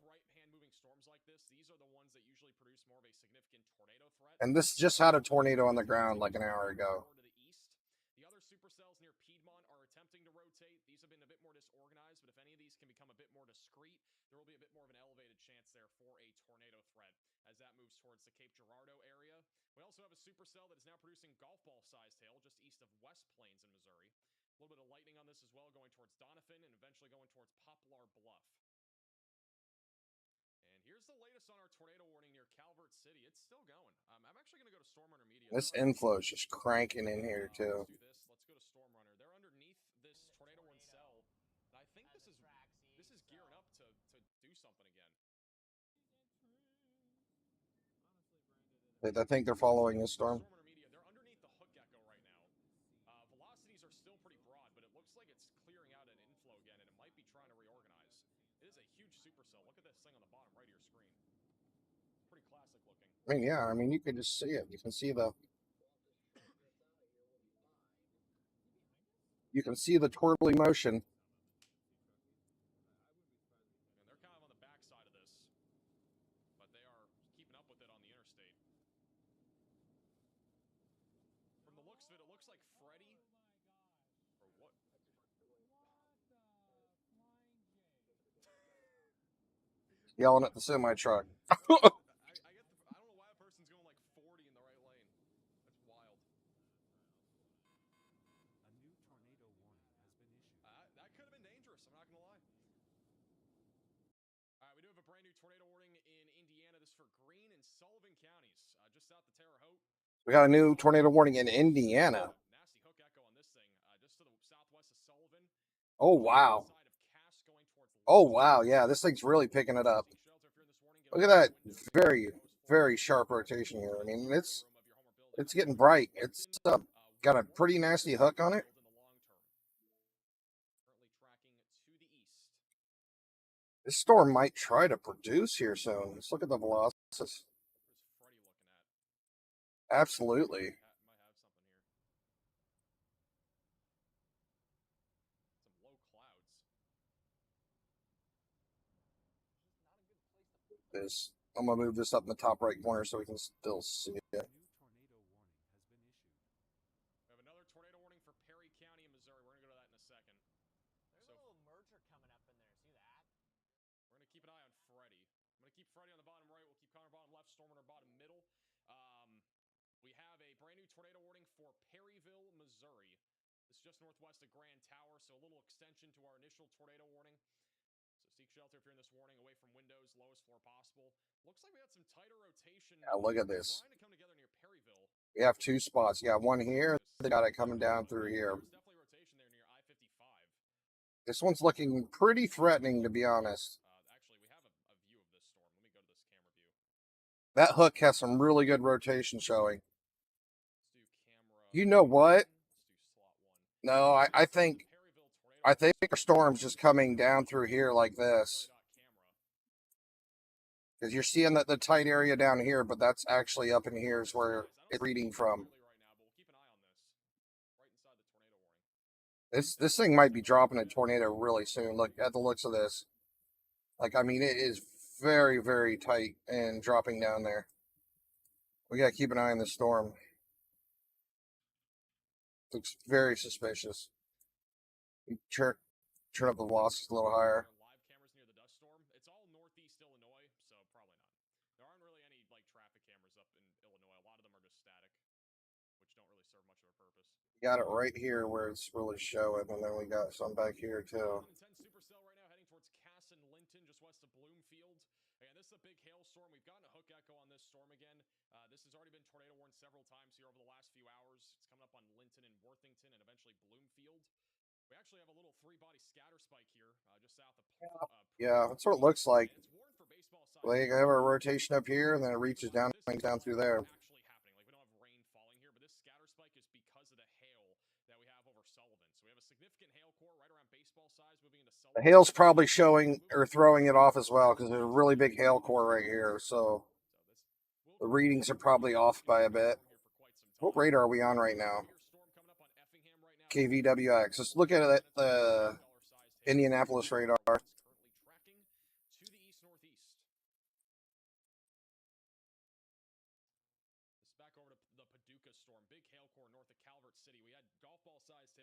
And this just had a tornado on the ground like an hour ago. The other supercells near Piedmont are attempting to rotate. These have been a bit more disorganized, but if any of these can become a bit more discreet, there will be a bit more of an elevated chance there for a tornado threat as that moves towards the Cape Girardeau area. We also have a supercell that is now producing golf ball sized hail just east of West Plains in Missouri. A little bit of lightning on this as well, going towards Doniphan and eventually going towards Poplar Bluff. And here's the latest on our tornado warning near Calvert City. It's still going. I'm actually going to go to Storm Runner Media. This inflow is just cranking in here too. Let's do this. Let's go to Storm Runner. They're underneath this tornado one cell. And I think this is gearing up to do something again. I think they're following this storm. Storm Runner Media, they're underneath the Hook Echo right now. Velocities are still pretty broad, but it looks like it's clearing out an inflow again, and it might be trying to reorganize. It is a huge supercell. Look at this thing on the bottom right of your screen. Pretty classic looking. I mean, yeah, I mean, you can just see it. You can see the twirly motion. And they're kind of on the backside of this, but they are keeping up with it on the interstate. From the looks of it, it looks like Freddy, or what? Yelling at the semi truck. I don't know why a person's going like 40 in the right lane. That's wild. A new tornado warning has been issued. That could have been dangerous. I'm not gonna lie. All right, we do have a brand new tornado warning in Indiana. This is for Greene and Sullivan counties, just south of Terre Haute. We got a new tornado warning in Indiana. Nasty Hook Echo on this thing, just to the southwest of Sullivan. Oh wow. Oh wow, yeah, this thing's really picking it up. Look at that very, very sharp rotation here. I mean, it's getting bright. It's got a pretty nasty hook on it. This storm might try to produce here soon. Let's look at the velocities. Absolutely. This. I'm gonna move this up in the top right corner so we can still see it. A new tornado warning has been issued. We have another tornado warning for Perry County in Missouri. We're gonna go to that in a second. There's a little merger coming up in there. See that? We're gonna keep an eye on Freddy. I'm gonna keep Freddy on the bottom right. We'll keep Connor bottom left, Storm Runner bottom middle. We have a brand new tornado warning for Perryville, Missouri. This is just northwest of Grand Tower, so a little extension to our initial tornado warning. So seek shelter if you're in this warning, away from windows, lowest floor possible. Looks like we had some tighter rotation. Yeah, look at this. Trying to come together near Perryville. We have two spots. You got one here. They got it coming down through here. There's definitely rotation there near I-55. This one's looking pretty threatening, to be honest. Actually, we have a view of this storm. Let me go to this camera view. That hook has some really good rotation showing. Let's do camera. You know what? Let's do slot one. No, I think our storm's just coming down through here like this. Because you're seeing the tight area down here, but that's actually up in here is where it's reading from. This thing might be dropping a tornado really soon. Look at the looks of this. Like, I mean, it is very, very tight and dropping down there. We got to keep an eye on the storm. Looks very suspicious. Turn up the velocity a little higher. Live cameras near the dust storm. It's all northeast Illinois, so probably not. There aren't really any like traffic cameras up in Illinois. A lot of them are just static, which don't really serve much of a purpose. We got it right here where it's really showing, and then we got some back here too. Intense supercell right now heading towards Cass and Linton, just west of Bloomfield. Again, this is a big hailstorm. We've gotten a Hook Echo on this storm again. This has already been tornado warned several times here over the last few hours. It's coming up on Linton and Worthington and eventually Bloomfield. We actually have a little three-body scatter spike here, just south of. Yeah, that's what it looks like. It's warned for baseball size. They have a rotation up here, and then it reaches down through there. Actually happening. Like, we don't have rain falling here, but this scatter spike is because of the hail that we have over Sullivan. So we have a significant hail core right around baseball size moving into Sullivan. The hail's probably showing or throwing it off as well because there's a really big hail core right here. So the readings are probably off by a bit. What radar are we on right now? KVWX. Let's look at it, the Indianapolis radar. Currently tracking to the east-northeast. This is back over to the Paducah storm. Big hail core north of Calvert City. We had golf ball-sized hail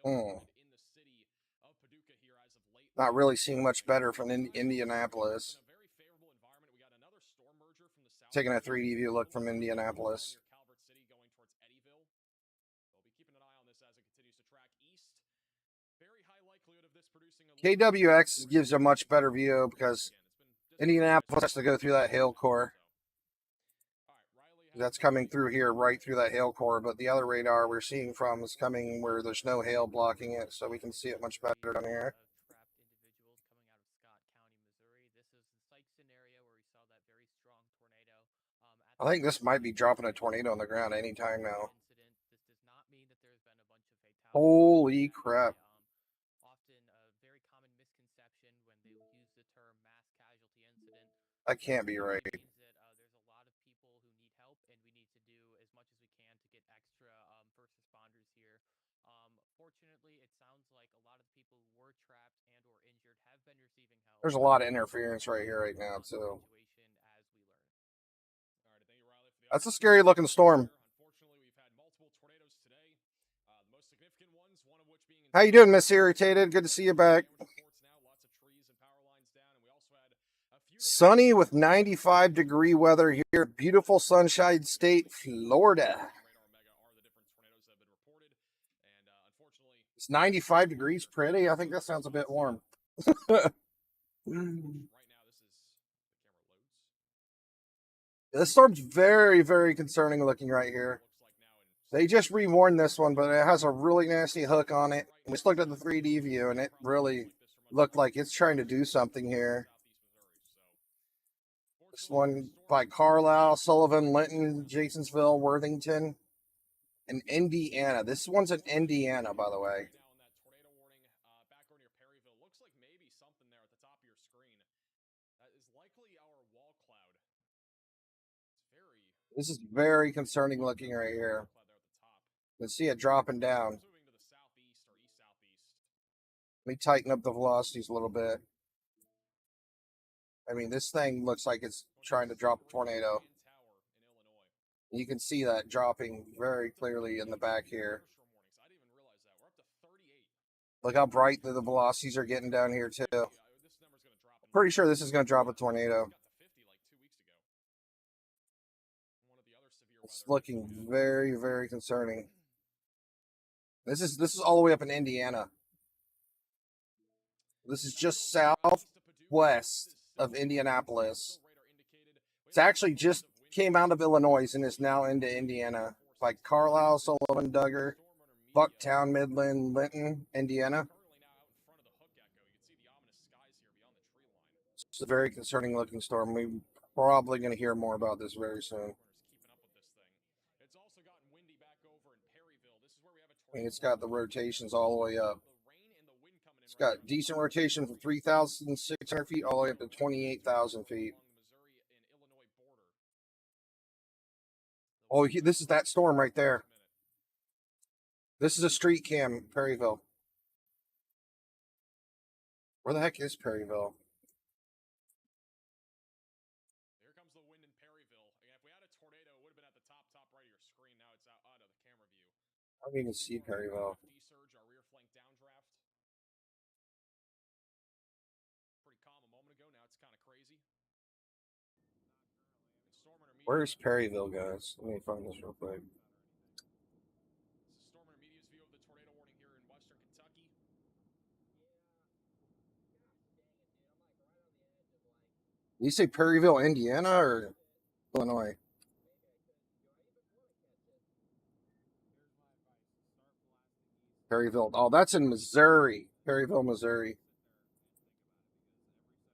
in the city of Paducah here as of late. Not really seeing much better from Indianapolis. In a very favorable environment, we got another storm merger from the south. Taking a 3D view look from Indianapolis. Calvert City going towards Eddyville. We'll be keeping an eye on this as it continues to track east. KWX gives a much better view because Indianapolis has to go through that hail core. That's coming through here, right through that hail core, but the other radar we're seeing from is coming where there's no hail blocking it, so we can see it much better down here. I think this might be dropping a tornado on the ground anytime now. Holy crap. That can't be right. There's a lot of interference right here right now, too. That's a scary looking storm. How you doing, Miss Irritated? Good to see you back. Sunny with 95-degree weather here. Beautiful Sunshine State, Florida. It's 95 degrees pretty. I think that sounds a bit warm. This storm's very, very concerning looking right here. They just rewarned this one, but it has a really nasty hook on it. We just looked at the 3D view, and it really looked like it's trying to do something here. This one by Carlisle, Sullivan, Linton, Jasonsville, Worthington, and Indiana. This one's in Indiana, by the way. This is very concerning looking right here. You can see it dropping down. Let me tighten up the velocities a little bit. I mean, this thing looks like it's trying to drop a tornado. You can see that dropping very clearly in the back here. Look how bright the velocities are getting down here, too. I'm pretty sure this is going to drop a tornado. It's looking very, very concerning. This is all the way up in Indiana. This is just southwest of Indianapolis. It's actually just came out of Illinois and is now into Indiana. Like Carlisle, Sullivan, Duggar, Bucktown, Midland, Linton, Indiana. It's a very concerning looking storm. We're probably going to hear more about this very soon. I mean, it's got the rotations all the way up. It's got decent rotation from 3,600 feet all the way up to 28,000 feet. Oh, this is that storm right there. This is a street cam, Perryville. Where the heck is Perryville? Here comes the wind in Perryville. Again, if we had a tornado, it would have been at the top right of your screen. Now it's out of the camera view. I don't even see Perryville. Surge, our rear flank downdraft. Pretty calm a moment ago. Now it's kind of crazy. Where's Perryville, guys? Let me find this real quick. Storm Intermediate's view of the tornado warning here in western Kentucky. You say Perryville, Indiana, or Illinois? Perryville. Oh, that's in Missouri. Perryville, Missouri.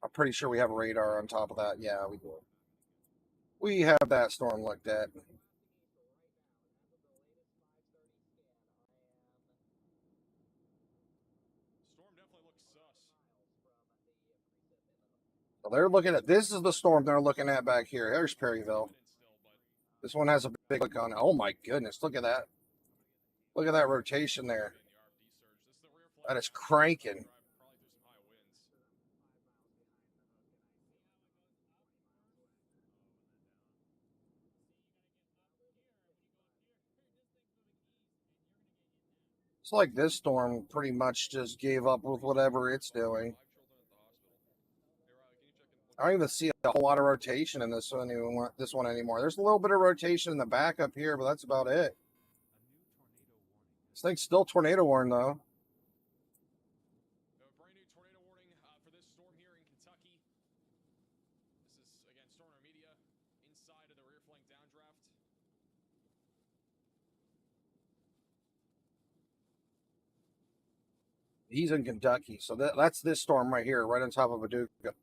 I'm pretty sure we have a radar on top of that. Yeah, we do. We have that storm looked at. Storm definitely looks sus. So they're looking at, this is the storm they're looking at back here. There's Perryville. This one has a big look on it. Oh my goodness, look at that. Look at that rotation there. That is cranking. It's like this storm pretty much just gave up with whatever it's doing. I don't even see a whole lot of rotation in this one anymore. There's a little bit of rotation in the back up here, but that's about it. This thing's still tornado warned, though. A brand new tornado flank downdraft. He's in Kentucky, so that's this storm right here, right on top of Paducah. Let's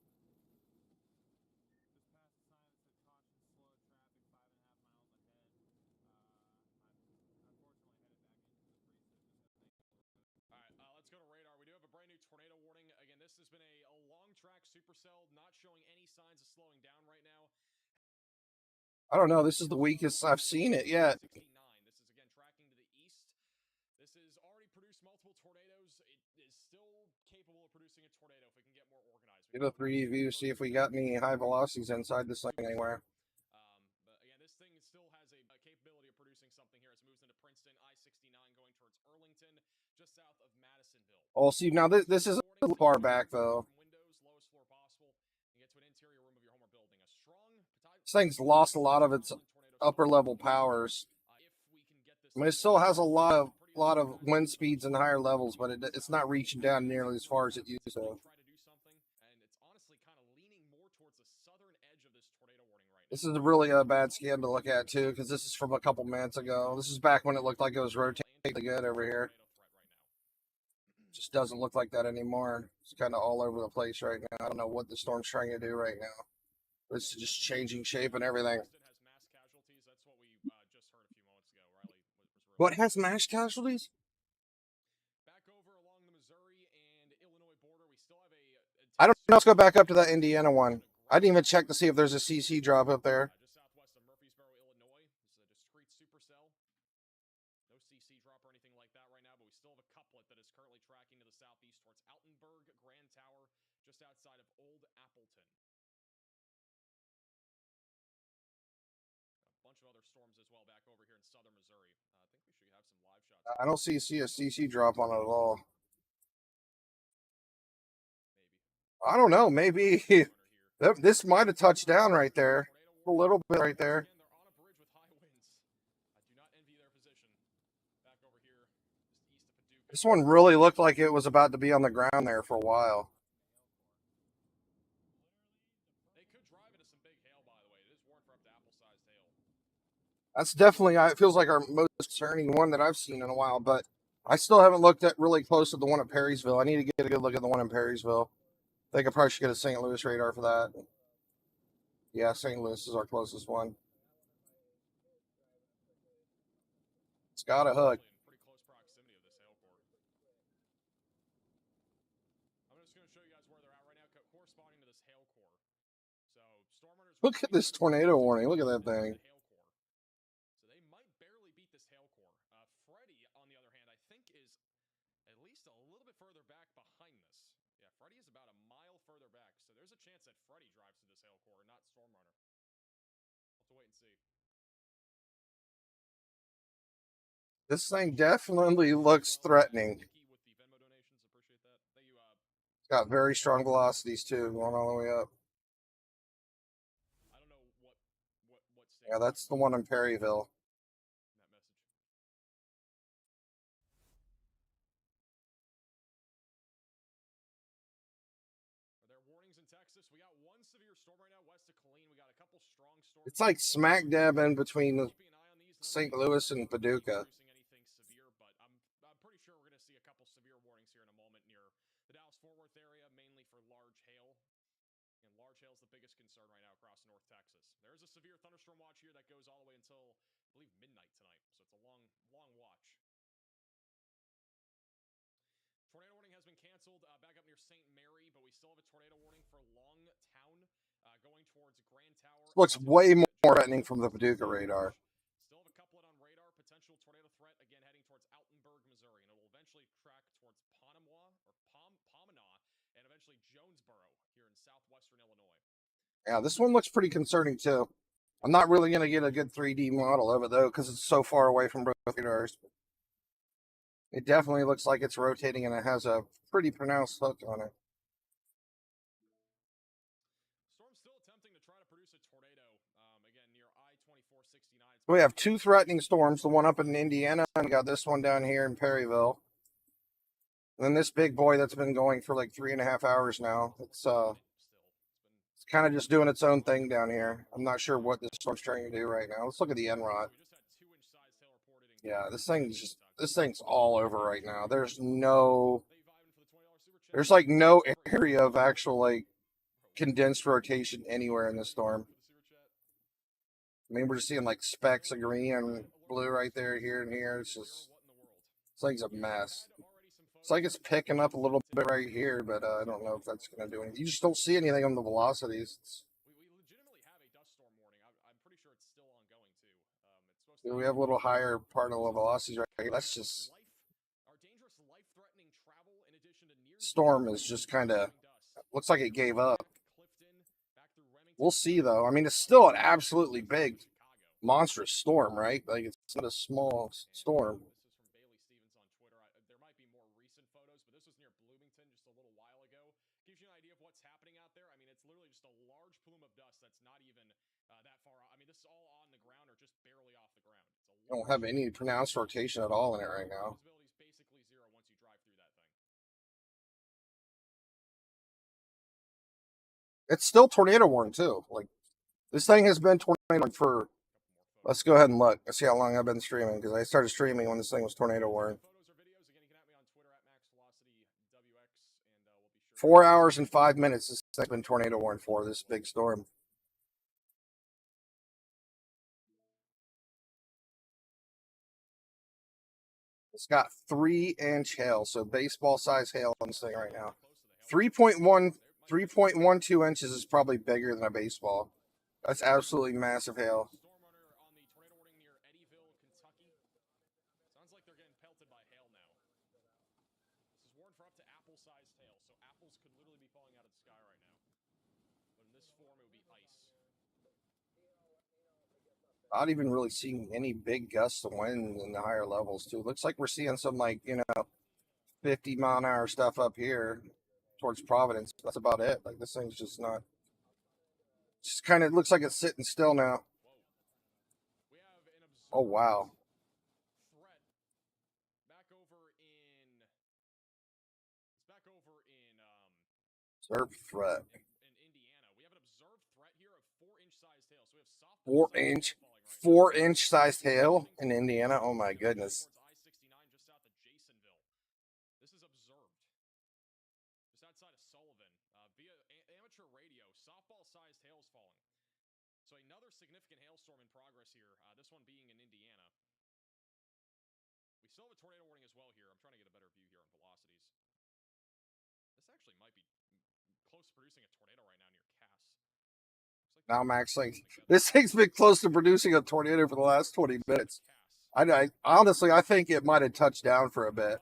go to radar. We do have a brand new tornado warning. Again, this has been a long track supercell, not showing any signs of slowing down right now. I don't know. This is the weakest I've seen it yet. 69. This is again tracking to the east. This has already produced multiple tornadoes. It is still capable of producing a tornado if we can get more organized. Get a 3D view, see if we got any high velocities inside this thing anywhere. But again, this thing still has a capability of producing something here as it moves into Princeton, I-69 going towards Arlington, just south of Madisonville. Oh, see, now this is a little far back, though. Windows, lowest floor possible, and get to an interior room of your home or building. A strong... This thing's lost a lot of its upper level powers. I mean, it still has a lot of wind speeds and higher levels, but it's not reaching down nearly as far as it used to. This is really a bad scan to look at too, because this is from a couple minutes ago. This is back when it looked like it was rotating good over here. Just doesn't look like that anymore. It's kind of all over the place right now. I don't know what the storm's trying to do right now. It's just changing shape and everything. What has mass casualties? Back over along the Missouri and Illinois border, we still have I don't know. Let's go back up to that Indiana one. I didn't even check to see if there's a CC drop up there. just southwest of Murfreesboro, Illinois. This is a discrete supercell. No CC drop or anything like that right now, but we still have a couplet that is currently tracking to the southeast towards Altenburg, Grand Tower, just outside of Old Appleton. A bunch of other storms as well back over here in southern Missouri. I think we should have some live shots. I don't see a CC drop on it at all. Maybe. I don't know. Maybe this might have touched down right there. A little bit right there. Again, they're on a bridge with high winds. I do not envy their position. Back over here, just east of Paducah. This one really looked like it was about to be on the ground there for a while. They could drive into some big hail, by the way. It is warned for up to apple-sized hail. That's definitely, it feels like our most concerning one that I've seen in a while, but I still haven't looked at really close at the one at Perrysville. I need to get a good look at the one in Perrysville. I think I probably should get a St. Louis radar for that. Yeah, St. Louis is our closest one. It's got a hook. In pretty close proximity of this hail core. I'm just going to show you guys where they're at right now, corresponding to this hail core. So, storm runners. Look at this tornado warning. Look at that thing. So they might barely beat this hail core. Freddy, on the other hand, I think is at least a little bit further back behind this. Yeah, Freddy is about a mile further back. So there's a chance that Freddy drives through this hail core, not Stormrunner. We'll have to wait and see. This thing definitely looks threatening. With the Venmo donations, appreciate that. Thank you. It's got very strong velocities too, going all the way up. I don't know what state. Yeah, that's the one in Perryville. That message. Are there warnings in Texas? We got one severe storm right now west of Killeen. We got a couple strong storms. It's like smack dab in between Keeping an eye on these. St. Louis and Paducah. Anything severe, but I'm pretty sure we're going to see a couple severe warnings here in a moment near the Dallas-Fort Worth area, mainly for large hail. And large hail is the biggest concern right now across North Texas. There is a severe thunderstorm watch here that goes all the way until, I believe, midnight tonight. So it's a long watch. Tornado warning has been canceled back up near St. Mary, but we still have a tornado warning for Longtown going towards Grand Tower. Looks way more threatening from the Paducah radar. Still have a couplet on radar. Potential tornado threat again heading towards Altenburg, Missouri, and it will eventually track towards Pomona and eventually Jonesboro here in southwestern Illinois. Yeah, this one looks pretty concerning too. I'm not really going to get a good 3D model of it though, because it's so far away from both radars. It definitely looks like it's rotating and it has a pretty pronounced hook on it. Storm still attempting to try to produce a tornado again near I-2469. We have two threatening storms, the one up in Indiana, and we got this one down here in Perryville. And then this big boy that's been going for like 3.5 hours now. It's kind of just doing its own thing down here. I'm not sure what this storm's trying to do right now. Let's look at the NROT. Yeah, this thing's all over right now. There's like no area of actual like condensed rotation anywhere in the storm. I mean, we're just seeing like specks of green and blue right there, here and here. It's just, this thing's a mess. It's like it's picking up a little bit right here, but I don't know if that's going to do anything. You just don't see anything on the velocities. We have a little higher part of the velocities right here. That's just, storm is just kind of, looks like it gave up. We'll see though. I mean, it's still an absolutely big, monstrous storm, right? Like, it's not a small storm. I don't have any pronounced rotation at all in it right now. It's still tornado warning too. Like, this thing has been tornado for, let's go ahead and look. Let's see how long I've been streaming, because I started streaming when this thing was tornado warning. 4 hours and 5 minutes this thing's been tornado warned for, this big storm. It's got 3-inch hail, so baseball size hail on this thing right now. 3.12 inches is probably bigger than a baseball. That's absolutely massive hail. Not even really seeing any big gusts of wind in the higher levels too. Looks like we're seeing some, like, 50-mile-an-hour stuff up here towards Providence. That's about it. Like, this thing's just not, just kind of looks like it's sitting still now. Oh wow. Observed threat. 4-inch sized hail in Indiana. Oh my goodness. Now Max, like, this thing's been close to producing a tornado for the last 20 minutes. I honestly, I think it might have touched down for a bit.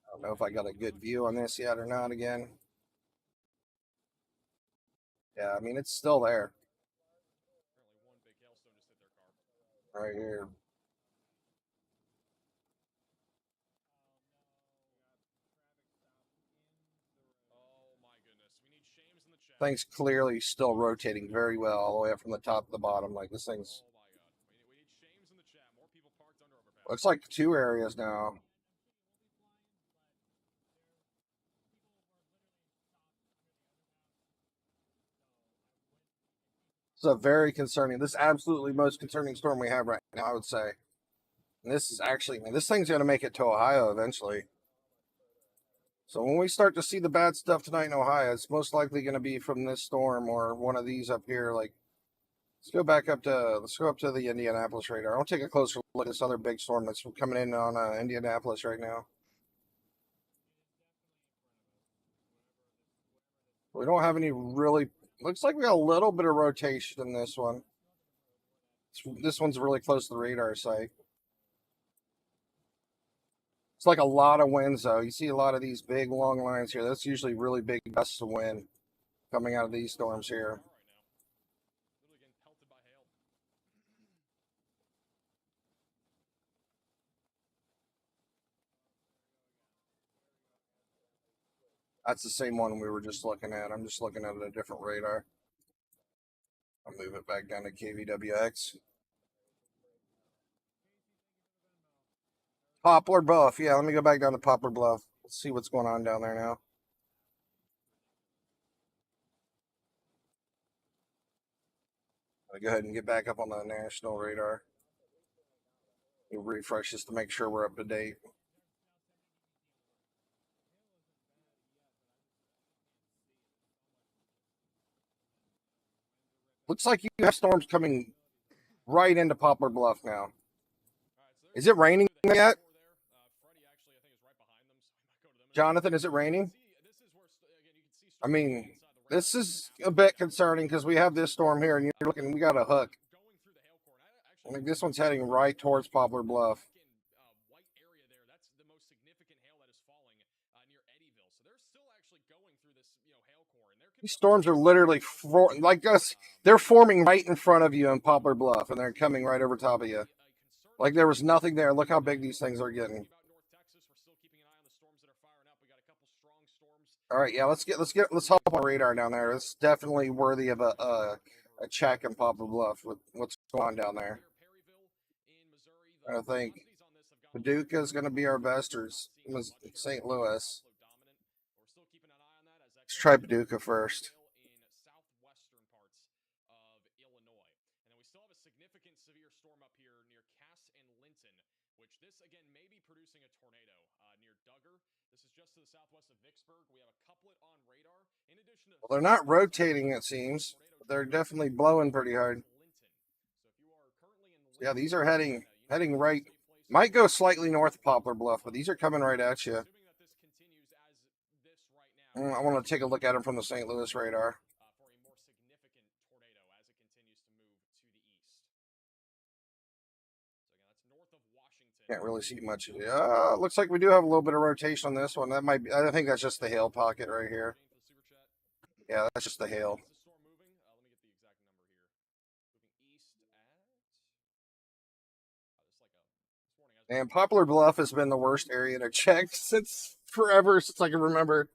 I don't know if I got a good view on this yet or not again. Yeah, I mean, it's still there. Right here. Thing's clearly still rotating very well all the way up from the top to the bottom. Like, this thing's, looks like 2 areas now. It's a very concerning, this is absolutely most concerning storm we have right now, I would say. And this is actually, this thing's going to make it to Ohio eventually. So when we start to see the bad stuff tonight in Ohio, it's most likely going to be from this storm or one of these up here. Like, let's go up to the Indianapolis radar. I'll take a closer look at this other big storm that's coming in on Indianapolis right now. We don't have any really, looks like we got a little bit of rotation in this one. This one's really close to the radar site. It's like a lot of winds, though. You see a lot of these big, long lines here. That's usually really big gusts of wind coming out of these storms here. That's the same one we were just looking at. I'm just looking at a different radar. I'll move it back down to KVWX. Poplar Bluff. Yeah, let me go back down to Poplar Bluff. Let's see what's going on down there now. I'll go ahead and get back up on the national radar. We'll refresh just to make sure we're up to date. Looks like you have storms coming right into Poplar Bluff now. Is it raining yet? Jonathan, is it raining? I mean, this is a bit concerning because we have this storm here, and you're looking, we got a hook. I think this one's heading right towards Poplar Bluff. These storms are literally like us. They're forming right in front of you in Poplar Bluff, and they're coming right over top of you. Like there was nothing there. Look how big these things are getting. All right, yeah, let's hop on radar down there. It's definitely worthy of a check in Poplar Bluff with what's going on down there. I think Paducah is going to be our best, or St. Louis. Let's try Paducah first. Well, they're not rotating, it seems. But they're definitely blowing pretty hard. Yeah, these are heading right. Might go slightly north of Poplar Bluff, but these are coming right at you. I want to take a look at them from the St. Louis radar. Can't really see much of it. Looks like we do have a little bit of rotation on this one. That might be, I think that's just the hail pocket right here. Yeah, that's just the hail. And Poplar Bluff has been the worst area to check since forever, since I can remember.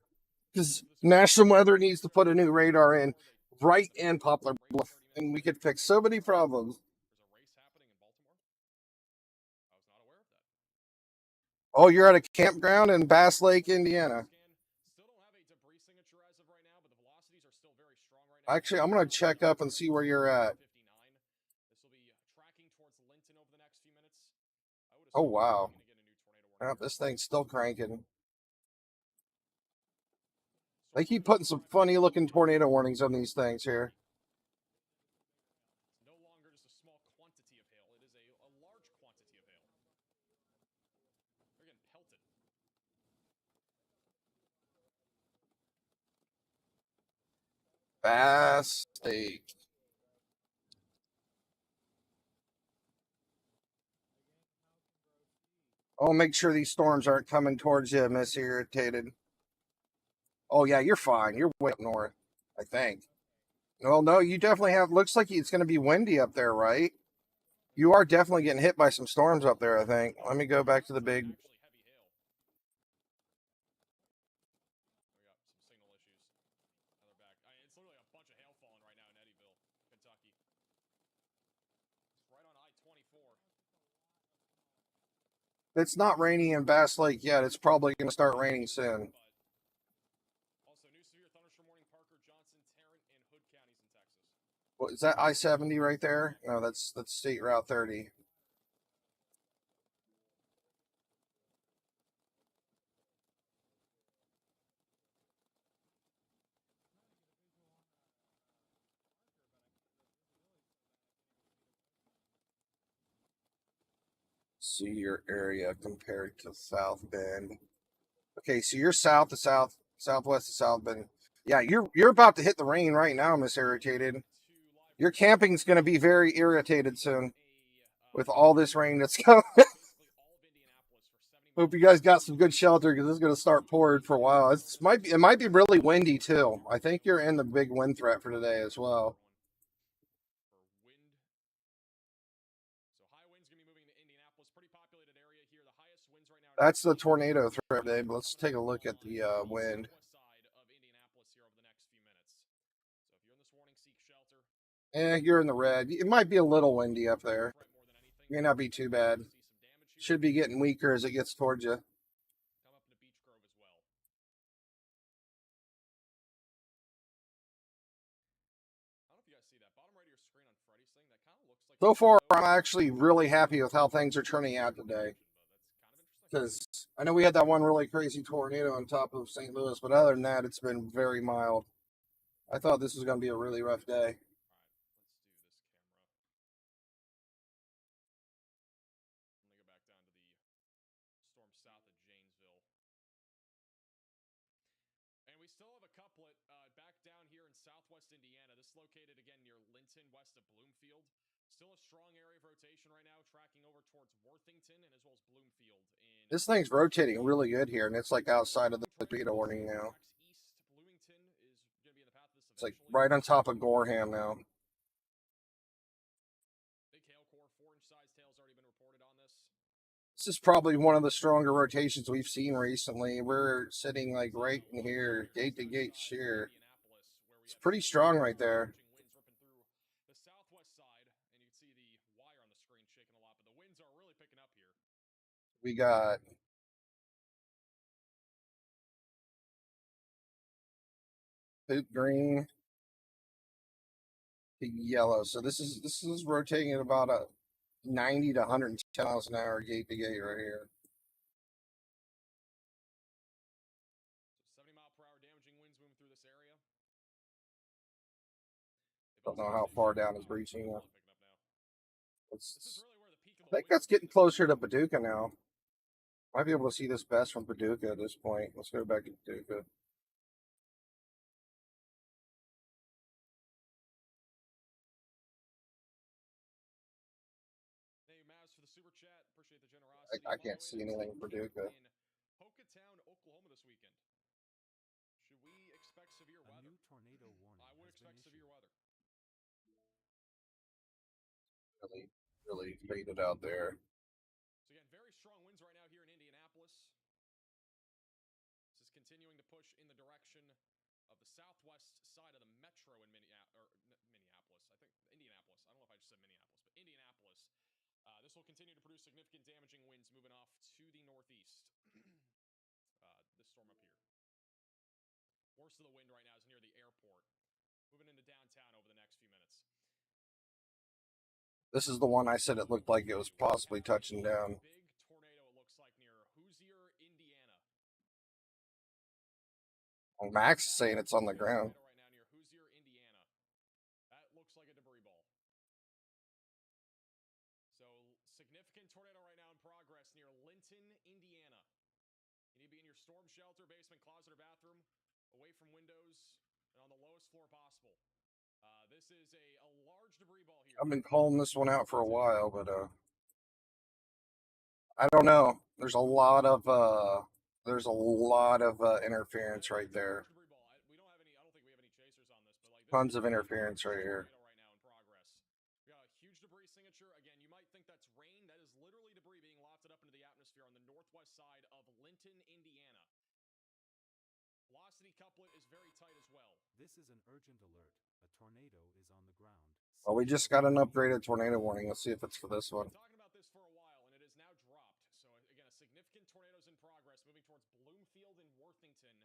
Because National Weather needs to put a new radar in right in Poplar Bluff, and we could fix so many problems. Oh, you're at a campground in Bass Lake, Indiana. Actually, I'm going to check up and see where you're at. Oh, wow. This thing's still cranking. They keep putting some funny looking tornado warnings on these things here. Bass Lake. Oh, make sure these storms aren't coming towards you, Miss Irritated. Oh, yeah, you're fine. You're way up north, I think. Well, no, you definitely have. Looks like it's going to be windy up there, right? You are definitely getting hit by some storms up there, I think. Let me go back to the big. It's not raining in Bass Lake yet. It's probably going to start raining soon. What is that? I-70 right there? No, that's State Route 30. See your area compared to South Bend. Okay, so you're south to southwest of South Bend. Yeah, you're about to hit the rain right now, Miss Irritated. Your camping's going to be very irritated soon with all this rain that's coming. Hope you guys got some good shelter because it's going to start pouring for a while. It might be really windy too. I think you're in the big wind threat for today as well. That's the tornado threat, Dave. Let's take a look at the wind. You're in the red. It might be a little windy up there. May not be too bad. Should be getting weaker as it gets towards you. So far, I'm actually really happy with how things are turning out today. Because I know we had that one really crazy tornado on top of St. Louis, but other than that, it's been very mild. I thought this was going to be a really rough day. And we still have a couplet back down here in southwest Indiana. This is located again near Linton, west of Bloomfield. Still a strong area of rotation right now, tracking over towards Worthington and as well as Bloomfield. This thing's rotating really good here, and it's like outside of the tornado warning now. It's like right on top of Gorham now. This is probably one of the stronger rotations we've seen recently. We're sitting like right in here, gate to gate shear. It's pretty strong right there. We got boot green to yellow. So this is rotating at about a 90 to 110 miles an hour gate to gate right here. 70-mile-per-hour damaging winds moving through this area. Don't know how far down is breaching. I think that's getting closer to Paducah now. Might be able to see this best from Paducah at this point. Let's go back to Paducah. I can't see anything in Paducah. Pocatown, Oklahoma this weekend. Should we expect severe weather? A new tornado warning I would expect severe weather. Really faded out there. So again, very strong winds right now here in Indianapolis. This is continuing to push in the direction of the southwest side of the metro in Minneapolis. I think Indianapolis. I don't know if I just said Minneapolis, but Indianapolis. This will continue to produce significant damaging winds moving off to the northeast. This storm up here. Worst of the wind right now is near the airport. Moving into downtown over the next few minutes. This is the one I said it looked like it was possibly touching down. Big tornado, it looks like, near Hoosier, Indiana. Well, Max is saying it's on the ground. Right now near Hoosier, Indiana. That looks like a debris ball. So significant tornado right now in progress near Linton, Indiana. You need to be in your storm shelter, basement, closet, or bathroom, away from windows, and on the lowest floor possible. This is a large debris ball here. I've been calling this one out for a while, but I don't know. There's a lot of interference right there. We don't have any. I don't think we have any chasers on this, but like Tons of interference right here. Right now in progress. We got a huge debris signature. Again, you might think that's rain. That is literally debris being lofted up into the atmosphere on the northwest side of Linton, Indiana. Velocity couplet is very tight as well. This is an urgent alert. A tornado is on the ground. Well, we just got an upgraded tornado warning. Let's see if it's for this one. We're talking about this for a while, and it is now dropped. So again, a significant tornado's in progress, moving towards Bloomfield and Worthington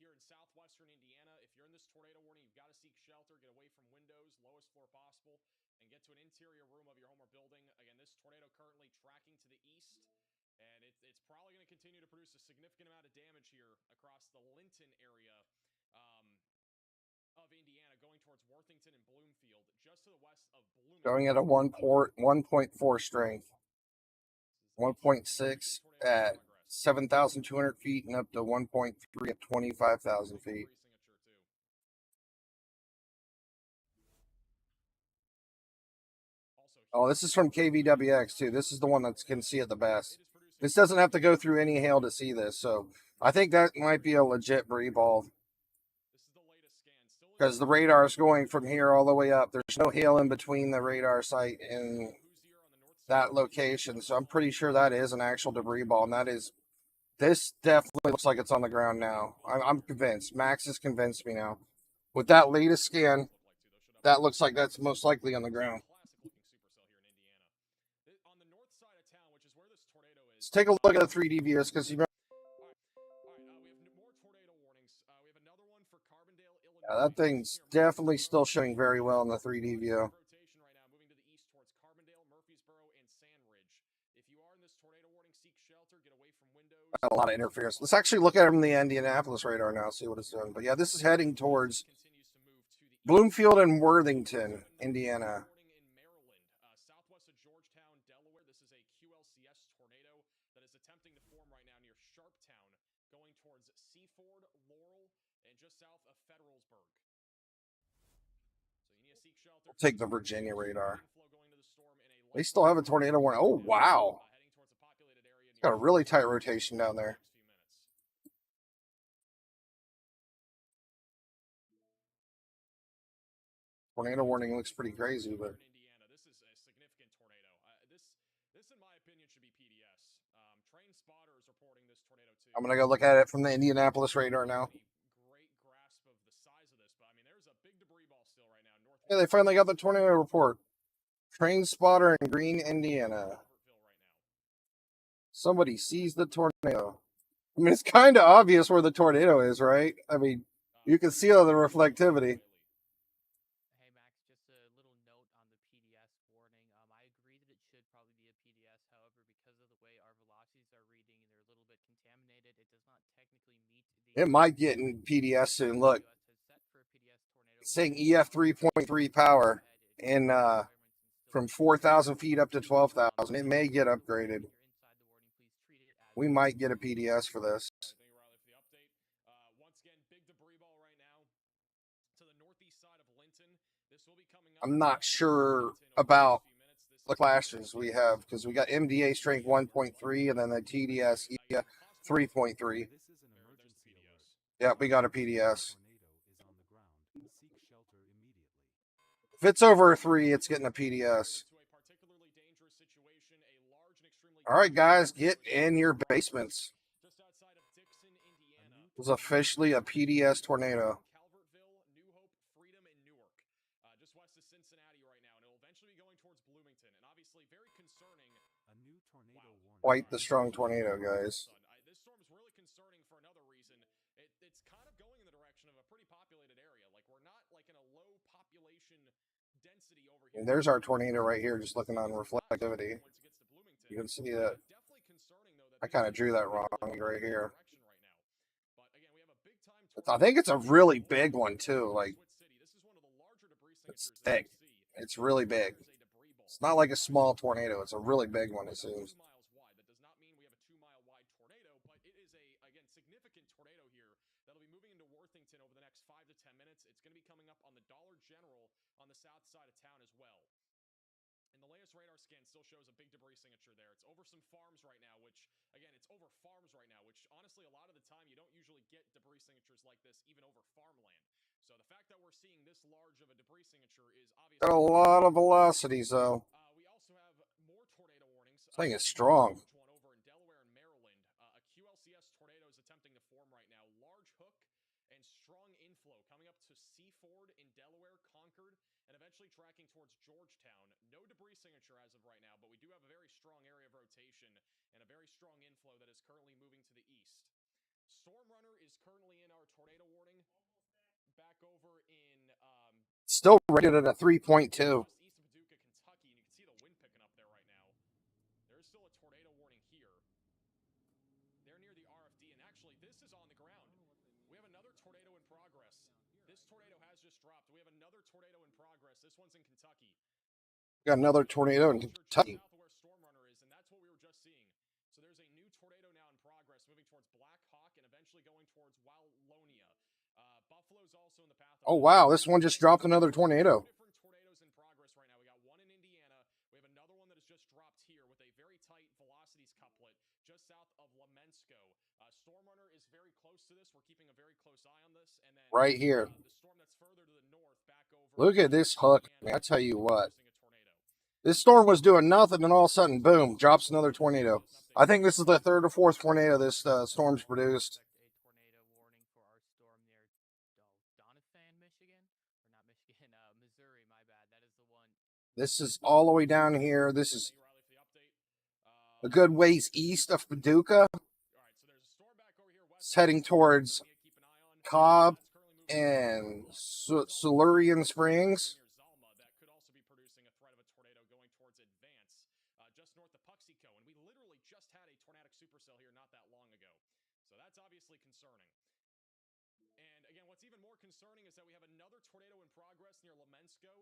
here in southwestern Indiana. If you're in this tornado warning, you've got to seek shelter, get away from windows, lowest floor possible, and get to an interior room of your home or building. Again, this tornado currently tracking to the east, and it's probably going to continue to produce a significant amount of damage here across the Linton area of Indiana, going towards Worthington and Bloomfield, just to the west of Bloomington. Going at a 1.4 strength. 1.6 at 7,200 feet and up to 1.3 at 25,000 feet. Oh, this is from KVWX too. This is the one that can see it the best. This doesn't have to go through any hail to see this, so I think that might be a legit debris ball. Because the radar is going from here all the way up. There's no hail in between the radar site and that location, so I'm pretty sure that is an actual debris ball, and that is. This definitely looks like it's on the ground now. I'm convinced. Max has convinced me now. With that latest scan, that looks like that's most likely on the ground. On the north side of town, which is where this tornado is. Let's take a look at the 3D views because you know, We have more tornado warnings. We have another one for Carbondale, Illinois. yeah, that thing's definitely still showing very well in the 3D view. Rotation right now, moving to the east towards Carbondale, Murfreesboro, and Sandridge. If you are in this tornado warning, seek shelter, get away from windows. Got a lot of interference. Let's actually look at it from the Indianapolis radar now, see what it's doing. But yeah, this is heading towards Bloomfield and Worthington, Indiana. In Maryland, southwest of Georgetown, Delaware. This is a QLCS tornado that is attempting to form right now near Sharptown, going towards Seaford, Laurel, and just south of Federalsburg. So you need to seek shelter. We'll take the Virginia radar. Inflow going to the storm in a They still have a tornado warning. Oh, wow. heading towards a populated area It's got a really tight rotation down there. Tornado warning looks pretty crazy, but Indiana, this is a significant tornado. This, in my opinion, should be PDS. Train spotter is reporting this tornado too. I'm going to go look at it from the Indianapolis radar now. Great grasp of the size of this, but I mean, there's a big debris ball still right now. North. Yeah, they finally got the tornado report. Train spotter in Green, Indiana. Somebody sees the tornado. I mean, it's kind of obvious where the tornado is, right? I mean, you can see all the reflectivity. Hey Max, just a little note on the PDS warning. I agree that it should probably be a PDS. However, because of the way our velocities are reading and they're a little bit contaminated, it does not technically meet the. It might get in PDS soon. Look, it's saying EF 3.3 power in from 4,000 feet up to 12,000. It may get upgraded. We might get a PDS for this. Once again, big debris ball right now to the northeast side of Linton. This will be coming up. I'm not sure about the clashes we have because we got MDA strength 1.3 and then the TDS EF 3.3. This is an emergency alert. Yeah, we got a PDS. Tornado is on the ground. Seek shelter immediately. If it's over a 3, it's getting a PDS. All right, guys, get in your basements. It was officially a PDS tornado. Calvertville, New Hope, Freedom, and Newark. Just west of Cincinnati right now, and it'll eventually be going towards Bloomington. And obviously, very concerning. A new tornado warning. Quite the strong tornado, guys. This storm is really concerning for another reason. It's kind of going in the direction of a pretty populated area. Like, we're not like in a low population density over here. And there's our tornado right here, just looking on reflectivity. You can see that. I kind of drew that wrong right here. I think it's a really big one too. Like, it's thick. It's really big. It's not like a small tornado. It's a really big one, it seems. That does not mean we have a 2-mile wide tornado, but it is a, again, significant tornado here that'll be moving into Worthington over the next 5 to 10 minutes. It's going to be coming up on the Dollar General on the south side of town as well. And the latest radar scan still shows a big debris signature there. It's over some farms right now, which, again, it's over farms right now, which honestly, a lot of the time you don't usually get debris signatures like this even over farmland. So the fact that we're seeing this large of a debris signature is obviously. Got a lot of velocities, though. We also have more tornado warnings. This thing is strong. One over in Delaware and Maryland. A QLCS tornado is attempting to form right now. Large hook and strong inflow coming up to Seaford in Delaware, Concord, and eventually tracking towards Georgetown. No debris signature as of right now, but we do have a very strong area of rotation and a very strong inflow that is currently moving to the east. Storm Runner is currently in our tornado warning. Back over in Still rated at a 3.2. east of Paducah, Kentucky, and you can see the wind picking up there right now. There's still a tornado warning here. They're near the RFD, and actually, this is on the ground. We have another tornado in progress. This tornado has just dropped. We have another tornado in progress. This one's in Kentucky. Got another tornado in Kentucky. South of where Storm Runner is, and that's what we were just seeing. So there's a new tornado now in progress, moving towards Black Hawk and eventually going towards Wallonia. Buffalo's also in the path. Oh, wow. This one just dropped another tornado. Different tornadoes in progress right now. We got one in Indiana. We have another one that has just dropped here with a very tight velocities couplet just south of Lemensko. Storm Runner is very close to this. We're keeping a very close eye on this. And then Right here. The storm that's further to the north back over. Look at this hook. I tell you what. This storm was doing nothing, and all of a sudden, boom, drops another tornado. I think this is the 3rd or 4th tornado this storm's produced. A tornado warning for our storm near Doniphan, Michigan, or not Michigan, Missouri. My bad. That is the one. This is all the way down here. This is Thank you, Riley, for the update. a good ways east of Paducah. All right, so there's a storm back over here west. It's heading towards We need to keep an eye on. Cobb It's currently moving and Silurian Springs. near Zalma. That could also be producing a threat of a tornado going towards Advance, just north of Puxico. And we literally just had a tornadic supercell here not that long ago. So that's obviously concerning. And again, what's even more concerning is that we have another tornado in progress near Lemensko.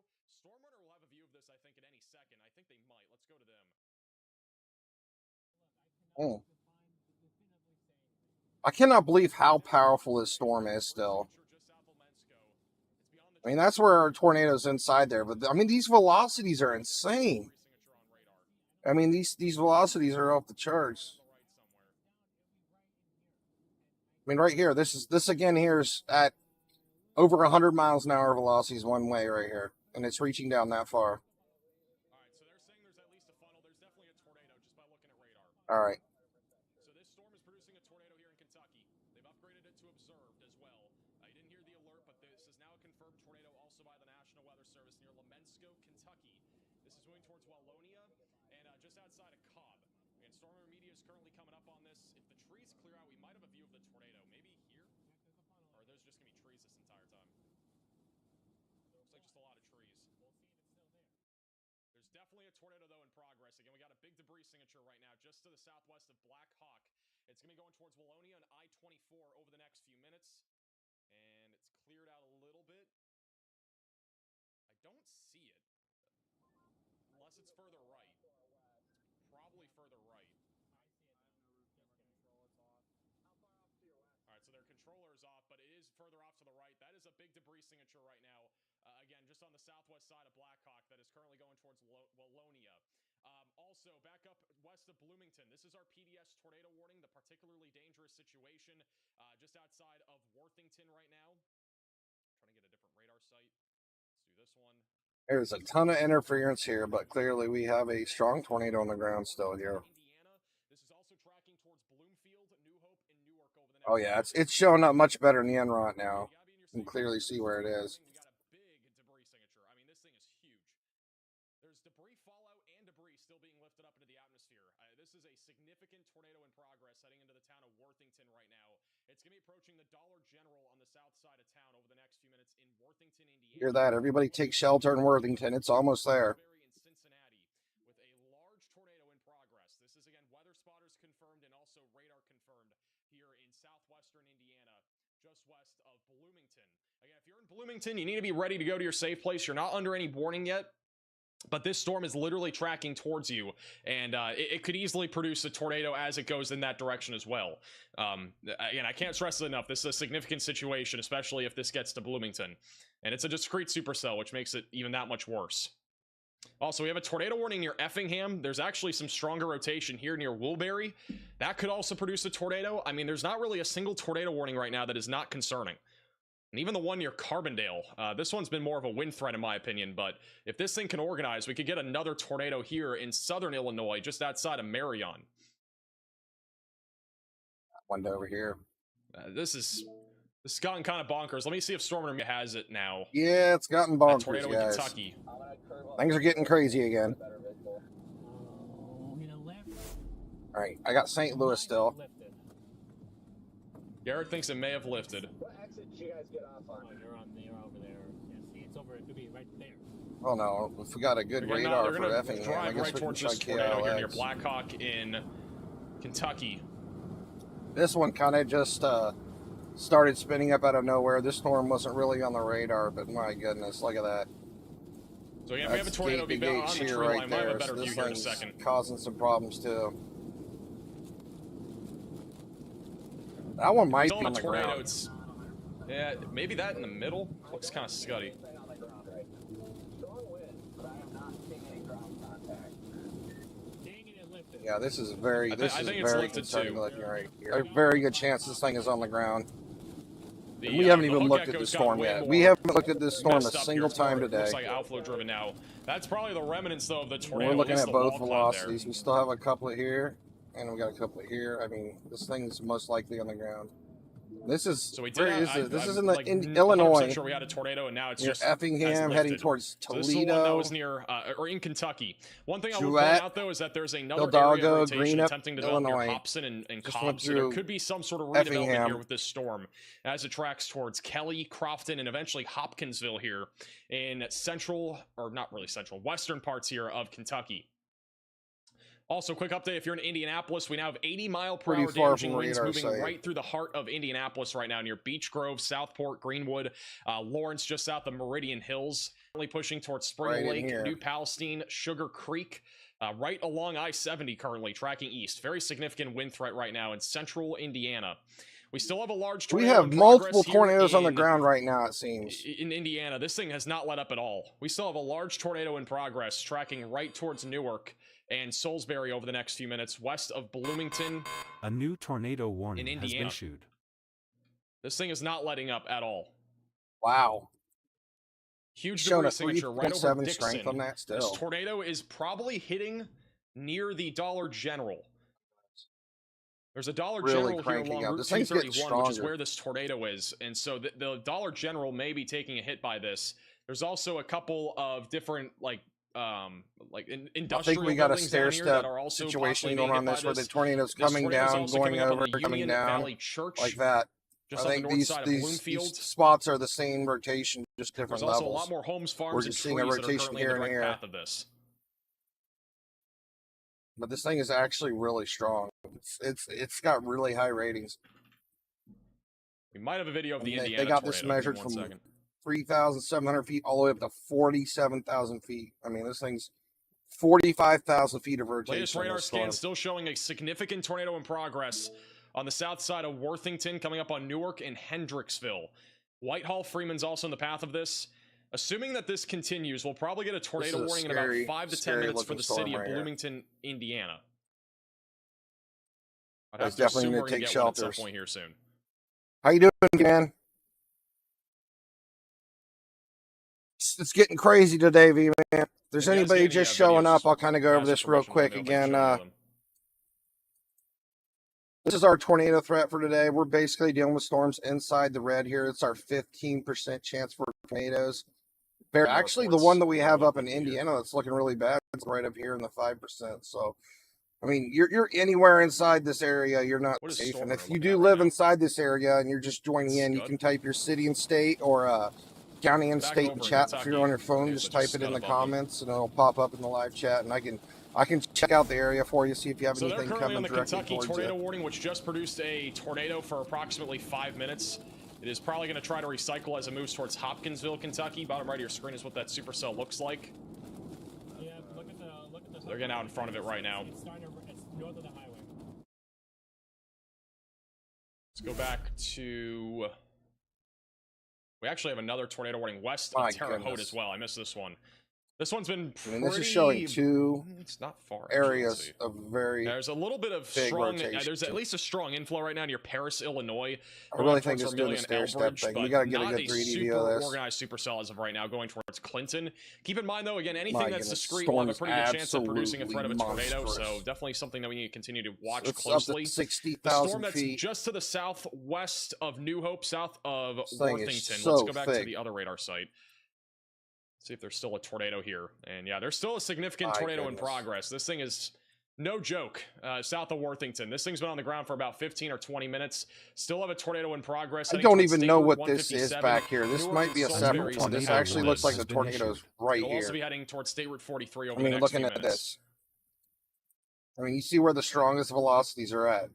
Stormrunner will have a view of this, I think, at any second. I think they might. Let's go to them. I cannot believe how powerful this storm is still. Just south of Lemensko. It's beyond the I mean, that's where our tornado's inside there. But, I mean, these velocities are insane. signature on radar. I mean, these velocities are off the charts. On the right somewhere. I mean, right here, this again here is at over 100 miles an hour velocities one way right here. And it's reaching down that far. All right, so they're saying there's at least a funnel. There's definitely a tornado just by looking at radar. All right. So this storm is producing a tornado here in Kentucky. They've upgraded it to observed as well. I didn't hear the alert, but this is now a confirmed tornado also by the National Weather Service near Lemensko, Kentucky. This is moving towards Wallonia and just outside of Cobb. And storm media is currently coming up on this. If the trees clear out, we might have a view of the tornado. Maybe here? Or are those just going to be trees this entire time? Looks like just a lot of trees. There's definitely a tornado, though, in progress. Again, we got a big debris signature right now just to the southwest of Black Hawk. It's going to be going towards Wallonia and I-24 over the next few minutes. And it's cleared out a little bit. I don't see it. Unless it's further right. It's probably further right. All right, so their controller is off, but it is further off to the right. That is a big debris signature right now. Again, just on the southwest side of Black Hawk that is currently going towards Wallonia. Also, back up west of Bloomington. This is our PDS tornado warning, the particularly dangerous situation just outside of Worthington right now. Trying to get a different radar site. Let's do this one. There's a ton of interference here, but clearly we have a strong tornado on the ground still here. Indiana. This is also tracking towards Bloomfield, New Hope, and Newark over the next Oh, yeah, it's showing up much better in the NROT now. You can clearly see where it is. We got a big debris signature. I mean, this thing is huge. There's debris fallout and debris still being lifted up into the atmosphere. This is a significant tornado in progress heading into the town of Worthington right now. It's going to be approaching the Dollar General on the south side of town over the next few minutes in Worthington, Indiana. Hear that? Everybody take shelter in Worthington. It's almost there. In Cincinnati with a large tornado in progress. This is again weather spotters confirmed and also radar confirmed here in southwestern Indiana, just west of Bloomington. Again, if you're in Bloomington, you need to be ready to go to your safe place. You're not under any warning yet. But this storm is literally tracking towards you, and it could easily produce a tornado as it goes in that direction as well. Again, I can't stress it enough. This is a significant situation, especially if this gets to Bloomington. And it's a discrete supercell, which makes it even that much worse. Also, we have a tornado warning near Effingham. There's actually some stronger rotation here near Woolbury. That could also produce a tornado. I mean, there's not really a single tornado warning right now that is not concerning. And even the one near Carbondale, this one's been more of a wind threat in my opinion, but if this thing can organize, we could get another tornado here in southern Illinois, just outside of Marion. One over here. This has gotten kind of bonkers. Let me see if Stormrunner has it now. Yeah, it's gotten A bonkers, tornado in guys. Kentucky. Things are getting crazy again. All right, I got St. Louis still. Garrett thinks it may have lifted. What exit did you guys get off on? You're over there. Yeah, see, it's over. It could be right there. Oh no, if we got a good They're radar for gonna Effingham, I drive guess right we can towards try this tornado here near KLX. Blackhawk in Kentucky. This one kind of just started spinning up out of nowhere. This storm wasn't really on the radar, but my goodness, look at that. So again, we have a That's tornado Gate be to on Gates the here tree right line. Might have a there. better So view this here in a thing's second. causing some problems too. That one might Still be on on the the tornado. ground. It's yeah, maybe that in the middle looks kind of scuddy. Staying on the ground, right? Strong wind, but I am not seeing any ground contact. Dang it, it lifted. Yeah, this is very. I This is think it's very lifted concerning too. looking right here. A very good chance this thing is on the ground. The, We haven't the even hook looked at echo's this got storm way yet. more We haven't looked at this storm a messed up single here. It's more- time today. Looks like outflow driven now. That's probably the remnants though of the tornado. We're looking least at the both wall cloud there. velocities. We still have a couplet here, and we got a couplet here. I mean, this thing's most likely on the ground. This is So we did. where Have, is this? This I'm is in the like in 100% Illinois, sure we had a tornado, and now it's near just has Effingham, heading lifted. towards So this is the one that Toledo, was near, or in Kentucky. One thing I would Jouett, point out though is that there's another area of Hidalgo, rotation Greenup, attempting to develop near Illinois. Hobson and Just went Cobb. So there through could be some sort of redevelopment here Effingham. with this storm as it tracks towards Kelly, Crofton, and eventually Hopkinsville here in central, or not really central, western parts here of Kentucky. Also, quick update, if you're in Indianapolis, we now have 80-mile-per-hour Pretty far damaging from winds radar moving sight. right through the heart of Indianapolis right now, near Beech Grove, Southport, Greenwood, Lawrence, just south of Meridian Hills. Currently pushing towards Spring Right in Lake, here. New Palestine, Sugar Creek, right along I-70 currently, tracking east. Very significant wind threat right now in central Indiana. We still have a large We tornado have in multiple progress here tornadoes on the in- ground right now, it seems. in Indiana. This thing has not let up at all. We still have a large tornado in progress, tracking right towards Newark and Salisbury over the next few minutes, west of Bloomington. A new tornado warning has been Indiana. issued. This thing is not letting up at all. Wow. Huge Showing debris a signature right over 3.7 Dixon. strength on that This still. tornado is probably hitting near the Dollar General. There's a Dollar Really General here cranking along up. Route This thing's getting 231, which is stronger. where this tornado is. And so the Dollar General may be taking a hit by this. There's also a couple of different industrial I think we got a buildings stair down here that step are also situation possibly going being on hit by this where the this. tornado's This coming tornado is down, also going coming up on over, the coming Union down, Valley Church, like that. just I on the think north side of these Bloomfield. spots are the same rotation, just different There's also a levels. lot more homes, farms, We're and just trees seeing a that are rotation currently in here the and direct here. path of this. But this thing is actually really strong. It's got really high ratings. We might have a video of the And they Indiana got this tornado. Give me measured one from second. 3,700 feet all the way up to 47,000 feet. I mean, this thing's 45,000 feet of rotation. Latest in radar this scan storm. still showing a significant tornado in progress on the south side of Worthington, coming up on Newark and Hendricksville. Whitehall, Freeman's also in the path of this. Assuming that this continues, we'll probably get a tornado is a warning in scary- about 5 to 10 scary minutes for looking the storm city of right here. Bloomington, Indiana. I'd Guys have to definitely assume need we're to going to take get one at some shelters. point here soon. How you doing, man? It's getting crazy today, V man. If there's If you guys anybody get any, just showing videos, up, I'll kind of go over ask this for real permission, quick let me know if again. I can show them. This is our tornado threat for today. We're basically dealing with storms inside the red here. It's our 15% chance for tornadoes. Actually, the one that we have up in Indiana that's looking really bad is right up here in the 5%. So, I mean, you're anywhere inside this area, you're not What is safe. storm And we're if you looking do at right live now? inside this area and you're just joining in, you Scud. can type your city and state or county and Back state over in in chat. If Kentucky, you're on your phone, there's just a type it in scud the above me. comments and it'll pop up in the live chat. And I can check out the area for you, see if you have So they're anything currently on coming the directly Kentucky towards tornado you. warning, which just produced a tornado for approximately 5 minutes. It is probably going to try to recycle as it moves towards Hopkinsville, Kentucky. Bottom right of your screen is what that supercell looks like. Yeah, look at the. They're getting out in front of it right now. It's starting to. It's north of the highway. Let's go back to... We actually have another tornado warning west My of Terre Haute goodness. as well. I missed this one. This one's been I mean, this is pretty- showing two It's not far. actually, let's areas see. of very. There's a little bit of big strong. rotation. There's at least a strong inflow right now near Paris, Illinois. I going really up think towards just doing Vermilion the and stair step Elbridge, thing. We but gotta get a not good 3D view super of this. organized supercell as of right now, going towards Clinton. Keep in mind though, again, anything My that's goodness, discreet will have a storm pretty is good chance of producing a threat of a absolutely tornado. So monstrous. definitely something that we need to continue to watch It's closely. up to The storm 60,000 that's feet. just to the southwest of New Hope, south of This thing is Worthington. so Let's go back to thick. the other radar site. See if there's still a tornado here. And yeah, there's still a significant My tornado in goodness. progress. This thing is no joke. South of Worthington. This thing's been on the ground for about 15 or 20 minutes. Still have a tornado in progress. I heading don't towards even State know Route what this is 157. back here. This Newark might and be a Salisbury separate is one. in This the actually path. looks like the has been tornado's issued. right It'll also be here. heading towards State Route 43 over I mean, the next looking few at minutes. this. I mean, you see where the strongest velocities are at.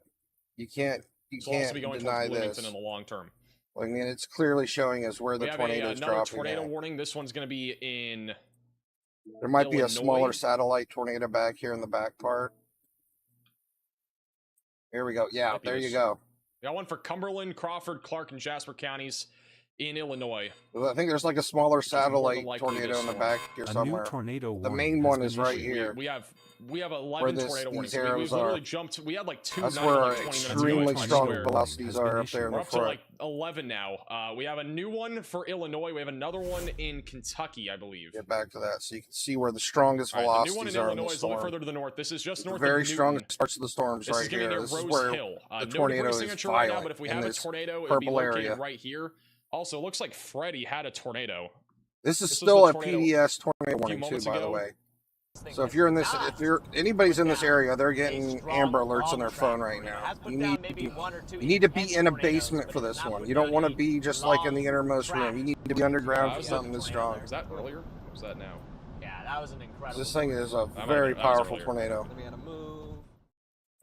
You can't This will also be going deny towards Bloomington this. in the long term. I mean, it's clearly showing us where We the have tornado's another dropping tornado at. warning. This one's going to be in There might be a Illinois. smaller satellite tornado back here in the back part. Here we go. Yeah, Might be there this- you go. We got one for Cumberland, Crawford, Clark, and Jasper counties. in Illinois. I think there's like a smaller more than satellite likely tornado this in the storm. back here A somewhere. new tornado The warning main has one been is right issued. here. We have 11 this- tornado these warnings. We've arrows literally are. jumped. We had like two That's 90, where like 20 minutes ago, extremely I strong swear. velocities Has are been up there in We're the up to front. like 11 now. We have a new one for Illinois. We have another one in Kentucky, I believe. Get back to that so you can see where the strongest All right, the new one velocities in are in Illinois the is a little storm. further to the north. This is just The north very of Newton. strongest parts of the storms This right is going to be here. near This is Rose where Hill. the No tornado debris is signature right now, violent but if we in have a this tornado, it would be purple located area. right here. Also, it looks like Freddy had a tornado. This is This was still the a tornado PDS tornado few warning too, moments by the ago. way. So if you're in this, if you're anybody's in this area, they're getting strong Amber Alerts on their long phone track right tornado. now. Has put You down need, maybe one or two you need to be intense in a tornadoes, basement but for it's this not one. put You don't down want to any be just like in the long innermost track. room. You need to be underground for was something that this strong. Was that earlier? Or was that now? Yeah, that was an incredible. This thing is a might have very been- that was powerful earlier. tornado. Gonna be on a move.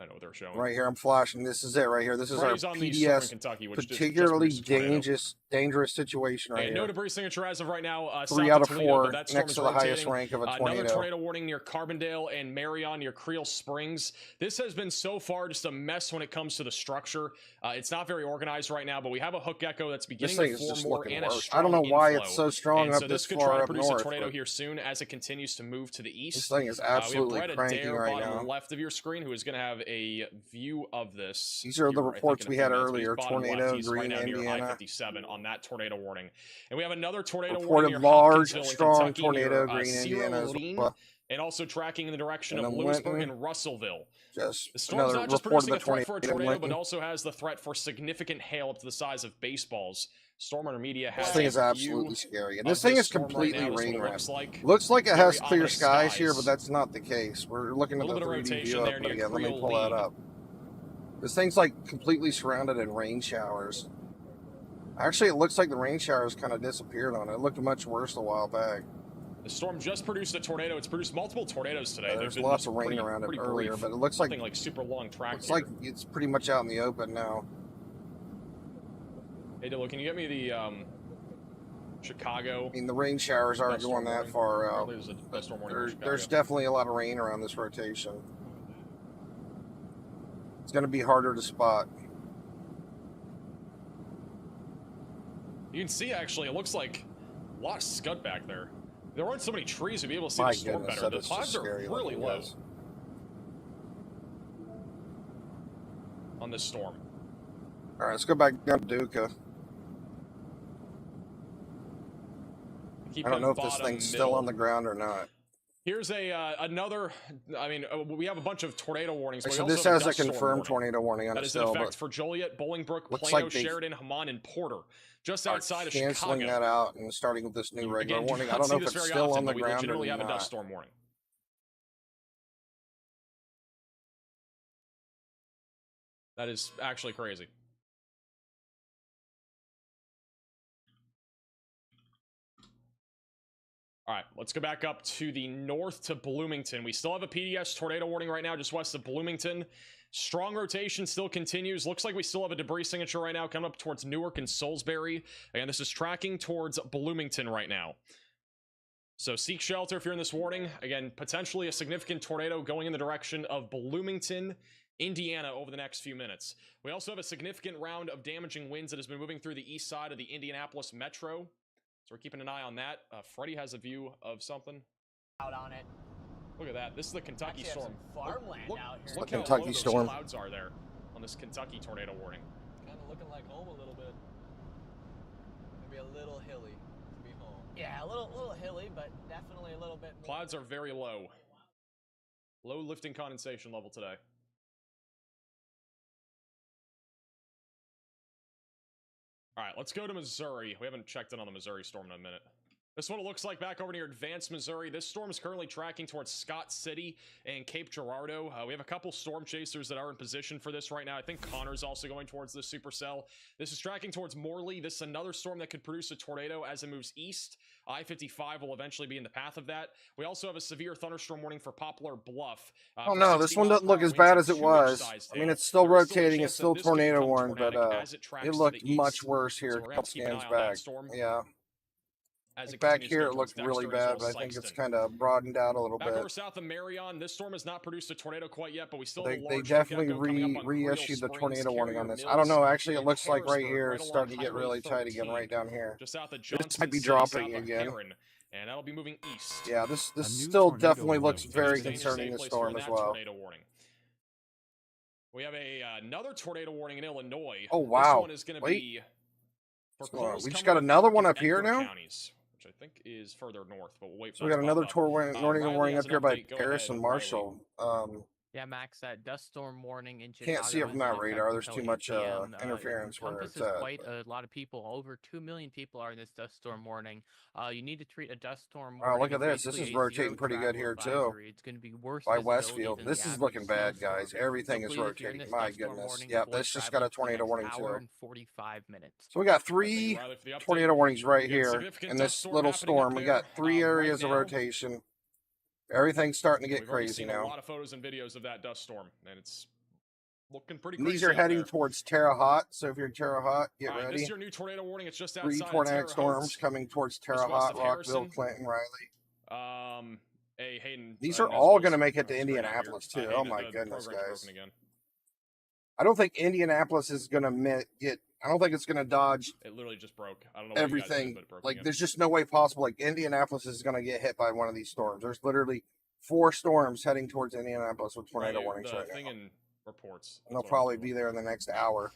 I know what they're showing. Right here, I'm flashing. This is it right here. This is our Freddy's on the storm in PDS Kentucky, which just particularly produced a tornado. dangerous situation right And no here. debris signature as of right now. 3 south out of Toledo, 4 but that storm next is to the highest rotating. rank of a Another tornado. tornado warning near Carbondale and Marion near Creel Springs. This has been so far just a mess when it comes to the structure. It's not very organized right now, but we have a hook echo that's This beginning thing to is form just more looking and a worse. strong I don't know why inflow. it's so strong And up so this this could far try to up produce north. a tornado but here soon as it continues to move to the east. This thing is We have absolutely Brett cranking Adair right bottom now. left of your screen, who is going to have a view of this. These are the here, I think, reports in a we few had minutes, but he's earlier. bottom left. Tornado, He's Green, right now near Indiana. I-57 on that tornado warning. And we have another tornado warning Reported near large, Hopkinsville in strong Kentucky, tornado, near, Green, Sierra Indiana as Leone, well. and also tracking in the direction And of then Lewisburg Linton. and Russellville. Just The storm's another not just report of producing a a threat for a tornado. tornado, Linton. but also has the threat for significant hail up to the size of baseballs. Storm Hunter Media has This thing is a absolutely view scary. And of this thing is storm right completely now. This is what rain it wrapped. looks like. Looks like it Very has clear ominous skies here, skies. but that's not the case. We're looking A at the little bit of 3D rotation view there up near again. Let me Creel pull that Lean. up. This thing's like completely surrounded in rain showers. Actually, it looks like the rain showers kind of disappeared on it. It looked much worse a while back. The storm just produced a tornado. It's produced multiple tornadoes today. There's They've been lots of rain pretty- around it pretty earlier, brief. but it looks like Nothing like super long track looks here. like it's pretty much out in the open now. Hey, Dylan, can you get me the Chicago? I mean, the rain showers aren't dust going storm that warning? far out. Apparently there's a dust storm warning in Chicago. There's definitely a lot of rain around this rotation. It's going to be harder to spot. You can see, actually, it looks like a lot of scud back there. If there weren't so many trees, you'd be able to see My the storm goodness, better. that The is just clouds are scary really looking, low guys. on this storm. All right, let's go back down to Duca. Keep I don't it know if this bottom thing's middle. still on the ground or not. Here's another. I mean, we have a bunch of tornado warnings. But we So also this have has a dust storm confirmed warning. tornado warning on That it is in still, effect but for Joliet, Bolingbrook, looks Plano, like they Sheridan, Hammond, and Porter, just are outside of canceling Chicago. that out and starting with this new regular Again, warning. do I not don't know see if this it's very still often, on the but we ground or legitimately have a dust not. storm warning. That is actually crazy. All right, let's go back up to the north to Bloomington. We still have a PDS tornado warning right now just west of Bloomington. Strong rotation still continues. Looks like we still have a debris signature right now coming up towards Newark and Salisbury. Again, this is tracking towards Bloomington right now. So seek shelter if you're in this warning. Again, potentially a significant tornado going in the direction of Bloomington, Indiana over the next few minutes. We also have a significant round of damaging winds that has been moving through the east side of the Indianapolis metro. So we're keeping an eye on that. Freddy has a view of something. Out on it. Look at that. This is the Kentucky Actually have storm. some farmland out here. Look The how Kentucky low those storm. clouds are there on this Kentucky tornado warning. Kind of looking like home a little bit. Maybe a little hilly to be home. Yeah, a little hilly, but definitely a little bit more. Clouds are very low. Low lifting condensation level today. All right, let's go to Missouri. We haven't checked in on the Missouri storm in a minute. This is what it looks like back over near Advanced, Missouri. This storm is currently tracking towards Scott City and Cape Girardeau. We have a couple storm chasers that are in position for this right now. I think Connor's also going towards this supercell. This is tracking towards Morley. This is another storm that could produce a tornado as it moves east. I-55 will eventually be in the path of that. We also have a severe thunderstorm warning for Poplar Bluff. Oh for no, this 60 one mile doesn't per look hour as winds bad and as it 2-inch was. sized I mean, hail. it's still There is still a rotating, chance it's still that this could tornado become warned, but tornadic as it tracks it to looked the much east. worse here So a we're gonna couple keep an eye scans on that back. storm. Yeah. as it Back continues here to it go looked towards really Dexter as bad, well but I think it's Sykeston. kind of broadened out a little Back bit. over south of Marion, this storm has not produced a tornado quite yet, but we still have a They large definitely gecko coming up on Creel reissued the Springs, tornado warning on Carrier this. I don't Mills, know. Actually, it and looks like right Harrisburg, here right it's along starting to get Highway really tight again 13, right down here. just south of This Johnston might be City, dropping south of again. Heron, and that'll be moving east. Yeah, this A new still tornado definitely warning looks has very been concerning, Safe this place for storm that as well. tornado warning. We have another tornado warning in Illinois. Oh, This wow. one is going to Wait. be for What's going on? Coles We just Cumberland, got another Clark, one and up here Edgar now? counties, which I think is further north, but we'll wait for So we that got to another pop up. tornado Riley warning has up an here by update. Go Paris ahead, and Riley. Marshall. Yeah, Max, that dust storm warning in Chicago. Can't see it from has that been radar. effective There's too till much 8 p.m. interference where it's encompasses at. quite a lot of people. Over 2 million people are in this dust storm warning. You need to treat a dust storm Wow, warning look at as this. This basically is a rotating zero pretty good travel here, too. advisory. It's going to be worse By visibility Westfield. than This the is average looking bad, snowstorm. guys. Everything So is please, if you're in rotating. this My dust storm goodness. warning, Yep, avoid this just got traveling a for the tornado next warning, hour too. and 45 minutes. So we got Thank you, 3 Riley, for the update. tornado warnings right We got here significant in dust this storm little happening up storm. We got there, 3 right areas of now. rotation. Everything's starting to get We've already crazy seen a now. lot of photos and videos of that dust storm, and it's looking pretty And crazy. these are out heading there. towards Terre Haute. So if you're in Terre Haute, get All right, this ready. is your new tornado warning. It's just 3 outside of tornadic Terre storms Haute, coming towards Terre just west Haute, of Rockville, Harrison. Clinton, Riley. Hey, Hayden. These I are know as all well going to as- make it to straight out here. Indianapolis, too. Hayden, Oh, my the goodness, program's guys. broken again. I don't think Indianapolis is going to get... I don't think it's going to dodge It literally just broke. I don't know what you guys did, everything. but it broke Like, again. there's just no way possible. Like, Indianapolis is going to get hit by one of these storms. There's literally 4 storms heading towards Indianapolis with tornado Right, warnings the right thing now. in reports. And they'll That's what I'm probably looking be for. there in the next hour.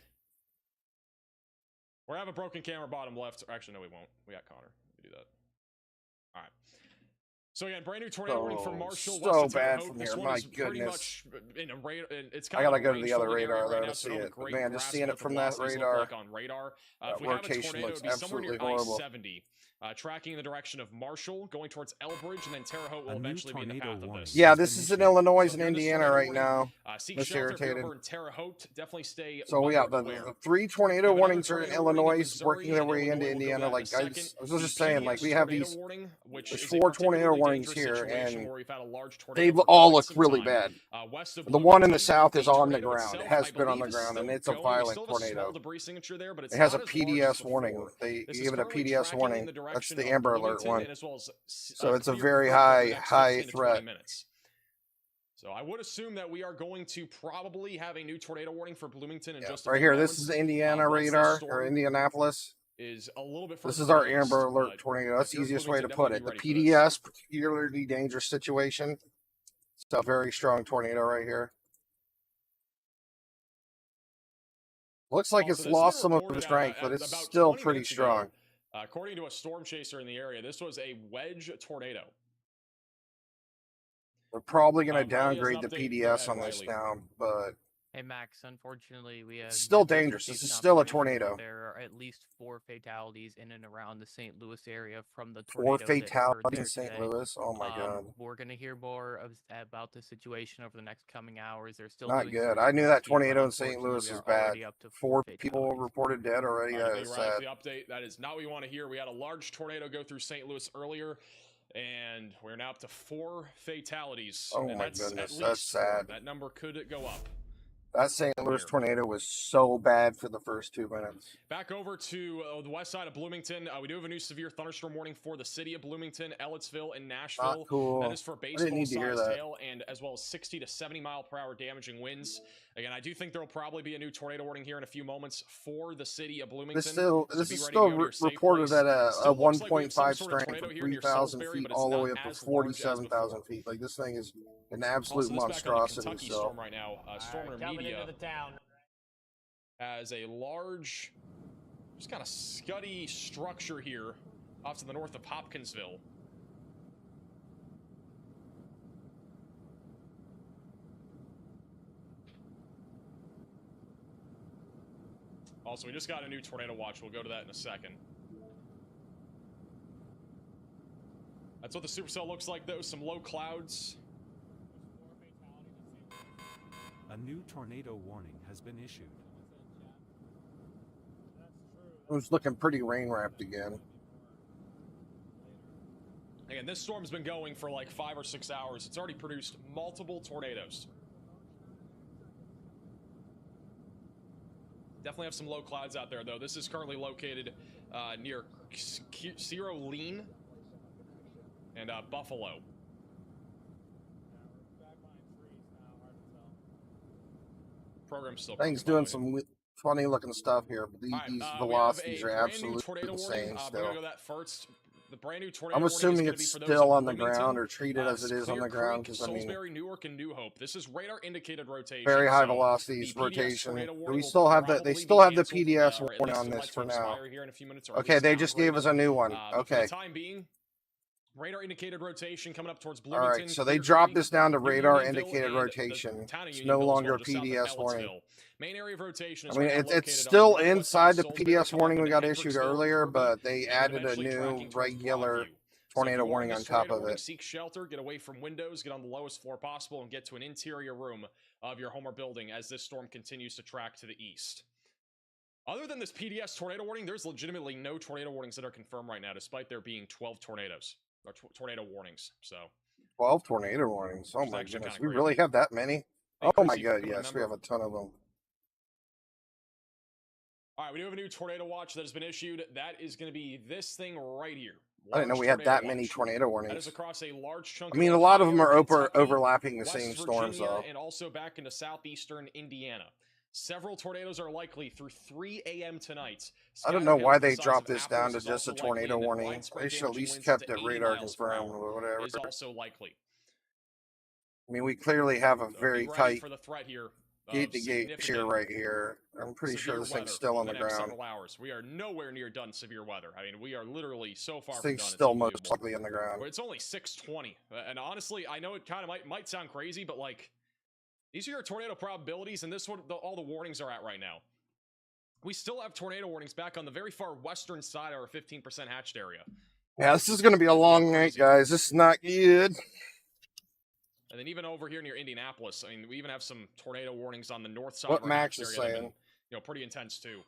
We're gonna have a broken camera bottom left. Actually, no, we won't. We got Connor. We do that. All right. So again, brand new tornado warning for Marshall. so west of Terre bad Haute. from This here. one My is pretty goodness. much in a radar. It's I kind of gotta a go to the other range holding area radar, though, right now, to so see I don't have it. a great Man, just grasp seeing of it what the from that velocities look radar, like on radar. that If we have a rotation tornado, it looks would be somewhere near absolutely horrible. I-70. Tracking in the direction of Marshall, going towards Elbridge, and then Terre Haute will A new eventually be in the tornado path of warning this. Yeah, has this been is in issued. Illinois So and during this Indiana tornado right warning, now. seek That's shelter if you're irritated. over in Terre Haute. Definitely stay So we got weather aware. the 3 We tornado have another warnings are in tornado warning in Illinois, Missouri working their and way into Illinois. We'll go Indiana. to that Like, in a I second. was The just saying, like, PDS we have tornado these. warning, which There's is 4 a particularly tornado warnings dangerous here, situation and where we've had a large tornado they for all quite look some really time, bad. west of The one in the Bloomington. south is The on the tornado ground. It itself, has I been on believe, the is ground, still and it's a going. We violent still have a small tornado. debris signature there, but it's It has a not as large as PDS warning. before. They This is give it a currently PDS tracking in warning. the That's direction the of Amber Alert Bloomington, one. and as well as So it's a clear very for the high next 15 to 20 threat. minutes. So I would assume that we are going to probably have a new tornado warning for Bloomington in Yeah, just a right few here. moments. This is the Indiana Once this radar, or storm Indianapolis. is a little bit This further is our east, Amber Alert but tornado. That's if the you're easiest way to Bloomington, put it. The definitely be ready for this. PDS, particularly dangerous situation. It's a very strong tornado right here. Looks like it's Also, this lost was some of reported its strength, but about it's still 20 pretty minutes ago. strong. According to a storm chaser in the area, this was a wedge tornado. We're probably going to Riley has an downgrade the update. Go PDS ahead, on this Riley. now, but Hey Max, unfortunately we have it's still yet to dangerous. receive This is an still a operation. tornado. There are at least 4 fatalities in and around the St. Louis area from the 4 tornado that occurred fatalities there in St. today. Louis. Oh my God. We're gonna hear more about the situation over the next coming hours. They're still Not doing good. search I and knew that rescue, but tornado in St. unfortunately, Louis we is are bad. already up to 4 fatalities. people reported dead already. All right, That thank is you, Riley, sad. for the update. That is not what we want to hear. We had a large tornado go through St. Louis earlier, and we're now up to 4 fatalities. Oh and my that's goodness, at that's least 4. sad. That number could go up. That St. Louis Here. tornado was so bad for the first 2 minutes. Back over to the west side of Bloomington. We do have a new severe thunderstorm warning for the city of Bloomington, Ellettsville, and Nashville. Not cool. That is for I didn't need to hear baseball-sized that. hail and as well as 60 to 70 mile per hour damaging winds. Again, I do think there will probably be a new tornado warning here in a few moments for the city of Bloomington. This is so be still ready to go to your safe reported place. at a Still looks like we have some 1.5 sort of strength tornado from here near 3,000 Salisbury, feet but it's all the not way up to as large as 47,000 before. feet. Like, this thing is an Also, absolute this back on the monstrosity. Kentucky So storm right now. Stormer coming Media into the town. as a large, just kind of scuddy structure here off to the north of Hopkinsville. Also, we just got a new tornado watch. We'll go to that in a second. That's what the supercell looks like, though. Some low clouds. A new tornado warning has been issued. it was looking pretty rain wrapped again. Again, this storm's been going for like 5 or 6 hours. It's already produced multiple tornadoes. Definitely have some low clouds out there, though. This is currently located near Zero Lean, and Buffalo. Program's still. Thing's doing some funny looking stuff here, but these velocities are absolutely insane We're still. gonna go that first. The brand new tornado I'm warning is assuming gonna it's be for those still in on the Bloomington, ground or treated as it is on Clear the ground, Creek, because I mean, Salisbury, Newark, and New Hope. This is radar indicated rotation. very high so velocities the PDS rotation. tornado Do warning we will still have that? They probably still be have the canceled, PDS or at warning least on set this to for now. expire here in a few minutes, or at Okay, least they just gave downgraded. us a new one. But for Okay. the time being, radar indicated rotation coming up towards All Bloomington. right, so they Clear dropped Creek, this down to New radar Unionville, indicated and the rotation. town of It's no Unionville as longer well, just south of PDS warning. Ellettsville. Main area of rotation is I mean, right now it's located still on the northwest side inside of the Salisbury, PDS coming up warning we into got issued Hendricksville, earlier, Kirby, but they and added a eventually new tracking towards regular Broadview. So if tornado you are in warning this on top tornado of warning, it. seek shelter, get away from windows, get on the lowest floor possible, and get to an interior room of your home or building as this storm continues to track to the east. Other than this PDS tornado warning, there's legitimately no tornado warnings that are confirmed right now, despite there being 12 tornadoes or tornado warnings. So 12 tornado warnings. Oh Which is my actually goodness. kinda We really crazy. have that many? Hey, Oh my Chrissy, god, become a yes, we member. have a ton of them. All right, we do have a new tornado watch that has been issued. That is going to be this thing right here. I didn't know Large we had that tornado many watch. tornado That is warnings. across a large chunk. I mean, a of lot of them Ohio, are Kentucky, overlapping the West same storms, Virginia, though. and also back into southeastern Indiana. Several tornadoes are likely through 3 a.m. tonight. I don't know Scattered why hail the they size dropped of this down apples to is just a also likely, tornado and then warning. widespread They should at damaging least winds kept up to it 80 radar miles per confirmed hour or whatever. is also likely. I mean, we clearly have a So very be ready tight for the threat here. gate-to-gate shear right here. I'm pretty sure this thing's still on the next ground. several hours. We are nowhere near done severe weather. I mean, we are literally so far This from thing's done. still It's most unbelievable. likely on the ground. It's only 6:20, and honestly, I know it kind of might sound crazy, but like, these are your tornado probabilities, and this is what all the warnings are at right now. We still have tornado warnings back on the very far western side of our 15% hatched area. Yeah, this is going to be a long night, guys. This is not good. And then even over here near Indianapolis, I mean, we even have some tornado warnings on the north side What of our Max hatched is area that have been, saying. pretty intense too.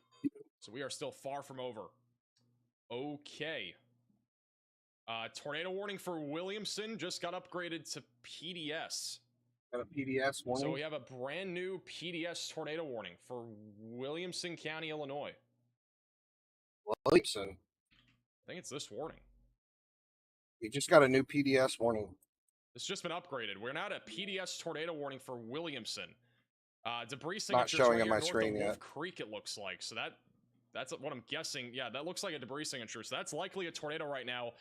So we are still far from over. Okay. Tornado warning for Williamson just got upgraded to PDS. Got a PDS warning? So we have a brand new PDS tornado warning for Williamson County, Illinois. Williamson. I think it's this warning. We just got a new PDS warning. It's just been upgraded. We're now at a PDS tornado warning for Williamson. Debris Not signatures showing right on here my north screen of Wolf yet. Creek, it looks like. So that's what I'm guessing. Yeah, that looks like a debris signature. So that's likely a tornado right now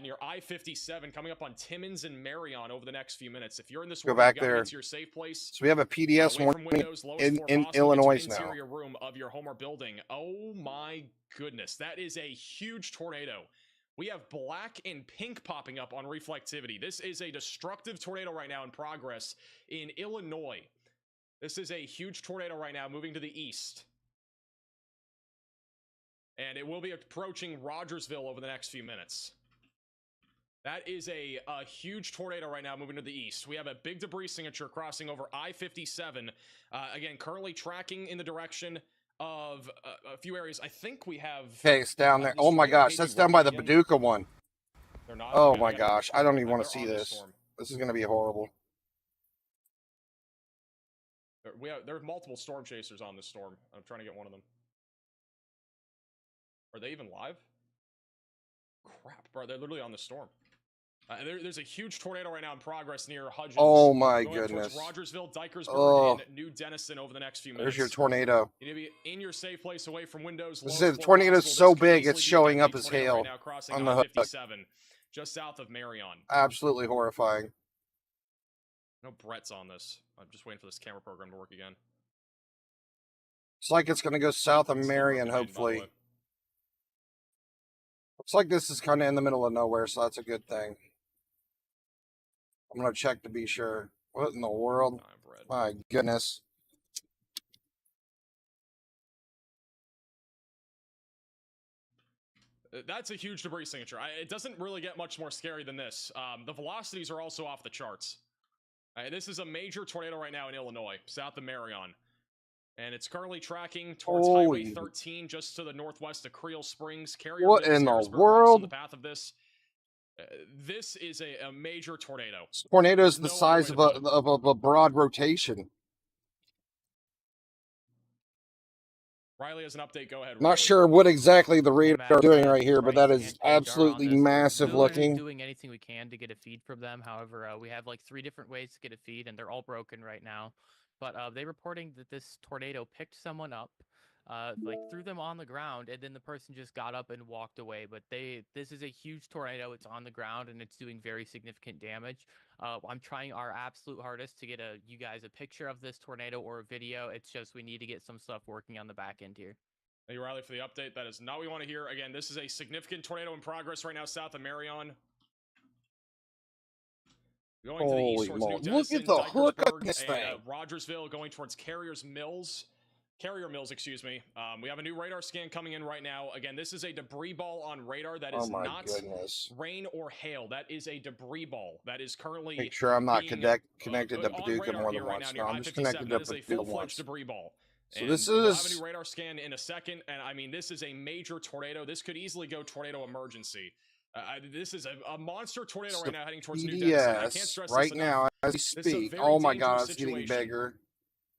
near I-57 coming up on Timmins and Marion over the next few minutes. If you're in this Go warning, back you gotta there. get to your safe place. So we have a PDS Away from warning windows, lowest in floor possible, get to Illinois an now. interior room of your home or building. Oh my goodness, that is a huge tornado. We have black and pink popping up on reflectivity. This is a destructive tornado right now in progress in Illinois. This is a huge tornado right now moving to the east. And it will be approaching Rogersville over the next few minutes. That is a huge tornado right now moving to the east. We have a big debris signature crossing over I-57. Again, currently tracking in the direction of a few areas. I think we have... Okay, it's down there. these Oh my tornadoes gosh, may that's be down by the working again. Paducah one. They're not. Oh Okay, my they gotta- gosh, I don't even want they're to see on the this. storm. This is going to be horrible. There are multiple storm chasers on this storm. I'm trying to get one of them. Are they even live? Crap, bro, they're literally on the storm. There's a huge tornado right now in progress near Hudgens. Oh my going up towards goodness. Rogersville, Dikersburg, Oh. and New Denison over the next few minutes. There's your tornado. You need to be in your safe place away from windows. This lowest is- floor tornado's possible. so This could big, easily it's be a showing up deadly as tornado hail right now crossing on the hook. I-57, just south of Marion. Absolutely horrifying. No Brett's on this. I'm just waiting for this camera program to work again. It's like it's going to go south of It's still Marion, working, by the hopefully. way. Looks like this is kind of in the middle of nowhere, so that's a good thing. I'm going to check to be sure. What in the world? Time, Brett. My goodness. That's a huge debris signature. It doesn't really get much more scary than this. The velocities are also off the charts. This is a major tornado right now in Illinois, south of Marion. And it's currently tracking towards Holy- Highway 13, just to the northwest of Creel Springs. Carrier What Mills, in the Harrisburg, world? also on the path of this. This is a major tornado. Tornado's the No other size way of to put it. a broad rotation. Riley has an update. Go ahead. Not Riley. sure what exactly the radar Matt are doing said right here, but Bryce that and is Paige are on absolutely this. massive We're literally looking. doing anything we can to get a feed from them. However, we have like 3 different ways to get a feed, and they're all broken right now. But they reporting that this tornado picked someone up, like threw them on the ground, and then the person just got up and walked away. But this is a huge tornado. It's on the ground and it's doing very significant damage. I'm trying our absolute hardest to get you guys a picture of this tornado or a video. It's just we need to get some stuff working on the back end here. Thank you, Riley, for the update. That is not what we want to hear. Again, this is a significant tornado in progress right now south of Marion. Going to the Holy east towards New moly. Look Denison, at the hook on Dikersburg, this and thing. Rogersville, going towards Carrier Mills, excuse me. We have a new radar scan coming in right now. Again, this is a debris ball on radar. That is Oh my not goodness. rain or hail. That is a debris ball. That is currently Make sure I'm not being, connected to on Paducah radar more here than right once. now No, near I'm just I-57. connected to That is a Paducah full-fledged once. debris ball. So And this we'll have a is new radar scan in a second, and I mean, this is a major tornado. This could easily go tornado emergency. This is a monster tornado right now heading towards New Denison. I can't PDS stress right this now enough. as we This is a speak. very Oh my dangerous god, it's getting situation. bigger.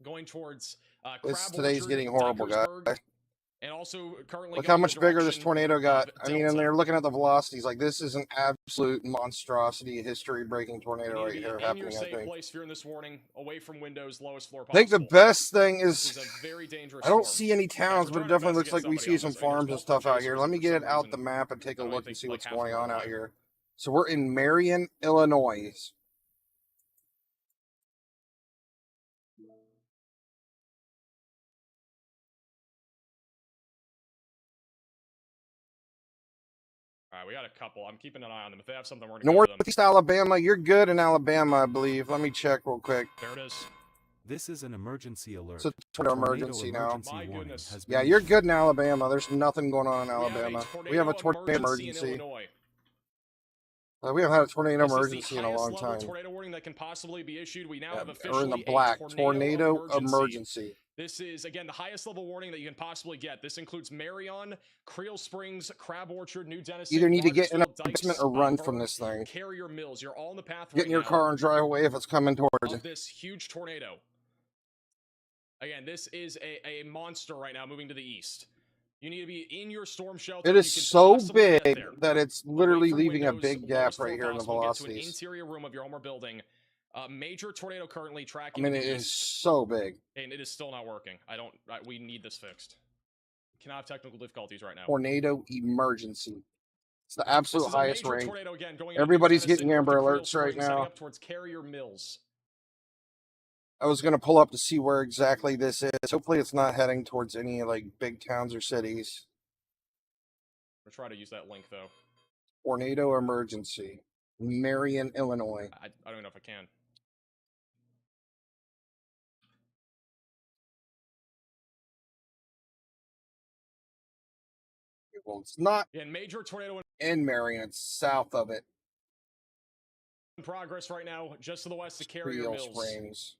Going towards This Crab today's Orchard, getting horrible, guys. Dikersburg, and also currently Look going how much the bigger this direction tornado got. of I mean, and Delta. they're looking at the velocities. Like, this is an absolute monstrosity, history-breaking You tornado need right to be here in your happening, I safe think. place if you're in this warning, away from windows, lowest floor I possible. think the best thing This is, is a very dangerous I don't storm. see any towns, but we're it trying our definitely best looks to like get we see somebody some on this. I mean, farms and there's stuff out multiple here. chasers, Let me but get for it some out the reason, map and take a I look and think see like what's half of going them on are out there. here. So we're in Marion, Illinois. All right, we got a couple. I'm keeping an eye on them. If they have something, we're going to go to them. Northeast Alabama, you're good in Alabama, I believe. Let me check real quick. There it is. This is an emergency alert. It's a tornado emergency now. emergency My warning goodness. has been Yeah, you're issued. good in Alabama. There's nothing going on in We have a Alabama. tornado We have a tornado in emergency. Illinois. We haven't had a tornado This is the emergency in a highest long level time. tornado warning that can possibly be issued. We now Yeah, have we're officially in the a black. tornado emergency. Emergency. This is, again, the highest level warning that you can possibly get. This includes Marion, Creel Springs, Crab Orchard, New Denison, Either need to get in a Rogersville, basement Dykes, or run Berg, from this thing. Carrier Mills. You're all in the path Get right in your now car and drive away if it's coming towards you. of this huge tornado. Again, this is a monster right now moving to the east. You need to be in your storm shelter. It if is you can so possibly get big there. that it's Away literally from leaving a windows, big gap lowest right floor here in the possible. Get to an velocities. interior room of your home or building. Major tornado currently I tracking. mean, the it is east, so big. and it is still not working. We need this fixed. Cannot have technical difficulties right now. Tornado emergency. It's the This absolute is a highest major rank. tornado again going into Everybody's New Denison, getting Amber north of Creel Alerts right Springs, heading now. up towards Carrier Mills. I was going to pull up to see where exactly this is. Hopefully it's not heading towards any like big towns or cities. We'll try to use that link though. Tornado emergency. Marion, Illinois. I don't even know if I can. Well, it's not Yeah, major tornado in Marion. It's south of it. in progress right now, just to the west of Carrier Creel Mills. Springs.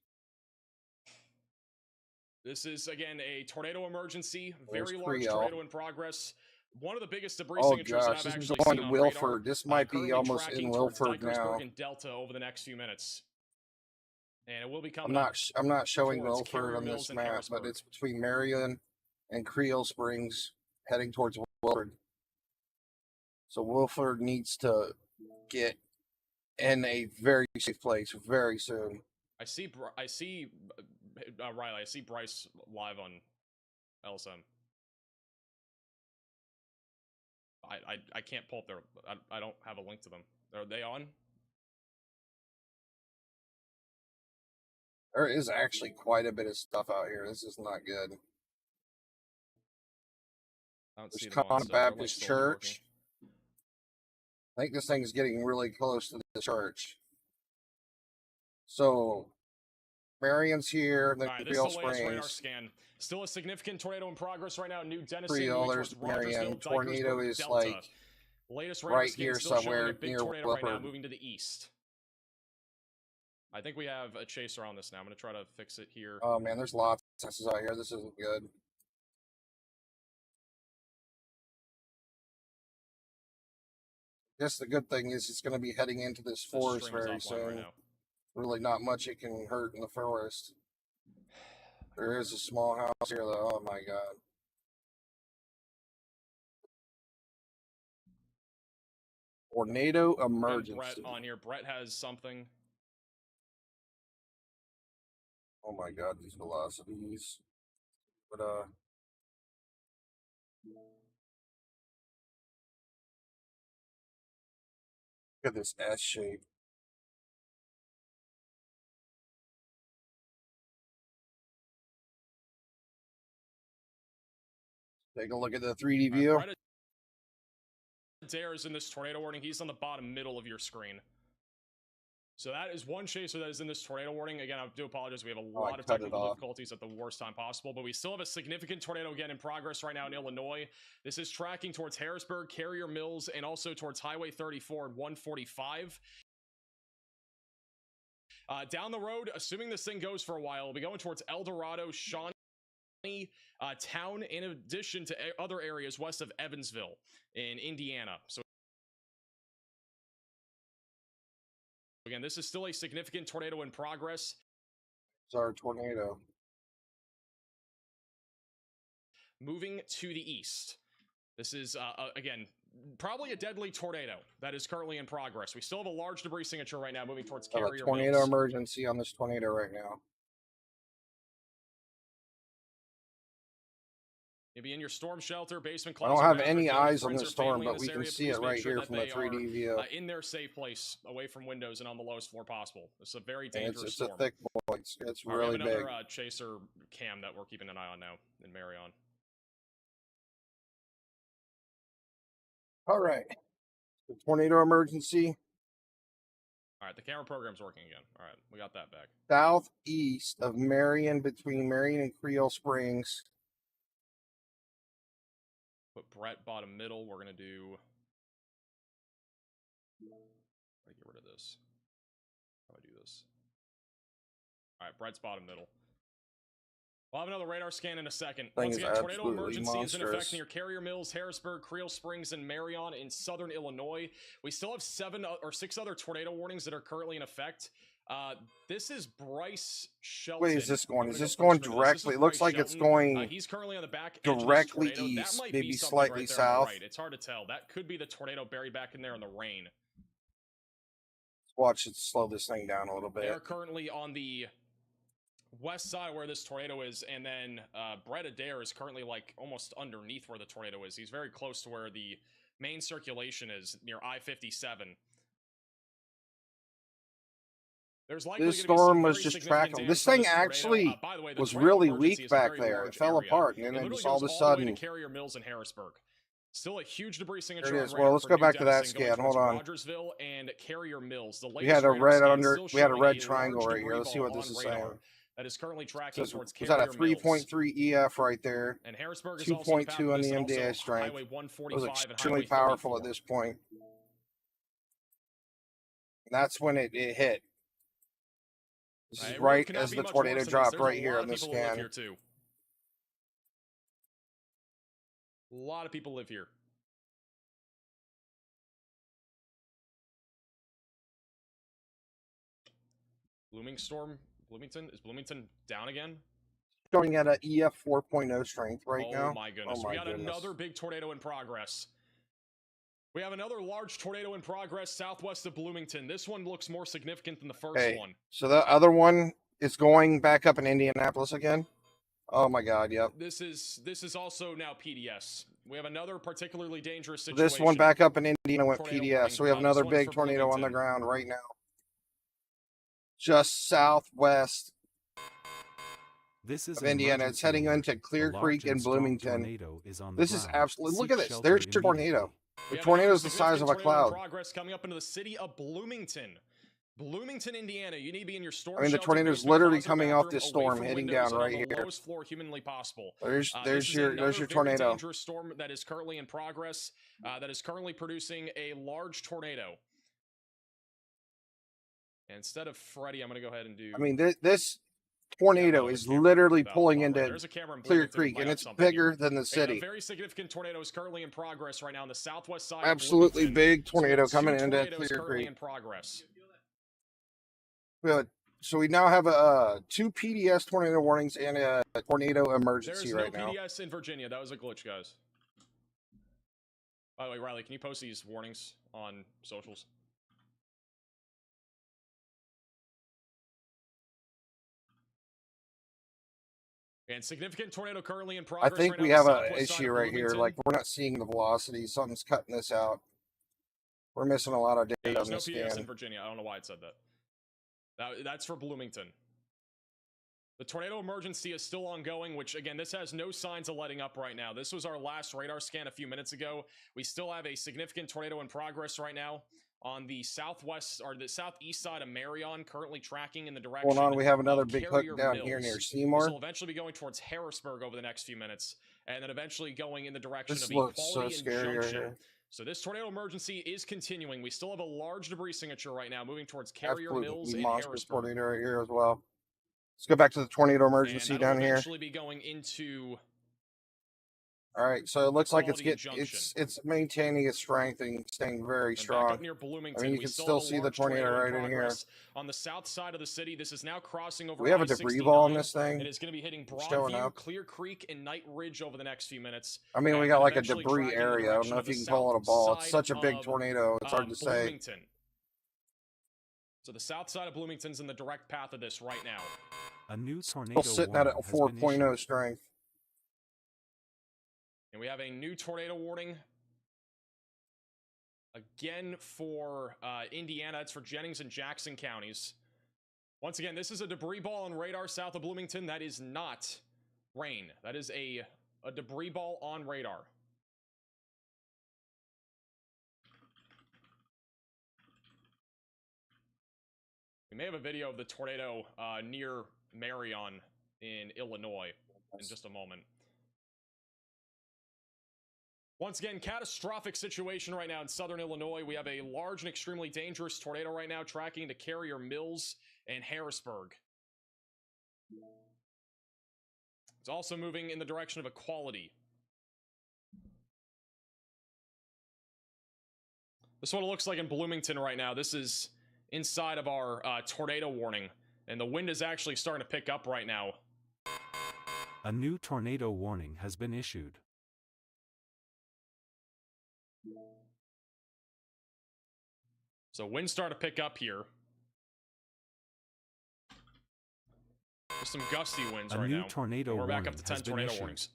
This is again a tornado emergency. There's Very large Creel. tornado in progress. One of the biggest debris Oh signatures that gosh, I've this is actually going seen to on Wilford. radar. This might be Currently almost tracking in towards Wilford Dikersburg now. and Delta over the next few minutes. And it will be I'm coming up. not showing towards Wilford Carrier on Mills this and map, but Harrisburg. it's between Marion and Creel Springs, heading towards Wilford. So Wilford needs to get in a very safe place very soon. I see Riley. I see Bryce live on LSM. I can't pull up their. I don't have a link to them. Are they on? There is actually quite a bit of stuff out here. This is not good. I don't see There's them on, Con so their link's Baptist still not working. Church. I think this thing's getting really close to the church. So Marion's here, then All right, this is Creel the latest radar Springs. scan. Still a significant tornado in progress right now. New Denison, Creel, moving there's towards Marion. Rogersville, Tornado Dikersburg, is Delta. like Latest radar right scan here still showing somewhere a big near tornado right now, Wilford. moving to the east. I think we have a chaser on this now. I'm going to try to fix it here. Oh man, there's lots of senses out here. This isn't good. Guess the good thing is it's going to be heading into this The forest stream is very offline right soon. now. Really not much it can hurt in the forest. There is a small house here though. Oh my god. Tornado And emergency. Brett on here. Brett has something. Oh my god, these velocities. But look at this S shape. Take a look at the 3D view. Brett Adair is in this tornado warning. He's on the bottom middle of your screen. So that is one chaser that is in this tornado warning. Again, I do apologize. We have a lot of cut it technical off. difficulties at the worst time possible, but we still have a significant tornado again in progress right now in Illinois. This is tracking towards Harrisburg, Carrier Mills, and also towards Highway 34 and 145. Down the road, assuming this thing goes for a while, we'll be going towards El Dorado, Shawnee town, in addition to other areas west of Evansville in Indiana. So again, this is still a significant tornado in progress. It's our tornado. Moving to the east. This is, again, probably a deadly tornado that is currently in progress. We still have a large debris signature right now moving towards Got a Carrier tornado Mills. emergency on this tornado right now. Maybe in your storm shelter, basement I closet. don't have wherever, any if you eyes on friends this or storm, family in but we this can area, see please it make right sure here that from the they 3D are, view. in their safe place, away from windows and on the lowest floor possible. It's a very And dangerous it's a storm. thick boy. It's All right, really we have big. another chaser cam that we're keeping an eye on now in Marion. All right. The tornado emergency All right, the camera program's working again. All right, we got that back. southeast of Marion, between Marion and Creole Springs. Put Brett bottom middle. We're gonna do. How do I get rid of this? How do I do this? All right, Brett's bottom middle. We'll have another radar scan in a second. Thing Once is again, tornado absolutely emergency is in effect monstrous. near Carrier Mills, Harrisburg, Creole Springs, and Marion in southern Illinois. We still have 6 other tornado warnings that are currently in effect. This is Bryce Shelton. Wait, is this going? I'm Is gonna this go going picture this. This is directly? It looks Bryce like it's Shelton. going He's currently on the back edge of this directly tornado. east, That might maybe be something slightly right there on the south. right. It's hard to tell. That could be the tornado buried back in there in the rain. Watch it slow this thing down a little They are bit. currently on the west side where this tornado is, and then Brett Adair is currently like almost underneath where the tornado is. He's very close to where the main circulation is, near I-57. There's likely This gonna be some storm was very just significant tracking. damage This from thing tornado. actually By the way, the was tornado really emergency weak is a back very there. It large fell area. apart, and It then literally just all of goes a all the way sudden, to Carrier Mills and Harrisburg. Still a huge debris signature. there it on is. radar Well, let's for go New back to that Denison going scan. Hold towards on. Rogersville and Carrier Mills. The We latest had a radar red scan under. still We had a showing red a triangle large right here. debris Let's see ball what this on is radar saying. that is currently So tracking it's, towards was that a Carrier Mills. 3.3 EF right there? And Harrisburg is also on the path 2.2 of on this, the and also MDA strength. Highway It was 145 and extremely Highway powerful 34. at this point. That's when it hit. This is It really right cannot as be the much tornado worse than this. dropped There's right a here lot on of the people who live scan. here too. A lot of people live here. Bloomington? Is Bloomington down again? Showing at a EF 4.0 strength right now. Oh my goodness. Oh We my got goodness. another big tornado in progress. We have another large tornado in progress southwest of Bloomington. This one looks more significant than the first Okay, one. so the other one is going back up in Indianapolis again. Oh my God, yep. This is also now PDS. We have another particularly dangerous So situation. this one back up in Indiana went Tornado PDS. warning. So we have This another one's big for tornado on the Bloomington. ground right now. Just southwest This is of an Indiana. It's emergency heading alert. into Clear A large Creek and and strong Bloomington. tornado is on the This is ground. absolutely, look Seek at this. shelter There's your tornado. immediately. The We have tornado another is the size of a significant tornado in cloud. progress coming up into the city of Bloomington. Bloomington, Indiana. You need to be in your storm I mean, the shelter, tornado is basement, literally closet, coming off bathroom, this away storm, from hitting windows, down and on right the here. lowest floor humanly possible. There's This is your another very tornado. dangerous storm that is currently in progress. That is currently producing a large tornado. And instead of Freddy, I'm going to go ahead and do. I mean, this tornado is literally pulling into There's a camera in Clear Bloomington that Creek, might and have it's something bigger here. than the A city. very significant tornado is currently in progress right now on the southwest side. Absolutely of Bloomington. big tornado So coming two into tornadoes Clear currently Creek. in progress. Good. So we now have two PDS tornado warnings and a tornado emergency There's no right now. PDS in Virginia. That was a glitch, guys. By the way, Riley, can you post these warnings on socials. And significant tornado currently in I progress. think right we now on have the an southwest side issue of right here. Bloomington. Like, we're not seeing the velocity. Something's cutting this out. We're missing a lot of Yeah, data there's on no this PDS in scan. Virginia. I don't know why it said that. That's for Bloomington. The tornado emergency is still ongoing, which again, this has no signs of letting up right now. This was our last radar scan a few minutes ago. We still have a significant tornado in progress right now on the southwest or the southeast side of Marion, currently tracking in the direction. Going on, we have another of big hook Carrier down here near Mills. This Seymour. will eventually be going towards Harrisburg over the next few minutes, and then eventually going in the direction This of looks so Equality and scary right Junction. here. So this tornado emergency is continuing. We still have a large debris signature right now, moving towards Carrier Mills Absolutely and monstrous Harrisburg. tornado right here as well. Let's go back to the tornado emergency And that'll down here. eventually be going into All right, so it looks like Equality and Junction. it's maintaining its strength and staying very And back strong. up near Bloomington, I mean, you we can still still have a see the large tornado right in here. progress on the south side of the city. This is now crossing over We have a debris ball on this thing. It is going to be hitting showing Broadview, up. Clear Creek, and Knight Ridge over the next few minutes. I mean, we and got like a eventually debris tracking in the area. I don't direction know of if you the can call it a ball. It's south such a big side tornado. It's hard to say. Bloomington. So the south side of Bloomington's in the direct path of this right now. A new tornado Still sitting at a warning has been 4.0 issued. strength. And we have a new tornado warning. Again for Indiana. It's for Jennings and Jackson counties. Once again, this is a debris ball on radar south of Bloomington. That is not rain. That is a debris ball on radar. We may have a video of the tornado near Marion in Illinois in just a moment. Once again, catastrophic situation right now in southern Illinois. We have a large and extremely dangerous tornado right now tracking to Carrier Mills and Harrisburg. It's also moving in the direction of Equality. This is what it looks like in Bloomington right now. This is inside of our tornado warning, and the wind is actually starting to pick up right now. A new tornado warning has been issued. So winds start to pick up here. There's some gusty winds A right new now. tornado We're back up warning to 10 has been tornado issued. warnings.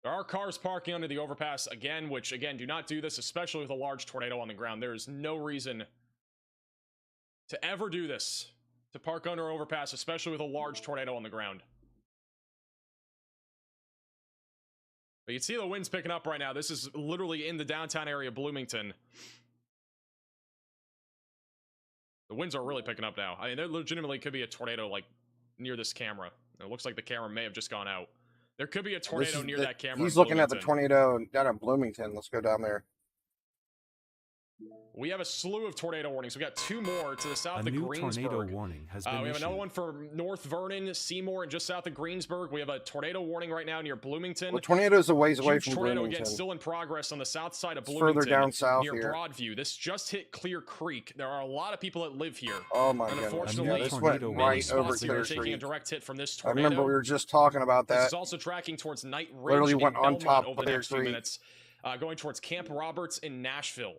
There are cars parking under the overpass again, which again, do not do this, especially with a large tornado on the ground. There is no reason to ever do this, to park under an overpass, especially with a large tornado on the ground. But you can see the winds picking up right now. This is literally in the downtown area of Bloomington. The winds are really picking up now. I mean, there legitimately could be a tornado like near this camera. It looks like the camera may have just gone out. There could be a tornado near that camera. He's in looking at the Bloomington. tornado down in Bloomington. Let's go down there. We have a slew of tornado warnings. We got two more to the south A of new Greensburg. tornado warning has been We have issued. another one for North Vernon, Seymour, and just south of Greensburg. We have a tornado warning right now near Bloomington. Well, tornado's a ways away Huge from tornado Bloomington. again, still in progress on the south side of It's Bloomington. further down south near here. Broadview. This just hit Clear Creek. There are a lot of people that live here. Oh my And goodness. unfortunately, Yeah, this went tornado many right spots over here are Clear taking a Creek. direct hit from this I tornado. remember we were just talking about This that. is also tracking towards Knight Ridge Literally in went on Belmont top over of the Clear next few Creek. minutes, going towards Camp Roberts in Nashville.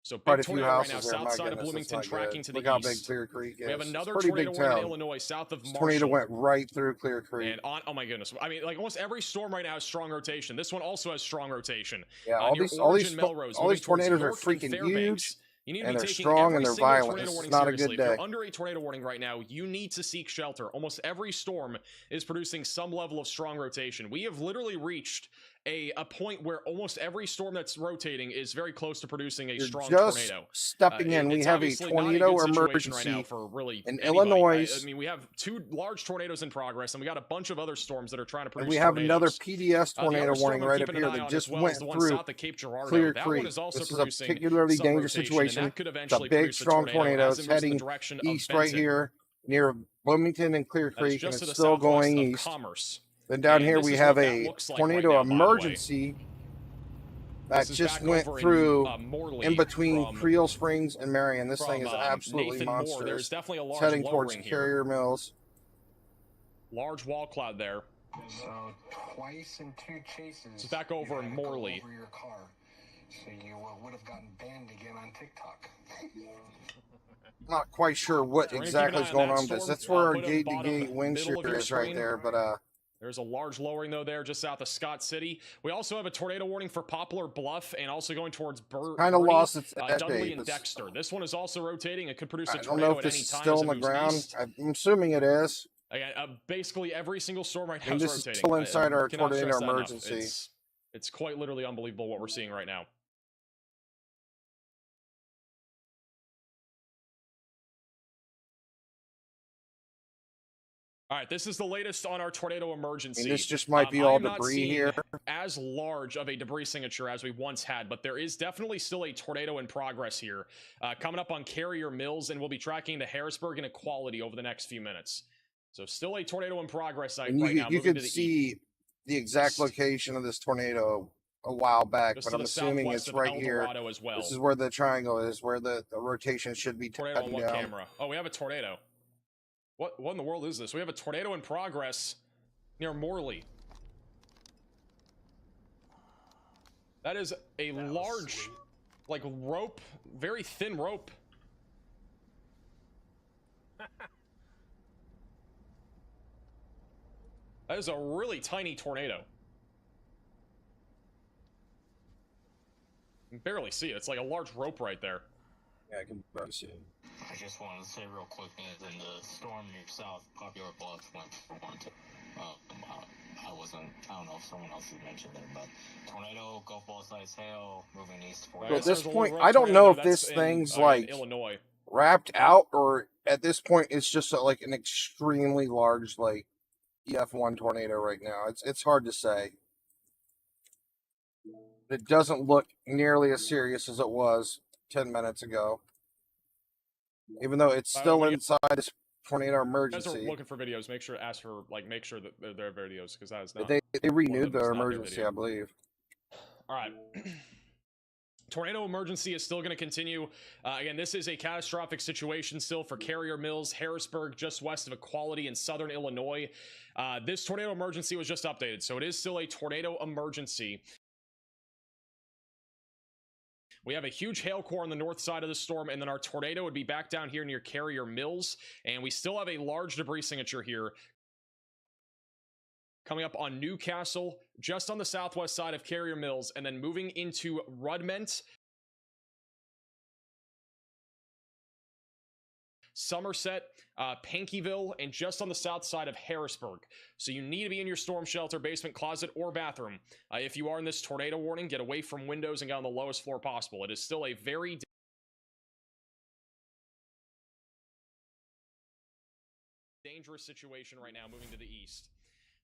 So Quite big a few tornado right now, houses there. south My side of goodness, Bloomington, that's not tracking good. to the Look how east. big Clear Creek is. We have It's another a pretty tornado big warning in town. Illinois, south of This Marshall. tornado went right through Clear Creek. And on, oh my goodness. I mean, like almost every storm right now has strong rotation. This one also has strong rotation. Yeah, all near these Origin, Melrose, all moving these towards tornadoes are York and freaking Fairbanks. huge, You need to and be they're taking strong every and they're single violent. tornado This is warning not a seriously. good If you're day. under a tornado warning right now, you need to seek shelter. Almost every storm is producing some level of strong rotation. We have literally reached a point where almost every storm that's rotating is very close to producing a You're strong just tornado. stepping in. We It's have a obviously not tornado good situation right now emergency for really in anybody. Illinois. I mean, we have two large tornadoes in progress, and we got a bunch of other storms that are trying to produce. And we have another tornadoes. PDS The tornado other storm warning I'm right up keeping here an eye that on just as well went is the one through south of Cape Girardeau. Clear That Creek. one is also This is a producing particularly some dangerous rotation, situation. and that could It's a eventually big, produce a strong tornado. as It's it moves in the heading direction of east right Benton. here near Bloomington and Clear That is Creek, and just to it's the still southwest going of east. Commerce. Then down And here this we is have what that a looks like tornado right now, by the way. emergency that This is just back went over through Morley in between from- Creel Springs and Marion. This thing from, is absolutely Nathan Moore. monstrous. There's definitely a It's large heading low towards ring here. Carrier Mills. Large wall cloud there. So twice in two chases. It's back over you in had to go Morley. over your car. So you would have gotten banned again on TikTok. Not quite sure what We're gonna keep exactly an is eye on going that on with this. storm. That's where our Put it on the gate-to-gate bottom wind middle of shear your is right screen. there, but There's a large lowering though there just south of Scott City. We also have a tornado warning for Poplar Bluff and also going towards kind of lost its Dudley edge. and Dexter. This one is also rotating. It could produce a I don't tornado know if at this any is time still as on it the moves ground. east. I'm assuming it is. Again, basically every single storm right I now mean, is this is rotating. still inside our cannot tornado stress that enough. emergency. It's quite literally unbelievable what we're seeing right now. All right, this is the latest on our tornado emergency. This just might be all I am not debris seeing here. as large of a debris signature as we once had, but there is definitely still a tornado in progress here, coming up on Carrier Mills, and we'll be tracking the Harrisburg and Equality over the next few minutes. So still a tornado in progress right now. You could see the exact location of this tornado a while back, just but to I'm the assuming southwest it's of right El here. Dorado as well. This is where the triangle is, where the rotation should be Tornado on tapping what down. camera? Oh, we have a tornado. What in the world is this? We have a tornado in progress near Morley. That is a large, like, rope, very thin rope. That is a really tiny tornado. You can barely see it. It's like a large rope right there. Yeah, I can barely see it. I just wanted to say real quick that in the storm near south, Popular Bluff went for one. I don't know if someone else had mentioned it, but tornado, Gulf Ball size hail, moving east. So at this point, I don't know if this thing's like Illinois wrapped out, or at this point it's just like an extremely large like EF1 tornado right now. It's hard to say. It doesn't look nearly as serious as it was 10 minutes ago, even though it's still inside this tornado emergency. You guys are looking for videos. Make sure to ask for make sure that there are videos, because that is not. They renewed the emergency, I believe. All right. Tornado emergency is still going to continue. Again, this is a catastrophic situation still for Carrier Mills, Harrisburg, just west of Equality in southern Illinois. This tornado emergency was just updated, so it is still a tornado emergency. We have a huge hail core on the north side of the storm, and then our tornado would be back down here near Carrier Mills, and we still have a large debris signature here coming up on Newcastle, just on the southwest side of Carrier Mills, and then moving into Rudment, Somerset, Pankyville, and just on the south side of Harrisburg. So you need to be in your storm shelter, basement, closet, or bathroom. If you are in this tornado warning, get away from windows and get on the lowest floor possible. It is still a very dangerous situation right now moving to the east.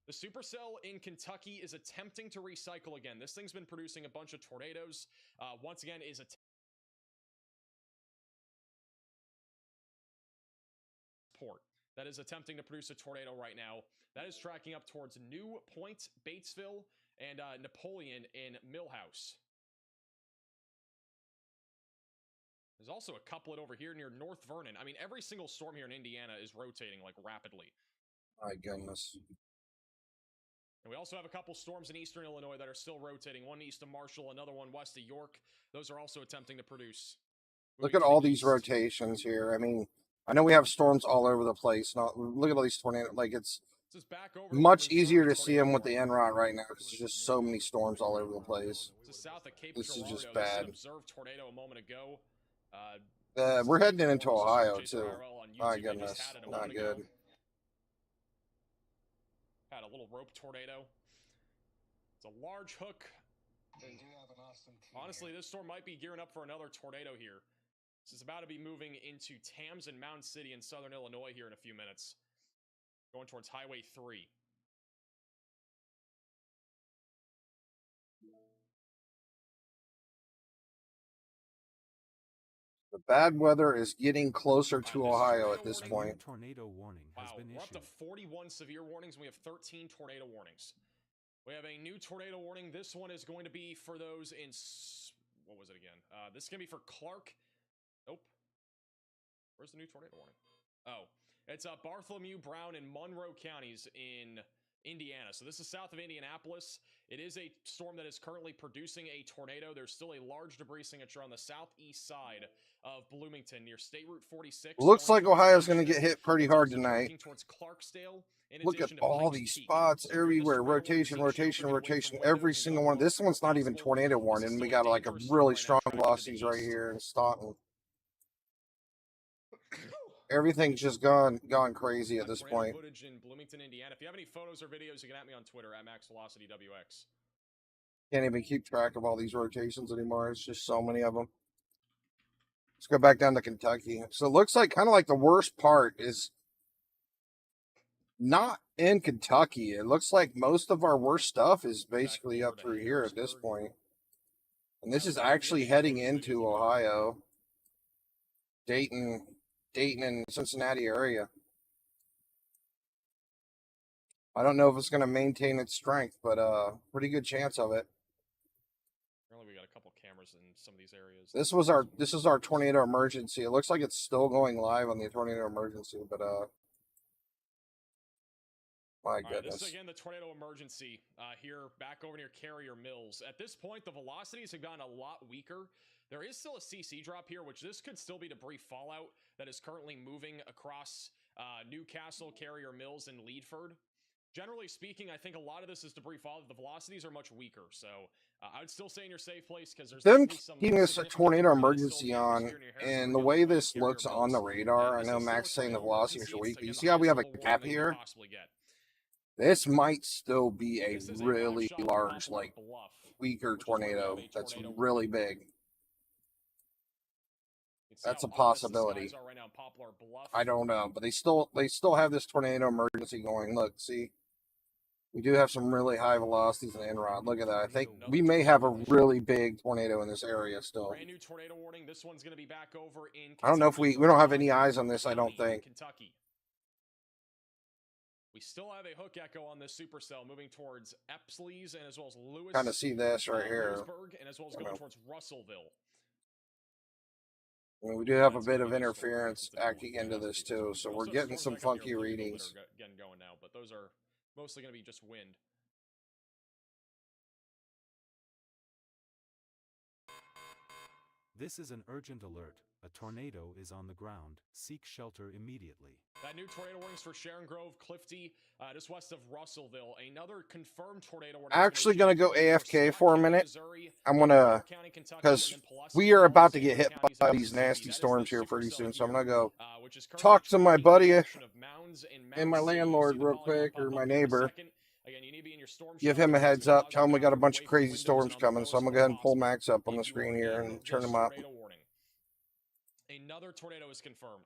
The supercell in Kentucky is attempting to recycle again. This thing's been producing a bunch of tornadoes. Once again, is port that is attempting to produce a tornado right now. That is tracking up towards New Point, Batesville, and Napoleon in Millhouse. There's also a couplet over here near North Vernon. I mean, every single storm here in Indiana is rotating like rapidly. My goodness. And we also have a couple storms in eastern Illinois that are still rotating. One east of Marshall, another one west of York. Those are also attempting to produce. Look at all these rotations here. I mean, I know we have storms all over the place. Look at all these tornadoes. Like, it's much easier to see them with the NROT right now because there's just so many storms all over the place. This is just bad. Observed tornado a moment ago. We're heading into Ohio too. My goodness, not good. Had a little rope tornado. It's a large hook. Honestly, this storm might be gearing up for another tornado here. This is about to be moving into Tams and Mound City in southern Illinois here in a few minutes. Going towards Highway 3. The bad weather is getting closer to Ohio at this point. Tornado warning has been We're up issued. to 41 severe warnings, and we have 13 tornado warnings. We have a new tornado warning. This one is going to be for those in... What was it again? This is going to be for Clark. Nope. Where's the new tornado warning? Oh, it's Bartholomew, Brown, and Monroe counties in Indiana. So this is south of Indianapolis. It is a storm that is currently producing a tornado. There's still a large debris signature on the southeast side of Bloomington near State Route 46. Looks going like towards Ohio's going to Junction. get hit pretty It's hard also tonight. working towards Clarksdale. In Look at addition to all Pikes these Peak. spots So if you're everywhere. just Rotation, trying to rotation, seek shelter, rotation. get away from Every windows single and one. go This one's not even possible. tornado This warning. is We still a got like a dangerous storm really right now strong tracking to the velocities right east. here in Staunton. Everything's just gone crazy at this Tornado point. footage in Bloomington, Indiana. If you have any photos or videos, you can at me on Twitter at MaxVelocityWX. Can't even keep track of all these rotations anymore. It's just so many of them. Let's go back down to Kentucky. So it looks like kind of like the worst part is not in Kentucky. It looks like most of our worst stuff is basically up through here at this point. And this is actually heading into Ohio, Dayton and Cincinnati area. I don't know if it's going to maintain its strength, but pretty good chance of it. Apparently, we got a couple cameras in some of these areas. This is our tornado emergency. It looks like it's still going live on the tornado emergency, but my goodness. This is again the tornado emergency here back over near Carrier Mills. At this point, the velocities have gotten a lot weaker. There is still a CC drop here, which this could still be debris fallout that is currently moving across Newcastle, Carrier Mills, and Leadford. Generally speaking, I think a lot of this is debris fallout. The velocities are much weaker, so I would still stay in your safe place because there's Them definitely some keeping this significant tornado debris that's emergency still on, near Harrisburg and the and way Carrier this looks on the Mills. radar, I This know is still a Max saying the tornado velocity is emergency. weak, It's, but you again, see the how we have a highest level gap warning you could here? possibly get. This might still be a This is a really live shot of large, Poplar like Bluff, weaker which is where we have tornado a that's tornado really warning. big. You can see That's a how ominous the possibility. skies are right now in Poplar Bluff. I don't know, but they still have this tornado emergency going. Look, see, we do have some really high velocities in Enron. Look at that. I think we may have a really big tornado in this area still. Brand new tornado warning. This one's going to be back over in Kentucky. I don't know if we for don't have any John eyes on this. I don't County in think. Kentucky. We still have a hook echo on this supercell moving towards Epsley's and as well as Lewis. Kind of see this right here. Lewisburg, and as well as I going know. towards Russellville. I mean, we do have a That's bit gonna of be a storm interference that's acting into this too, so we're Also, getting storms some back up near funky Louisville that readings. are getting going now, but those are mostly going to be just wind. This is an urgent alert. A tornado is on the ground. Seek shelter immediately. That new tornado warnings for Sharon Grove, Clifty, just west of Russellville. Another confirmed tornado warning. Actually gonna go AFK for a minute. I'm gonna, because we are about to get hit by these nasty storms here pretty soon, so I'm gonna go talk to my buddy and my landlord real quick, or my neighbor. Give him a heads up. Tell him we got a bunch of crazy storms coming, so I'm gonna go ahead and pull Max up on the screen here and turn him up. Another tornado is confirmed.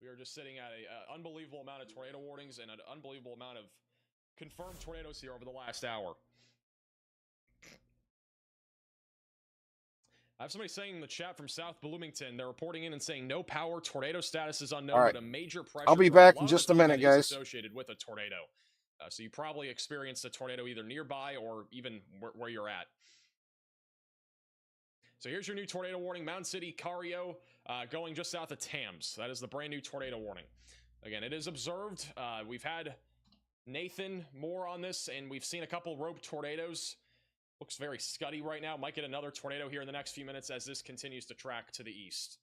We are just sitting at an unbelievable amount of tornado warnings and an unbelievable amount of confirmed tornadoes here over the last hour. I have somebody saying in the chat from South Bloomington, they're reporting in and saying no power, tornado status is unknown, All right. but a major pressure. I'll be drop. back A in lot of just the a time minute, that is guys. Associated with a tornado, so you probably experienced a tornado either nearby or even where you're at. So here's your new tornado warning. Mound City, Cario, going just south of Tams. That is the brand new tornado warning. Again, it is observed. We've had Nathan Moore on this, and we've seen a couple rope tornadoes. Looks very scuddy right now. Might get another tornado here in the next few minutes as this continues to track to the east.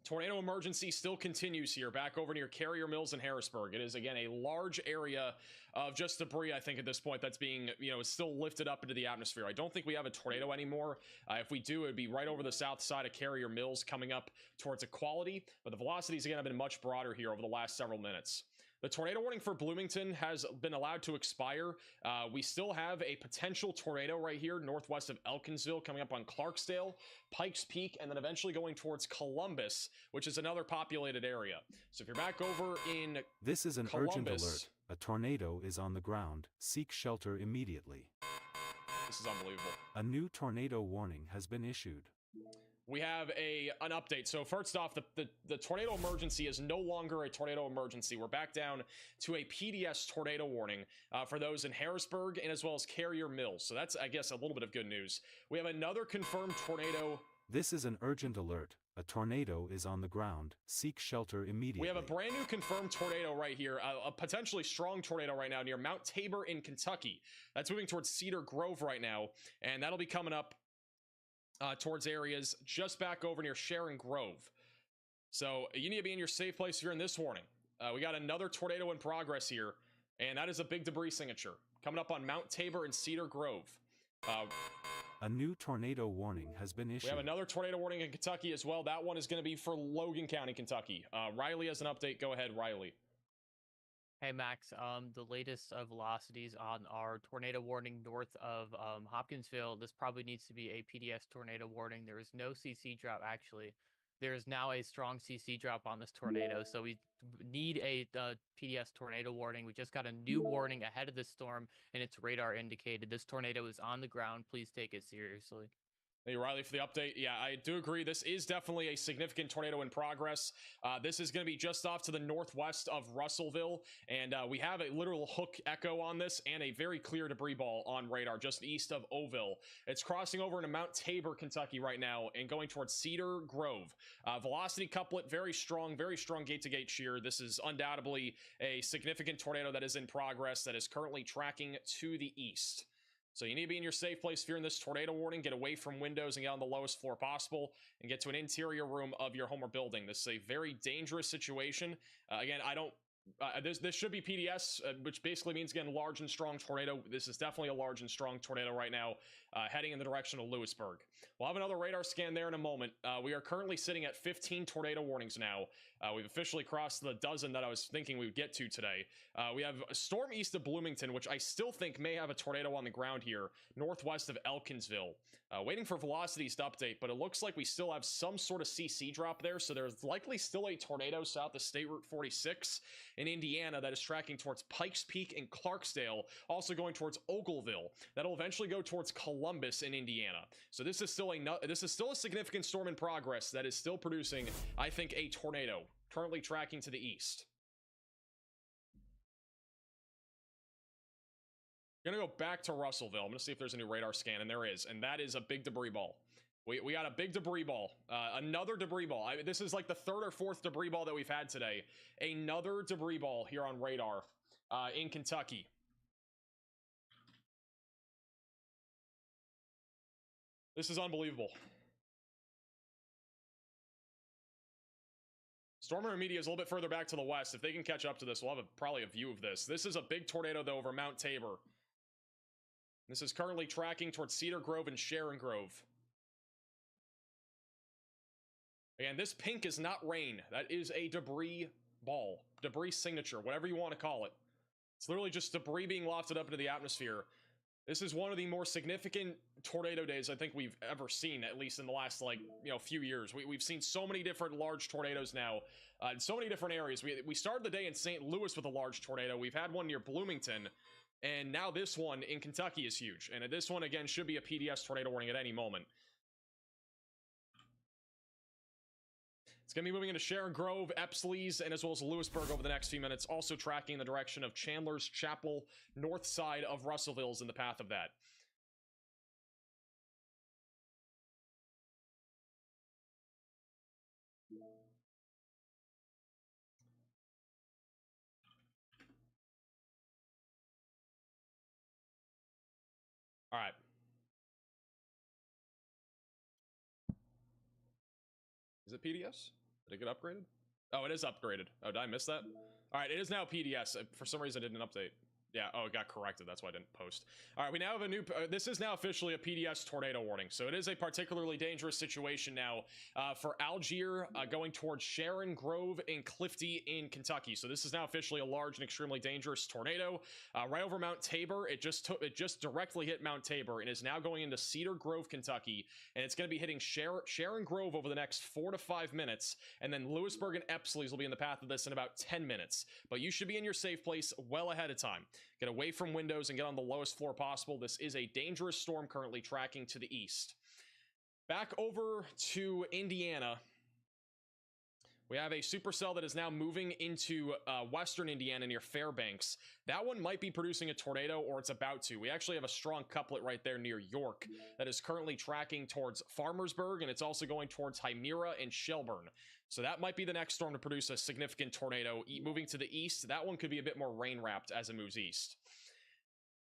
Tornado emergency still continues here, back over near Carrier Mills and Harrisburg. It is, again, a large area of just debris, I think, at this point that's being, is still lifted up into the atmosphere. I don't think we have a tornado anymore. If we do, it would be right over the south side of Carrier Mills coming up towards Equality. But the velocities, again, have been much broader here over the last several minutes. The tornado warning for Bloomington has been allowed to expire. We still have a potential tornado right here northwest of Elkinsville coming up on Clarksdale, Pikes Peak, and then eventually going towards Columbus, which is another populated area. So if you're back over in This is an Columbus, urgent alert. A tornado is on the ground. Seek shelter immediately. This is unbelievable. A new tornado warning has been issued. We have an update. So first off, the tornado emergency is no longer a tornado emergency. We're back down to a PDS tornado warning for those in Harrisburg and as well as Carrier Mills. So that's, I guess, a little bit of good news. We have another confirmed tornado This is an urgent alert. A tornado is on the ground. Seek shelter immediately. We have a brand new confirmed tornado right here, a potentially strong tornado right now near Mount Tabor in Kentucky. That's moving towards Cedar Grove right now, and that'll be coming up towards areas just back over near Sharon Grove. So you need to be in your safe place if you're in this warning. We got another tornado in progress here, and that is a big debris signature coming up on Mount Tabor and Cedar Grove. A new tornado warning has been issued. We have another tornado warning in Kentucky as well. That one is going to be for Logan County, Kentucky. Riley has an update. Go ahead, Riley. Hey Max, the latest velocities on our tornado warning north of Hopkinsville. This probably needs to be a PDS tornado warning. There is no CC drop actually. There is now a strong CC drop on this tornado, so we need a PDS tornado warning. We just got a new warning ahead of this storm, and it's radar indicated. This tornado is on the ground. Please take it seriously. Thank you, Riley, for the update. Yeah, I do agree. This is definitely a significant tornado in progress. This is going to be just off to the northwest of Russellville, and we have a literal hook echo on this and a very clear debris ball on radar just east of Ouville. It's crossing over into Mount Tabor, Kentucky right now and going towards Cedar Grove. Velocity couplet, very strong gate-to-gate shear. This is undoubtedly a significant tornado that is in progress that is currently tracking to the east. So you need to be in your safe place if you're in this tornado warning. Get away from windows and get on the lowest floor possible and get to an interior room of your home or building. This is a very dangerous situation. Again, I don't... this should be PDS, which basically means, again, large and strong tornado. This is definitely a large and strong tornado right now, heading in the direction of Lewisburg. We'll have another radar scan there in a moment. We are currently sitting at 15 tornado warnings now. We've officially crossed the dozen that I was thinking we would get to today. We have a storm east of Bloomington, which I still think may have a tornado on the ground here, northwest of Elkinsville. Waiting for velocities to update, but it looks like we still have some sort of CC drop there, so there's likely still a tornado south of State Route 46 in Indiana that is tracking towards Pikes Peak and Clarksdale, also going towards Ogleville. That'll eventually go towards Columbus in Indiana. So this is still a significant storm in progress that is still producing, I think, a tornado, currently tracking to the east. Gonna go back to Russellville. I'm gonna see if there's a new radar scan, and there is, and that is a big debris ball. We got a big debris ball, another debris ball. This is like the third or fourth debris ball that we've had today. Another debris ball here on radar in Kentucky. This is unbelievable. Stormer Media is a little bit further back to the west. If they can catch up to this, we'll have probably a view of this. This is a big tornado, though, over Mount Tabor. This is currently tracking towards Cedar Grove and Sharon Grove. And this pink is not rain. That is a debris ball, debris signature, whatever you want to call it. It's literally just debris being lofted up into the atmosphere. This is one of the more significant tornado days I think we've ever seen, at least in the last, few years. We've seen so many different large tornadoes now in so many different areas. We started the day in St. Louis with a large tornado. We've had one near Bloomington, and now this one in Kentucky is huge. And this one, again, should be a PDS tornado warning at any moment. It's going to be moving into Sharon Grove, Epsley's, and as well as Lewisburg over the next few minutes. Also tracking in the direction of Chandler's Chapel, north side of Russellville is in the path of that. All right. Is it PDS? Did it get upgraded? Oh, it is upgraded. Oh, did I miss that? All right, it is now PDS. For some reason, I didn't update. Yeah, oh, it got corrected. That's why I didn't post. All right, we now have a new... this is now officially a PDS tornado warning. So it is a particularly dangerous situation now for Algier going towards Sharon Grove and Clifty in Kentucky. So this is now officially a large and extremely dangerous tornado. Right over Mount Tabor. It just directly hit Mount Tabor and is now going into Cedar Grove, Kentucky. And it's going to be hitting Sharon Grove over the next 4 to 5 minutes. And then Lewisburg and Epsley's will be in the path of this in about 10 minutes. But you should be in your safe place well ahead of time. Get away from windows and get on the lowest floor possible. This is a dangerous storm currently tracking to the east. Back over to Indiana. We have a supercell that is now moving into western Indiana near Fairbanks. That one might be producing a tornado, or it's about to. We actually have a strong couplet right there near York that is currently tracking towards Farmersburg, and it's also going towards Hymera and Shelburne. So that might be the next storm to produce a significant tornado. Moving to the east, that one could be a bit more rain-wrapped as it moves east.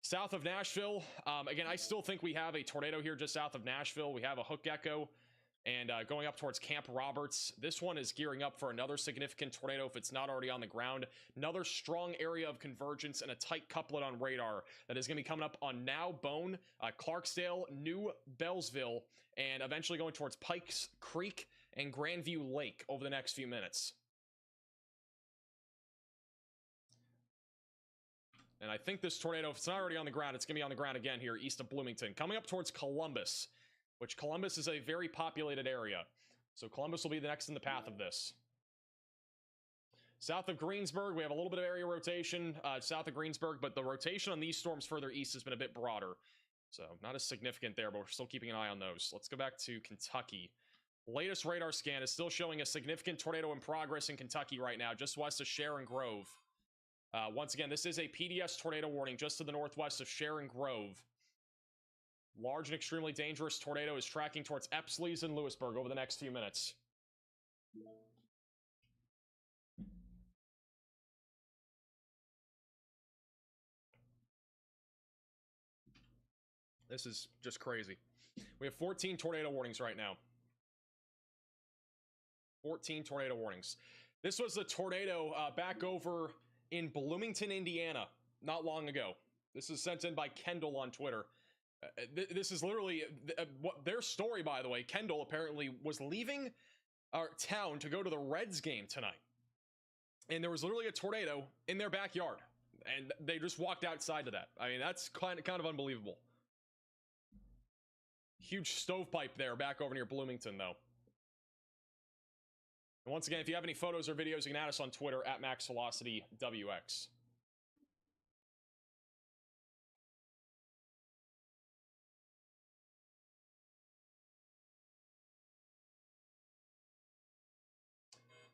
South of Nashville, again, I still think we have a tornado here just south of Nashville. We have a hook gecko. And going up towards Camp Roberts, this one is gearing up for another significant tornado if it's not already on the ground. Another strong area of convergence and a tight couplet on radar that is going to be coming up on Now Bone, Clarksdale, New Bellsville, and eventually going towards Pikes Creek and Grandview Lake over the next few minutes. And I think this tornado, if it's not already on the ground, it's going to be on the ground again here east of Bloomington. Coming up towards Columbus, which Columbus is a very populated area. So Columbus will be the next in the path of this. South of Greensburg, we have a little bit of area rotation south of Greensburg, but the rotation on these storms further east has been a bit broader. So not as significant there, but we're still keeping an eye on those. Let's go back to Kentucky. Latest radar scan is still showing a significant tornado in progress in Kentucky right now, just west of Sharon Grove. Once again, this is a PDS tornado warning just to the northwest of Sharon Grove. Large and extremely dangerous tornado is tracking towards Epsleys and Lewisburg over the next few minutes. This is just crazy. We have 14 tornado warnings right now. 14 tornado warnings. This was a tornado back over in Bloomington, Indiana, not long ago. This is sent in by Kendall on Twitter. This is literally what their story, by the way. Kendall apparently was leaving our town to go to the Reds game tonight, and there was literally a tornado in their backyard, and they just walked outside to that. I mean, that's kind of unbelievable. Huge stovepipe there back over near Bloomington, though. And once again, if you have any photos or videos, you can add us on Twitter at MaxVelocityWX.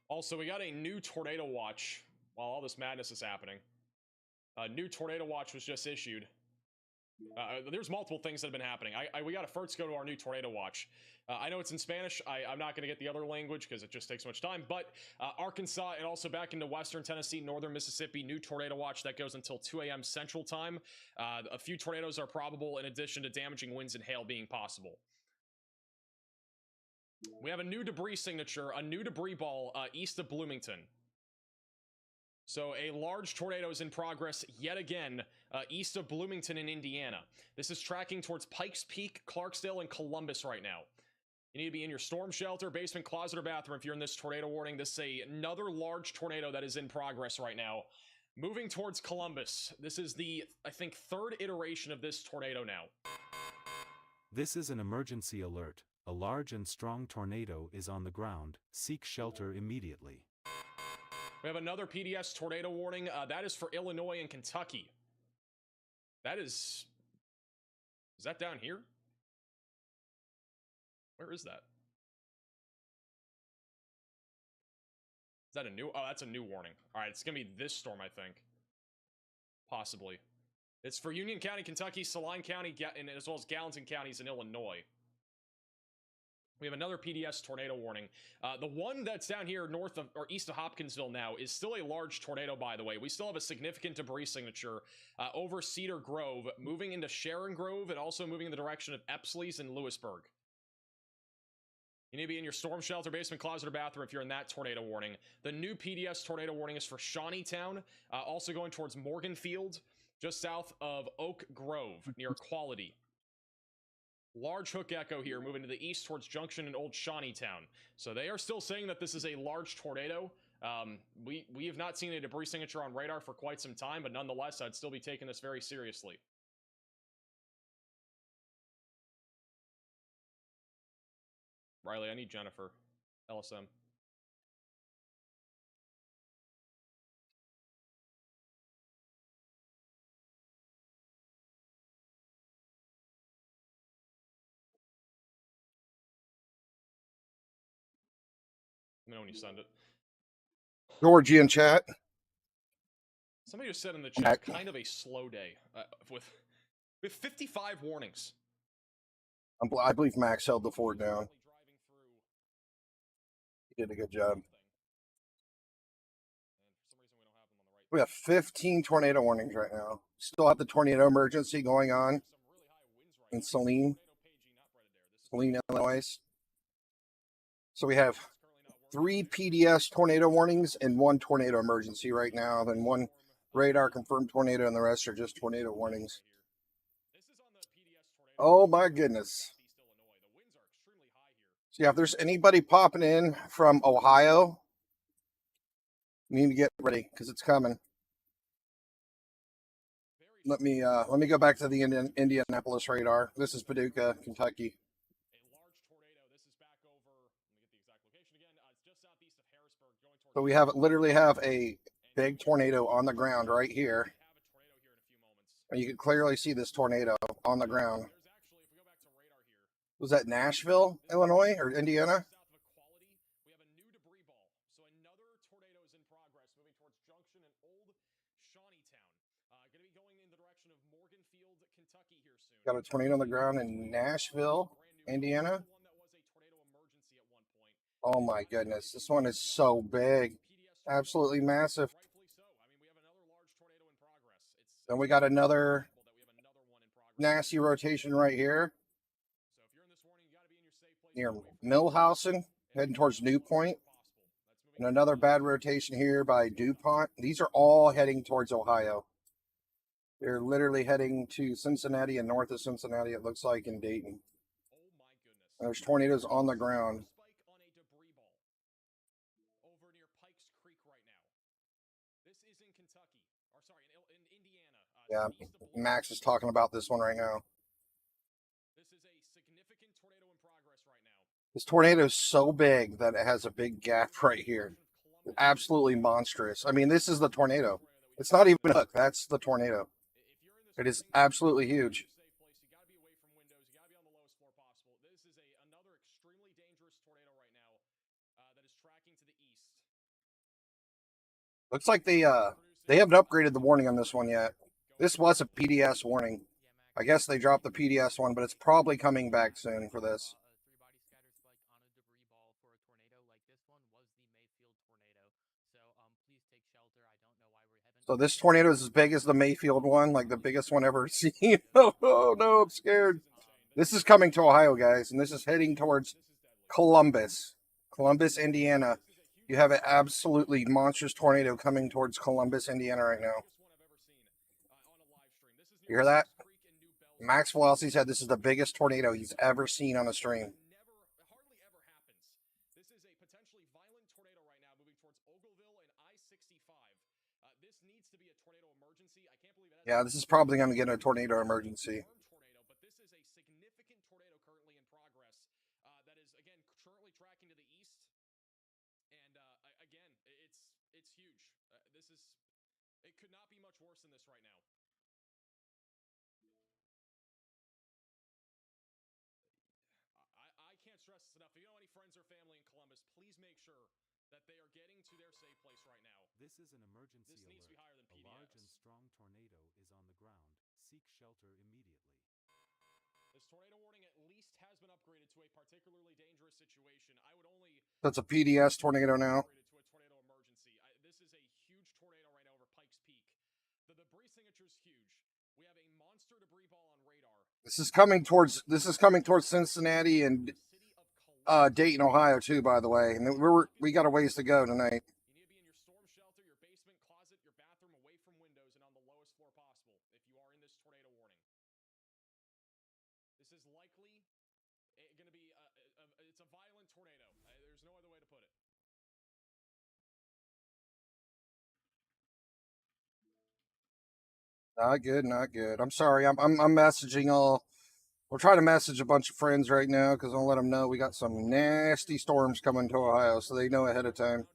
Also, we got a new tornado watch while all this madness is happening. A new tornado watch was just issued. There's multiple things that have been happening. We got to first go to our new tornado watch. I know it's in Spanish. I'm not going to get the other language because it just takes so much time. But Arkansas and also back into western Tennessee, northern Mississippi, new tornado watch that goes until 2 a.m. Central Time. A few tornadoes are probable in addition to damaging winds and hail being possible. We have a new debris signature, a new debris ball east of Bloomington. So a large tornado is in progress yet again east of Bloomington in Indiana. This is tracking towards Pikes Peak, Clarksdale, and Columbus right now. You need to be in your storm shelter, basement, closet, or bathroom if you're in this tornado warning. This is another large tornado that is in progress right now. Moving towards Columbus. This is the, I think, third iteration of this tornado now. This is an emergency alert. A large and strong tornado is on the ground. Seek shelter immediately. We have another PDS tornado warning. That is for Illinois and Kentucky. That is that down here? Where is that? Is that a new? Oh, that's a new warning. All right, it's going to be this storm, I think. Possibly. It's for Union County, Kentucky, Saline County, and as well as Gallatin counties in Illinois. We have another PDS tornado warning. The one that's down here north of or east of Hopkinsville now is still a large tornado, by the way. We still have a significant debris signature over Cedar Grove, moving into Sharon Grove, and also moving in the direction of Epsleys and Lewisburg. You need to be in your storm shelter, basement, closet, or bathroom if you're in that tornado warning. The new PDS tornado warning is for Shawneetown, also going towards Morganfield, just south of Oak Grove, near Quality. Large hook echo here, moving to the east towards Junction and Old Shawneetown. So they are still saying that this is a large tornado. We have not seen a debris signature on radar for quite some time, but nonetheless, I'd still be taking this very seriously. Riley, I need Jennifer. LSM. Let me know when you send it. Georgie in chat. Somebody just said in the chat, Mac. kind of a slow day with 55 warnings. I believe Max held the fort down. He did a good job. We have 15 tornado warnings right now. Still have the tornado emergency going on in Saline, Illinois. So we have 3 PDS tornado warnings and 1 tornado emergency right now. Then 1 radar confirmed tornado, and the rest are just tornado warnings. Oh my goodness. So yeah, if there's anybody popping in from Ohio, you need to get ready because it's coming. Let me go back to the Indianapolis radar. This is Paducah, Kentucky. So we literally have a big tornado on the ground right here. And you can clearly see this tornado on the ground. Was that Nashville, Illinois, or Indiana? Got a tornado on the ground in Nashville, Indiana. Oh my goodness, this one is so big. Absolutely massive. Then we got another nasty rotation right here near Millhausen, heading towards New Point. And another bad rotation here by DuPont. These are all heading towards Ohio. They're literally heading to Cincinnati and north of Cincinnati, it looks like, in Dayton. And there's tornadoes on the ground. Yeah, Max is talking about this one right now. This tornado is so big that it has a big gap right here. Absolutely monstrous. I mean, this is the tornado. It's not even a hook. That's the tornado. It is absolutely huge. Looks like they haven't upgraded the warning on this one yet. This was a PDS warning. I guess they dropped the PDS one, but it's probably coming back soon for this. So this tornado is as big as the Mayfield one, like the biggest one ever seen. Oh no, I'm scared. This is coming to Ohio, guys, and this is heading towards Columbus, Indiana. You have an absolutely monstrous tornado coming towards Columbus, Indiana right now. You hear that? Max Velocity said this is the biggest tornado he's ever seen on a stream. Yeah, this is probably going to get a tornado emergency. This is an emergency alert. A large and strong tornado is on the ground. Seek shelter immediately. This tornado warning at least has been upgraded to a particularly dangerous situation. I would only... That's a PDS tornado now. This is a huge tornado right now over Pikes Peak. The debris signature is huge. We have a monster debris ball on radar. This is coming towards Cincinnati and Dayton, Ohio too, by the way. And we got a ways to go tonight. Not good, not good. I'm sorry. I'm messaging all. We're trying to message a bunch of friends right now because I'll let them know we got some nasty storms coming to Ohio, so they know ahead of time.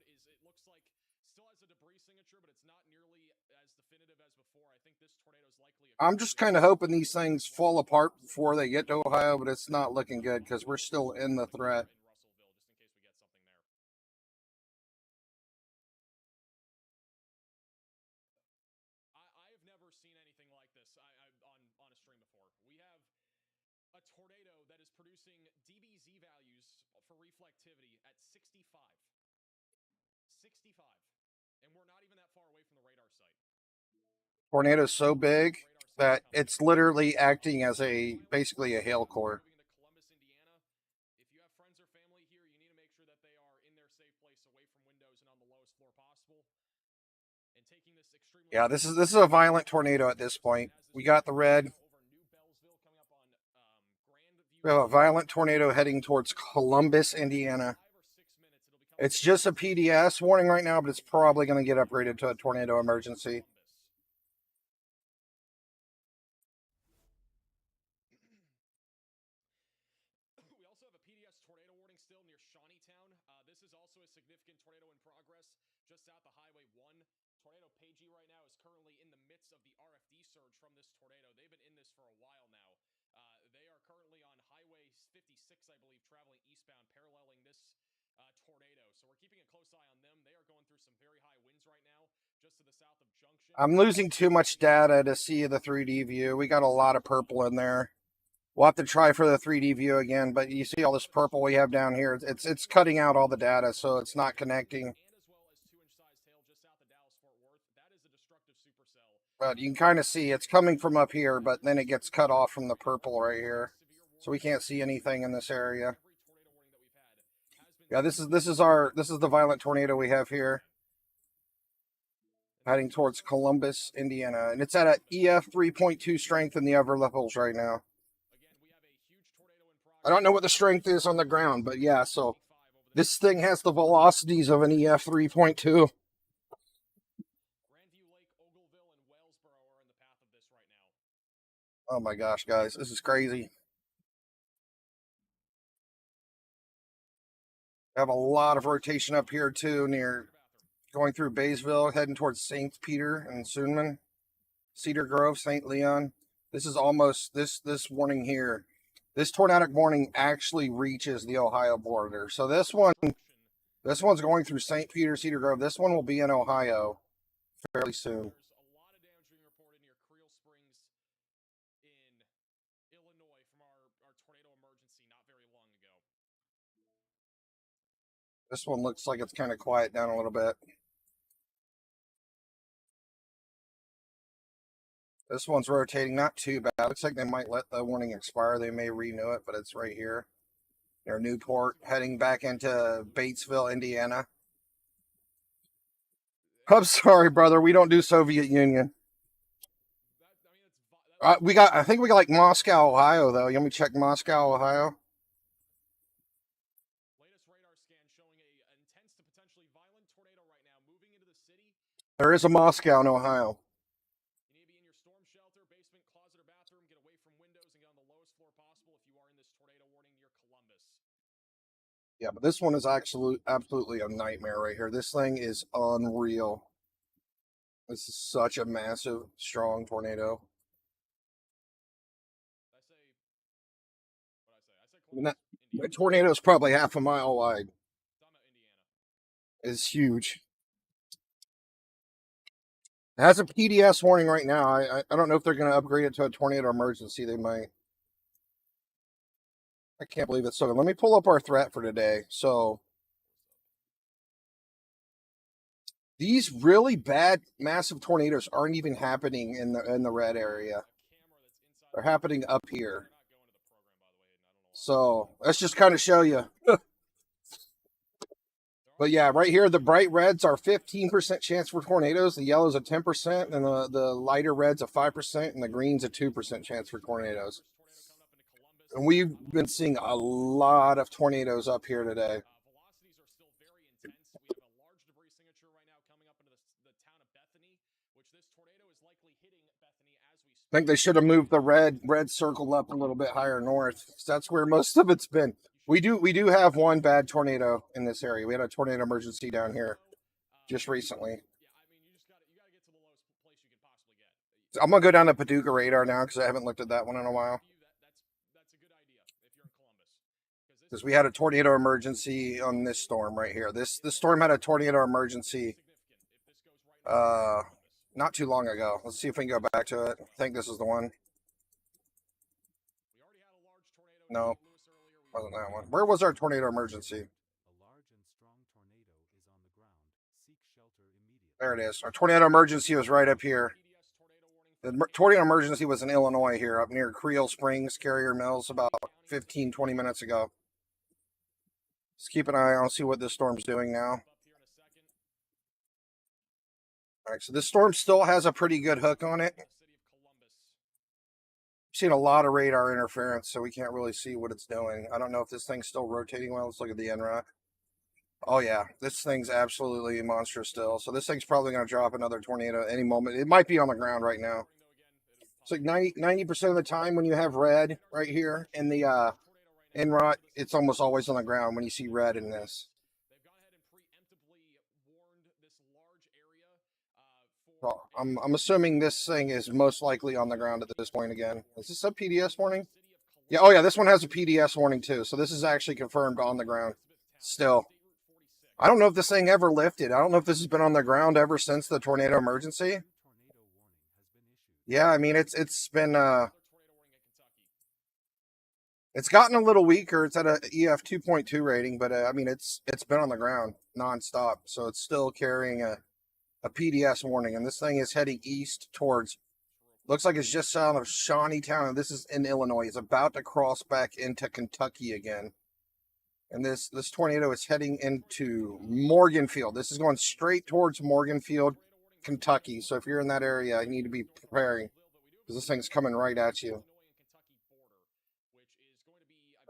I'm just kind of hoping these things fall apart before they get to Ohio, but it's not looking good because we're still in the threat. producing DBZ values for reflectivity at 65. 65. And we're not even that far away from the radar site. Tornado's so big that it's literally acting as basically a hail core. Moving into Columbus, Indiana. If you have friends or family here, you need to make sure that they are in their safe place, away from windows and on the lowest floor possible. And taking this extremely Yeah, this is a violent tornado at this point. We got the red. over New Bellsville coming up on Grandview. We have a violent tornado heading towards Columbus, Indiana. 5 or 6 minutes, it'll become It's just a PDS warning right now, but it's probably going to get upgraded to a tornado emergency. We also have a PDS tornado warning still near Shawneetown. This is also a significant tornado in progress just south of Highway 1. Tornado Pagey right now is currently in the midst of the RFD surge from this tornado. They've been in this for a while now. They are currently on Highway 56, I believe, traveling eastbound, paralleling this tornado. So we're keeping a close eye on them. They are going through some very high winds right now, just to the south of Junction. I'm losing too much data to see the 3D view. We got a lot of purple in there. We'll have to try for the 3D view again, but you see all this purple we have down here. It's cutting out all the data, so it's not connecting. And as well as 2-inch sized hail just south of Dallas Fort Worth. That is a destructive supercell. But you can kind of see it's coming from up here, but then it gets cut off from the purple right here. So we can't see anything in this area. Yeah, this is the violent tornado we have here, heading towards Columbus, Indiana, and it's at an EF 3.2 strength in the upper levels right now. I don't know what the strength is on the ground, but yeah, so this thing has the velocities of an EF 3.2. Grandview Lake, Ogleville, and Wellsboro are in the path of this right now. Oh my gosh, guys, this is crazy. I have a lot of rotation up here too, near going through Baysville, heading towards St. Peter and Sunman, Cedar Grove, St. Leon. This is almost this warning here. This tornadic warning actually reaches the Ohio border. So this one's going through St. Peter, Cedar Grove. This one will be in Ohio fairly soon. There's a lot of damage being reported near Creel Springs in Illinois from our tornado emergency not very long ago. This one looks like it's kind of quiet down a little bit. This one's rotating not too bad. Looks like they might let the warning expire. They may renew it, but it's right here near Newport, heading back into Batesville, Indiana. I'm sorry, brother. We don't do Soviet Union. I think we got like Moscow, Ohio, though. Let me check Moscow, Ohio. Latest radar scan showing a intense to potentially violent tornado right now moving into the city. There is a Moscow in Ohio. You need to be in your storm shelter, basement, closet, or bathroom. Get away from windows and get on the lowest floor possible if you are in this tornado warning near Columbus. Yeah, but this one is absolutely a nightmare right here. This thing is unreal. This is such a massive, strong tornado. The tornado is probably half a mile wide. It's huge. It has a PDS warning right now. I don't know if they're going to upgrade it to a tornado emergency. They might. I can't believe it. So let me pull up our threat for today. So these really bad, massive tornadoes aren't even happening in the red area. They're happening up here. So let's just kind of show you. But yeah, right here, the bright reds are 15% chance for tornadoes. The yellow's a 10%, and the lighter red's a 5%, and the green's a 2% chance for tornadoes. And we've been seeing a lot of tornadoes up here today. Velocities are still very intense. We have a large debris signature right now coming up into the town of Bethany, which this tornado is likely hitting Bethany as we speak. I think they should have moved the red circle up a little bit higher north. That's where most of it's been. We do have one bad tornado in this area. We had a tornado emergency down here just recently. Yeah, I mean, you gotta get to the lowest place you can possibly get. I'm gonna go down to Paducah radar now because I haven't looked at that one in a while. That's a good idea if you're in Columbus. Because we had a tornado emergency on this storm right here. This storm had a tornado emergency not too long ago. Let's see if we can go back to it. I think this is the one. We already had a large tornado No. loose Wasn't that one? Where was our tornado emergency? A large and strong tornado is on the ground. Seek shelter immediately. There it is. Our tornado emergency was right up here. The tornado emergency was in Illinois here, up near Creel Springs, Carrier Mills, about 15, 20 minutes ago. Just keep an eye on, see what this storm's doing now. All right, so this storm still has a pretty good hook on it. Seen a lot of radar interference, so we can't really see what it's doing. I don't know if this thing's still rotating well. Let's look at the NROT. Oh yeah, this thing's absolutely monstrous still. So this thing's probably going to drop another tornado any moment. It might be on the ground right now. It's like 90% of the time when you have red right here in the NROT, it's almost always on the ground when you see red in this. So I'm assuming this thing is most likely on the ground at this point again. Is this a PDS warning? Yeah, oh yeah, this one has a PDS warning too. So this is actually confirmed on the ground still. I don't know if this thing ever lifted. I don't know if this has been on the ground ever since the tornado emergency. Yeah, I mean it's been it's gotten a little weaker. It's at a EF 2.2 rating, but I mean it's been on the ground nonstop. So it's still carrying a PDS warning, and this thing is heading east towards, looks like it's just south of Shawneetown, and this is in Illinois. It's about to cross back into Kentucky again. And this tornado is heading into Morganfield. This is going straight towards Morganfield, Kentucky. So if you're in that area, you need to be preparing, because this thing's coming right at you.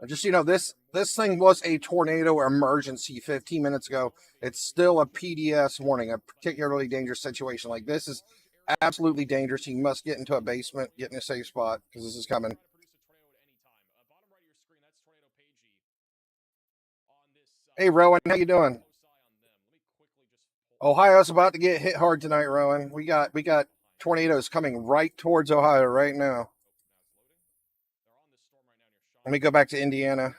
Just, you know, this thing was a tornado emergency 15 minutes ago. It's still a PDS warning, a particularly dangerous situation. Like, this is absolutely dangerous. You must get into a basement, get in a safe spot, because this is coming. Hey, Rowan, how you doing? Ohio's about to get hit hard tonight, Rowan. We got tornadoes coming right towards Ohio right now. Let me go back to Indiana.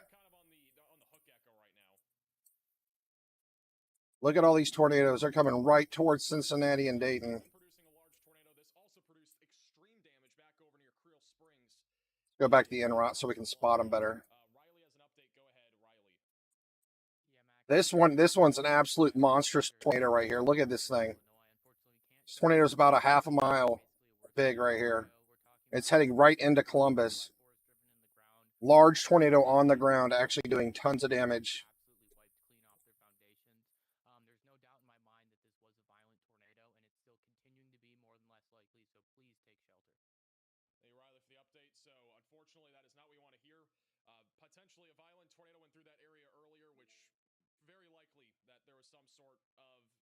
Look at all these tornadoes. They're coming right towards Cincinnati and Dayton. Go back to the NROT so we can spot them better. This one's an absolute monstrous tornado right here. Look at this thing. This tornado is about a half a mile big right here. It's heading right into Columbus. Large tornado on the ground, actually doing tons of damage.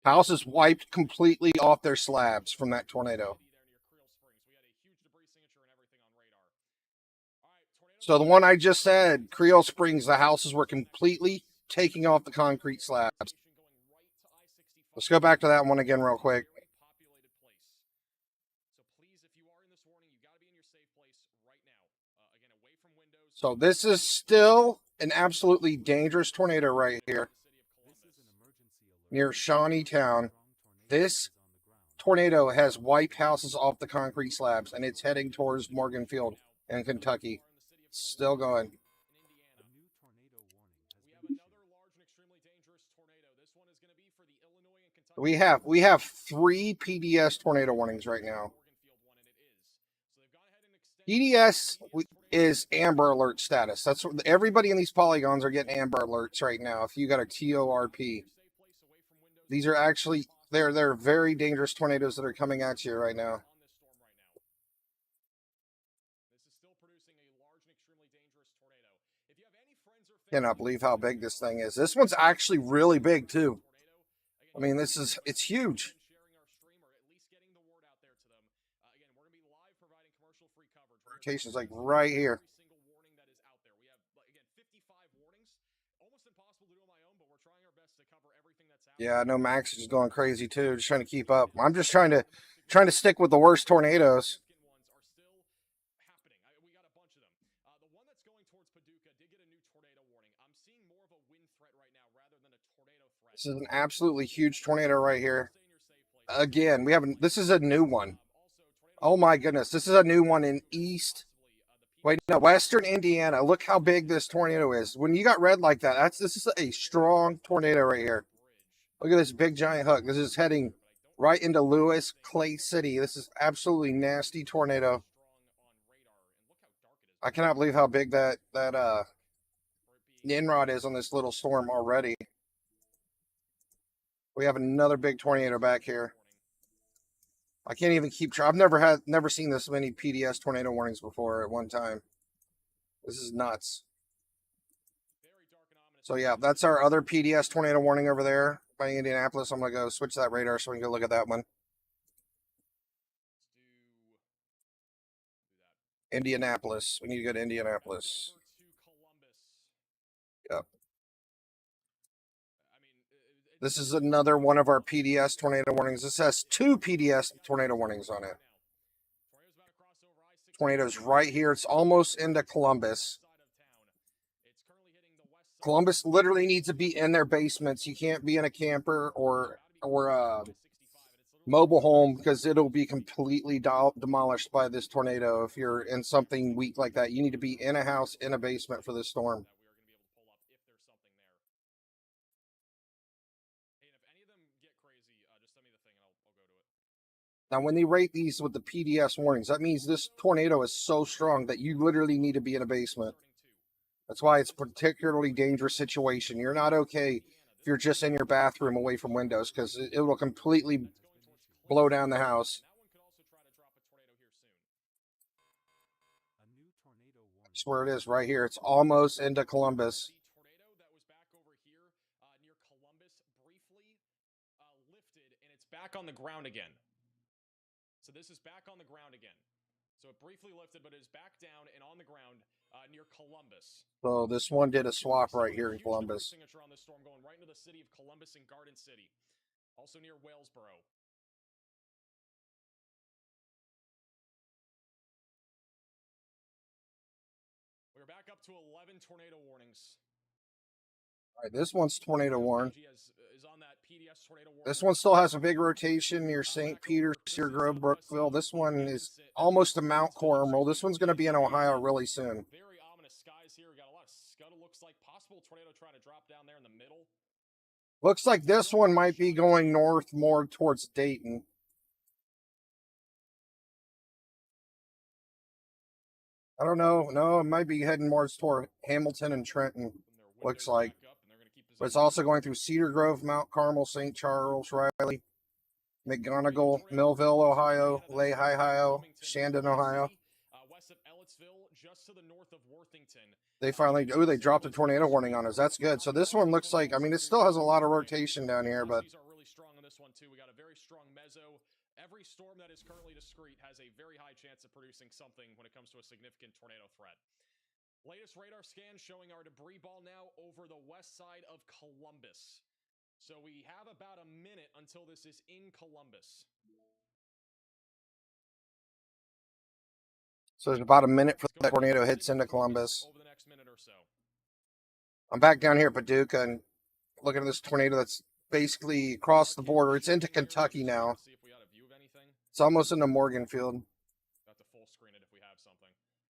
Houses wiped completely off their slabs from that tornado. So the one I just said, Creel Springs, the houses were completely taking off the concrete slabs. Let's go back to that one again real quick. So this is still an absolutely dangerous tornado right here near Shawneetown. This tornado has wiped houses off the concrete slabs, and it's heading towards Morganfield in Kentucky. Still going. We have 3 PDS tornado warnings right now. PDS is Amber Alert status. That's what everybody in these polygons are getting Amber Alerts right now. If you got a TORP, these are actually they're very dangerous tornadoes that are coming at you right now. Cannot believe how big this thing is. This one's actually really big too. I mean, it's huge. Rotation's like right here. Yeah, I know Max is just going crazy too, just trying to keep up. I'm just trying to stick with the worst tornadoes. This is an absolutely huge tornado right here. Again, this is a new one. Oh my goodness, this is a new one in East Wait, no, Western Indiana. Look how big this tornado is. When you got red like that, this is a strong tornado right here. Look at this big giant hook. This is heading right into Lewis, Clay City. This is absolutely nasty tornado. I cannot believe how big that Nimrod is on this little storm already. We have another big tornado back here. I can't even keep track. I've never seen this many PDS tornado warnings before at one time. This is nuts. So yeah, that's our other PDS tornado warning over there by Indianapolis. I'm gonna go switch that radar so we can go look at that one. Indianapolis. We need to go to Indianapolis. Yep. This is another one of our PDS tornado warnings. This has 2 PDS tornado warnings on it. Tornado's right here. It's almost into Columbus. Columbus literally needs to be in their basements. You can't be in a camper or a mobile home because it'll be completely demolished by this tornado. If you're in something weak like that, you need to be in a house, in a basement for this storm. Now, when they rate these with the PDS warnings, that means this tornado is so strong that you literally need to be in a basement. That's why it's a particularly dangerous situation. You're not okay if you're just in your bathroom away from windows because it will completely blow down the house. That's where it is right here. It's almost into Columbus. Back on the ground again. So this is back on the ground again. So it briefly lifted, but it is back down and on the ground near Columbus. So this one did a swap right here in Columbus. Signature on this storm going right into the city of Columbus and Garden City, also near Walesboro. We're back up to 11 tornado warnings. All right, this one's tornado warned. This one still has a big rotation near St. Peter, Cedar Grove, Brookville. This one is almost to Mount Cornwall. This one's going to be in Ohio really soon. Very ominous skies here. We got a lot of scuttle. Looks like possible tornado trying to drop down there in the middle. Looks like this one might be going north more towards Dayton. I don't know. No, it might be heading more toward Hamilton and Trenton. Looks like. But it's also going through Cedar Grove, Mount Carmel, St. Charles, Riley, McGonigal, Millville, Ohio, Lehigh, Ohio, Shandon, Ohio. West of Ellettsville, just to the north of Worthington. They finally, they dropped a tornado warning on us. That's good. So this one looks like, I mean, it still has a lot of rotation down here, but. These are really strong on this one too. We got a very strong mezzo. Every storm that is currently discrete has a very high chance of producing something when it comes to a significant tornado threat. Latest radar scan showing our debris ball now over the west side of Columbus. So we have about a minute until this is in Columbus. So there's about a minute for that tornado hits into Columbus. Over the next minute or so. I'm back down here at Paducah and looking at this tornado that's basically across the border. It's into Kentucky now. It's almost into Morganfield.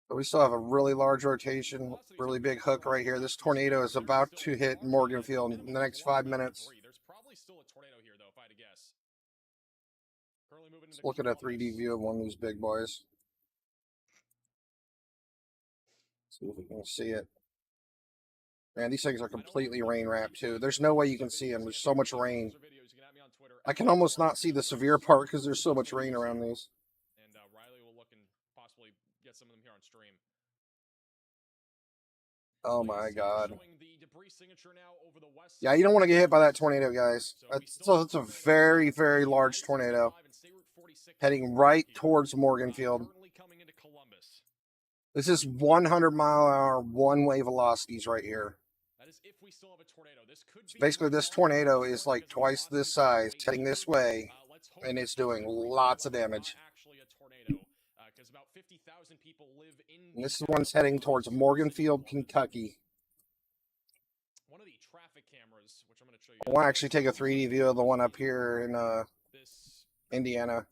But we still have a really large rotation, really big hook right here. This tornado is about to hit Morganfield in the next 5 minutes. There's probably still a tornado here, though, if I had to guess. Let's look at a 3D view of one of these big boys. See if we can see it. Man, these things are completely rain wrapped, too. There's no way you can see them. There's so much rain. I can almost not see the severe part because there's so much rain around these. Riley will look and possibly get some of them here on stream. Oh my God. Yeah, you don't want to get hit by that tornado, guys. It's a very, very large tornado heading right towards Morganfield. This is 100-mile-an-hour one-way velocities right here. So basically, this tornado is like twice this size, heading this way, and it's doing lots of damage. And this one's heading towards Morganfield, Kentucky. One of the traffic cameras, which I'm going to show you. I want to actually take a 3D view of the one up here in Indiana.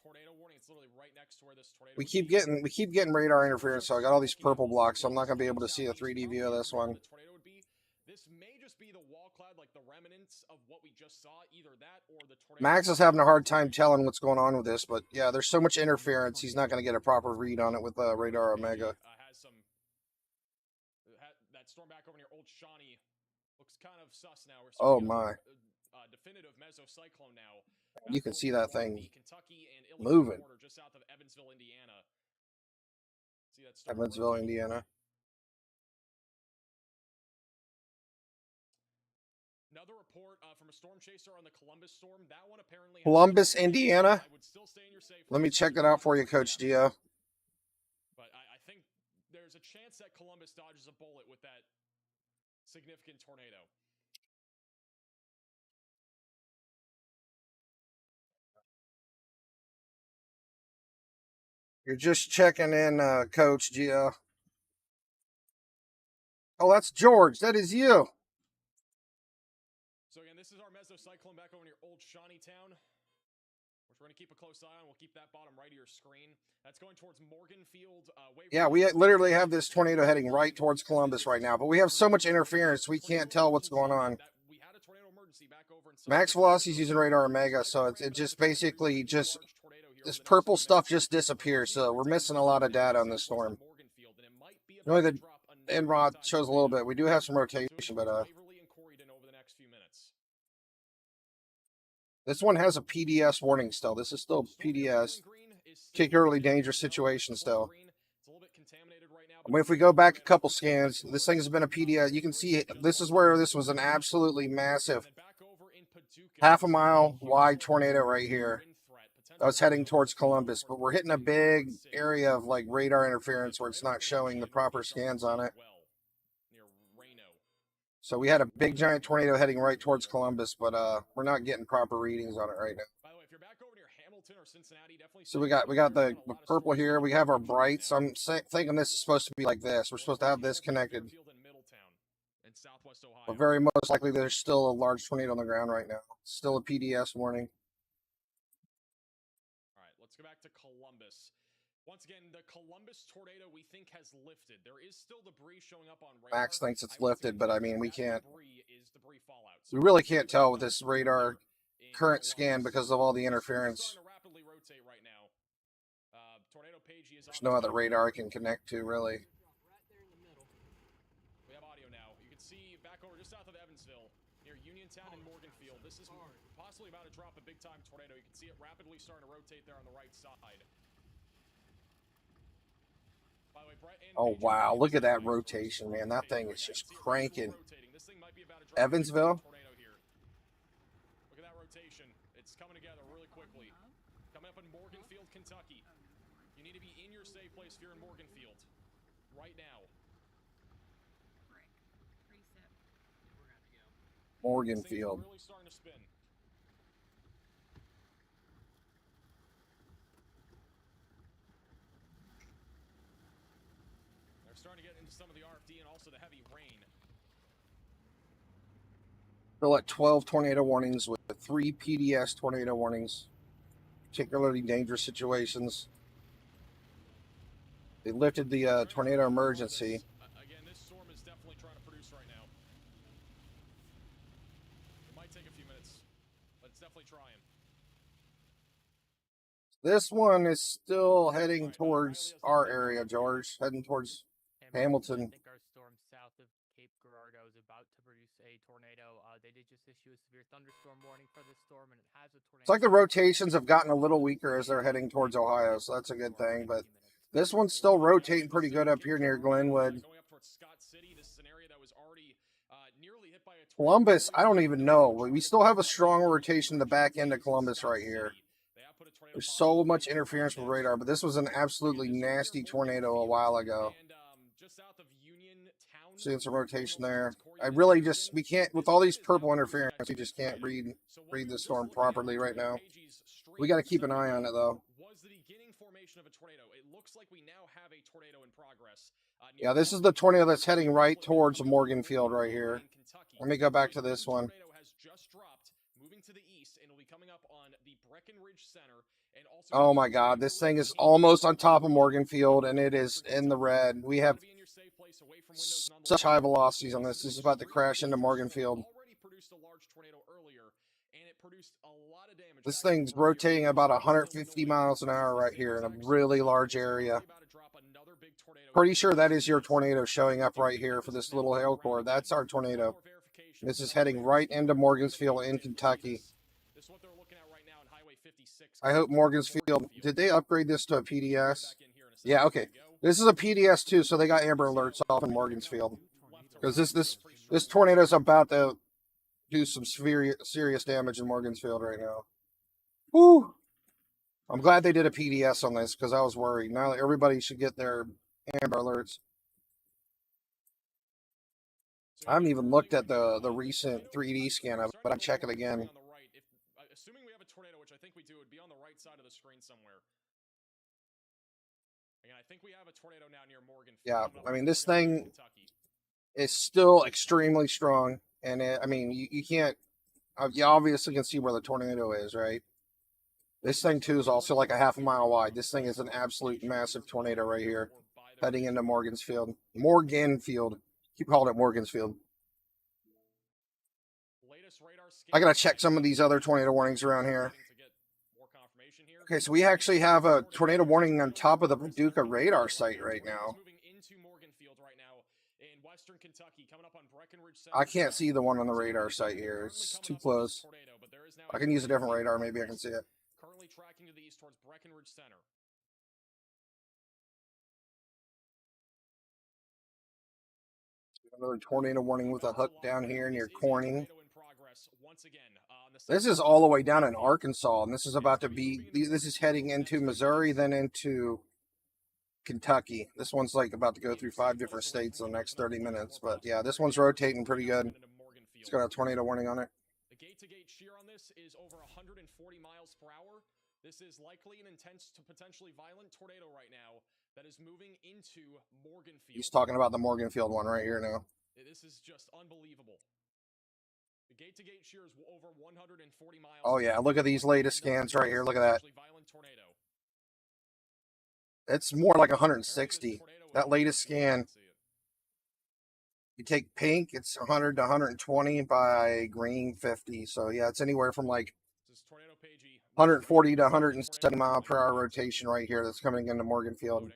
Tornado warning. It's literally right next to where this we keep getting radar interference, so I got all these purple blocks, so I'm not gonna be able to see a 3D view of this one. This may just be the wall clad, like the remnants of what we just saw. Either that or the tornado. Max is having a hard time telling what's going on with this, but yeah, there's so much interference, he's not gonna get a proper read on it with Radar Omega. Has some that storm back over near Old Shawnee looks kind of sus now. Oh my! Definitive mesocyclone now. You can see that thing Kentucky and Illinois moving. border just south of Evansville, Indiana. See that storm Evansville, Indiana. Another report from a storm chaser on the Columbus storm. That one apparently. Columbus, Indiana. Let me check that out for you, Coach Gio. But I think there's a chance that Columbus dodges a bullet with that significant tornado. You're just checking in, Coach Gio. Oh, that's George. That is you. So again, this is our mesocyclone back over near Old Shawnee Town, which we're going to keep a close eye on. We'll keep that bottom right of your screen. That's going towards Morganfield. Yeah, we literally have this tornado heading right towards Columbus right now, but we have so much interference, we can't tell what's going on. Max Velocity's using Radar Omega, so it just basically just, this purple stuff just disappears, so we're missing a lot of data on this storm. Only the NROD shows a little bit. We do have some rotation, but this one has a PDS warning still. This is still PDS, particularly dangerous situation still. I mean, if we go back a couple scans, this thing has been a PDS. You can see this is where this was an absolutely massive, half a mile wide tornado right here. I was heading towards Columbus, but we're hitting a big area of like radar interference where it's not showing the proper scans on it. So we had a big giant tornado heading right towards Columbus, but we're not getting proper readings on it right now. By the way, if you're back over near Hamilton or Cincinnati, definitely. So we got the purple here. We have our brights. I'm thinking this is supposed to be like this. We're supposed to have this connected. But very most likely there's still a large tornado on the ground right now. Still a PDS warning. All right, let's go back to Columbus. Once again, the Columbus tornado we think has lifted. There is still debris showing up on radar. Max thinks it's lifted, but I mean, we can't. We really can't tell with this radar current scan because of all the interference. There's no other radar I can connect to, really. We have audio now. You can see back over just south of Evansville, near Uniontown and Morganfield. This is possibly about to drop a big-time tornado. You can see it rapidly starting to rotate there on the right side. Oh, wow. Look at that rotation, man. That thing is just cranking. Evansville? Look at that rotation. It's coming together really quickly. Coming up in Morganfield, Kentucky. You need to be in your safe place if you're in Morganfield. Right now. Morganfield. Really starting to spin. They're starting to get into some of the RFD and also the heavy rain. Still at 12 tornado warnings with 3 PDS tornado warnings. Particularly dangerous situations. They lifted the tornado emergency. Again, this storm is definitely trying to produce right now. It might take a few minutes, but it's definitely trying. This one is still heading towards our area, George. Heading towards Hamilton. I think our storm south of Cape Girardeau is about to produce a tornado. They did just issue a severe thunderstorm warning for this storm, and it has a tornado. It's like the rotations have gotten a little weaker as they're heading towards Ohio, so that's a good thing. But this one's still rotating pretty good up here near Glenwood. Columbus, I don't even know. We still have a strong rotation in the back end of Columbus right here. There's so much interference with radar, but this was an absolutely nasty tornado a while ago. Seeing some rotation there. I really just, we can't, with all these purple interference, we just can't read the storm properly right now. We got to keep an eye on it, though. Yeah, this is the tornado that's heading right towards Morganfield right here. Let me go back to this one. Moving to the east, and it'll be coming up on the Breckenridge Center, and Oh my God, this thing is almost on top of Morganfield, and it is in the red. We have such high velocities on this. This is about to crash into Morganfield. This thing's rotating about 150 miles an hour right here in a really large area. Pretty sure that is your tornado showing up right here for this little hail core. That's our tornado. This is heading right into Morganfield in Kentucky. I hope Morganfield, did they upgrade this to a PDS? Yeah, okay. This is a PDS too, so they got Amber Alerts off in Morganfield. Because this tornado is about to do some serious damage in Morganfield right now. Woo! I'm glad they did a PDS on this because I was worried. Now everybody should get their Amber Alerts. I haven't even looked at the recent 3D scan of it, but I'll check it again. Assuming we have a tornado, which I think we do, it'd be on the right side of the screen somewhere. Again, I think we have a tornado now near Morganfield. Yeah, I mean, this thing is still extremely strong. And I mean, you can't, you obviously can see where the tornado is, right? This thing too is also like a half a mile wide. This thing is an absolute massive tornado right here, heading into Morganfield. Morganfield. Keep calling it Morganfield. I gotta check some of these other tornado warnings around here. Okay, so we actually have a tornado warning on top of the Paducah radar site right now. I can't see the one on the radar site here. It's too close. I can use a different radar. Maybe I can see it. Currently tracking to the east towards Breckenridge Center. Another tornado warning with a hook down here near Corning. This is all the way down in Arkansas, and this is about to be, this is heading into Missouri, then into Kentucky. This one's like about to go through 5 different states in the next 30 minutes. But yeah, this one's rotating pretty good. It's got a tornado warning on it. The gate-to-gate shear on this is over 140 miles per hour. This is likely an intense to potentially violent tornado right now that is moving into Morganfield. He's talking about the Morganfield one right here now. This is just unbelievable. The gate-to-gate shear is over 140 miles. Oh yeah, look at these latest scans right here. Look at that. It's more like 160. That latest scan. You take pink, it's 100 to 120 by green 50. So yeah, it's anywhere from like 140 to 170 mile per hour rotation right here that's coming into Morganfield.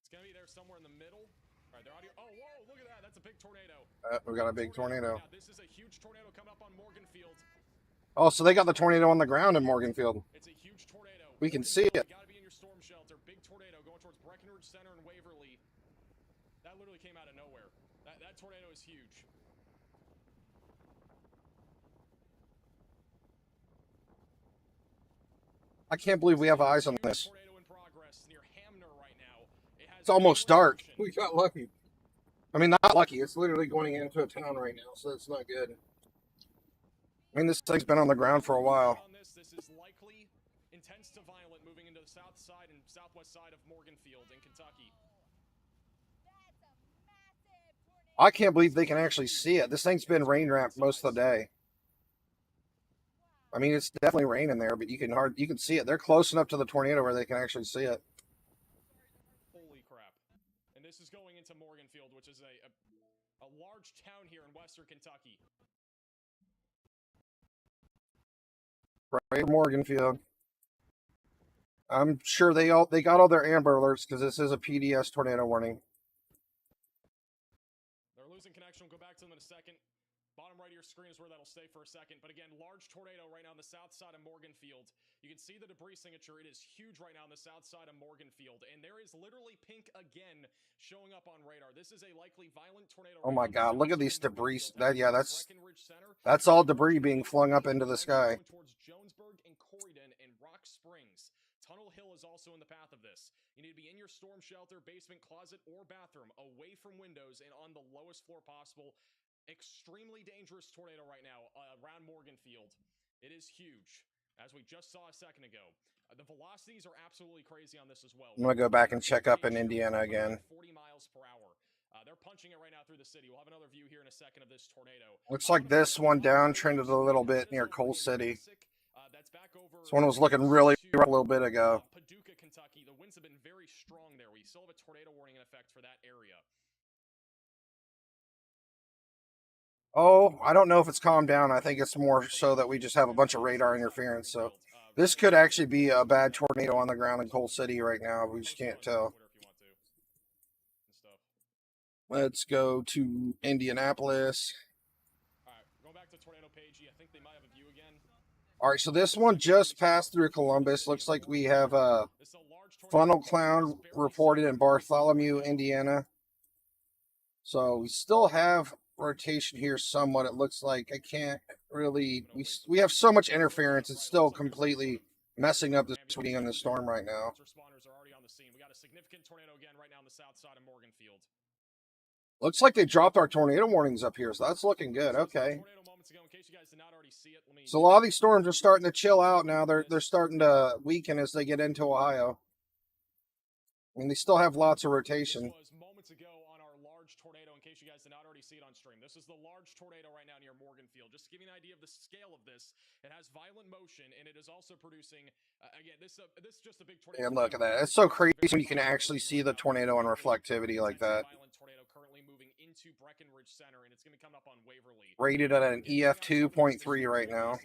It's going to be there somewhere in the middle. All right, they're out here. Oh, whoa, look at that. That's a big tornado. We got a big tornado. This is a huge tornado coming up on Morganfield. Oh, so they got the tornado on the ground in Morganfield. It's a huge tornado. We can see it. You got to be in your storm shelter. Big tornado going towards Breckenridge Center and Waverly. That literally came out of nowhere. That tornado is huge. I can't believe we have eyes on this. It's almost dark. We got lucky. I mean, not lucky. It's literally going into a town right now, so it's not good. I mean, this thing's been on the ground for a while. This is likely intense to violent moving into the south side and southwest side of Morganfield in Kentucky. I can't believe they can actually see it. This thing's been rain wrapped most of the day. I mean, it's definitely raining there, but you can see it. They're close enough to the tornado where they can actually see it. Holy crap. And this is going into Morganfield, which is a large town here in western Kentucky. Right, Morganfield. I'm sure they got all their Amber Alerts because this is a PDS tornado warning. They're losing connection. We'll go back to them in a second. Bottom right of your screen is where that'll stay for a second. But again, large tornado right now on the south side of Morganfield. You can see the debris signature. It is huge right now on the south side of Morganfield. And there is literally pink again showing up on radar. This is a likely violent tornado. Oh my God, look at these debris. That's all debris being flung up into the sky. Towards Jonesburg and Corydon and Rock Springs. Tunnel Hill is also in the path of this. You need to be in your storm shelter, basement, closet, or bathroom, away from windows and on the lowest floor possible. Extremely dangerous tornado right now around Morganfield. It is huge, as we just saw a second ago. The velocities are absolutely crazy on this as well. I'm going to go back and check up in Indiana again. 40 miles per hour. They're punching it right now through the city. We'll have another view here in a second of this tornado. Looks like this one down trended a little bit near Coal City. That's back over. This one was looking really rough a little bit ago. Paducah, Kentucky. The winds have been very strong there. We still have a tornado warning in effect for that area. Oh, I don't know if it's calmed down. I think it's more so that we just have a bunch of radar interference. So this could actually be a bad tornado on the ground in Coal City right now. We just can't tell. Let's go to Indianapolis. All right, going back to tornado page. I think they might have a view again. All right, so this one just passed through Columbus. Looks like we have a funnel cloud reported in Bartholomew, Indiana. So we still have rotation here somewhat. It looks like I can't really. We have so much interference. It's still completely messing up the reading on the storm right now. Responders are already on the scene. We got a significant tornado again right now on the south side of Morganfield. Looks like they dropped our tornado warnings up here, so that's looking good. Okay. So a lot of these storms are starting to chill out now. They're starting to weaken as they get into Ohio. I mean, they still have lots of rotation. This was moments ago on our large tornado, in case you guys did not already see it on stream. This is the large tornado right now near Morganfield. Just to give you an idea of the scale of this, it has violent motion, and it is also producing, again, this is just a big tornado. And look at that. It's so crazy when you can actually see the tornado and reflectivity like that. Tornado currently moving into Breckenridge Center, and it's going to come up on Waverly. Rated at an EF 2.3 right now.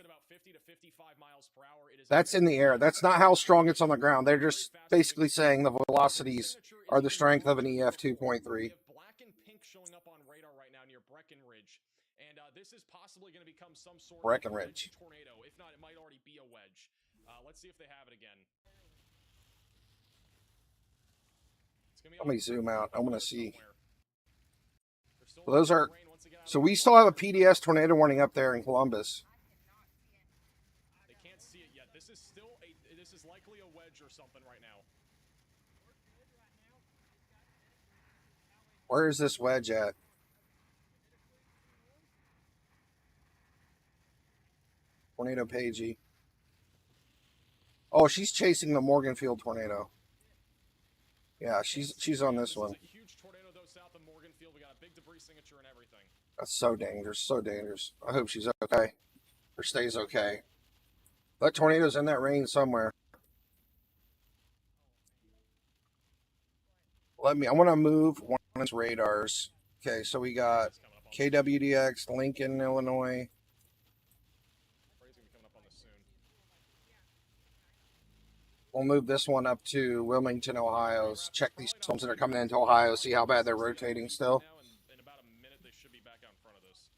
That's in the air. That's not how strong it's on the ground. They're just basically saying the velocities are the strength of an EF 2.3. Black and pink showing up on radar right now near Breckenridge, and this is possibly going to become some sort of Breckenridge tornado. If not, it might already be a wedge. Let's see if they have it again. Let me zoom out. I want to see. So those are. So we still have a PDS tornado warning up there in Columbus. They can't see it yet. This is still a. This is likely a wedge or something right now. Where is this wedge at? Tornado Pagey. Oh, she's chasing the Morganfield tornado. Yeah, she's on this one. Huge tornado though south of Morganfield. We got a big debris signature and everything. That's so dangerous, so dangerous. I hope she's okay, or stays okay. That tornado's in that range somewhere. I want to move one of its radars. Okay, so we got KWDX, Lincoln, Illinois. We'll move this one up to Wilmington, Ohio. Check these storms that are coming into Ohio. See how bad they're rotating still. In about a minute, they should be back out in front of this.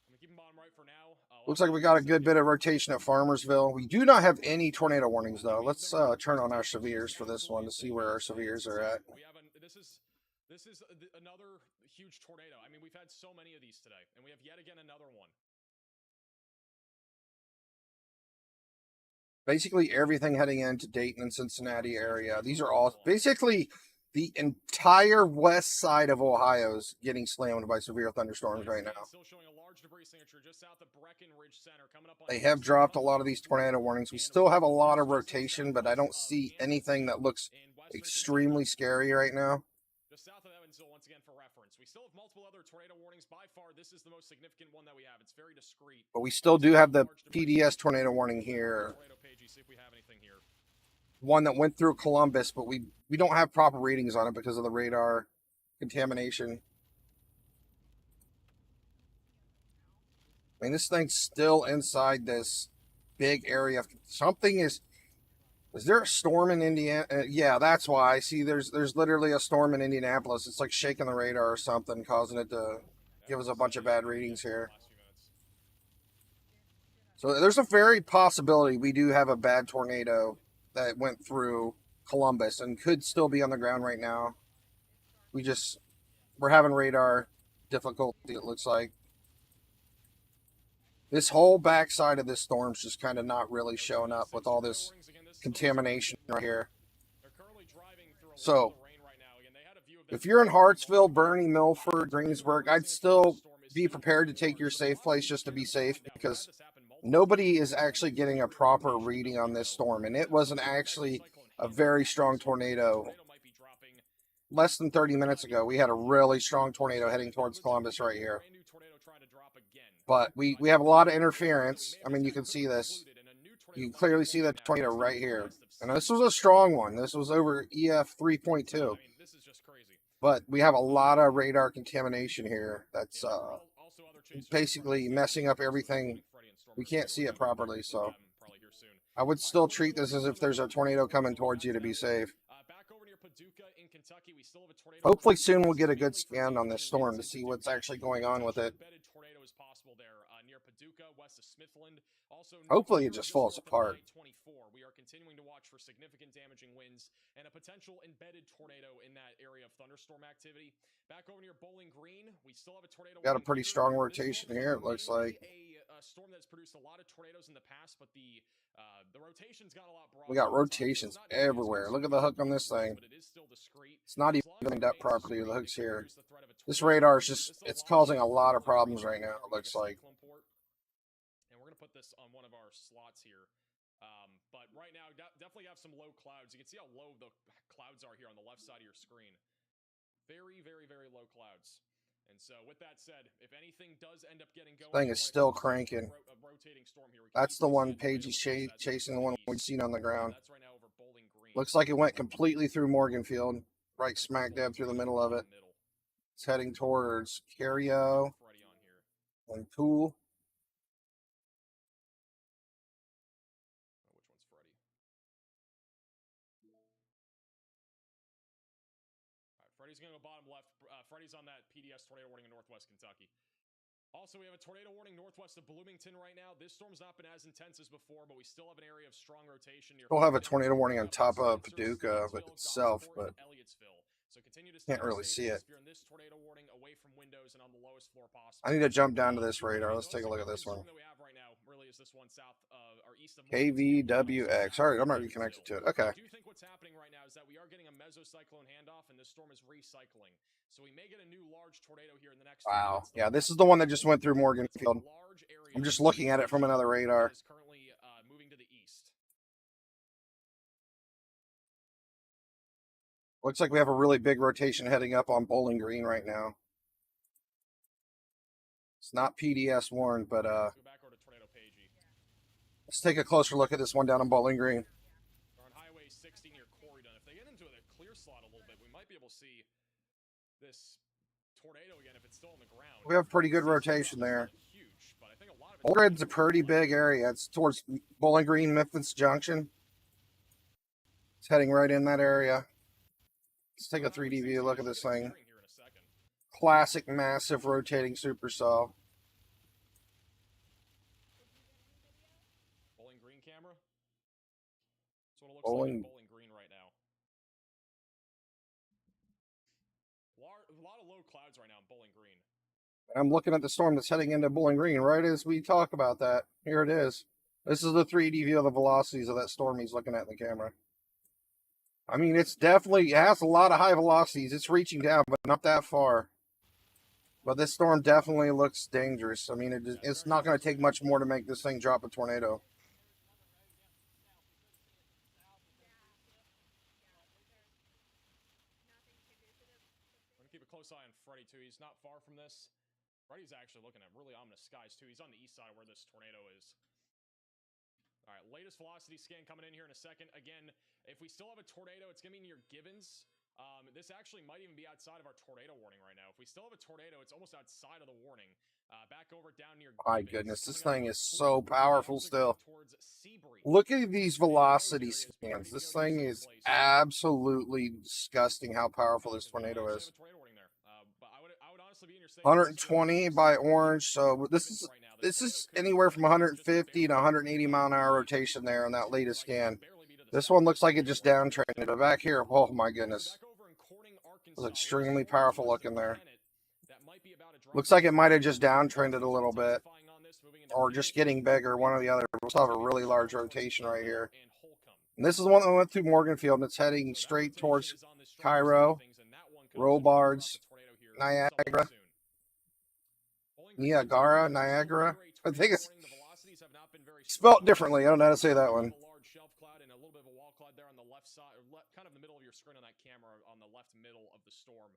I'm gonna keep them bottom right for now. Looks like we got a good bit of rotation at Farmersville. We do not have any tornado warnings though. Let's turn on our severes for this one to see where our severes are at. We have this is another huge tornado. I mean, we've had so many of these today, and we have yet again another one. Basically everything heading into Dayton and Cincinnati area. These are all basically the entire west side of Ohio is getting slammed by severe thunderstorms right now. They have dropped a lot of these tornado warnings. We still have a lot of rotation, but I don't see anything that looks extremely scary right now. Just south of Evansville, once again for reference. We still have multiple other tornado warnings. By far, this is the most significant one that we have. It's very discreet. But we still do have the PDS tornado warning here. One that went through Columbus, but we don't have proper readings on it because of the radar contamination. I mean, this thing's still inside this big area. Something is there a storm in Indiana? Yeah, that's why. I see there's literally a storm in Indianapolis. It's like shaking the radar or something, causing it to give us a bunch of bad readings here. So there's a very possibility we do have a bad tornado that went through Columbus and could still be on the ground right now. We're having radar difficulty, it looks like. This whole backside of this storm's just kind of not really showing up with all this contamination right here. So, if you're in Hartsville, Bernie, Milford, Greensburg, I'd still be prepared to take your safe place just to be safe, because nobody is actually getting a proper reading on this storm, and it wasn't actually a very strong tornado. Less than 30 minutes ago, we had a really strong tornado heading towards Columbus right here. But we have a lot of interference. I mean, you can see this. You can clearly see the tornado right here. And this was a strong one. This was over EF 3.2. But we have a lot of radar contamination here. That's basically messing up everything. We can't see it properly, so I would still treat this as if there's a tornado coming towards you to be safe. Hopefully soon we'll get a good scan on this storm to see what's actually going on with it. Hopefully it just falls apart. We are continuing to watch for significant damaging winds and a potential embedded tornado in that area of thunderstorm activity. Back over near Bowling Green, we still have a tornado. Got a pretty strong rotation here, it looks like. A storm that's produced a lot of tornadoes in the past, but the rotation's got a lot broader. We got rotations everywhere. Look at the hook on this thing. It's not even lined up properly. The hook's here. This radar is just, it's causing a lot of problems right now, it looks like. And we're going to put this on one of our slots here. But right now, definitely have some low clouds. You can see how low the clouds are here on the left side of your screen. Very, very, very low clouds. And so with that said, if anything does end up getting going, Thing is still cranking. That's the one Pagey's chasing, the one we've seen on the ground. Looks like it went completely through Morganfield, right smack dab through the middle of it. It's heading towards Cario and Poole. Freddy's going to go bottom left. Freddy's on that PDS tornado warning in northwest Kentucky. Also, we have a tornado warning northwest of Bloomington right now. This storm's not been as intense as before, but we still have an area of strong rotation. We'll have a tornado warning on top of Paducah itself, but can't really see it. I need to jump down to this radar. Let's take a look at this one. KVWX. All right, I'm already connected to it. Okay. I do think what's happening right now is that we are getting a mesocyclone handoff, and this storm is recycling. So we may get a new large tornado here in the next. Wow. Yeah, this is the one that just went through Morganfield. I'm just looking at it from another radar. Currently moving to the east. Looks like we have a really big rotation heading up on Bowling Green right now. It's not PDS warned, but let's take a closer look at this one down on Bowling Green. They're on Highway 60 near Corydon. If they get into a clear slot a little bit, we might be able to see this tornado again if it's still on the ground. We have pretty good rotation there. Old Red's a pretty big area. It's towards Bowling Green, Memphis Junction. It's heading right in that area. Let's take a 3D view look at this thing. Classic massive rotating supercell. Bowling Green camera. That's what it looks Bowling. like in Bowling Green right now. A lot of low clouds right now in Bowling Green. I'm looking at the storm that's heading into Bowling Green right as we talk about that. Here it is. This is the 3D view of the velocities of that storm he's looking at in the camera. I mean, it's definitely, it has a lot of high velocities. It's reaching down, but not that far. But this storm definitely looks dangerous. I mean, it's not going to take much more to make this thing drop a tornado. We're going to keep a close eye on Freddy, too. He's not far from this. Freddy's actually looking at really ominous skies, too. He's on the east side where this tornado is. All right, latest velocity scan coming in here in a second. Again, if we still have a tornado, it's going to be near Gibbons. This actually might even be outside of our tornado warning right now. If we still have a tornado, it's almost outside of the warning. Back over down near Gibbons. My goodness, this thing is so powerful still. Look at ththese velocity scans. This thing is absolutely disgusting how powerful this tornado is. 120 by orange, so this is anywhere from 150 to 180 mile an hour rotation there on that latest scan. This one looks like it just downtrended, but back here, oh my goodness. It was extremely powerful looking there. Looks like it might have just downtrended a little bit, or just getting bigger, one or the other. We'll still have a really large rotation right here. And this is the one that went through Morganfield, and it's heading straight towards Cairo, Robards, Niagara. Niagara. I think it's spelled differently. I don't know how to say that one. Kind of the middle of your screen on that camera on the left middle of the storm.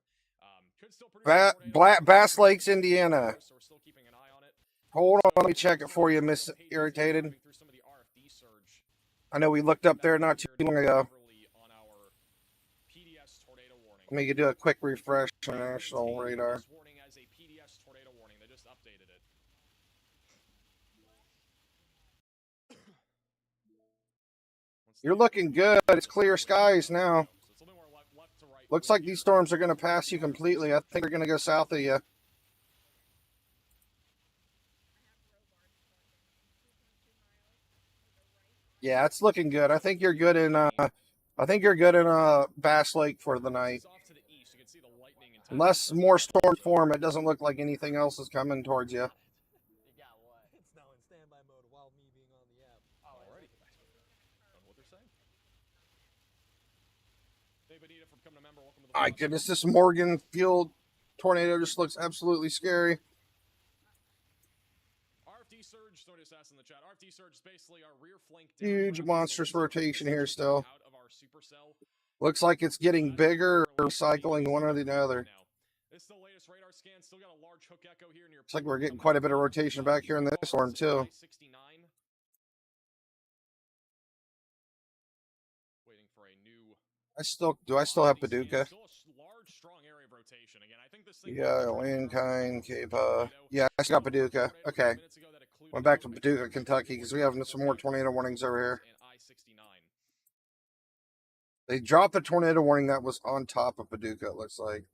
Bass Lakes, Indiana. Hold on, let me check it for you, Miss Irritated. I know we looked up there not too long ago. Let me do a quick refresh on national radar. You're looking good. It's clear skies now. Looks like these storms are going to pass you completely. I think they're going to go south of you. Yeah, it's looking good. I think you're good in Bass Lake for the night. Unless more storms form, it doesn't look like anything else is coming towards you. It's now in standby mode while me being on the app. Alrighty. Know what they're saying. Hey, Benita from Becoming a Member. Welcome to the My goodness, this Morgan Field tornado just looks absolutely scary. RFD Surge, Tony Assassin in the chat. RFD Surge is basically our rear flank. Huge monstrous rotation here still. Out of our supercell. Looks like it's getting bigger or cycling one or the other. This is the latest radar scan. Still got a large hook echo here near. Looks like we're getting quite a bit of rotation back here in this storm too. 69. Waiting for a new. Do I still have Paducah? Still a large, strong area of rotation. Again, I think this thing. Yeah, Lankind, Cape. Yeah, I got Paducah. Okay. Went back to Paducah, Kentucky, because we have some more tornado warnings over here. They dropped the tornado warning that was on top of Paducah, it looks like.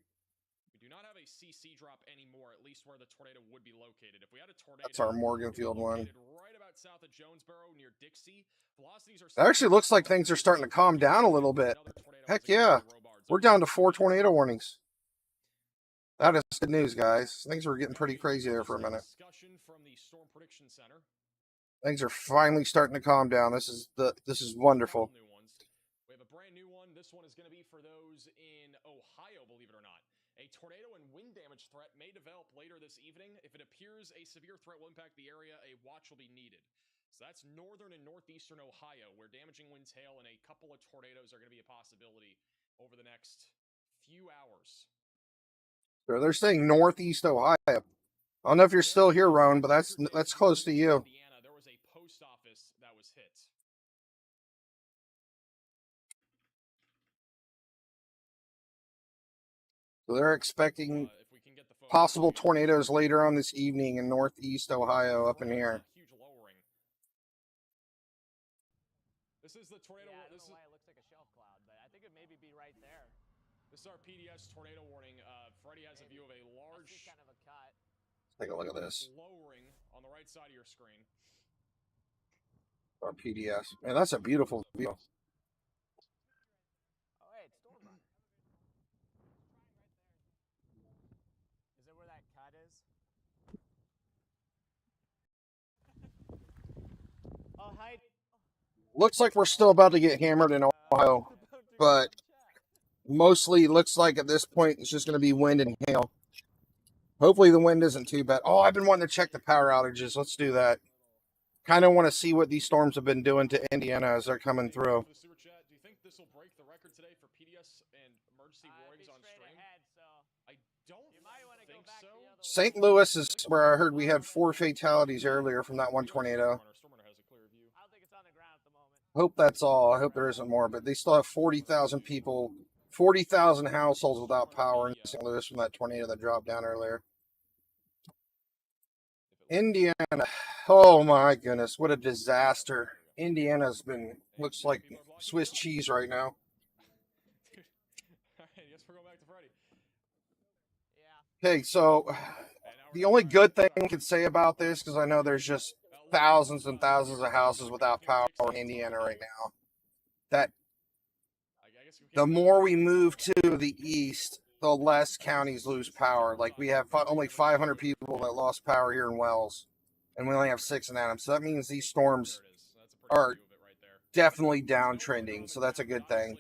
We do not have a CC drop anymore, at least where the tornado would be located. If we had a tornado, That's our Morganfield one. Right about south of Jonesboro, near Dixie. Velocities are. It actually looks like things are starting to calm down a little bit. Heck yeah. We're down to 4 tornado warnings. That is good news, guys. Things were getting pretty crazy there for a minute. From the Storm Prediction Center. Things are finally starting to calm down. This is wonderful. We have a brand new one. This one is going to be for those in Ohio, believe it or not. A tornado and wind damage threat may develop later this evening. If it appears a severe threat will impact the area, a watch will be needed. So that's northern and northeastern Ohio, where damaging winds, hail, and a couple of tornadoes are going to be a possibility over the next few hours. So they're saying northeast Ohio. I don't know if you're still here, Roan, but that's close to you. Indiana, there was a post office that was hit. So they're expecting possible tornadoes later on this evening in northeast Ohio up in here. Huge lowering. This is the tornado. Yeah, I don't know why it looks like a shelf cloud, but I think it maybe be right there. This is our PDS tornado warning. Freddie has a view of a large. Kind of a cut. Take a look at this. Lowering on the right side of your screen. Our PDS. Man, that's a beautiful view. Oh, hey, it's storm runner. Is it where that cut is? Oh, hi. Looks like we're still about to get hammered in Ohio, but mostly looks like at this point it's just going to be wind and hail. Hopefully the wind isn't too bad. Oh, I've been wanting to check the power outages. Let's do that. Kind of want to see what these storms have been doing to Indiana as they're coming through. Do you think this will break the record today for PDS and emergency warnings on stream? I don't think so. St. Louis is where I heard we had 4 fatalities earlier from that one tornado. Hope that's all. I hope there isn't more, but they still have 40,000 people, 40,000 households without power in St. Louis from that tornado that dropped down earlier. Indiana. Oh my goodness, what a disaster. Indiana's been, looks like Swiss cheese right now. Okay, so the only good thing I can say about this, because I know there's just thousands and thousands of houses without power in Indiana right now, that the more we move to the east, the less counties lose power. Like we have only 500 people that lost power here in Wells, and we only have 6 in Adams. So that means these storms are definitely downtrending. So that's a good thing.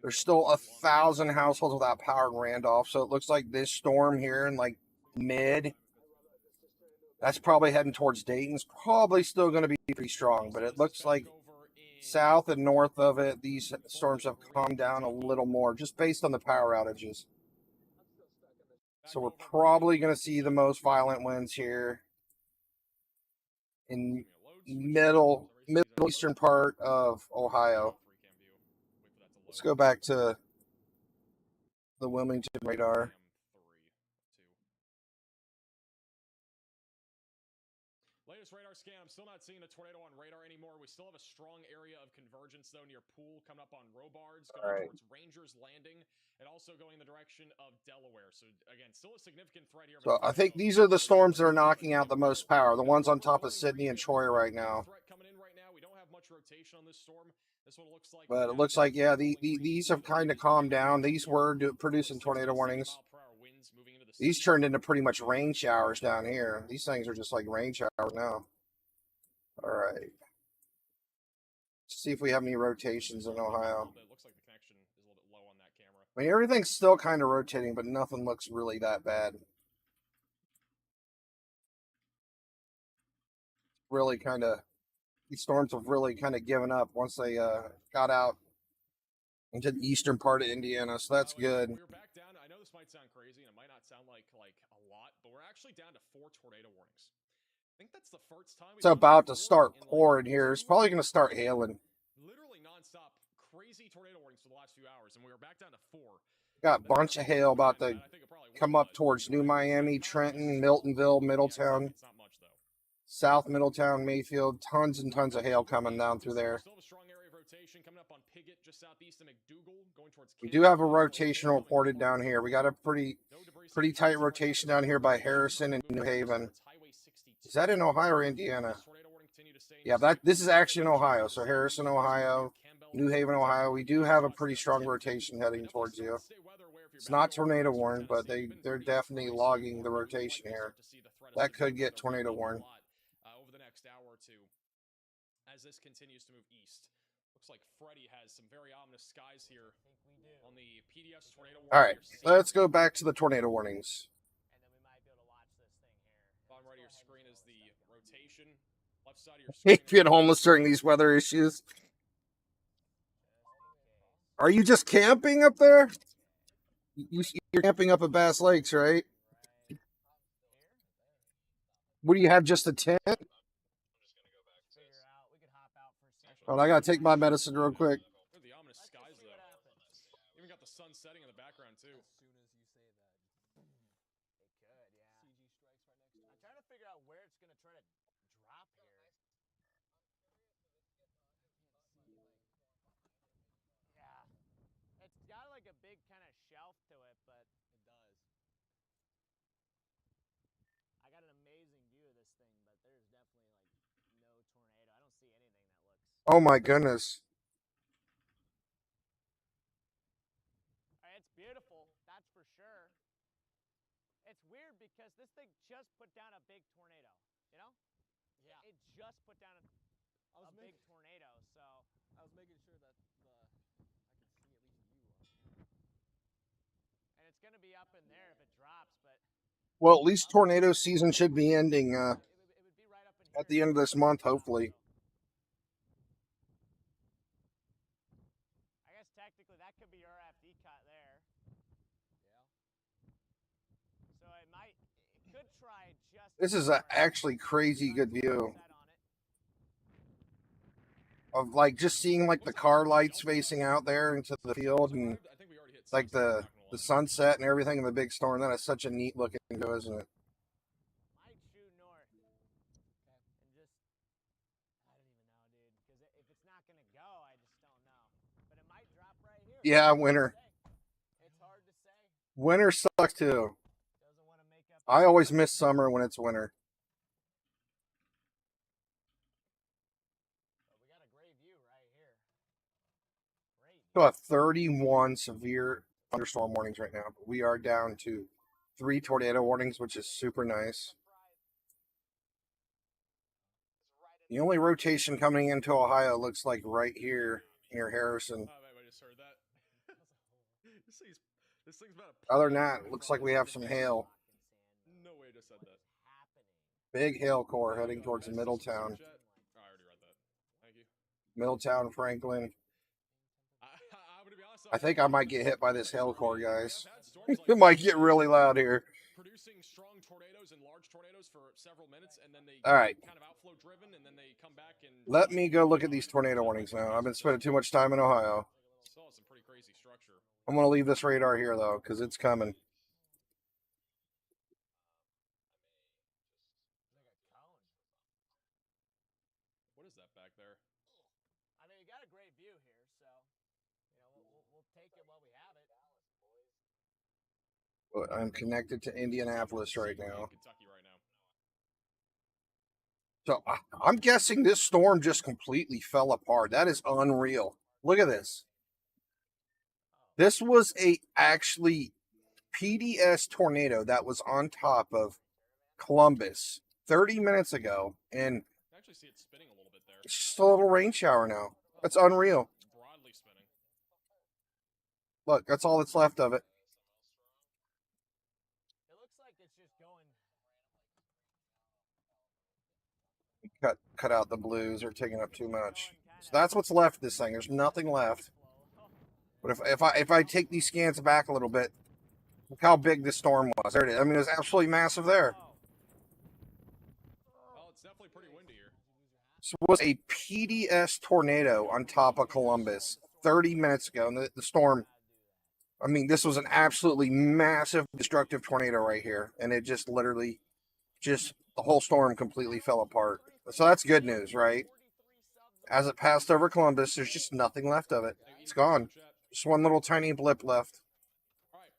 There's still 1,000 households without power in Randolph. So it looks like this storm here in like mid, that's probably heading towards Dayton's probably still going to be pretty strong, but it looks like south and north of it, these storms have calmed down a little more just based on the power outages. So we're probably going to see the most violent winds here in middle eastern part of Ohio. Let's go back to the Wilmington radar. Latest radar scan, I'm still not seeing the tornado on radar anymore. We still have a strong area of convergence, though, near Poole, coming up on Robards, going towards Rangers Landing, and also going in the direction of Delaware. So, again, still a significant threat here. So I think these are the storms that are knocking out the most power, the ones on top of Sydney and Troy right now. Coming in right now. We don't have much rotation on this storm. This one looks like, but it looks like, yeah, these have kind of calmed down. These were producing tornado warnings. These turned into pretty much rain showers down here. These things are just like rain showers now. All right. Let's see if we have any rotations in Ohio. It looks like the connection is a little bit low on that camera. I mean, everything's still kind of rotating, but nothing looks really that bad. Really kind of, these storms have really kind of given up once they got out into the eastern part of Indiana, so that's good. We're back down. I know this might sound crazy, and it might not sound like a lot, but we're actually down to 4 tornado warnings. I think that's the first time it's about to start pouring here. It's probably going to start hailing. Literally nonstop, crazy tornado warnings for the last few hours, and we were back down to 4. Got a bunch of hail about to come up towards New Miami, Trenton, Miltonville, Middletown, South Middletown, Mayfield. Tons and tons of hail coming down through there. We do have a rotation reported down here. We got a pretty tight rotation down here by Harrison and New Haven. Is that in Ohio or Indiana? Yeah, this is actually in Ohio. So Harrison, Ohio, New Haven, Ohio. We do have a pretty strong rotation heading towards you. It's not tornado warned, but they're definitely logging the rotation here. That could get tornado warned. Over the next hour or two, as this continues to move east. Looks like Freddie has some very ominous skies here on the PDF's tornado warning. All right, let's go back to the tornado warnings. And then we might be able to watch this thing here. Bottom right of your screen is the rotation. Left side of your screen. Hate being homeless during these weather issues. Are you just camping up there? You're camping up at Bass Lakes, right? What do you have, just a tent? Well, I gotta take my medicine real quick. The ominous skies, though. Even got the sun setting in the background, too. As soon as you say that. It could, yeah. CG strikes right next to it. I'm trying to figure out where it's going to try to drop here. Yeah. It's got like a big kind of shelf to it, but it does. I got an amazing view of this thing, but there's definitely like no tornado. I don't see anything that looks... Oh my goodness. It's beautiful, that's for sure. It's weird because this thing just put down a big tornado, you know? Yeah. It just put down a big tornado, so... I was making sure that I could see at least a view. And it's going to be up in there if it drops, but... Well, at least tornado season should be ending at the end of this month, hopefully. That could be RFD cut there. Yeah. So it could try just... This is a actually crazy good view of like just seeing like the car lights facing out there into the field and like the sunset and everything in the big storm. That is such a neat looking view, isn't it? Might shoot north. And just... I don't even know, dude. Because if it's not going to go, I just don't know. But it might drop right here. Yeah, winter. It's hard to say. Winter sucks too. I always miss summer when it's winter. But we got a great view right here. Great. Still have 31 severe thunderstorm warnings right now, but we are down to 3 tornado warnings, which is super nice. The only rotation coming into Ohio looks like right here near Harrison. I just heard that. This thing's about Other than that, it looks like we have some hail. No way I just said that. Big hail core heading towards Middletown. I already read that. Thank you. Middletown, Franklin. I'm gonna be honest, I think I might get hit by this hail core, guys. It might get really loud here. producing strong tornadoes and large tornadoes for several minutes, and then they All right. kind of outflow driven, and then they come back and Let me go look at these tornado warnings now. I've been spending too much time in Ohio. still have some pretty crazy structure. I'm going to leave this radar here, though, because it's coming. What is that back there? I mean, you got a great view here, so we'll take it while we have it. But I'm connected to Indianapolis right now. Kentucky right now. So I'm guessing this storm just completely fell apart. That is unreal. Look at this. This was a actually PDS tornado that was on top of Columbus 30 minutes ago, and I actually see it spinning a little bit there. it's just a little rain shower now. That's unreal. It's broadly spinning. Look, that's all that's left of it. It looks like it's just going. Cut out the blues. They're taking up too much. So that's what's left of this thing. There's nothing left. But if I take these scans back a little bit, look how big this storm was. There it is. I mean, it was absolutely massive there. Well, it's definitely pretty windy here. This was a PDS tornado on top of Columbus 30 minutes ago. And the storm, I mean, this was an absolutely massive destructive tornado right here. And it just literally, the whole storm completely fell apart. So that's good news, right? As it passed over Columbus, there's just nothing left of it. It's gone. Just one little tiny blip left. All right.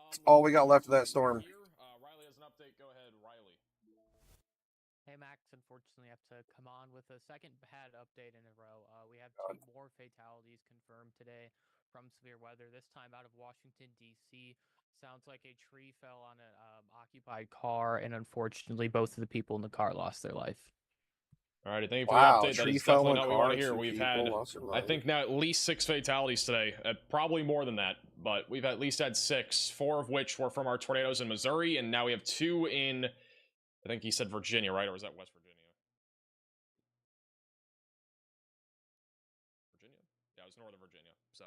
That's all we got left of that storm. Riley has an update. Go ahead, Riley. Hey Max, unfortunately I have to come on with a second bad update in a row. We have 2 more fatalities confirmed today from severe weather, this time out of Washington, D.C. Sounds like a tree fell on an occupied car, and unfortunately both of the people in the car lost their life. All right, thank you for Wow, the update. That tree is fell definitely in not a what we want car, to hear. 2 We've people had, lost their I life. think now at least 6 fatalities today. Probably more than that, but we've at least had 6, 4 of which were from our tornadoes in Missouri, and now we have 2 in, I think he said Virginia, right? Or was that West Virginia? Virginia? Yeah, it was Northern Virginia. So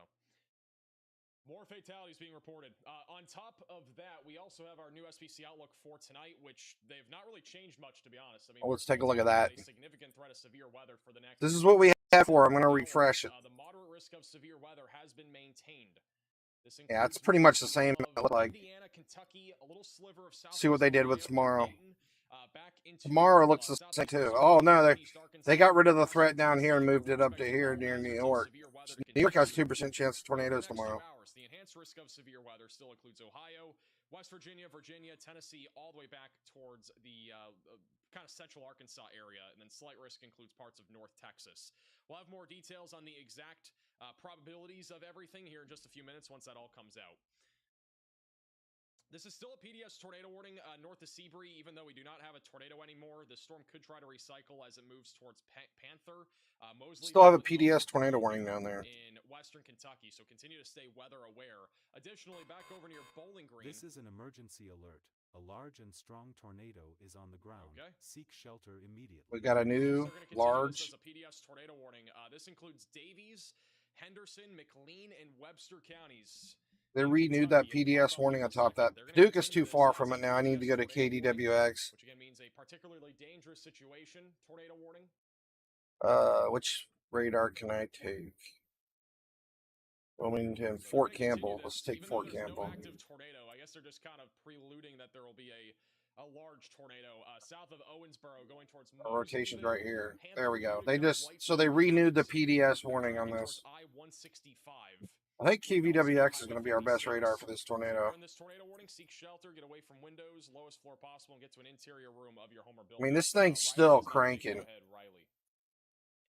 more fatalities being reported. On top of that, we also have our new SPC outlook for tonight, which they've not really changed much, to be honest. I mean, Let's take a look at that. A significant threat of severe weather for the next. This is what we have for. I'm going to refresh it. The moderate risk of severe weather has been maintained. This Yeah, it's pretty much the same. of It looked like. Indiana, Kentucky, a little sliver of See what they did with Florida, tomorrow. Dayton, back into, Tomorrow looks the same Southeast too. Arkansas, Oh no, Northeast Arkansas, they got rid of the threat down here and moved it up to here near New York. New York has 2% chance of tornadoes tomorrow. The enhanced risk of severe weather still includes Ohio, West Virginia, Virginia, Tennessee, all the way back towards the kind of central Arkansas area, and then slight risk includes parts of North Texas. We'll have more details on the exact probabilities of everything here in just a few minutes once that all comes out. This is still a PDS tornado warning north of Seabury, even though we do not have a tornado anymore. The storm could try to recycle as it moves towards Panther. Mosley Still have a PDS tornado warning down there. in western Kentucky, so continue to stay weather aware. Additionally, back over near Bowling Green. This is an emergency alert. A large and strong tornado is on the ground. Okay. Seek shelter immediately. We got a new So we're gonna continue large. this as a PDS tornado warning. This includes Davies, Henderson, McLean, and Webster counties. They renewed that PDS warning on top of that. Paducah is too far from it now. I need to go to KDWX. Which again means a particularly dangerous situation. Tornado warning. Which radar can I take? Wilmington, Fort Campbell. Let's take Fort Campbell. No active tornado. I guess they're just kind of preluding that there will be a large tornado south of Owensboro going towards. Our rotation's right here. There we go. They renewed the PDS warning on this. I-165. I think KVWX is going to be our best radar for this tornado. In this tornado warning, seek shelter, get away from windows, lowest floor possible, and get to an interior room of your home or building. I mean, this thing's still cranking. Go ahead, Riley.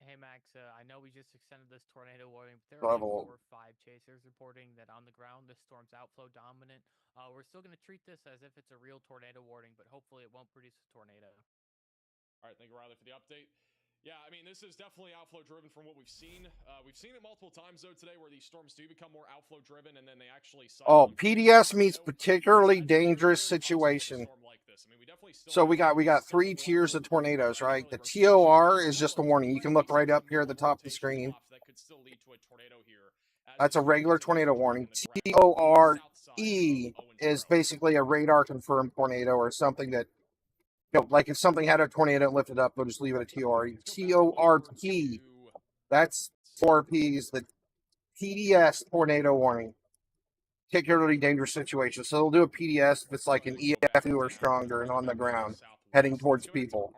Hey Max, I know we just extended this tornado warning, but there Level. are 4 or 5 chasers reporting that on the ground this storm's outflow dominant. We're still going to treat this as if it's a real tornado warning, but hopefully it won't produce a tornado. All right, thank you, Riley, for the update. Yeah, I mean, this is definitely outflow driven from what we've seen. We've seen it multiple times, though, today where these storms do become more outflow driven and then they actually. Oh, PDS means particularly dangerous situation. So we got 3 tiers of tornadoes, right? The TOR is just a warning. You can look right up here at the top of the screen. That's a regular tornado warning. TORE is basically a radar confirmed tornado or something that, like if something had a tornado and lifted up, they'll just leave it a TOR. TORP. That's 4Ps, the PDS tornado warning. Particularly dangerous situation. So they'll do a PDS if it's like an EF2 or stronger and on the ground, heading towards people.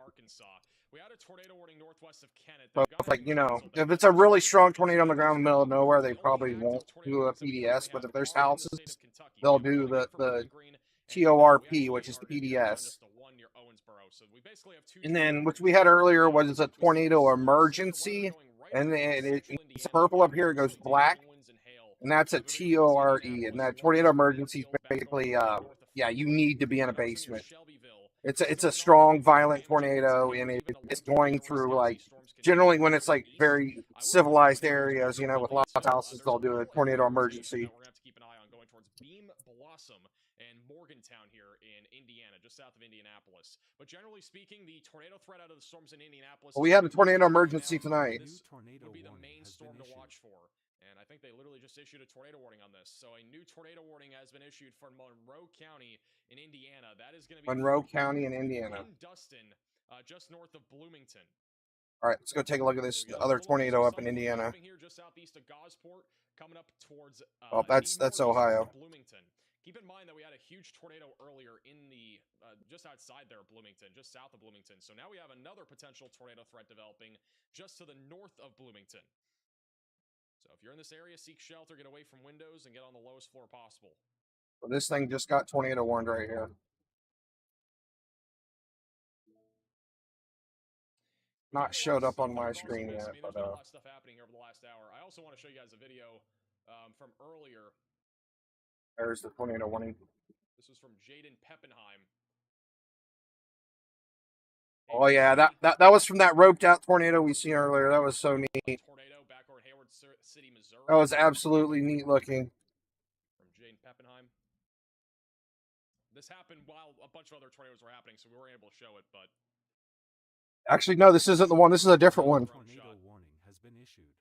But like, if it's a really strong tornado on the ground in the middle of nowhere, they probably won't do a PDS. But if there's houses, they'll do the TORP, which is PDS. And then, which we had earlier, was a tornado emergency. And then it's purple up here, it goes black. And that's a TORE. And that tornado emergency is basically, you need to be in a basement. It's a strong, violent tornado, and it's going through, like, generally when it's like very civilized areas, with lots of houses, they'll do a tornado emergency. We're gonna have to keep an eye on going towards Beam Blossom and Morgantown here in Indiana, just south of Indianapolis. But generally speaking, the tornado threat out of the storms in Indianapolis. We had a tornado emergency tonight. This would be the main storm to watch for. And I think they literally just issued a tornado warning on this. So a new tornado warning has been issued for Monroe County in Indiana. That is going to be Monroe County in Indiana. In Dustin, just north of Bloomington. All right, let's go take a look at this other tornado up in Indiana. Here just southeast of Gosport, coming up towards that's Ohio. Bloomington. Keep in mind that we had a huge tornado earlier in the just outside there of Bloomington, just south of Bloomington. So now we have another potential tornado threat developing just to the north of Bloomington. So if you're in this area, seek shelter, get away from windows, and get on the lowest floor possible. So this thing just got tornado warned right here. Not showed up on my screen yet, but there's been a lot of stuff happening over the last hour. I also want to show you guys a video from earlier. There's the tornado warning. This was from Jaden Peppenheim. Oh yeah, that was from that roped out tornado we seen earlier. That was so neat. Tornado back over in Hayward City, Missouri. That was absolutely neat looking. From Jaden Peppenheim. This happened while a bunch of other tornadoes were happening, so we weren't able to show it, but actually, no, this isn't the one. This is a different one. Tornado warning has been issued.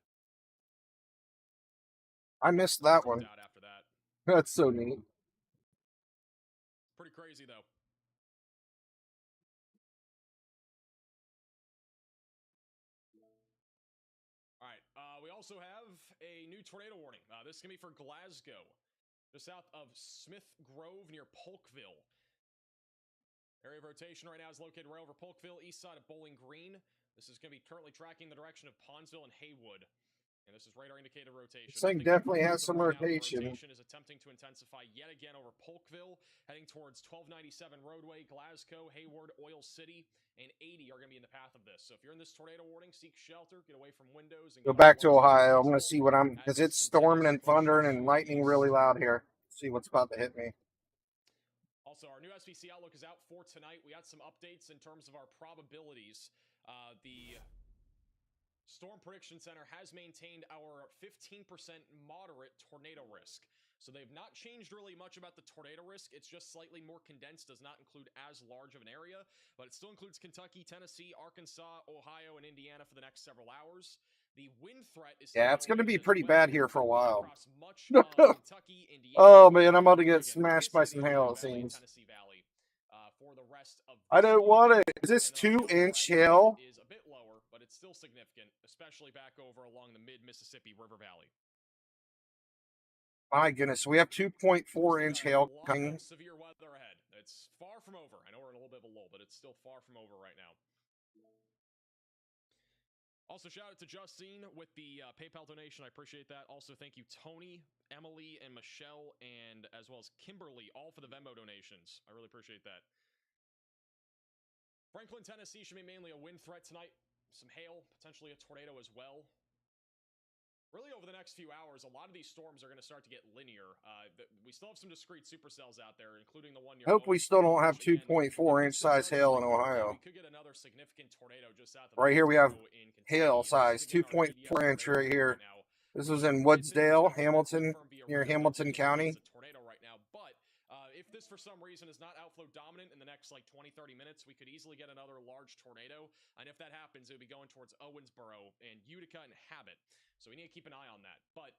I missed that one. After that. That's so neat. Pretty crazy though. All right, we also have a new tornado warning. This is going to be for Glasgow, just south of Smith Grove near Polkville. Area of rotation right now is located right over Polkville, east side of Bowling Green. This is going to be currently tracking the direction of Ponsville and Haywood. And this is radar indicated rotation. This thing definitely has some rotation. Rotation is attempting to intensify yet again over Polkville, heading towards 1297 roadway, Glasgow, Hayward, Oil City, and 80 are going to be in the path of this. So if you're in this tornado warning, seek shelter, get away from windows. And go back to Ohio. I'm going to see what because it's storming and thundering and lightning really loud here. See what's about to hit me. Also, our new SVC outlook is out for tonight. We had some updates in terms of our probabilities. The Storm Prediction Center has maintained our 15% moderate tornado risk. So they've not changed really much about the tornado risk. It's just slightly more condensed, does not include as large of an area, but it still includes Kentucky, Tennessee, Arkansas, Ohio, and Indiana for the next several hours. The wind threat is it's going to be pretty bad here for a while. Kentucky, Indiana, oh man, I'm about to get smashed by some hail, it seems. For the rest of I don't want it. Is this 2-inch hail? Is a bit lower, but it's still significant, especially back over along the mid-Mississippi River Valley. My goodness, we have 2.4-inch hail coming. Severe weather ahead. It's far from over. I know we're in a little bit of a lull, but it's still far from over right now. Also, shout out to Justine with the PayPal donation. I appreciate that. Also, thank you, Tony, Emily, and Michelle, and as well as Kimberly, all for the Venmo donations. I really appreciate that. Franklin, Tennessee should be mainly a wind threat tonight. Some hail, potentially a tornado as well. Really, over the next few hours, a lot of these storms are going to start to get linear. We still have some discrete supercells out there, including the one near. Hope we still don't have 2.4-inch size hail in Ohio. We could get another significant tornado just south of right here we have hail size, 2.4-inch right here. This was in Woodsdale, Hamilton, near Hamilton County. If this for some reason is not outflow dominant in the next like 20-30 minutes, we could easily get another large tornado. And if that happens, it would be going towards Owensboro and Utica and Habit. So we need to keep an eye on that. But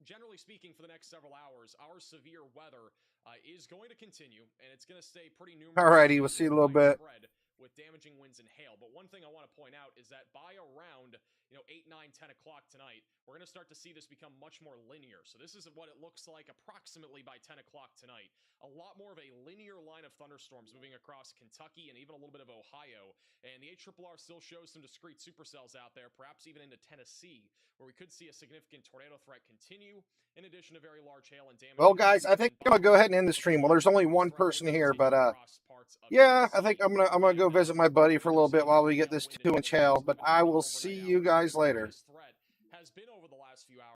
generally speaking, for the next several hours, our severe weather is going to continue, and it's going to stay pretty numerous. Alrighty, we'll see you in a little bit. With damaging winds and hail. But one thing I want to point out is that by around 8, 9, 10 o'clock tonight, we're going to start to see this become much more linear. So this is what it looks like approximately by 10 o'clock tonight. A lot more of a linear line of thunderstorms moving across Kentucky and even a little bit of Ohio. And the ARRR still shows some discrete supercells out there, perhaps even into Tennessee, where we could see a significant tornado threat continue, in addition to very large hail and damage. Well, guys, I think I'm gonna go ahead and end the stream. Well, there's only one person here, but yeah, I think I'm gonna go visit my buddy for a little bit while we get this 2-inch hail. But I will see you guys later. Has been over the last few hours.